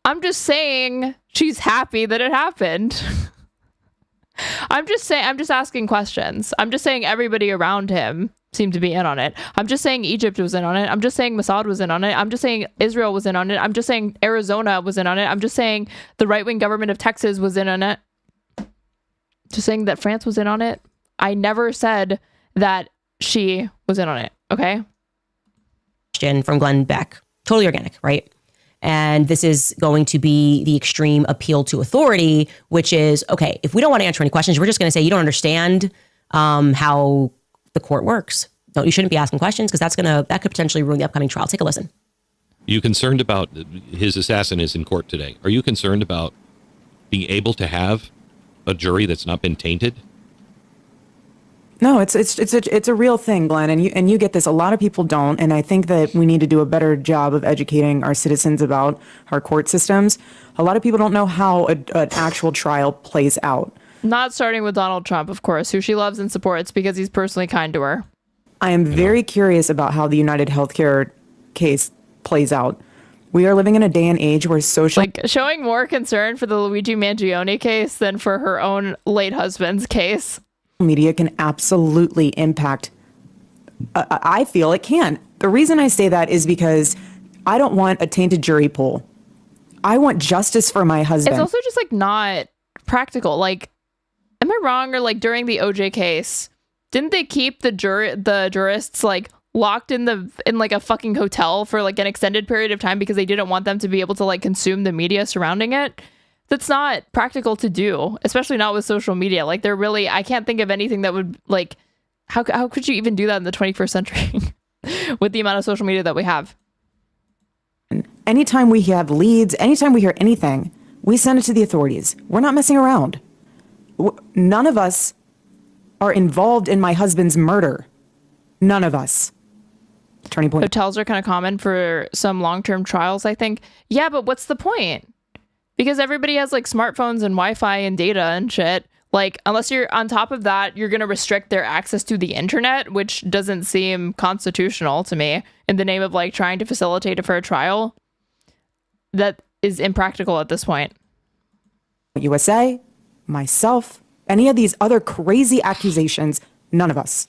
I'm just saying she's happy that it happened. I'm just asking questions. I'm just saying everybody around him seemed to be in on it. I'm just saying Egypt was in on it. I'm just saying Mossad was in on it. I'm just saying Israel was in on it. I'm just saying Arizona was in on it. I'm just saying the right-wing government of Texas was in on it. Just saying that France was in on it. I never said that she was in on it. Okay. From Glenn Beck, totally organic, right? And this is going to be the extreme appeal to authority, which is, okay, if we don't want to answer any questions, we're just going to say you don't understand how the court works. You shouldn't be asking questions because that could potentially ruin the upcoming trial. Take a listen. Are you concerned about his assassin is in court today? Are you concerned about being able to have a jury that's not been tainted? No, it's a real thing, Glenn, and you get this. A lot of people don't, and I think that we need to do a better job of educating our citizens about our court systems. A lot of people don't know how an actual trial plays out. Not starting with Donald Trump, of course, who she loves and supports because he's personally kind to her. I am very curious about how the United Healthcare case plays out. We are living in a day and age where social showing more concern for the Luigi Mangione case than for her own late husband's case. Media can absolutely impact. I feel it can. The reason I say that is because I don't want a tainted jury pool. I want justice for my husband. It's also just not practical. Am I wrong? Or during the OJ case, didn't they keep the jurists locked in a fucking hotel for an extended period of time because they didn't want them to be able to consume the media surrounding it? That's not practical to do, especially not with social media. I can't think of anything that would how could you even do that in the 21st century with the amount of social media that we have? Anytime we have leads, anytime we hear anything, we send it to the authorities. We're not messing around. None of us are involved in my husband's murder. None of us. Turning point. Hotels are kind of common for some long-term trials, I think. Yeah, but what's the point? Because everybody has smartphones and Wi-Fi and data and shit. Unless you're on top of that, you're going to restrict their access to the internet, which doesn't seem constitutional to me in the name of trying to facilitate a fair trial. That is impractical at this point. USA, myself, any of these other crazy accusations, none of us.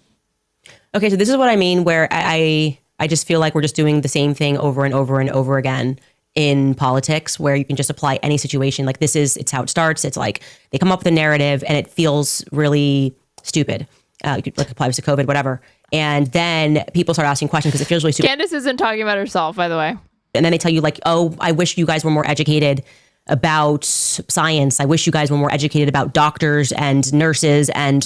Okay, so this is what I mean, where I just feel like we're just doing the same thing over and over and over again in politics, where you can just apply any situation. It's how it starts. It's they come up with a narrative and it feels really stupid. You could apply this to COVID, whatever. And then people start asking questions because it feels really stupid. Candace isn't talking about herself, by the way. And then they tell you oh, I wish you guys were more educated about science. I wish you guys were more educated about doctors and nurses, and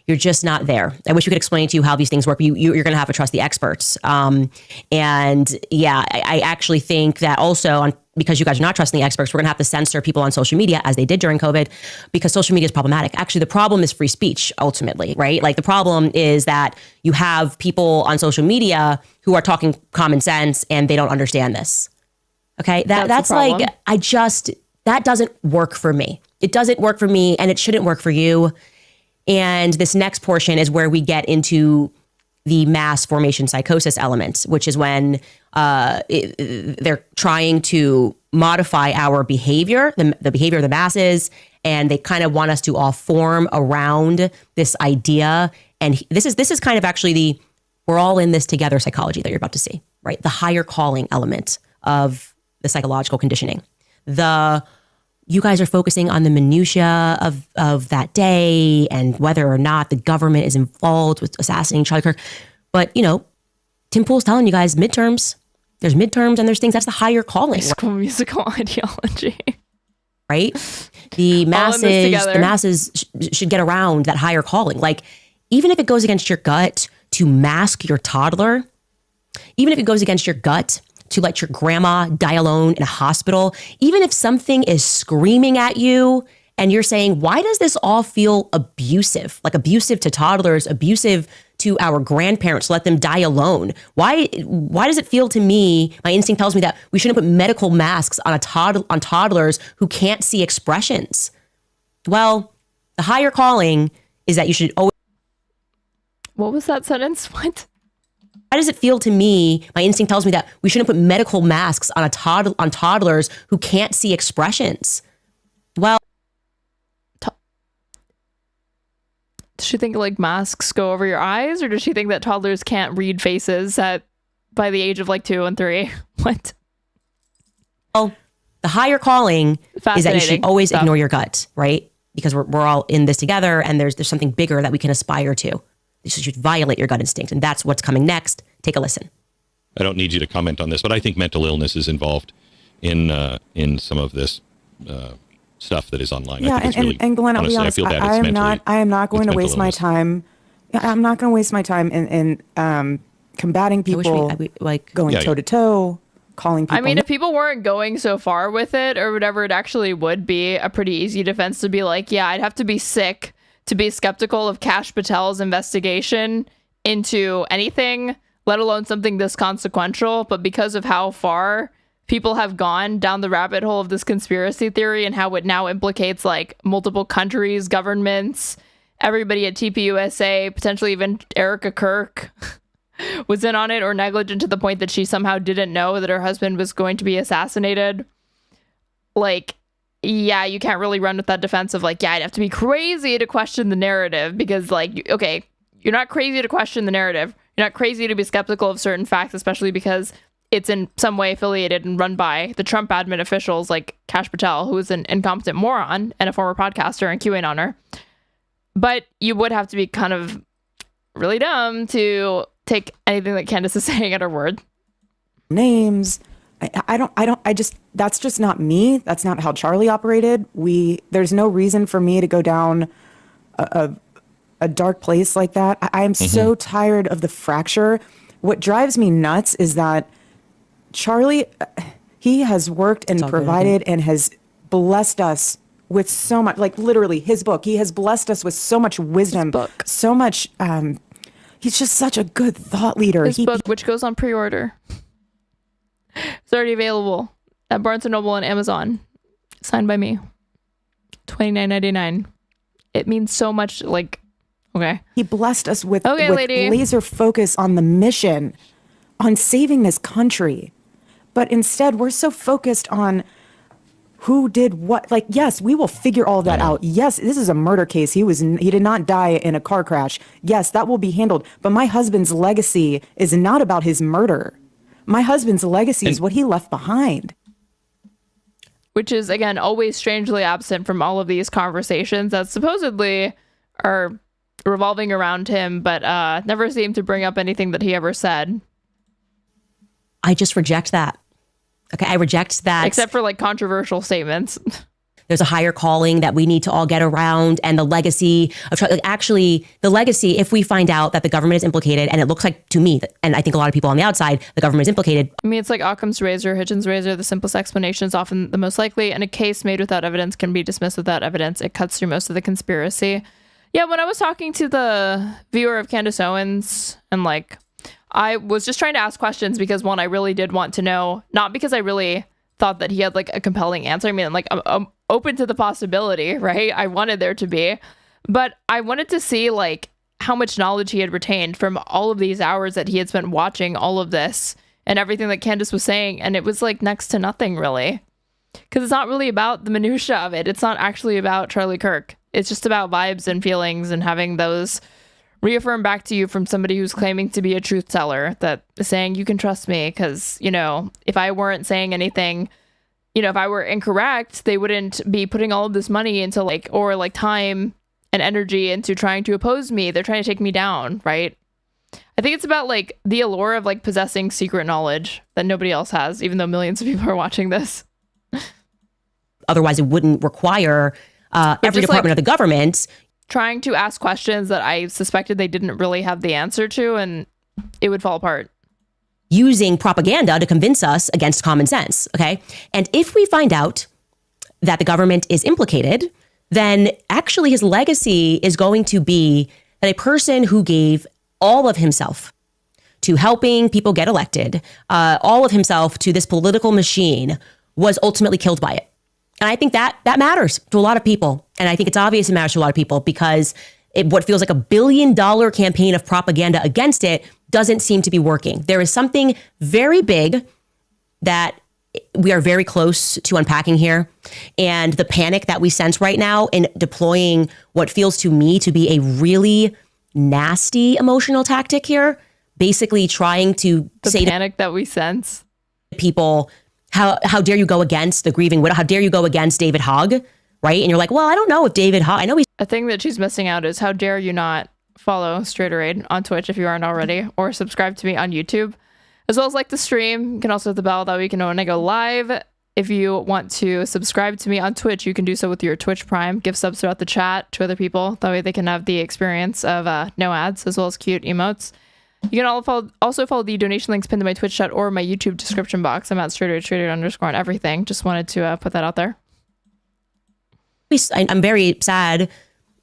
you're just not there. I wish we could explain to you how these things work. You're going to have to trust the experts. And yeah, I actually think that also because you guys are not trusting the experts, we're going to have to censor people on social media as they did during COVID, because social media is problematic. Actually, the problem is free speech ultimately, right? The problem is that you have people on social media who are talking common sense and they don't understand this. Okay, that's that doesn't work for me. It doesn't work for me, and it shouldn't work for you. And this next portion is where we get into the mass formation psychosis element, which is when they're trying to modify our behavior, the behavior of the masses, and they kind of want us to all form around this idea. And this is kind of actually we're all in this together psychology that you're about to see, right? The higher calling element of the psychological conditioning. You guys are focusing on the minutia of that day and whether or not the government is involved with assassinating Charlie Kirk. But, Tim Pool's telling you guys midterms. There's midterms and there's things. That's the higher calling. School musical ideology. Right? The masses should get around that higher calling. Even if it goes against your gut to mask your toddler, even if it goes against your gut to let your grandma die alone in a hospital, even if something is screaming at you and you're saying, why does this all feel abusive? Abusive to toddlers, abusive to our grandparents, let them die alone. Why does it feel to me, my instinct tells me that we shouldn't put medical masks on toddlers who can't see expressions? Well, the higher calling is that you should always... What was that sentence? What? Why does it feel to me, my instinct tells me that we shouldn't put medical masks on toddlers who can't see expressions? Well, does she think masks go over your eyes, or does she think that toddlers can't read faces by the age of 2 and 3? What? Well, the higher calling is that you should always ignore your gut, right? Because we're all in this together, and there's something bigger that we can aspire to. should violate your gut instinct. And that's what's coming next. Take a listen. I don't need you to comment on this, but I think mental illness is involved in some of this stuff that is online. Yeah, I think it's really, and Glenn, I'll be honestly, honest, I feel bad. I am not going to waste my time. I'm not going to waste my time in combating people, going toe to toe, calling people. I mean, if people weren't going so far with it or whatever, it actually would be a pretty easy defense to be like, yeah, I'd have to be sick to be skeptical of Kash Patel's investigation into anything, let alone something this consequential. But because of how far people have gone down the rabbit hole of this conspiracy theory and how it now implicates like multiple countries, governments, everybody at TPUSA, potentially even Erika Kirk was in on it or negligent to the point that she somehow didn't know that her husband was going to be assassinated. Like, yeah, you can't really run with that defense of like, yeah, I'd have to be crazy to question the narrative because like, okay, you're not crazy to question the narrative. You're not crazy to be skeptical of certain facts, especially because it's in some way affiliated and run by the Trump admin officials like Kash Patel, who is an incompetent moron and a former podcaster and QAnoner. But you would have to be kind of really dumb to take anything that Candace is saying at her word. Names. That's just not me. That's not how Charlie operated. There's no reason for me to go down a dark place like that. I am so tired of the fracture. What drives me nuts is that Charlie, he has worked and provided and has blessed us with so much, like literally his book. He has blessed us with so much wisdom, so much. He's just such a good thought leader. His book, which goes on pre-order. It's already available at Barnes & Noble and Amazon. Signed by me. $29.99. It means so much. Like, okay. He blessed us with laser focus on the mission, on saving this country. But instead, we're so focused on who did what. Like, yes, we will figure all that out. Yes, this is a murder case. He did not die in a car crash. Yes, that will be handled. But my husband's legacy is not about his murder. My husband's legacy is what he left behind. Which is, again, always strangely absent from all of these conversations that supposedly are revolving around him, but never seem to bring up anything that he ever said. I just reject that. Okay, I reject that. Except for like controversial statements. There's a higher calling that we need to all get around, and the legacy of actually the legacy. If we find out that the government is implicated, and it looks like to me, and I think a lot of people on the outside, the government is implicated. I mean, it's like Occam's razor, Hitchens' razor. The simplest explanation is often the most likely, and a case made without evidence can be dismissed without evidence. It cuts through most of the conspiracy. Yeah, when I was talking to the viewer of Candace Owens, and like, I was just trying to ask questions because one, I really did want to know, not because I really thought that he had like a compelling answer. I mean, like I'm open to the possibility, right? I wanted there to be, but I wanted to see like how much knowledge he had retained from all of these hours that he had spent watching all of this and everything that Candace was saying. And it was like next to nothing really, because it's not really about the minutia of it. It's not actually about Charlie Kirk. It's just about vibes and feelings and having those reaffirmed back to you from somebody who's claiming to be a truth teller, that is saying you can trust me because, you know, if I weren't saying anything, you know, if I were incorrect, they wouldn't be putting all of this money into like, or like time and energy into trying to oppose me. They're trying to take me down, right? I think it's about like the allure of like possessing secret knowledge that nobody else has, even though millions of people are watching this. Otherwise, it wouldn't require every department of the government trying to ask questions that I suspected they didn't really have the answer to, and it would fall apart. Using propaganda to convince us against common sense, okay? And if we find out that the government is implicated, then actually his legacy is going to be that a person who gave all of himself to helping people get elected, all of himself to this political machine, was ultimately killed by it. And I think that matters to a lot of people. And I think it's obvious it matters to a lot of people because what feels like $1 billion campaign of propaganda against it doesn't seem to be working. There is something very big that we are very close to unpacking here. And the panic that we sense right now in deploying what feels to me to be a really nasty emotional tactic here, basically trying to say the panic that we sense people, how dare you go against the grieving widow? How dare you go against David Hogg, right? And you're like, well, I don't know if David Hogg, I know he's... A thing that she's missing out is how dare you not follow Straighterade on Twitch if you aren't already, or subscribe to me on YouTube, as well as like the stream. You can also hit the bell, that way you can know when I go live. If you want to subscribe to me on Twitch, you can do so with your Twitch Prime. Give subs throughout the chat to other people. That way they can have the experience of no ads, as well as cute emotes. You can also follow the donation links pinned to my Twitch chat or my YouTube description box. I'm at Straighterade on everything. Just wanted to put that out there. I'm very sad,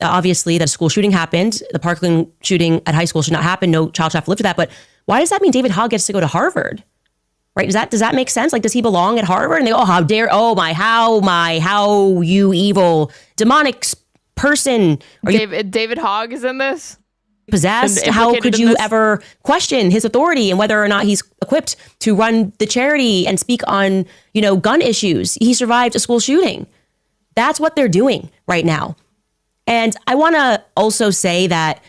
obviously, that a school shooting happened. The Parkland shooting at high school should not happen. No child should have to live with that. But why does that mean David Hogg gets to go to Harvard? Right? Does that make sense? Like, does he belong at Harvard? And they go, oh, how dare, oh my, how you evil, demonic person. David Hogg is in this? Possessed? How could you ever question his authority and whether or not he's equipped to run the charity and speak on, gun issues? He survived a school shooting. That's what they're doing right now. And I want to also say that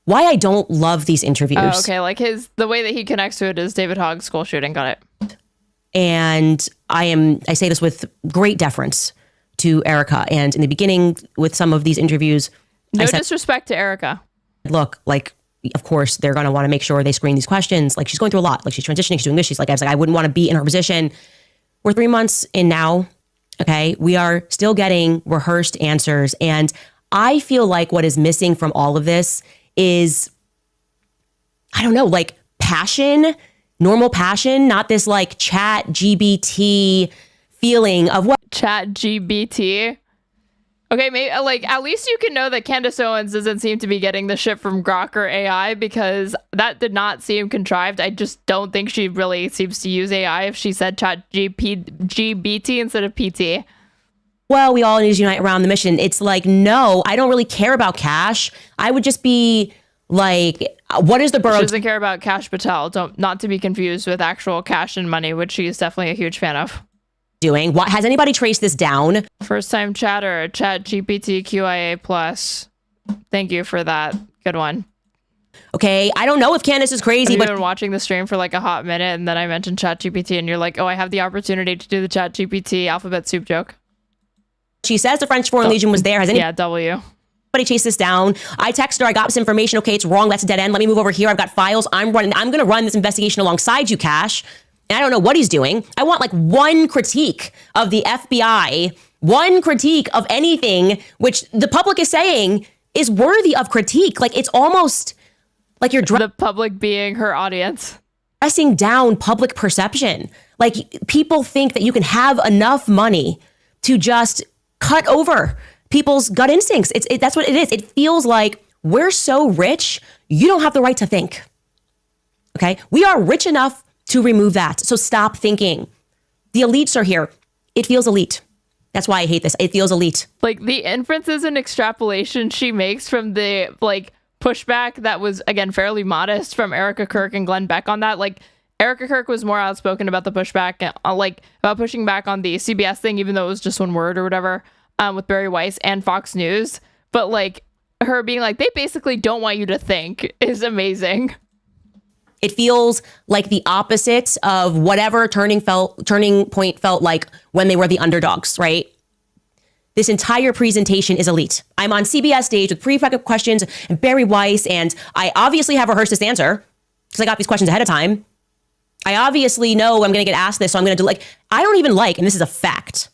why I don't love these interviews. Oh, okay, like the way that he connects to it is David Hogg's school shooting. Got it. And I say this with great deference to Erika. And in the beginning, with some of these interviews, no disrespect to Erika. Look, like, of course, they're going to want to make sure they screen these questions. Like, she's going through a lot. Like, she's transitioning, she's doing this. I was like, I wouldn't want to be in her position. We're 3 months in now. Okay, we are still getting rehearsed answers. And I feel like what is missing from all of this is, I don't know, like passion, normal passion, not this like chat GBT feeling of what chat GBT. Okay, maybe like at least you can know that Candace Owens doesn't seem to be getting the shit from Grok or AI, because that did not seem contrived. I just don't think she really seems to use AI if she said chat GBT instead of PT. Well, we all need to unite around the mission. It's like, no, I don't really care about cash. I would just be like, what is the borough? She doesn't care about Cash Patel. Not to be confused with actual cash and money, which she is definitely a huge fan of. Doing? What, has anybody traced this down? First time chatter, chat GPT QIA plus. Thank you for that. Good one. Okay, I don't know if Candace is crazy, but but you've been watching the stream for like a hot minute, and then I mentioned chat GPT, and you're like, oh, I have the opportunity to do the chat GPT alphabet soup joke. She says the French Foreign Legion was there. Has anybody chased this down? I texted her, I got this information. Okay, it's wrong. That's a dead end. Let me move over here. I've got files. I'm going to run this investigation alongside you, Cash. And I don't know what he's doing. I want like one critique of the FBI, one critique of anything which the public is saying is worthy of critique. Like, it's almost like you're the public being her audience, dressing down public perception. Like, people think that you can have enough money to just cut over people's gut instincts. That's what it is. It feels like we're so rich, you don't have the right to think. Okay? We are rich enough to remove that. So stop thinking. The elites are here. It feels elite. That's why I hate this. It feels elite. Like, the inferences and extrapolation she makes from the like pushback that was, again, fairly modest from Erika Kirk and Glenn Beck on that. Like, Erika Kirk was more outspoken about the pushback, like about pushing back on the CBS thing, even though it was just one word or whatever, with Bari Weiss and Fox News. But like, her being like, they basically don't want you to think, is amazing. It feels like the opposite of whatever turning point felt like when they were the underdogs, right? This entire presentation is elite. I'm on CBS stage with pre-prep questions and Bari Weiss, and I obviously have rehearsed this answer because I got these questions ahead of time. I obviously know I'm going to get asked this, so I'm going to do like, I don't even like, and this is a fact.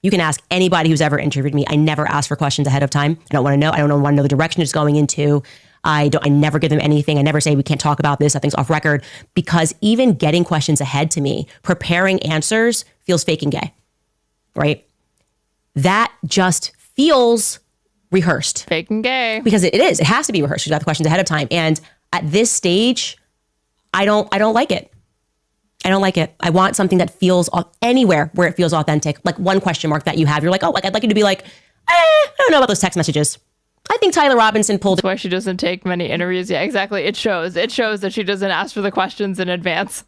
You can ask anybody who's ever interviewed me. I never ask for questions ahead of time. I don't want to know. I don't want to know the direction it's going into. I never give them anything. I never say we can't talk about this. That thing's off record, because even getting questions ahead to me, preparing answers feels fake and gay, right? That just feels rehearsed. Fake and gay. Because it is. It has to be rehearsed. You got the questions ahead of time. And at this stage, I don't like it. I don't like it. I want something that feels anywhere where it feels authentic. Like one question mark that you have. You're like, oh, like I'd like you to be like, I don't know about those text messages. I think Tyler Robinson pulled. That's why she doesn't take many interviews. Yeah, exactly. It shows that she doesn't ask for the questions in advance.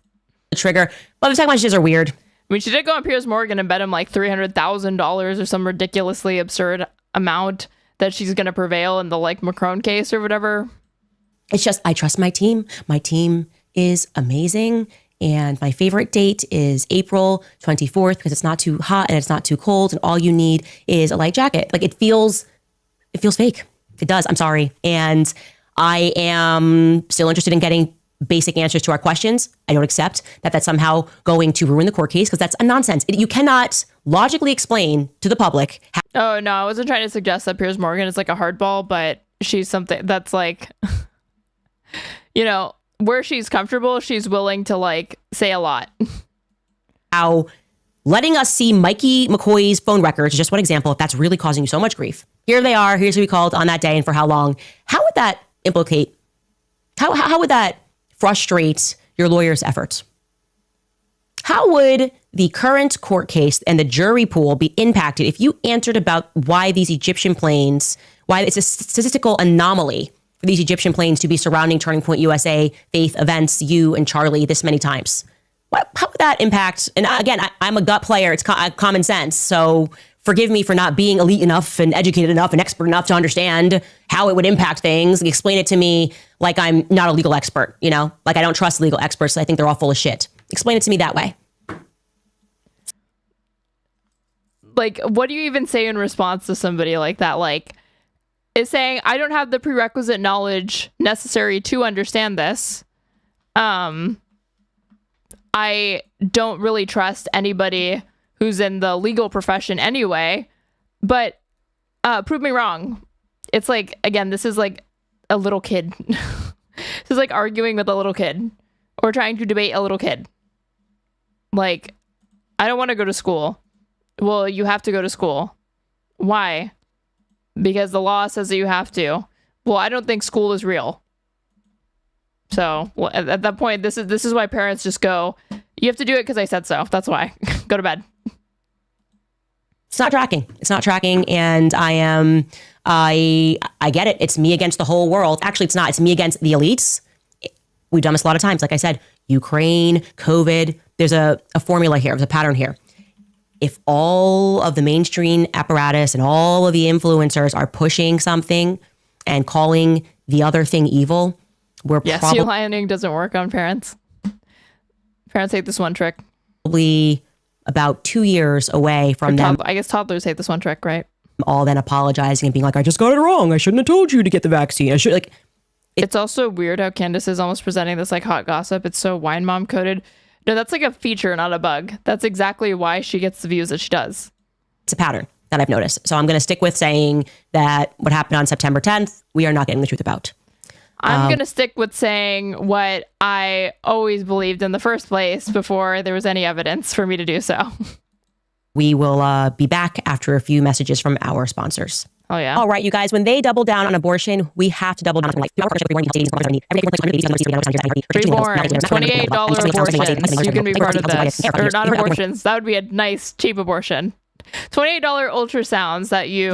The trigger. Well, the text messages are weird. I mean, she did go on Piers Morgan and bet him like $300,000 or some ridiculously absurd amount that she's going to prevail in the like Macron case or whatever. It's just, I trust my team. My team is amazing. And my favorite date is April 24th because it's not too hot and it's not too cold. And all you need is a light jacket. Like it feels fake. It does. I'm sorry. And I am still interested in getting basic answers to our questions. I don't accept that that's somehow going to ruin the court case, because that's a nonsense. You cannot logically explain to the public. Oh, no, I wasn't trying to suggest that Piers Morgan is like a hardball, but she's something that's like, you know, where she's comfortable, she's willing to like say a lot. How letting us see Mikey McCoy's phone records is just one example if that's really causing you so much grief. Here they are. Here's who we called on that day and for how long. How would that implicate? How would that frustrate your lawyer's efforts? How would the current court case and the jury pool be impacted if you answered about why these Egyptian planes, why it's a statistical anomaly for these Egyptian planes to be surrounding Turning Point USA faith events, you and Charlie, this many times? How would that impact? And again, I'm a gut player. It's common sense. So forgive me for not being elite enough and educated enough and expert enough to understand how it would impact things. Explain it to me like I'm not a legal expert, you know? Like I don't trust legal experts. I think they're all full of shit. Explain it to me that way. Like, what do you even say in response to somebody like that? Like, is saying, I don't have the prerequisite knowledge necessary to understand this. I don't really trust anybody who's in the legal profession anyway, but prove me wrong. It's like, again, this is like a little kid. This is like arguing with a little kid or trying to debate a little kid. Like, I don't want to go to school. Well, you have to go to school. Why? Because the law says that you have to. Well, I don't think school is real. So at that point, this is why parents just go, you have to do it because I said so. That's why. Go to bed. It's not tracking. It's not tracking. And I get it. It's me against the whole world. Actually, it's not. It's me against the elites. We've done this a lot of times. Like I said, Ukraine, COVID, there's a formula here. There's a pattern here. If all of the mainstream apparatus and all of the influencers are pushing something and calling the other thing evil, we're sea lioning doesn't work on parents. Parents hate this one trick. Probably about 2 years away from them. I guess toddlers hate this one trick, right? All then apologizing and being like, I just got it wrong. I shouldn't have told you to get the vaccine. I should like. It's also weird how Candace is almost presenting this like hot gossip. It's so wine mom coded. No, that's like a feature, not a bug. That's exactly why she gets the views that she does. It's a pattern that I've noticed. So I'm going to stick with saying that what happened on September 10th, we are not getting the truth about. I'm going to stick with saying what I always believed in the first place before there was any evidence for me to do so. We will be back after a few messages from our sponsors. Oh, yeah. All right, you guys, when they double down on abortion, we have to double down on life. Reborn, $28 abortions. You can be part of this. Or not abortions. That would be a nice, cheap abortion. $28 ultrasounds that you,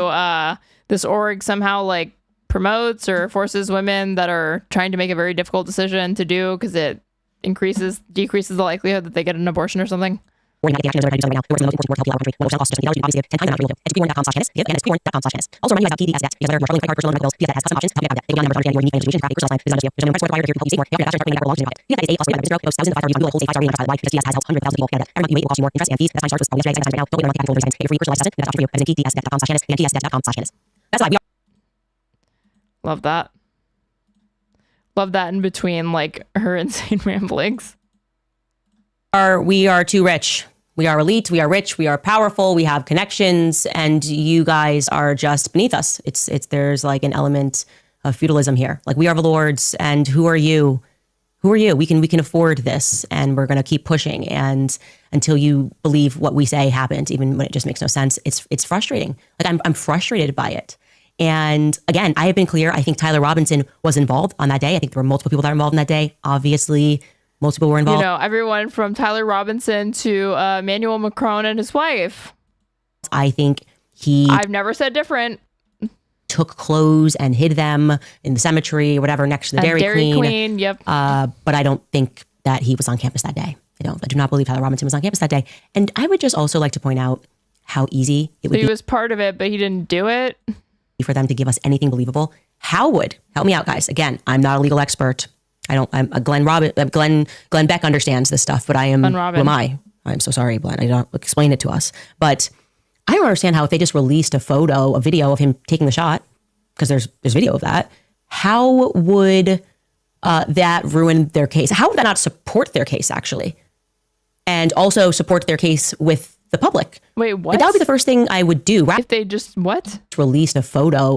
this org somehow like promotes or forces women that are trying to make a very difficult decision to do because it decreases the likelihood that they get an abortion or something. Also, remind you guys have PDS debt. You have other credit card, personal bills, PDS has custom options. Help you have that. They will not never your unique institution, private personal life. This is understood. Require your help. You have to actually belongs to it. You have a plus rate of 0, thousands of 5 whole state 5 star rating. Why? Because PDS has helped hundreds of thousands of people get it. Every month you wait, it will cost you more interest and fees. That's fine. Start with yesterday right now. Don't wait a month to get full free personalized assessment. That's option for you. As in PDS.com/Candace and PDS.com/Candace. That's why we are. Love that. Love that in between like her insane ramblings. We are too rich. We are elite, we are rich, we are powerful, we have connections, and you guys are just beneath us. It's there's like an element of feudalism here. Like we are the lords, and who are you? Who are you? We can afford this, and we're gonna keep pushing. And until you believe what we say happened, even when it just makes no sense, it's frustrating. Like I'm frustrated by it. And again, I have been clear. I think Tyler Robinson was involved on that day. I think there were multiple people that were involved in that day. Obviously, most people were involved. You know, everyone from Tyler Robinson to Emmanuel Macron and his wife. I think I've never said different. Took clothes and hid them in the cemetery or whatever next to the Dairy Queen. Yep. But I don't think that he was on campus that day. I do not believe Tyler Robinson was on campus that day. And I would just also like to point out how easy it would be. He was part of it, but he didn't do it. For them to give us anything believable. How would, help me out, guys. Again, I'm not a legal expert. I'm a Glenn Beck understands this stuff, but I am, who am I? I'm so sorry, Glenn. I don't explain it to us. But I don't understand how if they just released a video of him taking the shot, because there's video of that, how would that ruin their case? How would that not support their case, actually? And also support their case with the public? Wait, what? Like, that would be the first thing I would do. If they just, what? Released a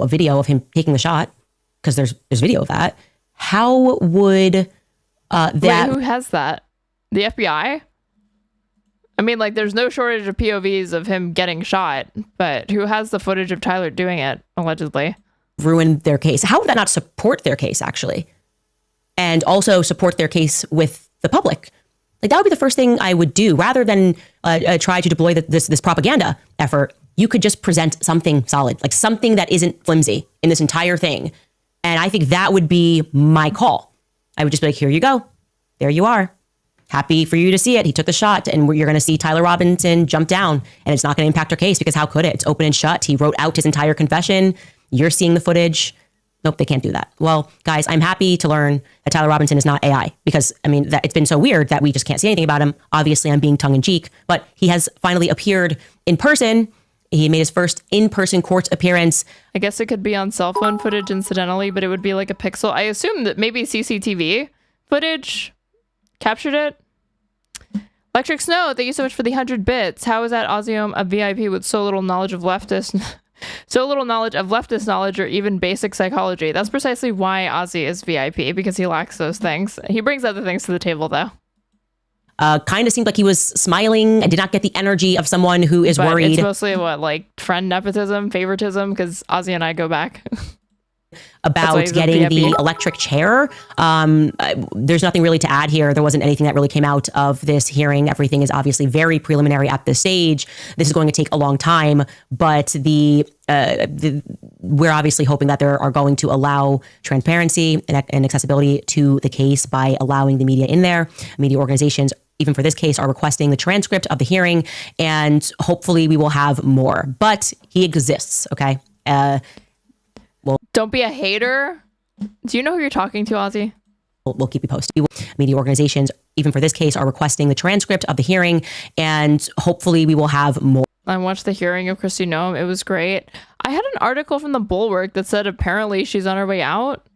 video of him taking the shot, because there's video of that. How would that... Wait, who has that? The FBI? I mean, like, there's no shortage of POVs of him getting shot, but who has the footage of Tyler doing it, allegedly? Ruin their case. How would that not support their case, actually? And also support their case with the public? Like, that would be the first thing I would do. Rather than try to deploy this propaganda effort, you could just present something solid, like something that isn't flimsy in this entire thing. And I think that would be my call. I would just be like, here you go. There you are. Happy for you to see it. He took the shot, and you're going to see Tyler Robinson jump down, and it's not going to impact our case, because how could it? It's open and shut. He wrote out his entire confession. You're seeing the footage. Nope, they can't do that. Well, guys, I'm happy to learn that Tyler Robinson is not AI, because, I mean, it's been so weird that we just can't see anything about him. Obviously, I'm being tongue-in-cheek, but he has finally appeared in person. He made his first in-person court appearance. I guess it could be on cell phone footage, incidentally, but it would be like a pixel. I assume that maybe CCTV footage captured it. Electric Snow, thank you so much for the 100 bits. How is that Ozium a VIP with so little knowledge of leftist... So little knowledge of leftist knowledge or even basic psychology? That's precisely why Ozzy is VIP, because he lacks those things. He brings other things to the table, though. Kind of seemed like he was smiling. I did not get the energy of someone who is worried. It's mostly what, like friend nepotism, favoritism, because Ozzy and I go back. About getting the electric chair. There's nothing really to add here. There wasn't anything that really came out of this hearing. Everything is obviously very preliminary at this stage. This is going to take a long time, but we're obviously hoping that they are going to allow transparency and accessibility to the case by allowing the media in there. Media organizations, even for this case, are requesting the transcript of the hearing, and hopefully we will have more. But he exists, okay? Well, don't be a hater. Do you know who you're talking to, Ozzy? We'll keep you posted. Media organizations, even for this case, are requesting the transcript of the hearing, and hopefully we will have more. I watched the hearing of Kristi Noem. It was great. I had an article from the Bulwark that said apparently she's on her way out.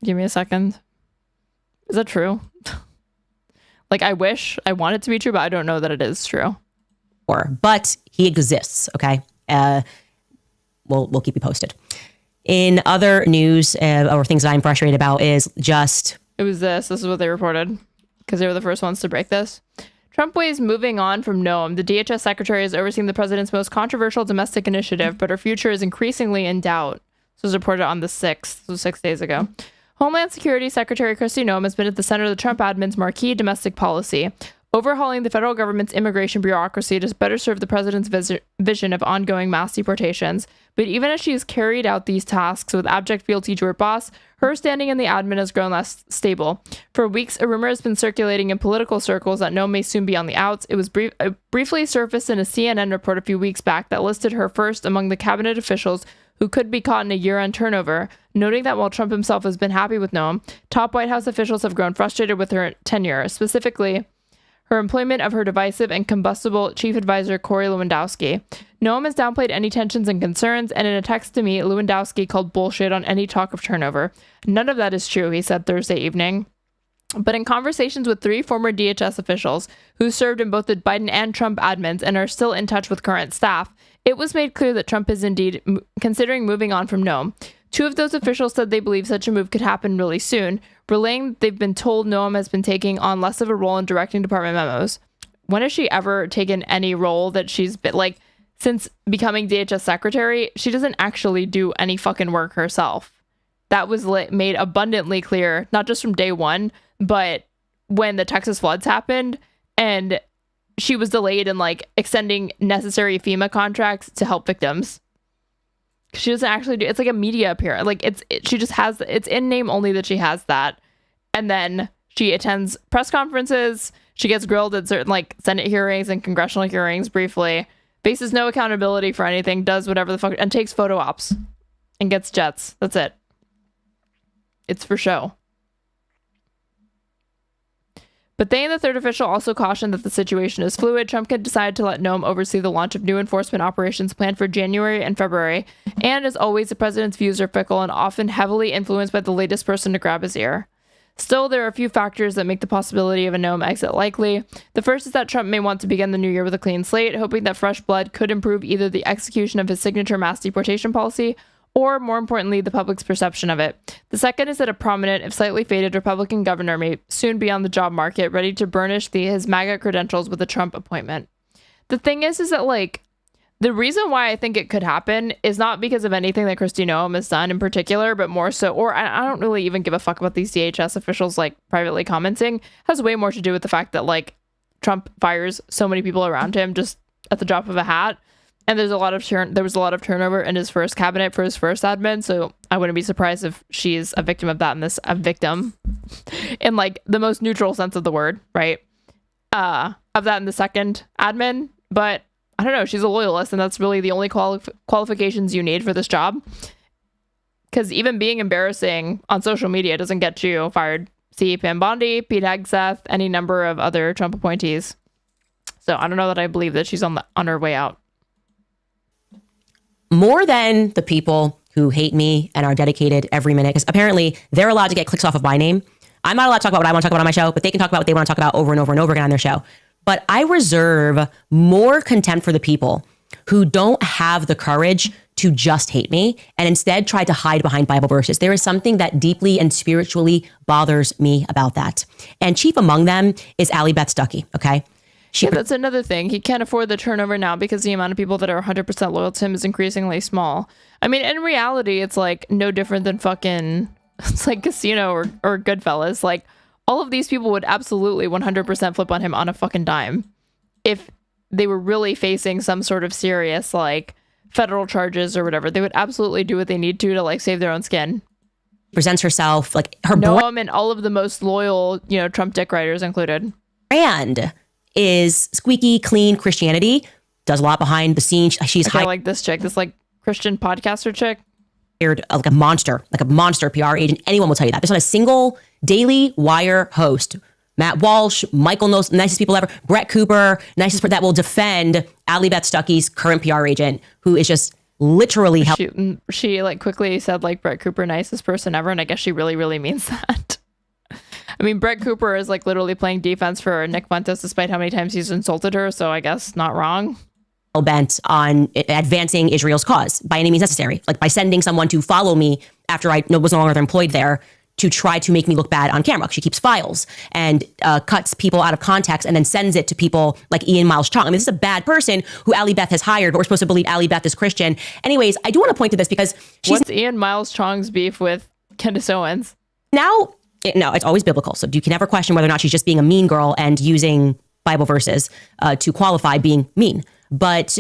Give me a second. Is that true? Like, I want it to be true, but I don't know that it is true. But he exists, okay? We'll keep you posted. In other news, or things that I'm frustrated about, is just... It was this. This is what they reported, because they were the first ones to break this. Trump weighs moving on from Noem. The DHS secretary is overseeing the president's most controversial domestic initiative, but her future is increasingly in doubt. This was reported on the 6th, so 6 days ago. Homeland Security Secretary Kristi Noem has been at the center of the Trump admin's marquee domestic policy, overhauling the federal government's immigration bureaucracy to better serve the president's vision of ongoing mass deportations. But even as she has carried out these tasks with abject fealty to her boss, her standing in the admin has grown less stable. For weeks, a rumor has been circulating in political circles that Noem may soon be on the outs. It was briefly surfaced in a CNN report a few weeks back that listed her first among the cabinet officials who could be caught in a year-end turnover, noting that while Trump himself has been happy with Noem, top White House officials have grown frustrated with her tenure, specifically her employment of her divisive and combustible chief advisor, Corey Lewandowski. Noem has downplayed any tensions and concerns, and in a text to me, Lewandowski called bullshit on any talk of turnover. None of that is true, he said Thursday evening. But in conversations with 3 former DHS officials who served in both the Biden and Trump admins and are still in touch with current staff, it was made clear that Trump is indeed considering moving on from Noem. 2 of those officials said they believe such a move could happen really soon, relaying they've been told Noem has been taking on less of a role in directing department memos. When has she ever taken any role that she's been, like, since becoming DHS secretary, she doesn't actually do any fucking work herself. That was made abundantly clear, not just from day one, but when the Texas floods happened and she was delayed in, like, extending necessary FEMA contracts to help victims. She doesn't actually do, it's like a media appearance. Like, she just has, it's in name only that she has that. And then she attends press conferences. She gets grilled at certain, like, Senate hearings and congressional hearings briefly, faces no accountability for anything, does whatever the fuck, and takes photo ops and gets jets. That's it. It's for show. But they and the third official also cautioned that the situation is fluid. Trump could decide to let Noem oversee the launch of new enforcement operations planned for January and February. And as always, the president's views are fickle and often heavily influenced by the latest person to grab his ear. Still, there are a few factors that make the possibility of a Noem exit likely. The first is that Trump may want to begin the new year with a clean slate, hoping that fresh blood could improve either the execution of his signature mass deportation policy or, more importantly, the public's perception of it. The second is that a prominent, if slightly faded, Republican governor may soon be on the job market, ready to burnish his MAGA credentials with a Trump appointment. The thing is that, like, the reason why I think it could happen is not because of anything that Kristi Noem has done in particular, but more so, or I don't really even give a fuck about these DHS officials, like, privately commenting, has way more to do with the fact that, like, Trump fires so many people around him just at the drop of a hat. And there was a lot of turnover in his first cabinet for his first admin, so I wouldn't be surprised if she's a victim of that in this, a victim in, like, the most neutral sense of the word, right? Of that in the second admin, but I don't know, she's a loyalist, and that's really the only qualifications you need for this job. Because even being embarrassing on social media doesn't get you fired. See Pam Bondi, Pete Hegseth, any number of other Trump appointees. So I don't know that I believe that she's on her way out. More than the people who hate me and are dedicated every minute, because apparently they're allowed to get clicks off of my name. I'm not allowed to talk about what I want to talk about on my show, but they can talk about what they want to talk about over and over and over again on their show. But I reserve more contempt for the people who don't have the courage to just hate me and instead try to hide behind Bible verses. There is something that deeply and spiritually bothers me about that. And chief among them is Allie Beth Stuckey, okay? That's another thing. He can't afford the turnover now because the amount of people that are 100% loyal to him is increasingly small. I mean, in reality, it's like no different than fucking, it's like Casino or Goodfellas. Like, all of these people would absolutely 100% flip on him on a fucking dime if they were really facing some sort of serious, like, federal charges or whatever. They would absolutely do what they need to like, save their own skin. Presents herself like her Noem and all of the most loyal, Trump dick writers included. Brand is squeaky clean Christianity, does a lot behind the scenes. She's I like this chick, this like Christian podcaster chick. Like a monster PR agent. Anyone will tell you that. There's not a single Daily Wire host, Matt Walsh, Michael knows, nicest people ever, Brett Cooper, nicest person that will defend Allie Beth Stuckey's current PR agent, who is just literally she like quickly said like Brett Cooper, nicest person ever, and I guess she really, really means that. I mean, Brett Cooper is like literally playing defense for Nick Fuentes despite how many times he's insulted her, so I guess not wrong. Bent on advancing Israel's cause by any means necessary, like by sending someone to follow me after I was no longer employed there to try to make me look bad on camera. She keeps files and cuts people out of context and then sends it to people like Ian Miles Chong. I mean, this is a bad person who Allie Beth has hired, but we're supposed to believe Allie Beth is Christian. Anyways, I do want to point to this because what's Ian Miles Chong's beef with Candace Owens? No, it's always biblical. So you can never question whether or not she's just being a mean girl and using Bible verses to qualify being mean. But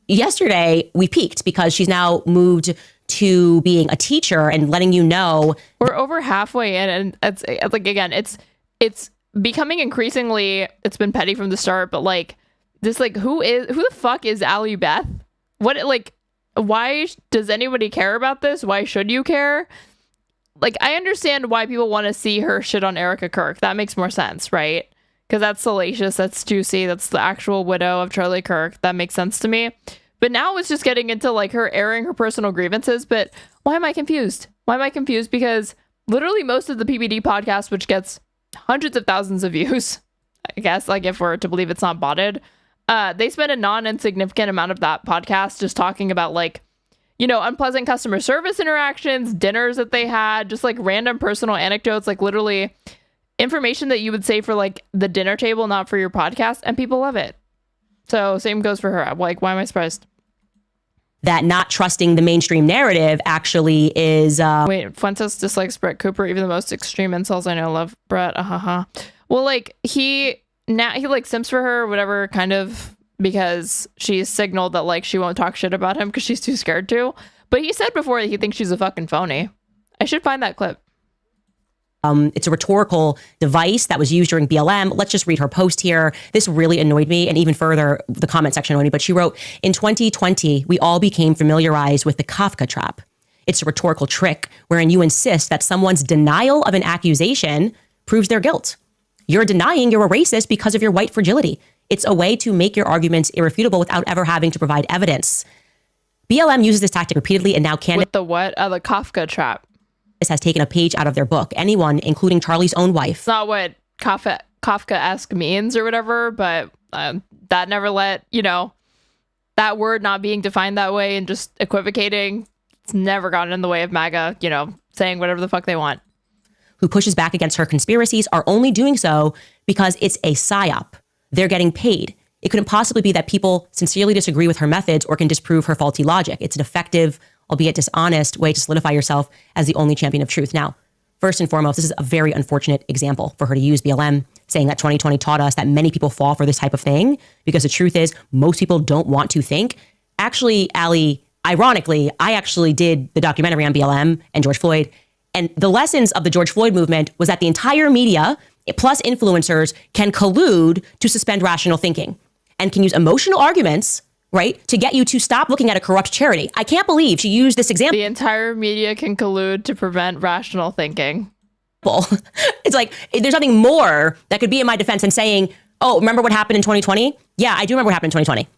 yesterday we peaked because she's now moved to being a teacher and letting you know we're over halfway in, and it's like, again, it's becoming increasingly, it's been petty from the start, but like this, like who the fuck is Allie Beth? What, like, why does anybody care about this? Why should you care? Like, I understand why people want to see her shit on Erika Kirk. That makes more sense, right? Because that's salacious, that's juicy, that's the actual widow of Charlie Kirk. That makes sense to me. But now it's just getting into like her airing her personal grievances. But why am I confused? Because literally most of the PBD podcast, which gets hundreds of thousands of views, I guess, like if we're to believe it's not botted, they spend a non-insignificant amount of that podcast just talking about like, unpleasant customer service interactions, dinners that they had, just like random personal anecdotes, like literally information that you would say for like the dinner table, not for your podcast, and people love it. So same goes for her. Like, why am I surprised? That not trusting the mainstream narrative actually is... Wait, Fuentes dislikes Brett Cooper. Even the most extreme insults I know love Brett. Well, like, he like simps for her, whatever, kind of, because she's signaled that like she won't talk shit about him because she's too scared to. But he said before that he thinks she's a fucking phony. I should find that clip. It's a rhetorical device that was used during BLM. Let's just read her post here. This really annoyed me, and even further, the comment section annoyed me. But she wrote, in 2020, we all became familiarized with the Kafka trap. It's a rhetorical trick wherein you insist that someone's denial of an accusation proves their guilt. You're denying you're a racist because of your white fragility. It's a way to make your arguments irrefutable without ever having to provide evidence. BLM uses this tactic repeatedly, and now Candace... With the what? The Kafka trap. ...has taken a page out of their book. Anyone, including Charlie's own wife... It's not what Kafka-esque means or whatever, but that never let, that word not being defined that way and just equivocating, it's never gotten in the way of MAGA, saying whatever the fuck they want. ...who pushes back against her conspiracies are only doing so because it's a psyop. They're getting paid. It couldn't possibly be that people sincerely disagree with her methods or can disprove her faulty logic. It's an effective, albeit dishonest, way to solidify yourself as the only champion of truth. Now, first and foremost, this is a very unfortunate example for her to use BLM, saying that 2020 taught us that many people fall for this type of thing, because the truth is most people don't want to think. Actually, Allie, ironically, I actually did the documentary on BLM and George Floyd. And the lessons of the George Floyd movement was that the entire media, plus influencers, can collude to suspend rational thinking and can use emotional arguments, right, to get you to stop looking at a corrupt charity. I can't believe she used this example. The entire media can collude to prevent rational thinking. It's like, there's nothing more that could be in my defense than saying, oh, remember what happened in 2020? Yeah, I do remember what happened in 2020.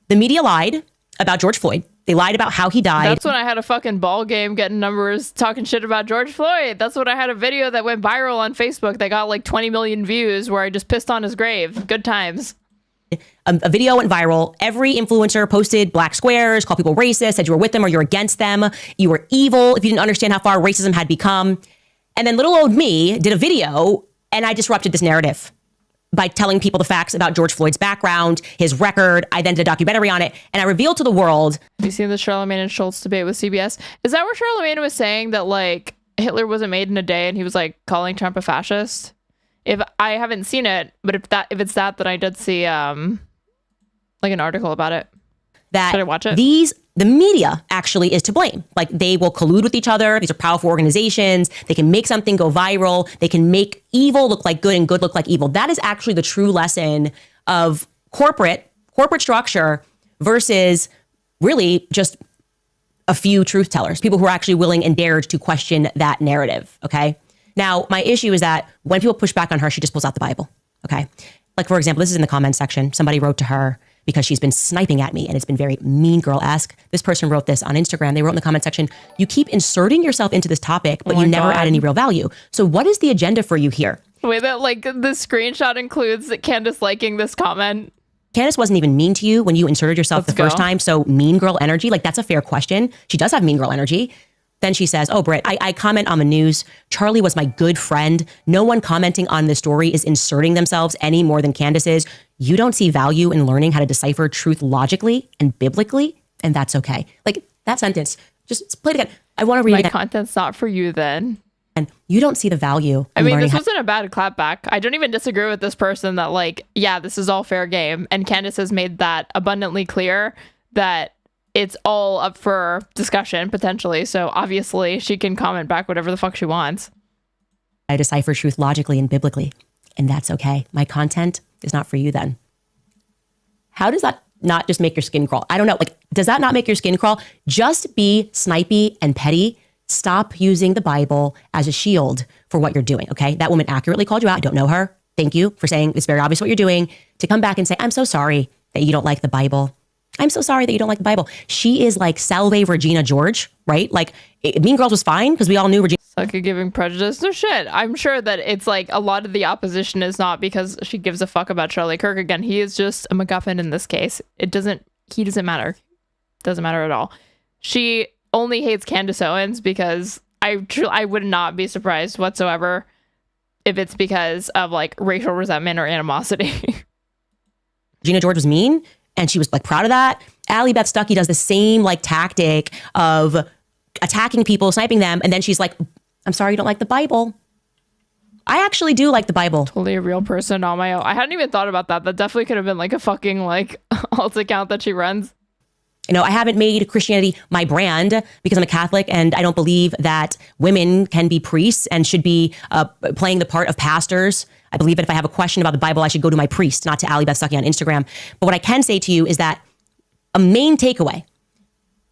The media lied about George Floyd. They lied about how he died. That's when I had a fucking ball game getting numbers talking shit about George Floyd. That's when I had a video that went viral on Facebook that got like 20 million views where I just pissed on his grave. Good times. A video went viral. Every influencer posted black squares, called people racist, said you were with them or you're against them. You were evil if you didn't understand how far racism had become. And then little old me did a video and I disrupted this narrative by telling people the facts about George Floyd's background, his record. I then did a documentary on it, and I revealed to the world. Have you seen the Charlemagne and Schultz debate with CBS? Is that where Charlemagne was saying that like Hitler wasn't made in a day and he was like calling Trump a fascist? If I haven't seen it, but if it's that, then I did see like an article about it. Should I watch it? The media actually is to blame. Like, they will collude with each other. These are powerful organizations. They can make something go viral. They can make evil look like good and good look like evil. That is actually the true lesson of corporate structure versus really just a few truth tellers, people who are actually willing and dared to question that narrative. Okay. Now, my issue is that when people push back on her, she just pulls out the Bible. Okay. Like, for example, this is in the comment section. Somebody wrote to her because she's been sniping at me and it's been very mean girl-esque. This person wrote this on Instagram. They wrote in the comment section, you keep inserting yourself into this topic, but you never add any real value. So what is the agenda for you here? Wait, that like the screenshot includes Candace liking this comment. Candace wasn't even mean to you when you inserted yourself the first time. So mean girl energy, like that's a fair question. She does have mean girl energy. Then she says, oh, Britt, I comment on the news. Charlie was my good friend. No one commenting on this story is inserting themselves any more than Candace is. You don't see value in learning how to decipher truth logically and biblically, and that's okay. Like, that sentence, just play it again. I want to read it again. My content's not for you then. And you don't see the value. I mean, this wasn't a bad clapback. I don't even disagree with this person that like, yeah, this is all fair game. And Candace has made that abundantly clear that it's all up for discussion potentially. So obviously she can comment back whatever the fuck she wants. I decipher truth logically and biblically, and that's okay. My content is not for you then. How does that not just make your skin crawl? I don't know. Like, does that not make your skin crawl? Just be snipey and petty. Stop using the Bible as a shield for what you're doing. Okay. That woman accurately called you out. I don't know her. Thank you for saying it's very obvious what you're doing. To come back and say, I'm so sorry that you don't like the Bible. I'm so sorry that you don't like the Bible. She is like Salve Regina George, right? Like, Mean Girls was fine because we all knew Regina. Sucker giving prejudice. No shit. I'm sure that it's like a lot of the opposition is not because she gives a fuck about Charlie Kirk. Again, he is just a MacGuffin in this case. He doesn't matter. Doesn't matter at all. She only hates Candace Owens because I would not be surprised whatsoever if it's because of like racial resentment or animosity. Regina George was mean. And she was like proud of that. Allie Beth Stuckey does the same like tactic of attacking people, sniping them. And then she's like, I'm sorry you don't like the Bible. I actually do like the Bible. Totally a real person on my own. I hadn't even thought about that. That definitely could have been like a fucking like alt account that she runs. You know, I haven't made Christianity my brand because I'm a Catholic and I don't believe that women can be priests and should be playing the part of pastors. I believe that if I have a question about the Bible, I should go to my priest, not to Allie Beth Stuckey on Instagram. But what I can say to you is that a main takeaway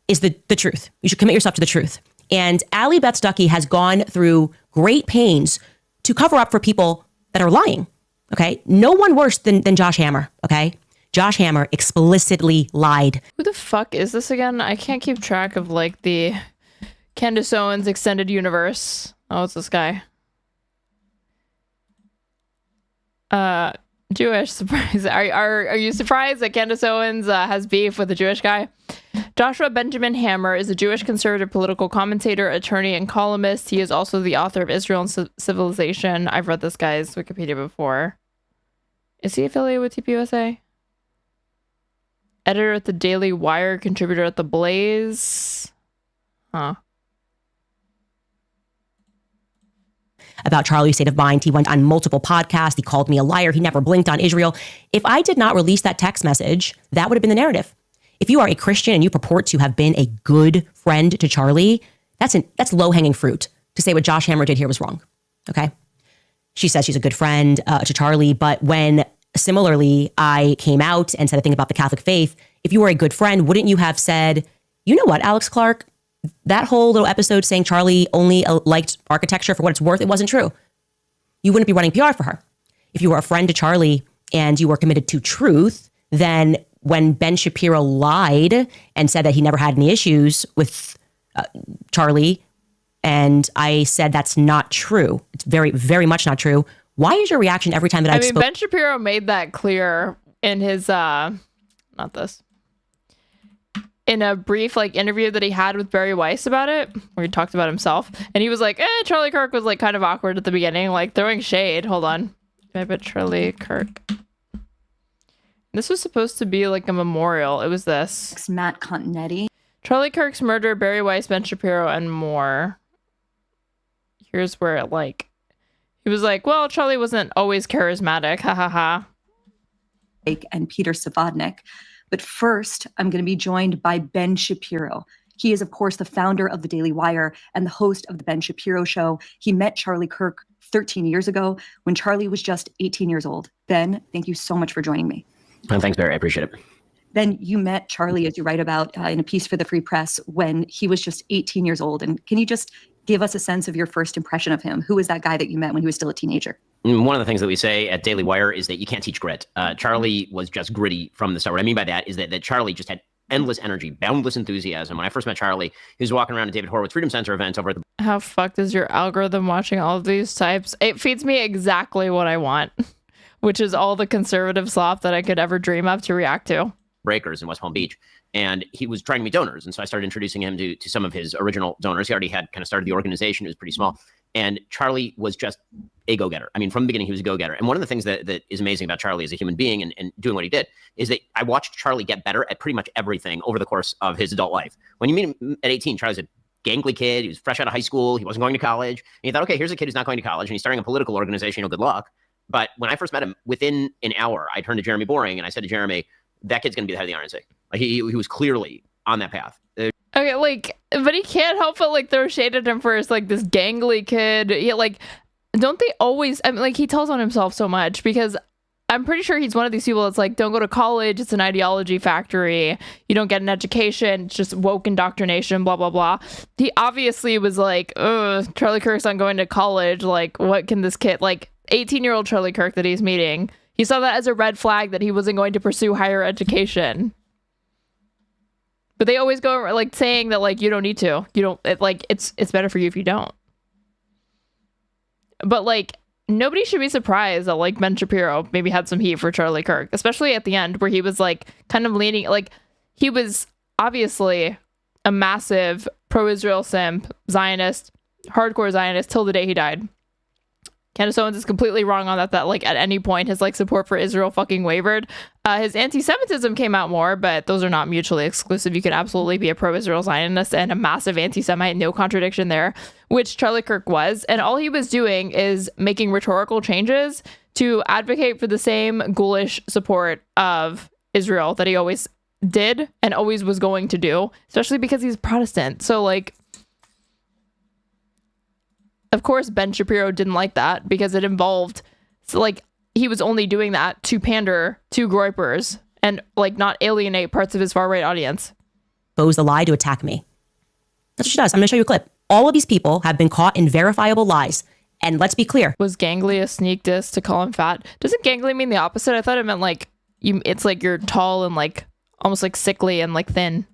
is the truth. You should commit yourself to the truth. And Allie Beth Stuckey has gone through great pains to cover up for people that are lying. Okay. No one worse than Josh Hammer. Okay. Josh Hammer explicitly lied. Who the fuck is this again? I can't keep track of like the Candace Owens extended universe. Oh, it's this guy. Jewish, surprise. Are you surprised that Candace Owens has beef with a Jewish guy? Joshua Benjamin Hammer is a Jewish conservative political commentator, attorney, and columnist. He is also the author of Israel and Civilization. I've read this guy's Wikipedia before. Is he affiliated with TPUSA? Editor at the Daily Wire, contributor at the Blaze. Huh. About Charlie's state of mind. He went on multiple podcasts. He called me a liar. He never blinked on Israel. If I did not release that text message, that would have been the narrative. If you are a Christian and you purport to have been a good friend to Charlie, that's low-hanging fruit to say what Josh Hammer did here was wrong. Okay? She says she's a good friend to Charlie, but when similarly I came out and said a thing about the Catholic faith, if you were a good friend, wouldn't you have said, you know what, Alex Clark? That whole little episode saying Charlie only liked architecture for what it's worth, it wasn't true. You wouldn't be running PR for her. If you were a friend to Charlie and you were committed to truth, then when Ben Shapiro lied and said that he never had any issues with Charlie, and I said that's not true, it's very, very much not true, why is your reaction every time that I Ben Shapiro made that clear in his, in a brief interview that he had with Bari Weiss about it, where he talked about himself, and he was like, Charlie Kirk was kind of awkward at the beginning, throwing shade. Hold on. I bet Charlie Kirk. This was supposed to be a memorial. It was this. Matt Continetti. Charlie Kirk's murder, Bari Weiss, Ben Shapiro, and more. Here's where he was like, well, Charlie wasn't always charismatic. Ha ha ha. And Peter Savodnik. But first, I'm going to be joined by Ben Shapiro. He is, of course, the founder of the Daily Wire and the host of the Ben Shapiro Show. He met Charlie Kirk 13 years ago when Charlie was just 18 years old. Ben, thank you so much for joining me. Thanks, Barry. I appreciate it. Ben, you met Charlie, as you write about in a piece for the Free Press, when he was just 18 years old. And can you just give us a sense of your first impression of him? Who was that guy that you met when he was still a teenager? One of the things that we say at Daily Wire is that you can't teach grit. Charlie was just gritty from the start. What I mean by that is that Charlie just had endless energy, boundless enthusiasm. When I first met Charlie, he was walking around at David Horowitz Freedom Center event over at the... How fucked is your algorithm watching all of these types? It feeds me exactly what I want, which is all the conservative slop that I could ever dream of to react to. Breakers in West Palm Beach. And he was trying to meet donors. And so I started introducing him to some of his original donors. He already had kind of started the organization. It was pretty small. And Charlie was just a go-getter. I mean, from the beginning, he was a go-getter. And one of the things that is amazing about Charlie as a human being and doing what he did is that I watched Charlie get better at pretty much everything over the course of his adult life. When you meet him at 18, Charlie's a gangly kid. He was fresh out of high school. He wasn't going to college. And you thought, okay, here's a kid who's not going to college and he's starting a political organization. Good luck. But when I first met him, within an hour, I turned to Jeremy Boring and I said to Jeremy, that kid's going to be the head of the RNC. He was clearly on that path. Okay, but he can't help but throw shade at him first, this gangly kid. Yeah, don't they always? I mean, he tells on himself so much because I'm pretty sure he's one of these people that's don't go to college. It's an ideology factory. You don't get an education. It's just woke indoctrination. Blah blah blah. He obviously was Charlie Kirk's not going to college. What can this kid 18-year-old Charlie Kirk that he's meeting? He saw that as a red flag that he wasn't going to pursue higher education. But they always go saying that you don't need to. You don't it's better for you if you don't. But nobody should be surprised that Ben Shapiro maybe had some heat for Charlie Kirk, especially at the end where he was kind of leaning he was obviously a massive pro-Israel simp, Zionist, hardcore Zionist till the day he died. Candace Owens is completely wrong on that at any point his support for Israel fucking wavered. His anti-Semitism came out more, but those are not mutually exclusive. You can absolutely be a pro-Israel Zionist and a massive anti-Semite, no contradiction there, which Charlie Kirk was. And all he was doing is making rhetorical changes to advocate for the same ghoulish support of Israel that he always did and always was going to do, especially because he's Protestant. So of course, Ben Shapiro didn't like that because it involved, he was only doing that to pander to groypers and, not alienate parts of his far-right audience. Expose the lie to attack me. That's what she does. I'm going to show you a clip. All of these people have been caught in verifiable lies. And let's be clear. Was gangly a sneak diss to call him fat? Doesn't gangly mean the opposite? I thought it meant like it's like you're tall and like almost like sickly and like thin.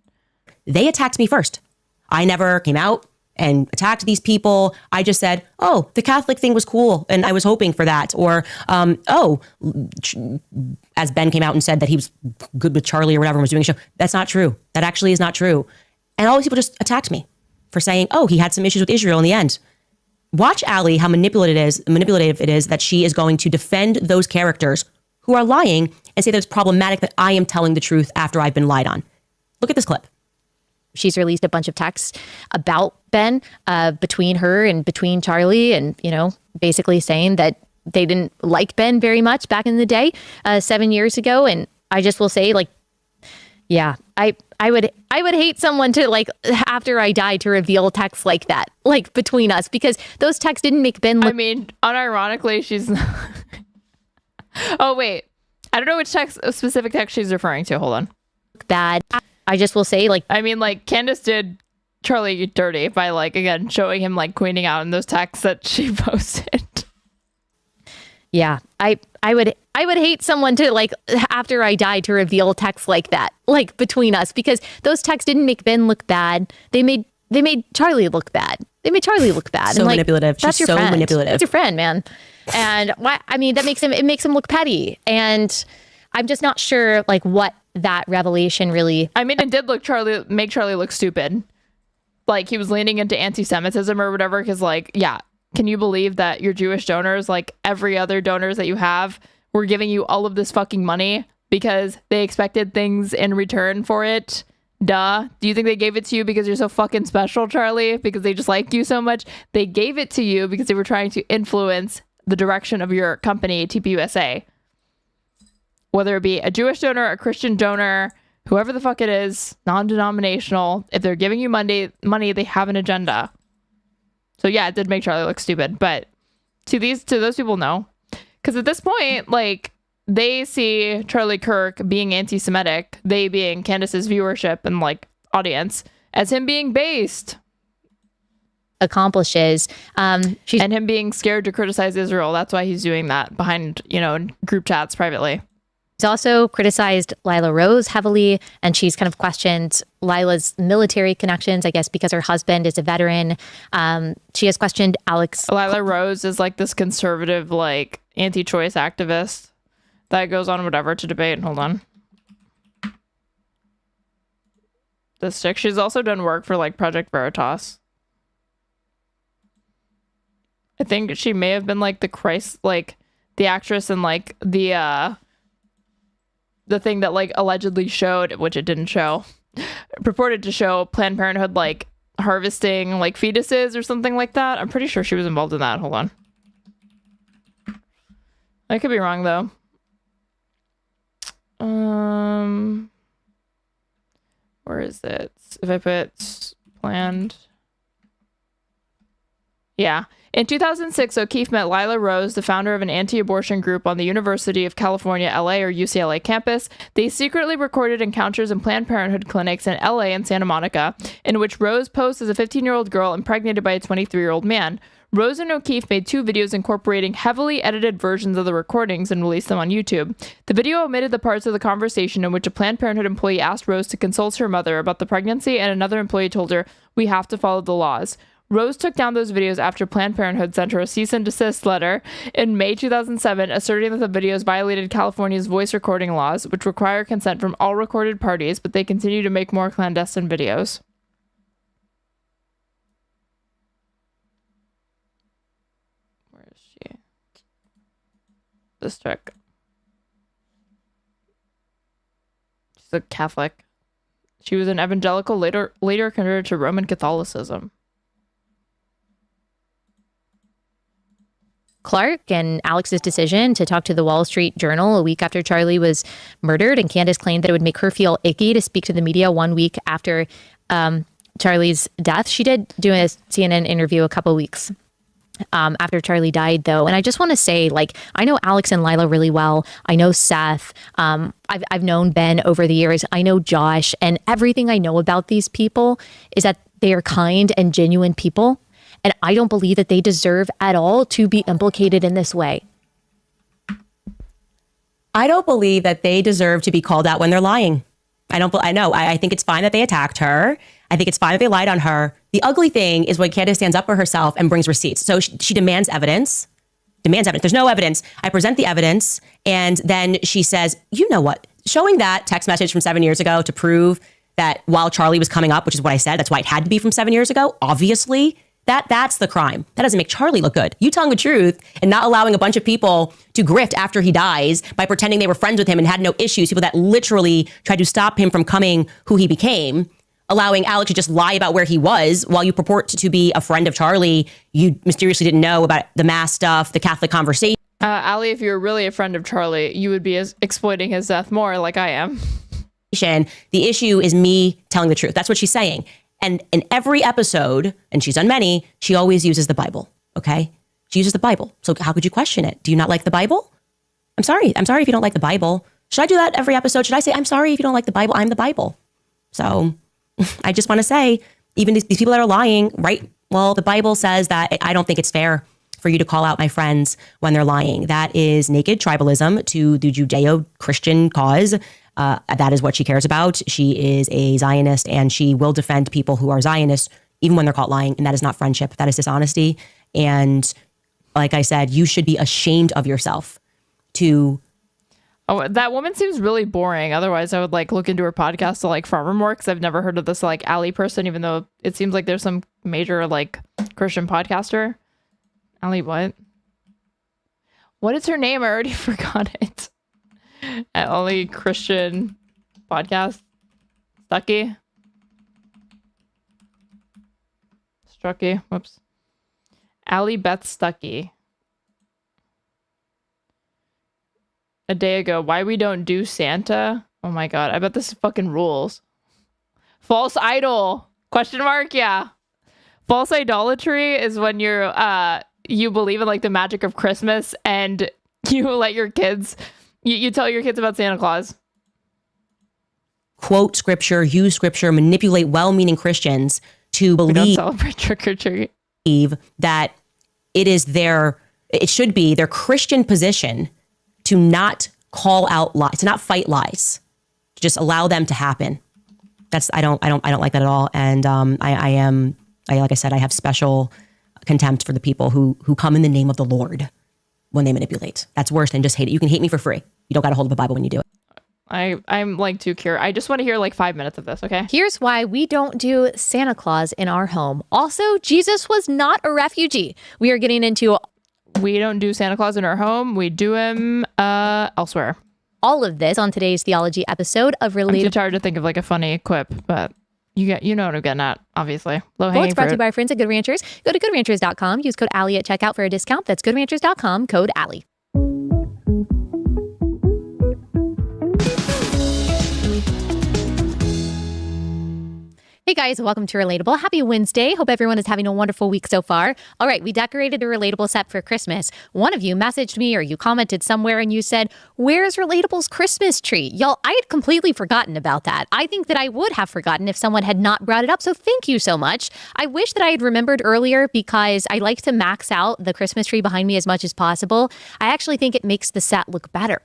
They attacked me first. I never came out and attacked these people. I just said, oh, the Catholic thing was cool and I was hoping for that. Or, as Ben came out and said that he was good with Charlie or whatever and was doing a show. That's not true. That actually is not true. And all these people just attacked me for saying, oh, he had some issues with Israel in the end. Watch Allie, how manipulative it is that she is going to defend those characters who are lying and say that it's problematic that I am telling the truth after I've been lied on. Look at this clip. She's released a bunch of texts about Ben between her and between Charlie, and, you know, basically saying that they didn't like Ben very much back in the day, 7 years ago. And I just will say, like, yeah, I would hate someone to, like, after I die, to reveal texts like that, like, between us, because those texts didn't make Ben look. I mean, unironically, she's. Oh, wait. I don't know which specific text she's referring to. Hold on. Bad. I just will say, like, I mean, like, Candace did Charlie dirty by, like, again, showing him, like, queening out in those texts that she posted. Yeah, I would hate someone to, like, after I die, to reveal texts like that, like, between us, because those texts didn't make Ben look bad. They made Charlie look bad. They made Charlie look bad. So and, like, manipulative. That's She's your so friend. manipulative. That's your friend, man. And I mean, it makes him look petty. And I'm just not sure, like, what that revelation really. I mean, it did make Charlie look stupid. Like, he was leaning into anti-Semitism or whatever, because, like, yeah, can you believe that your Jewish donors, like every other donors that you have, were giving you all of this fucking money because they expected things in return for it? Duh. Do you think they gave it to you because you're so fucking special, Charlie? Because they just like you so much? They gave it to you because they were trying to influence the direction of your company, TPUSA. Whether it be a Jewish donor, a Christian donor, whoever the fuck it is, non-denominational, if they're giving you money, they have an agenda. So yeah, it did make Charlie look stupid, but to those people, no. Because at this point, like, they see Charlie Kirk being anti-Semitic, they being Candace's viewership and, like, audience, as him being based. Accomplishes. And him being scared to criticize Israel. That's why he's doing that behind, you know, in group chats privately. He's also criticized Lila Rose heavily, and she's kind of questioned Lila's military connections, I guess, because her husband is a veteran. She has questioned Alex. Lila Rose is like this conservative, like, anti-choice activist that goes on whatever to debate. Hold on. This chick, she's also done work for, like, Project Veritas. I think she may have been, like, the actress in, like, the thing that, like, allegedly showed, which it didn't show, purported to show Planned Parenthood, like, harvesting, like, fetuses or something like that. I'm pretty sure she was involved in that. Hold on. I could be wrong, though. Where is it? If I put Planned... Yeah. In 2006, O'Keefe met Lila Rose, the founder of an anti-abortion group on the University of California, LA, or UCLA campus. They secretly recorded encounters in Planned Parenthood clinics in LA and Santa Monica, in which Rose posed as a 15-year-old girl impregnated by a 23-year-old man. Rose and O'Keefe made 2 videos incorporating heavily edited versions of the recordings and released them on YouTube. The video omitted the parts of the conversation in which a Planned Parenthood employee asked Rose to consult her mother about the pregnancy, and another employee told her, "We have to follow the laws." Rose took down those videos after Planned Parenthood sent her a cease and desist letter in May 2007, asserting that the videos violated California's voice recording laws, which require consent from all recorded parties, but they continue to make more clandestine videos. Where is she? This chick. She's a Catholic. She was an evangelical, later converted to Roman Catholicism. Clark and Alex's decision to talk to the Wall Street Journal a week after Charlie was murdered, and Candace claimed that it would make her feel icky to speak to the media 1 week after Charlie's death. She did do a CNN interview a couple weeks after Charlie died, though. And I just want to say, like, I know Alex and Lila really well. I know Seth. I've known Ben over the years. I know Josh. And everything I know about these people is that they are kind and genuine people. And I don't believe that they deserve at all to be implicated in this way. I don't believe that they deserve to be called out when they're lying. I think it's fine that they attacked her. I think it's fine that they lied on her. The ugly thing is when Candace stands up for herself and brings receipts. So she demands evidence. There's no evidence. I present the evidence. And then she says, you know what? Showing that text message from 7 years ago to prove that while Charlie was coming up, which is what I said, that's why it had to be from 7 years ago. Obviously, that's the crime. That doesn't make Charlie look good. You telling the truth and not allowing a bunch of people to grift after he dies by pretending they were friends with him and had no issues, people that literally tried to stop him from coming who he became, allowing Alex to just lie about where he was while you purport to be a friend of Charlie. You mysteriously didn't know about the mass stuff, the Catholic conversation. Allie, if you were really a friend of Charlie, you would be exploiting his death more like I am. The issue is me telling the truth. That's what she's saying. And in every episode, and she's done many, she always uses the Bible, okay? She uses the Bible. So how could you question it? Do you not like the Bible? I'm sorry if you don't like the Bible. Should I do that every episode? Should I say, I'm sorry if you don't like the Bible? I'm the Bible. So I just want to say, even these people that are lying, right? Well, the Bible says that I don't think it's fair for you to call out my friends when they're lying. That is naked tribalism to the Judeo-Christian cause. That is what she cares about. She is a Zionist and she will defend people who are Zionists even when they're caught lying. And that is not friendship. That is dishonesty. And like I said, you should be ashamed of yourself to... Oh, that woman seems really boring. Otherwise, I would look into her podcast to farm her more because I've never heard of this Allie person, even though it seems like there's some major Christian podcaster. Allie what? What is her name? I already forgot it. Allie Christian podcast. Stuckey. Whoops. Allie Beth Stuckey. A day ago, why we don't do Santa? Oh my god, I bet this fucking rules. False idol? Question mark? Yeah. False idolatry is when you're you believe in the magic of Christmas and you let your kids you tell your kids about Santa Claus. Quote scripture, use scripture, manipulate well-meaning Christians to believe. We don't celebrate trick or treat. That it should be their Christian position to not call out lies, to not fight lies, to just allow them to happen. I don't like that at all. And like I said, I have special contempt for the people who come in the name of the Lord when they manipulate. That's worse than just hate it. You can hate me for free. You don't got to hold up a Bible when you do it. I'm too curious. I just want to hear 5 minutes of this, okay? Here's why we don't do Santa Claus in our home. Also, Jesus was not a refugee. We are getting into... We don't do Santa Claus in our home. We do him elsewhere. All of this on today's theology episode of Relatable. I'm too tired to think of a funny quip, but you know what I'm getting at, obviously. It's brought to you by our friends at Good Ranchers. Go to goodranchers.com. Use code Allie at checkout for a discount. That's goodranchers.com, code Allie. Hey guys, welcome to Relatable. Happy Wednesday. Hope everyone is having a wonderful week so far. All right, we decorated the Relatable set for Christmas. One of you messaged me or you commented somewhere and you said, where's Relatable's Christmas tree? Y'all, I had completely forgotten about that. I think that I would have forgotten if someone had not brought it up, so thank you so much. I wish that I had remembered earlier because I like to max out the Christmas tree behind me as much as possible. I actually think it makes the set look better.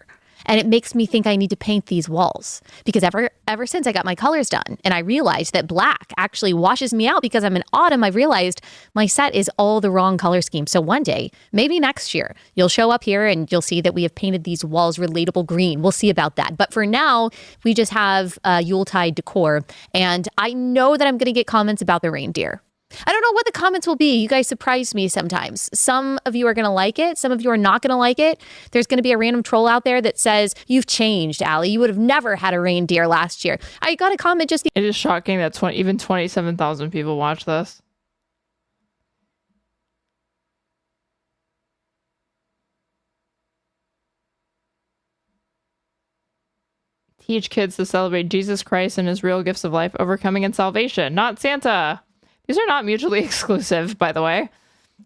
And it makes me think I need to paint these walls because ever since I got my colors done and I realized that black actually washes me out because I'm in autumn, I realized my set is all the wrong color scheme. So one day, maybe next year, you'll show up here and you'll see that we have painted these walls relatable green. We'll see about that. But for now, we just have Yuletide decor. And I know that I'm going to get comments about the reindeer. I don't know what the comments will be. You guys surprise me sometimes. Some of you are going to like it. Some of you are not going to like it. There's going to be a random troll out there that says, you've changed, Allie. You would have never had a reindeer last year. I got a comment just... It is shocking that even 27,000 people watch this. Teach kids to celebrate Jesus Christ and his real gifts of life, overcoming and salvation, not Santa. These are not mutually exclusive, by the way.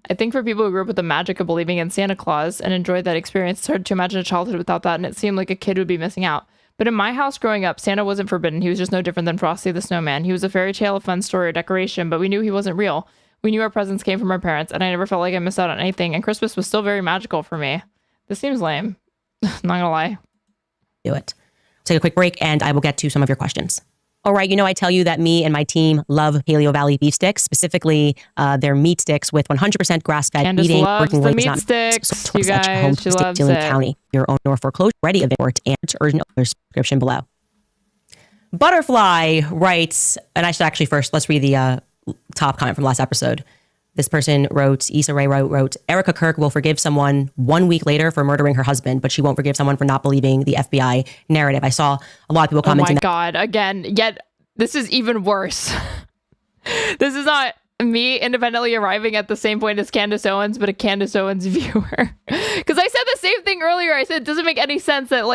I think for people who grew up with the magic of believing in Santa Claus and enjoyed that experience, it's hard to imagine a childhood without that, and it seemed like a kid would be missing out. But in my house growing up, Santa wasn't forbidden. He was just no different than Frosty the Snowman. He was a fairy tale, a fun story, or decoration, but we knew he wasn't real. We knew our presents came from our parents, and I never felt like I missed out on anything. And Christmas was still very magical for me. This seems lame. Not gonna lie. Do it. Take a quick break, and I will get to some of your questions. All right, I tell you that me and my team love Paleo Valley beef sticks, specifically their meat sticks with 100% grass-fed Candace eating. loves working the with meat sticks, you guys. home She state loves Dillon it. County. Your own or foreclosure ready of import and urgent subscription below. Butterfly writes, and I should actually first, let's read the top comment from last episode. This person wrote, Issa Rae wrote, Erika Kirk will forgive someone 1 week later for murdering her husband, but she won't forgive someone for not believing the FBI narrative. I saw a lot of people commenting. Oh my God. Again, yet this is even worse. This is not me independently arriving at the same point as Candace Owens, but a Candace Owens viewer. Because I said the same thing earlier. I said it doesn't make any sense that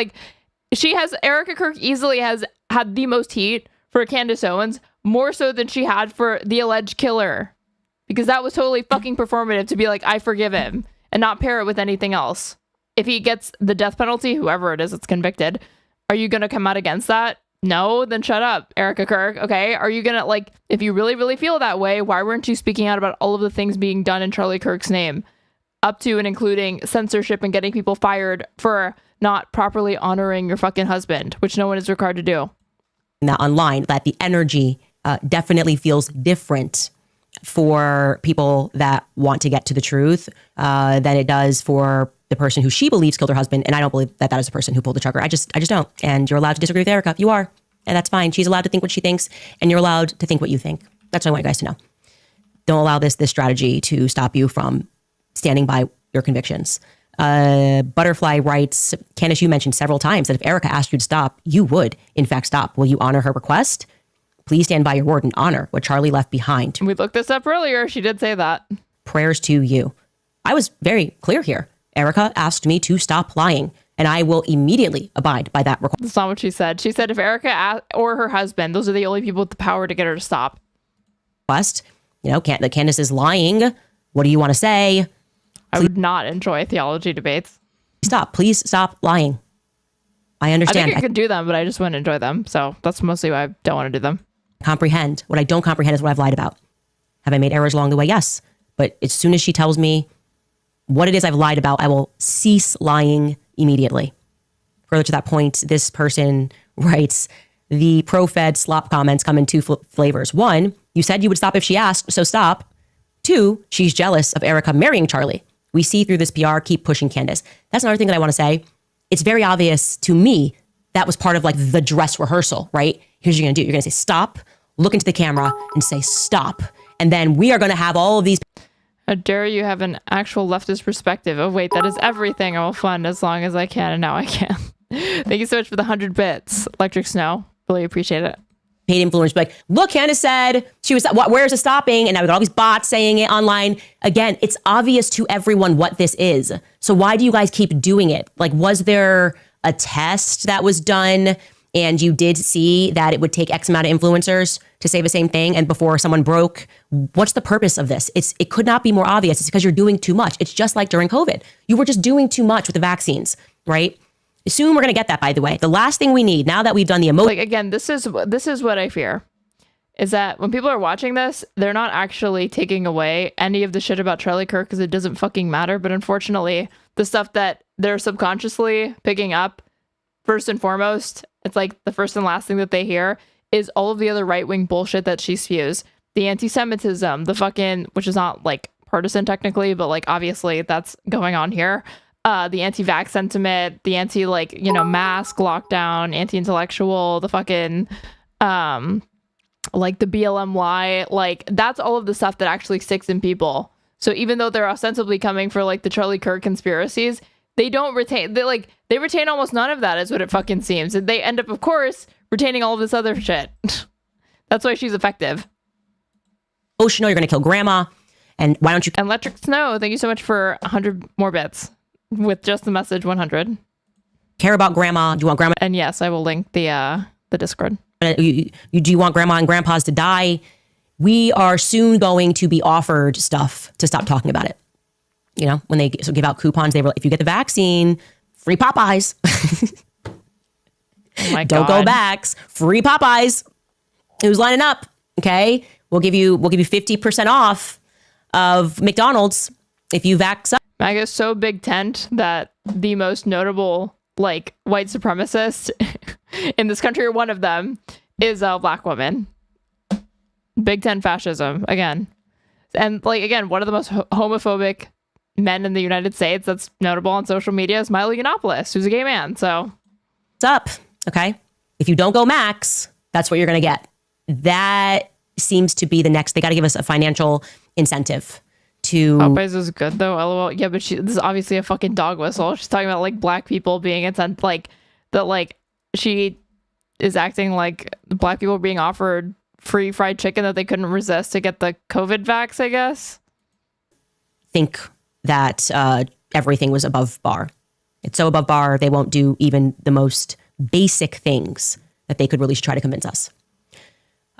Erika Kirk easily has had the most heat for Candace Owens, more so than she had for the alleged killer. Because that was totally fucking performative to be like, I forgive him, and not pair it with anything else. If he gets the death penalty, whoever it is that's convicted, are you going to come out against that? No, then shut up, Erika Kirk. Okay. Are you going to, if you really, really feel that way, why weren't you speaking out about all of the things being done in Charlie Kirk's name, up to and including censorship and getting people fired for not properly honoring your fucking husband, which no one is required to do? That online, that the energy definitely feels different for people that want to get to the truth than it does for the person who she believes killed her husband. And I don't believe that is the person who pulled the trigger. I just don't. And you're allowed to disagree with Erika. You are. And that's fine. She's allowed to think what she thinks, and you're allowed to think what you think. That's what I want you guys to know. Don't allow this strategy to stop you from standing by your convictions. Butterfly writes, Candace, you mentioned several times that if Erika asked you to stop, you would, in fact, stop. Will you honor her request? Please stand by your word and honor what Charlie left behind. We looked this up earlier. She did say that. Prayers to you. I was very clear here. Erika asked me to stop lying, and I will immediately abide by that request. That's not what she said. She said if Erika or her husband, those are the only people with the power to get her to stop. Candace is lying. What do you want to say? I would not enjoy theology debates. Please stop lying. I understand. I think I could do them, but I just wouldn't enjoy them. So that's mostly why I don't want to do them. Comprehend. What I don't comprehend is what I've lied about. Have I made errors along the way? Yes. But as soon as she tells me what it is I've lied about, I will cease lying immediately. Further to that point, this person writes, the pro-Fed slop comments come in two flavors. One, you said you would stop if she asked, so stop. Two, she's jealous of Erika marrying Charlie. We see through this PR, keep pushing Candace. That's another thing that I want to say. It's very obvious to me that was part of the dress rehearsal, right? Here's what you're going to do. You're going to say, stop, look into the camera and say, stop. And then we are going to have all of these. How dare you have an actual leftist perspective? Oh, wait, that is everything I will fund as long as I can. And now I can. Thank you so much for the 100 bits. Electric Snow. Really appreciate it. Paid influencers look, Candace said she was, where's the stopping? And now we got all these bots saying it online. Again, it's obvious to everyone what this is. So why do you guys keep doing it? Was there a test that was done and you did see that it would take X amount of influencers to say the same thing and before someone broke? What's the purpose of this? It could not be more obvious. It's because you're doing too much. It's just like during COVID. You were just doing too much with the vaccines, right? Soon we're going to get that, by the way. The last thing we need, now that we've done the emotion. Again, this is what I fear, is that when people are watching this, they're not actually taking away any of the shit about Charlie Kirk because it doesn't fucking matter. But unfortunately, the stuff that they're subconsciously picking up, first and foremost, it's the first and last thing that they hear is all of the other right-wing bullshit that she spews. The anti-Semitism, the fucking, which is not partisan technically, but obviously that's going on here. The anti-vax sentiment, the anti mask lockdown, anti-intellectual, the fucking the BLM lie, that's all of the stuff that actually sticks in people. So even though they're ostensibly coming for the Charlie Kirk conspiracies, they don't retain, they retain almost none of that is what it fucking seems. And they end up, of course, retaining all of this other shit. That's why she's effective. Emotional, you're going to kill grandma. And why don't you? Electric Snow, thank you so much for 100 more bits. With just the message 100. Care about grandma? Do you want grandma? And yes, I will link the Discord. Do you want grandma and grandpas to die? We are soon going to be offered stuff to stop talking about it. When they give out coupons, they were if you get the vaccine, free Popeyes. Oh my God. Don't go backs, free Popeyes. Who's lining up? Okay, we'll give you 50% off. of McDonald's if you vax up. Maga is so big tent that the most notable like white supremacist in this country, or one of them, is a black woman. Big tent fascism again. And like, again, one of the most homophobic men in the United States that's notable on social media is Milo Yiannopoulos, who's a gay man. So it's up. Okay. If you don't go max, that's what you're going to get. That seems to be the next. They got to give us a financial incentive to. Popeyes is good though. LOL. Yeah, but this is obviously a fucking dog whistle. She's talking about like black people being incentive, like that. Like she is acting like black people being offered free fried chicken that they couldn't resist to get the COVID vax, I guess. Think that everything was above bar. It's so above bar, they won't do even the most basic things that they could really try to convince us.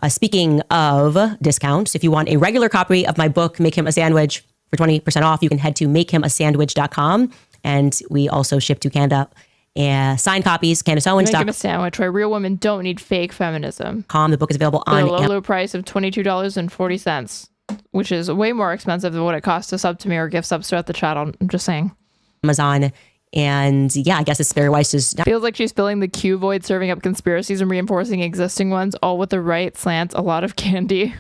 Speaking of discounts, if you want a regular copy of my book, Make Him a Sandwich, for 20% off, you can head to makehimasandwich.com. And we also ship to Canada signed copies, Candace Owens. Make Him a Sandwich, where real women don't need fake feminism. The book is available for on a low price of $22.40, which is way more expensive than what it costs to sub to me or gift subs throughout the channel. I'm just saying. Amazon. And yeah, I guess it's Bari Weiss is feels like she's filling the Q void, serving up conspiracies and reinforcing existing ones, all with the right slant, a lot of candy.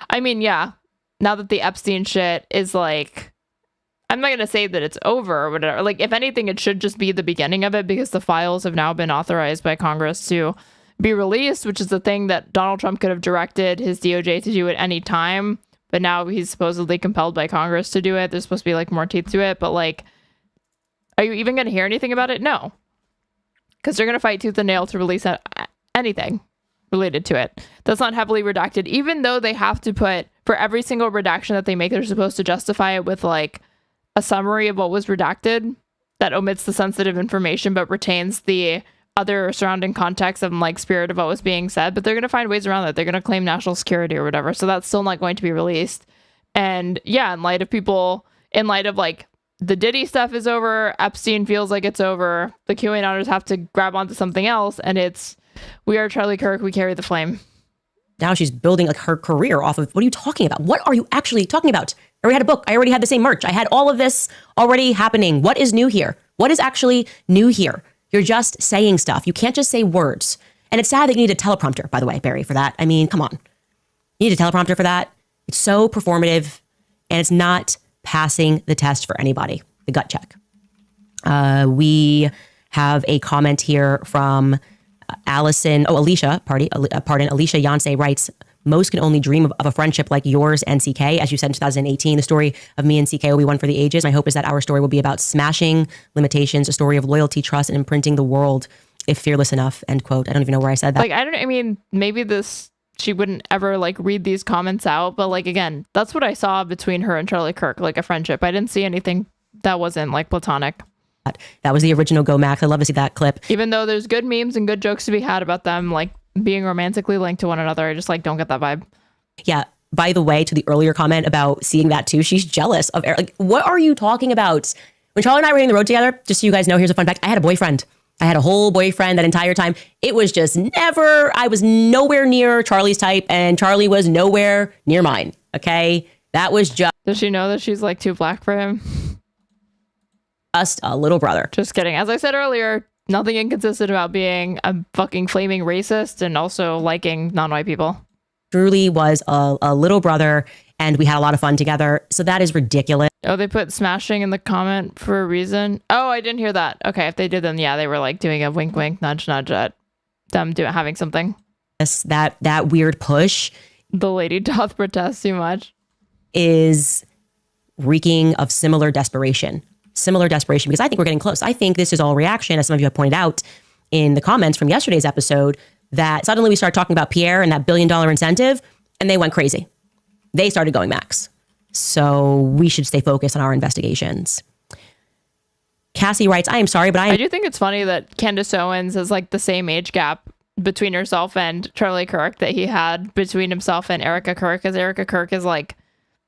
I mean, yeah, now that the Epstein shit is like, I'm not going to say that it's over or whatever. Like, if anything, it should just be the beginning of it, because the files have now been authorized by Congress to be released, which is the thing that Donald Trump could have directed his DOJ to do at any time. But now he's supposedly compelled by Congress to do it. There's supposed to be like more teeth to it. But like, are you even going to hear anything about it? No. Because they're going to fight tooth and nail to release anything related to it that's not heavily redacted, even though they have to put, for every single redaction that they make, they're supposed to justify it with like a summary of what was redacted that omits the sensitive information but retains the other surrounding context and like spirit of what was being said. But they're going to find ways around that. They're going to claim national security or whatever. So that's still not going to be released. And yeah, in light of like the Diddy stuff is over, Epstein feels like it's over, the QAnoners have to grab onto something else, and it's, we are Charlie Kirk, we carry the flame. Now she's building like her career off of, what are you talking about? What are you actually talking about? I already had a book. I already had the same merch. I had all of this already happening. What is new here? What is actually new here? You're just saying stuff. You can't just say words. And it's sad that you need a teleprompter, by the way, Bari, for that. I mean, come on. You need a teleprompter for that. It's so performative, and it's not passing the test for anybody, the gut check. We have a comment here from Alicia Yonsei writes, most can only dream of a friendship like yours and CK. As you said in 2018, the story of me and CK will be one for the ages. My hope is that our story will be about smashing limitations, a story of loyalty, trust, and imprinting the world if fearless enough, end quote. I don't even know where I said that. Like, I mean, maybe she wouldn't ever like read these comments out, but like, again, that's what I saw between her and Charlie Kirk, like a friendship. I didn't see anything that wasn't like platonic. That was the original Go Max. I love to see that clip. Even though there's good memes and good jokes to be had about them like being romantically linked to one another, I just like don't get that vibe. Yeah. By the way, to the earlier comment about seeing that too, she's jealous of Eric. Like, what are you talking about? When Charlie and I were hitting the road together, just so you guys know, here's a fun fact. I had a boyfriend. I had a whole boyfriend that entire time. It was just I was nowhere near Charlie's type, and Charlie was nowhere near mine. Okay. That was just. Does she know that she's like too black for him? Just a little brother. Just kidding. As I said earlier, nothing inconsistent about being a fucking flaming racist and also liking non-white people. Truly was a little brother, and we had a lot of fun together. So that is ridiculous. Oh, they put smashing in the comment for a reason. Oh, I didn't hear that. Okay, if they did, then yeah, they were like doing a wink, wink, nudge, nudge at them having something. Yes, that weird push. The lady doth protest too much. Is reeking of similar desperation, because I think we're getting close. I think this is all reaction, as some of you have pointed out in the comments from yesterday's episode, that suddenly we started talking about Pierre and that $1 billion incentive, and they went crazy. They started going max. So we should stay focused on our investigations. Cassie writes, I am sorry, but I do think it's funny that Candace Owens has like the same age gap between herself and Charlie Kirk that he had between himself and Erika Kirk, because Erika Kirk is like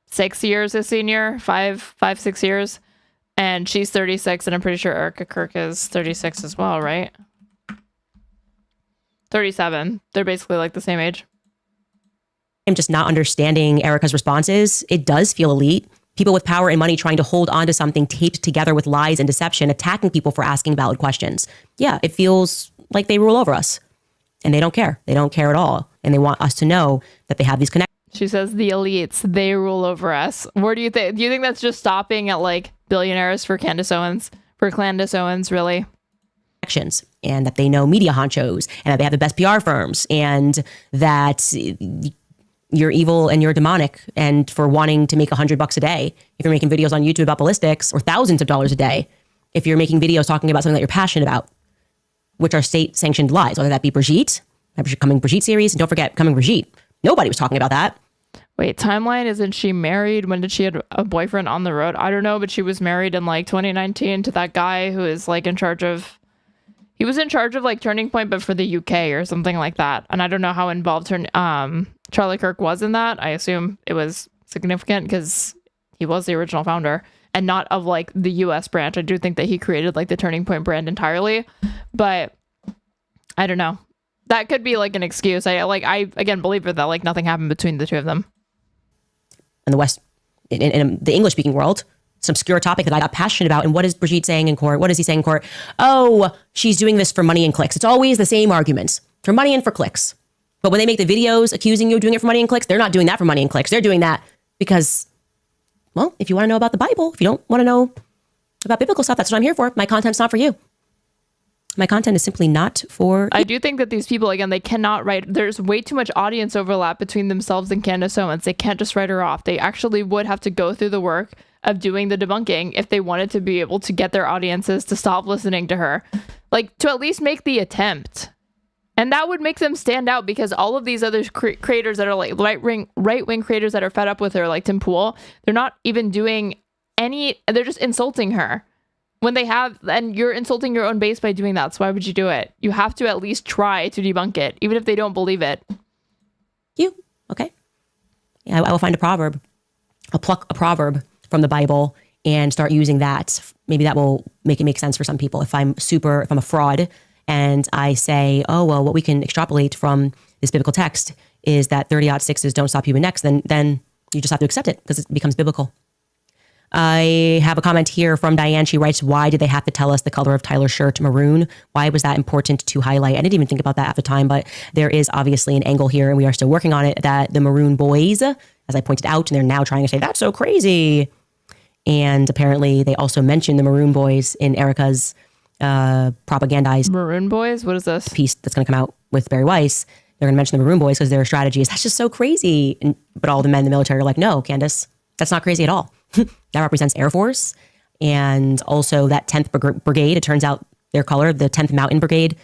6 years his senior, 6 years. And she's 36, and I'm pretty sure Erika Kirk is 36 as well, right? 37. They're basically like the same age. I'm just not understanding Erika's responses. It does feel elite. People with power and money trying to hold on to something taped together with lies and deception, attacking people for asking valid questions. Yeah, it feels like they rule over us. And they don't care. They don't care at all. And they want us to know that they have these connections. She says the elites, they rule over us. Where do you think? Do you think that's just stopping at like billionaires for Candace Owens? For Candace Owens, really? And that they know media honchos and that they have the best PR firms and that you're evil and you're demonic and for wanting to make $100 a day. If you're making videos on YouTube about ballistics or thousands of dollars a day, if you're making videos talking about something that you're passionate about, which are state sanctioned lies, whether that be Brigitte, Coming Brigitte series. And don't forget Coming Brigitte. Nobody was talking about that. Wait, timeline, isn't she married? When did she have a boyfriend on the road? I don't know, but she was married in like 2019 to that guy who is like in charge of, he was in charge of like Turning Point, but for the UK or something like that. And I don't know how involved Charlie Kirk was in that. I assume it was significant because he was the original founder and not of like the US branch. I do think that he created like the Turning Point brand entirely, but I don't know. That could be like an excuse. I again believe that like nothing happened between the two of them. In the West, in the English speaking world, it's an obscure topic that I got passionate about. And what is Brigitte saying in court? What is he saying in court? Oh, she's doing this for money and clicks. It's always the same arguments, for money and for clicks. But when they make the videos accusing you of doing it for money and clicks, they're not doing that for money and clicks. They're doing that because, well, if you want to know about the Bible, if you don't want to know about biblical stuff, that's what I'm here for. My content's not for you. My content is simply not for... I do think that these people, again, they cannot write... There's way too much audience overlap between themselves and Candace Owens. They can't just write her off. They actually would have to go through the work of doing the debunking if they wanted to be able to get their audiences to stop listening to her. Like, to at least make the attempt. And that would make them stand out because all of these other creators that are like right-wing creators that are fed up with her, like Tim Pool, they're not even doing any... They're just insulting her. When they have, and you're insulting your own base by doing that. So why would you do it? You have to at least try to debunk it, even if they don't believe it. Okay. Yeah, I will find a proverb. I'll pluck a proverb from the Bible and start using that. Maybe that will make it make sense for some people. If I'm a fraud and I say, oh, well, what we can extrapolate from this biblical text is that 30-6s don't stop human necks, then you just have to accept it because it becomes biblical. I have a comment here from Diane. She writes, why did they have to tell us the color of Tyler's shirt, maroon? Why was that important to highlight? I didn't even think about that at the time, but there is obviously an angle here and we are still working on it that the Maroon Boys, as I pointed out, and they're now trying to say, that's so crazy. And apparently they also mentioned the Maroon Boys in Erika's propagandized Maroon Boys? What is this? Piece that's going to come out with Bari Weiss. They're going to mention the Maroon Boys because their strategy is, that's just so crazy. But all the men in the military are like, no, Candace, that's not crazy at all. That represents Air Force. And also that 10th Brigade, it turns out their color, the 10th Mountain Brigade,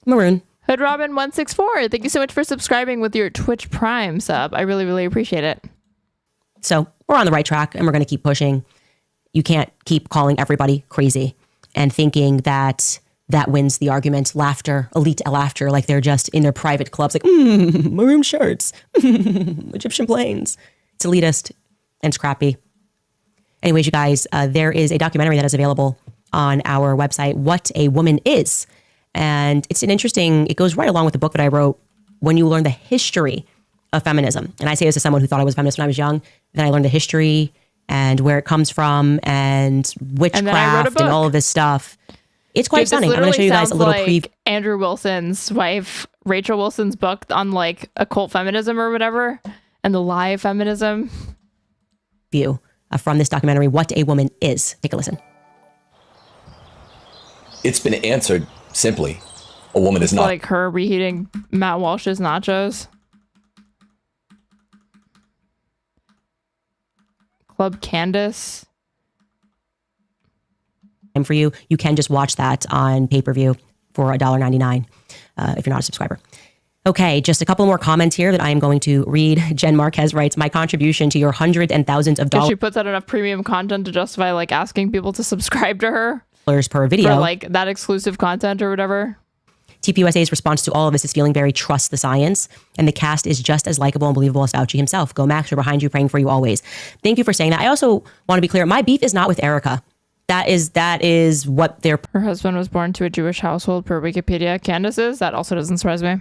maroon. Hood Robin 164, thank you so much for subscribing with your Twitch Prime sub. I really, really appreciate it. So we're on the right track and we're going to keep pushing. You can't keep calling everybody crazy and thinking that that wins the argument. Laughter, elite laughter, like they're just in their private clubs, like, maroon shirts, Egyptian planes. It's elitist and scrappy. Anyways, you guys, there is a documentary that is available on our website, What a Woman Is. And it goes right along with the book that I wrote, When You Learn the History of Feminism. And I say this as someone who thought I was a feminist when I was young. Then I learned the history and where it comes from and witchcraft and all of this stuff. It's quite stunning. I'm going to show you guys a little preview. Andrew Wilson's wife, Rachel Wilson's book on like occult feminism or whatever, and the lie of feminism. View. From this documentary, What a Woman Is. Take a listen. It's been answered simply. A woman is not. Like her reheating Matt Walsh's nachos. Club Candace. And for you, you can just watch that on pay-per-view for $1.99 if you're not a subscriber. Okay, just a couple more comments here that I am going to read. Jen Marquez writes, my contribution to your hundreds and thousands of dollars. She puts out enough premium content to justify like asking people to subscribe to her. Per video. For like that exclusive content or whatever. TPUSA's response to all of this is feeling very trust the science. And the cast is just as likable and believable as Fauci himself. Go Max, we're behind you, praying for you always. Thank you for saying that. I also want to be clear, my beef is not with Erika. That is what their... Her husband was born to a Jewish household per Wikipedia. Candace is? That also doesn't surprise me.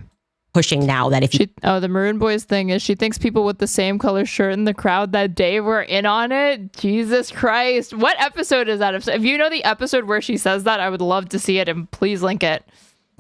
pushing now that if you the Maroon Boys thing is she thinks people with the same color shirt in the crowd that day were in on it. Jesus Christ. What episode is that? If you know the episode where she says that, I would love to see it, and please link it.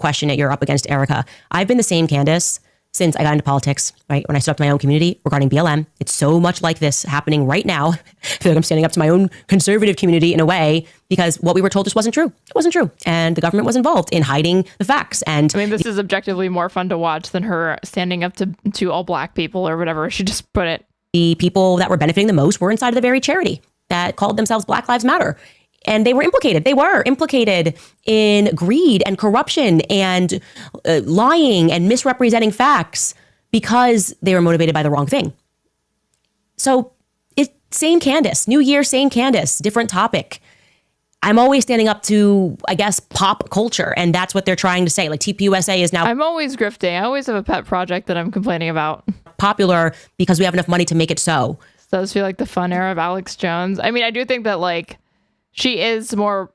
question it, you're up against Erika. I've been the same Candace since I got into politics, right? When I stood up to my own community regarding BLM, it's so much like this happening right now. I feel like I'm standing up to my own conservative community in a way because what we were told just wasn't true. It wasn't true. And the government was involved in hiding the facts. And I mean, this is objectively more fun to watch than her standing up to all black people or whatever she just put it. The people that were benefiting the most were inside of the very charity that called themselves Black Lives Matter. And they were implicated. They were implicated in greed and corruption and lying and misrepresenting facts because they were motivated by the wrong thing. So it's same Candace, new year, same Candace, different topic. I'm always standing up to, I guess, pop culture. And that's what they're trying to say. Like TPUSA is now... I'm always grifting. I always have a pet project that I'm complaining about. Popular because we have enough money to make it so. It does feel like the fun era of Alex Jones. I mean, I do think that, like, she is more,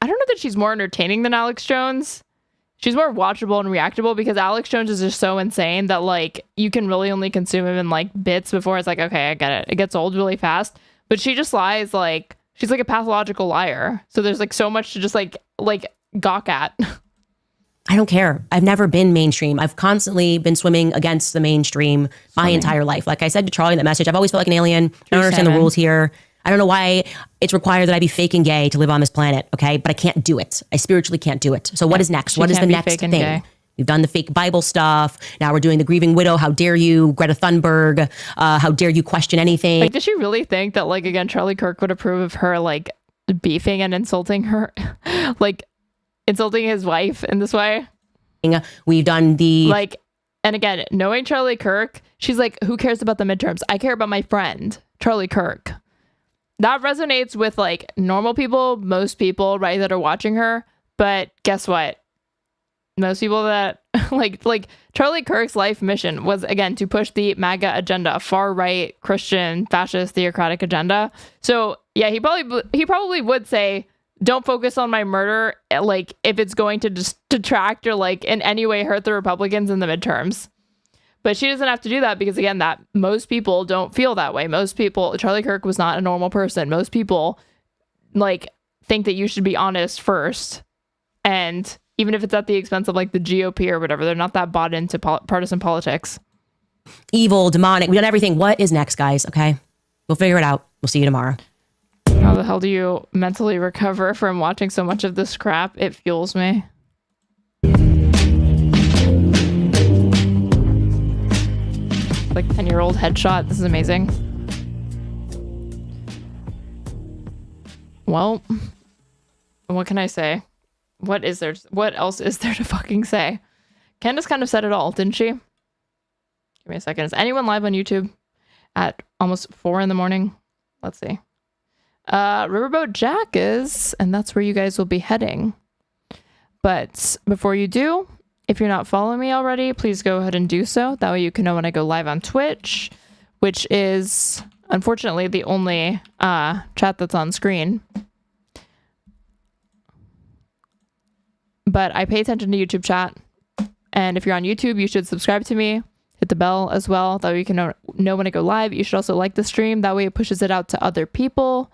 I don't know that she's more entertaining than Alex Jones. She's more watchable and reactable because Alex Jones is just so insane that, like, you can really only consume him in, like, bits before it's like, okay, I get it. It gets old really fast. But she just lies, like, she's like a pathological liar. So there's, like, so much to just, like gawk at. I don't care. I've never been mainstream. I've constantly been swimming against the mainstream my entire life. Like I said to Charlie in that message, I've always felt like an alien. I don't understand the rules here. I don't know why it's required that I be fake and gay to live on this planet, okay? But I can't do it. I spiritually can't do it. So what is next? What is the next thing? Gay. We've done the fake Bible stuff. Now we're doing the grieving widow. How dare you, Greta Thunberg? How dare you question anything? Like, does she really think that, like, again, Charlie Kirk would approve of her, like, beefing and insulting her? Like, insulting his wife in this way? We've done the... Like, and again, knowing Charlie Kirk, she's like, who cares about the midterms? I care about my friend, Charlie Kirk. That resonates with, like, normal people, most people, right, that are watching her. But guess what? Most people that, like Charlie Kirk's life mission was, again, to push the Maga agenda, far-right, Christian, fascist, theocratic agenda. So, yeah, he probably would say, don't focus on my murder, like, if it's going to just detract or, like, in any way hurt the Republicans in the midterms. But she doesn't have to do that because, again, that most people don't feel that way. Most people, Charlie Kirk was not a normal person. Most people, like, think that you should be honest first. And even if it's at the expense of, like, the GOP or whatever, they're not that bought into partisan politics. Evil, demonic, we've done everything. What is next, guys? Okay, we'll figure it out. We'll see you tomorrow. How the hell do you mentally recover from watching so much of this crap? It fuels me. Like 10-year-old headshot. This is amazing. Well, what can I say? What else is there to fucking say? Candace kind of said it all, didn't she? Give me a second. Is anyone live on YouTube at almost 4 a.m? Let's see. Riverboat Jack is, and that's where you guys will be heading. But before you do, if you're not following me already, please go ahead and do so. That way you can know when I go live on Twitch, which is unfortunately the only chat that's on screen. But I pay attention to YouTube chat. And if you're on YouTube, you should subscribe to me. Hit the bell as well. That way you can know when I go live. You should also like the stream. That way it pushes it out to other people.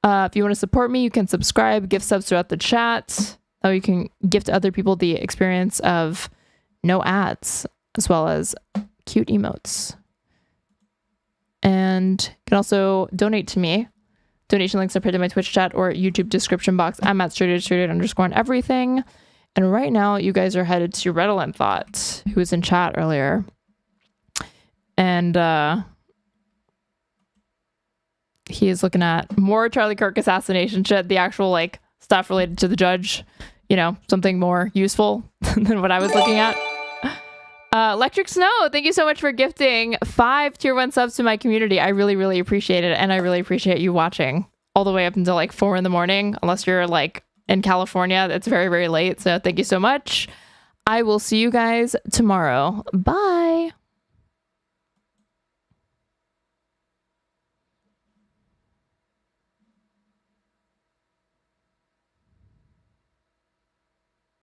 If you want to support me, you can subscribe, give subs throughout the chat. That way you can give to other people the experience of no ads, as well as cute emotes. And you can also donate to me. Donation links are pinned in my Twitch chat or YouTube description box. I'm at Straighterade_ on everything. And right now, you guys are headed to Redolent Thought, who was in chat earlier. And he is looking at more Charlie Kirk assassination shit, the actual, like, stuff related to the judge, you know, something more useful than what I was looking at. Electric Snow, thank you so much for gifting 5 tier 1 subs to my community. I really, really appreciate it. And I really appreciate you watching all the way up until like 4 a.m, unless you're like in California. It's very, very late. So thank you so much. I will see you guys tomorrow. Bye.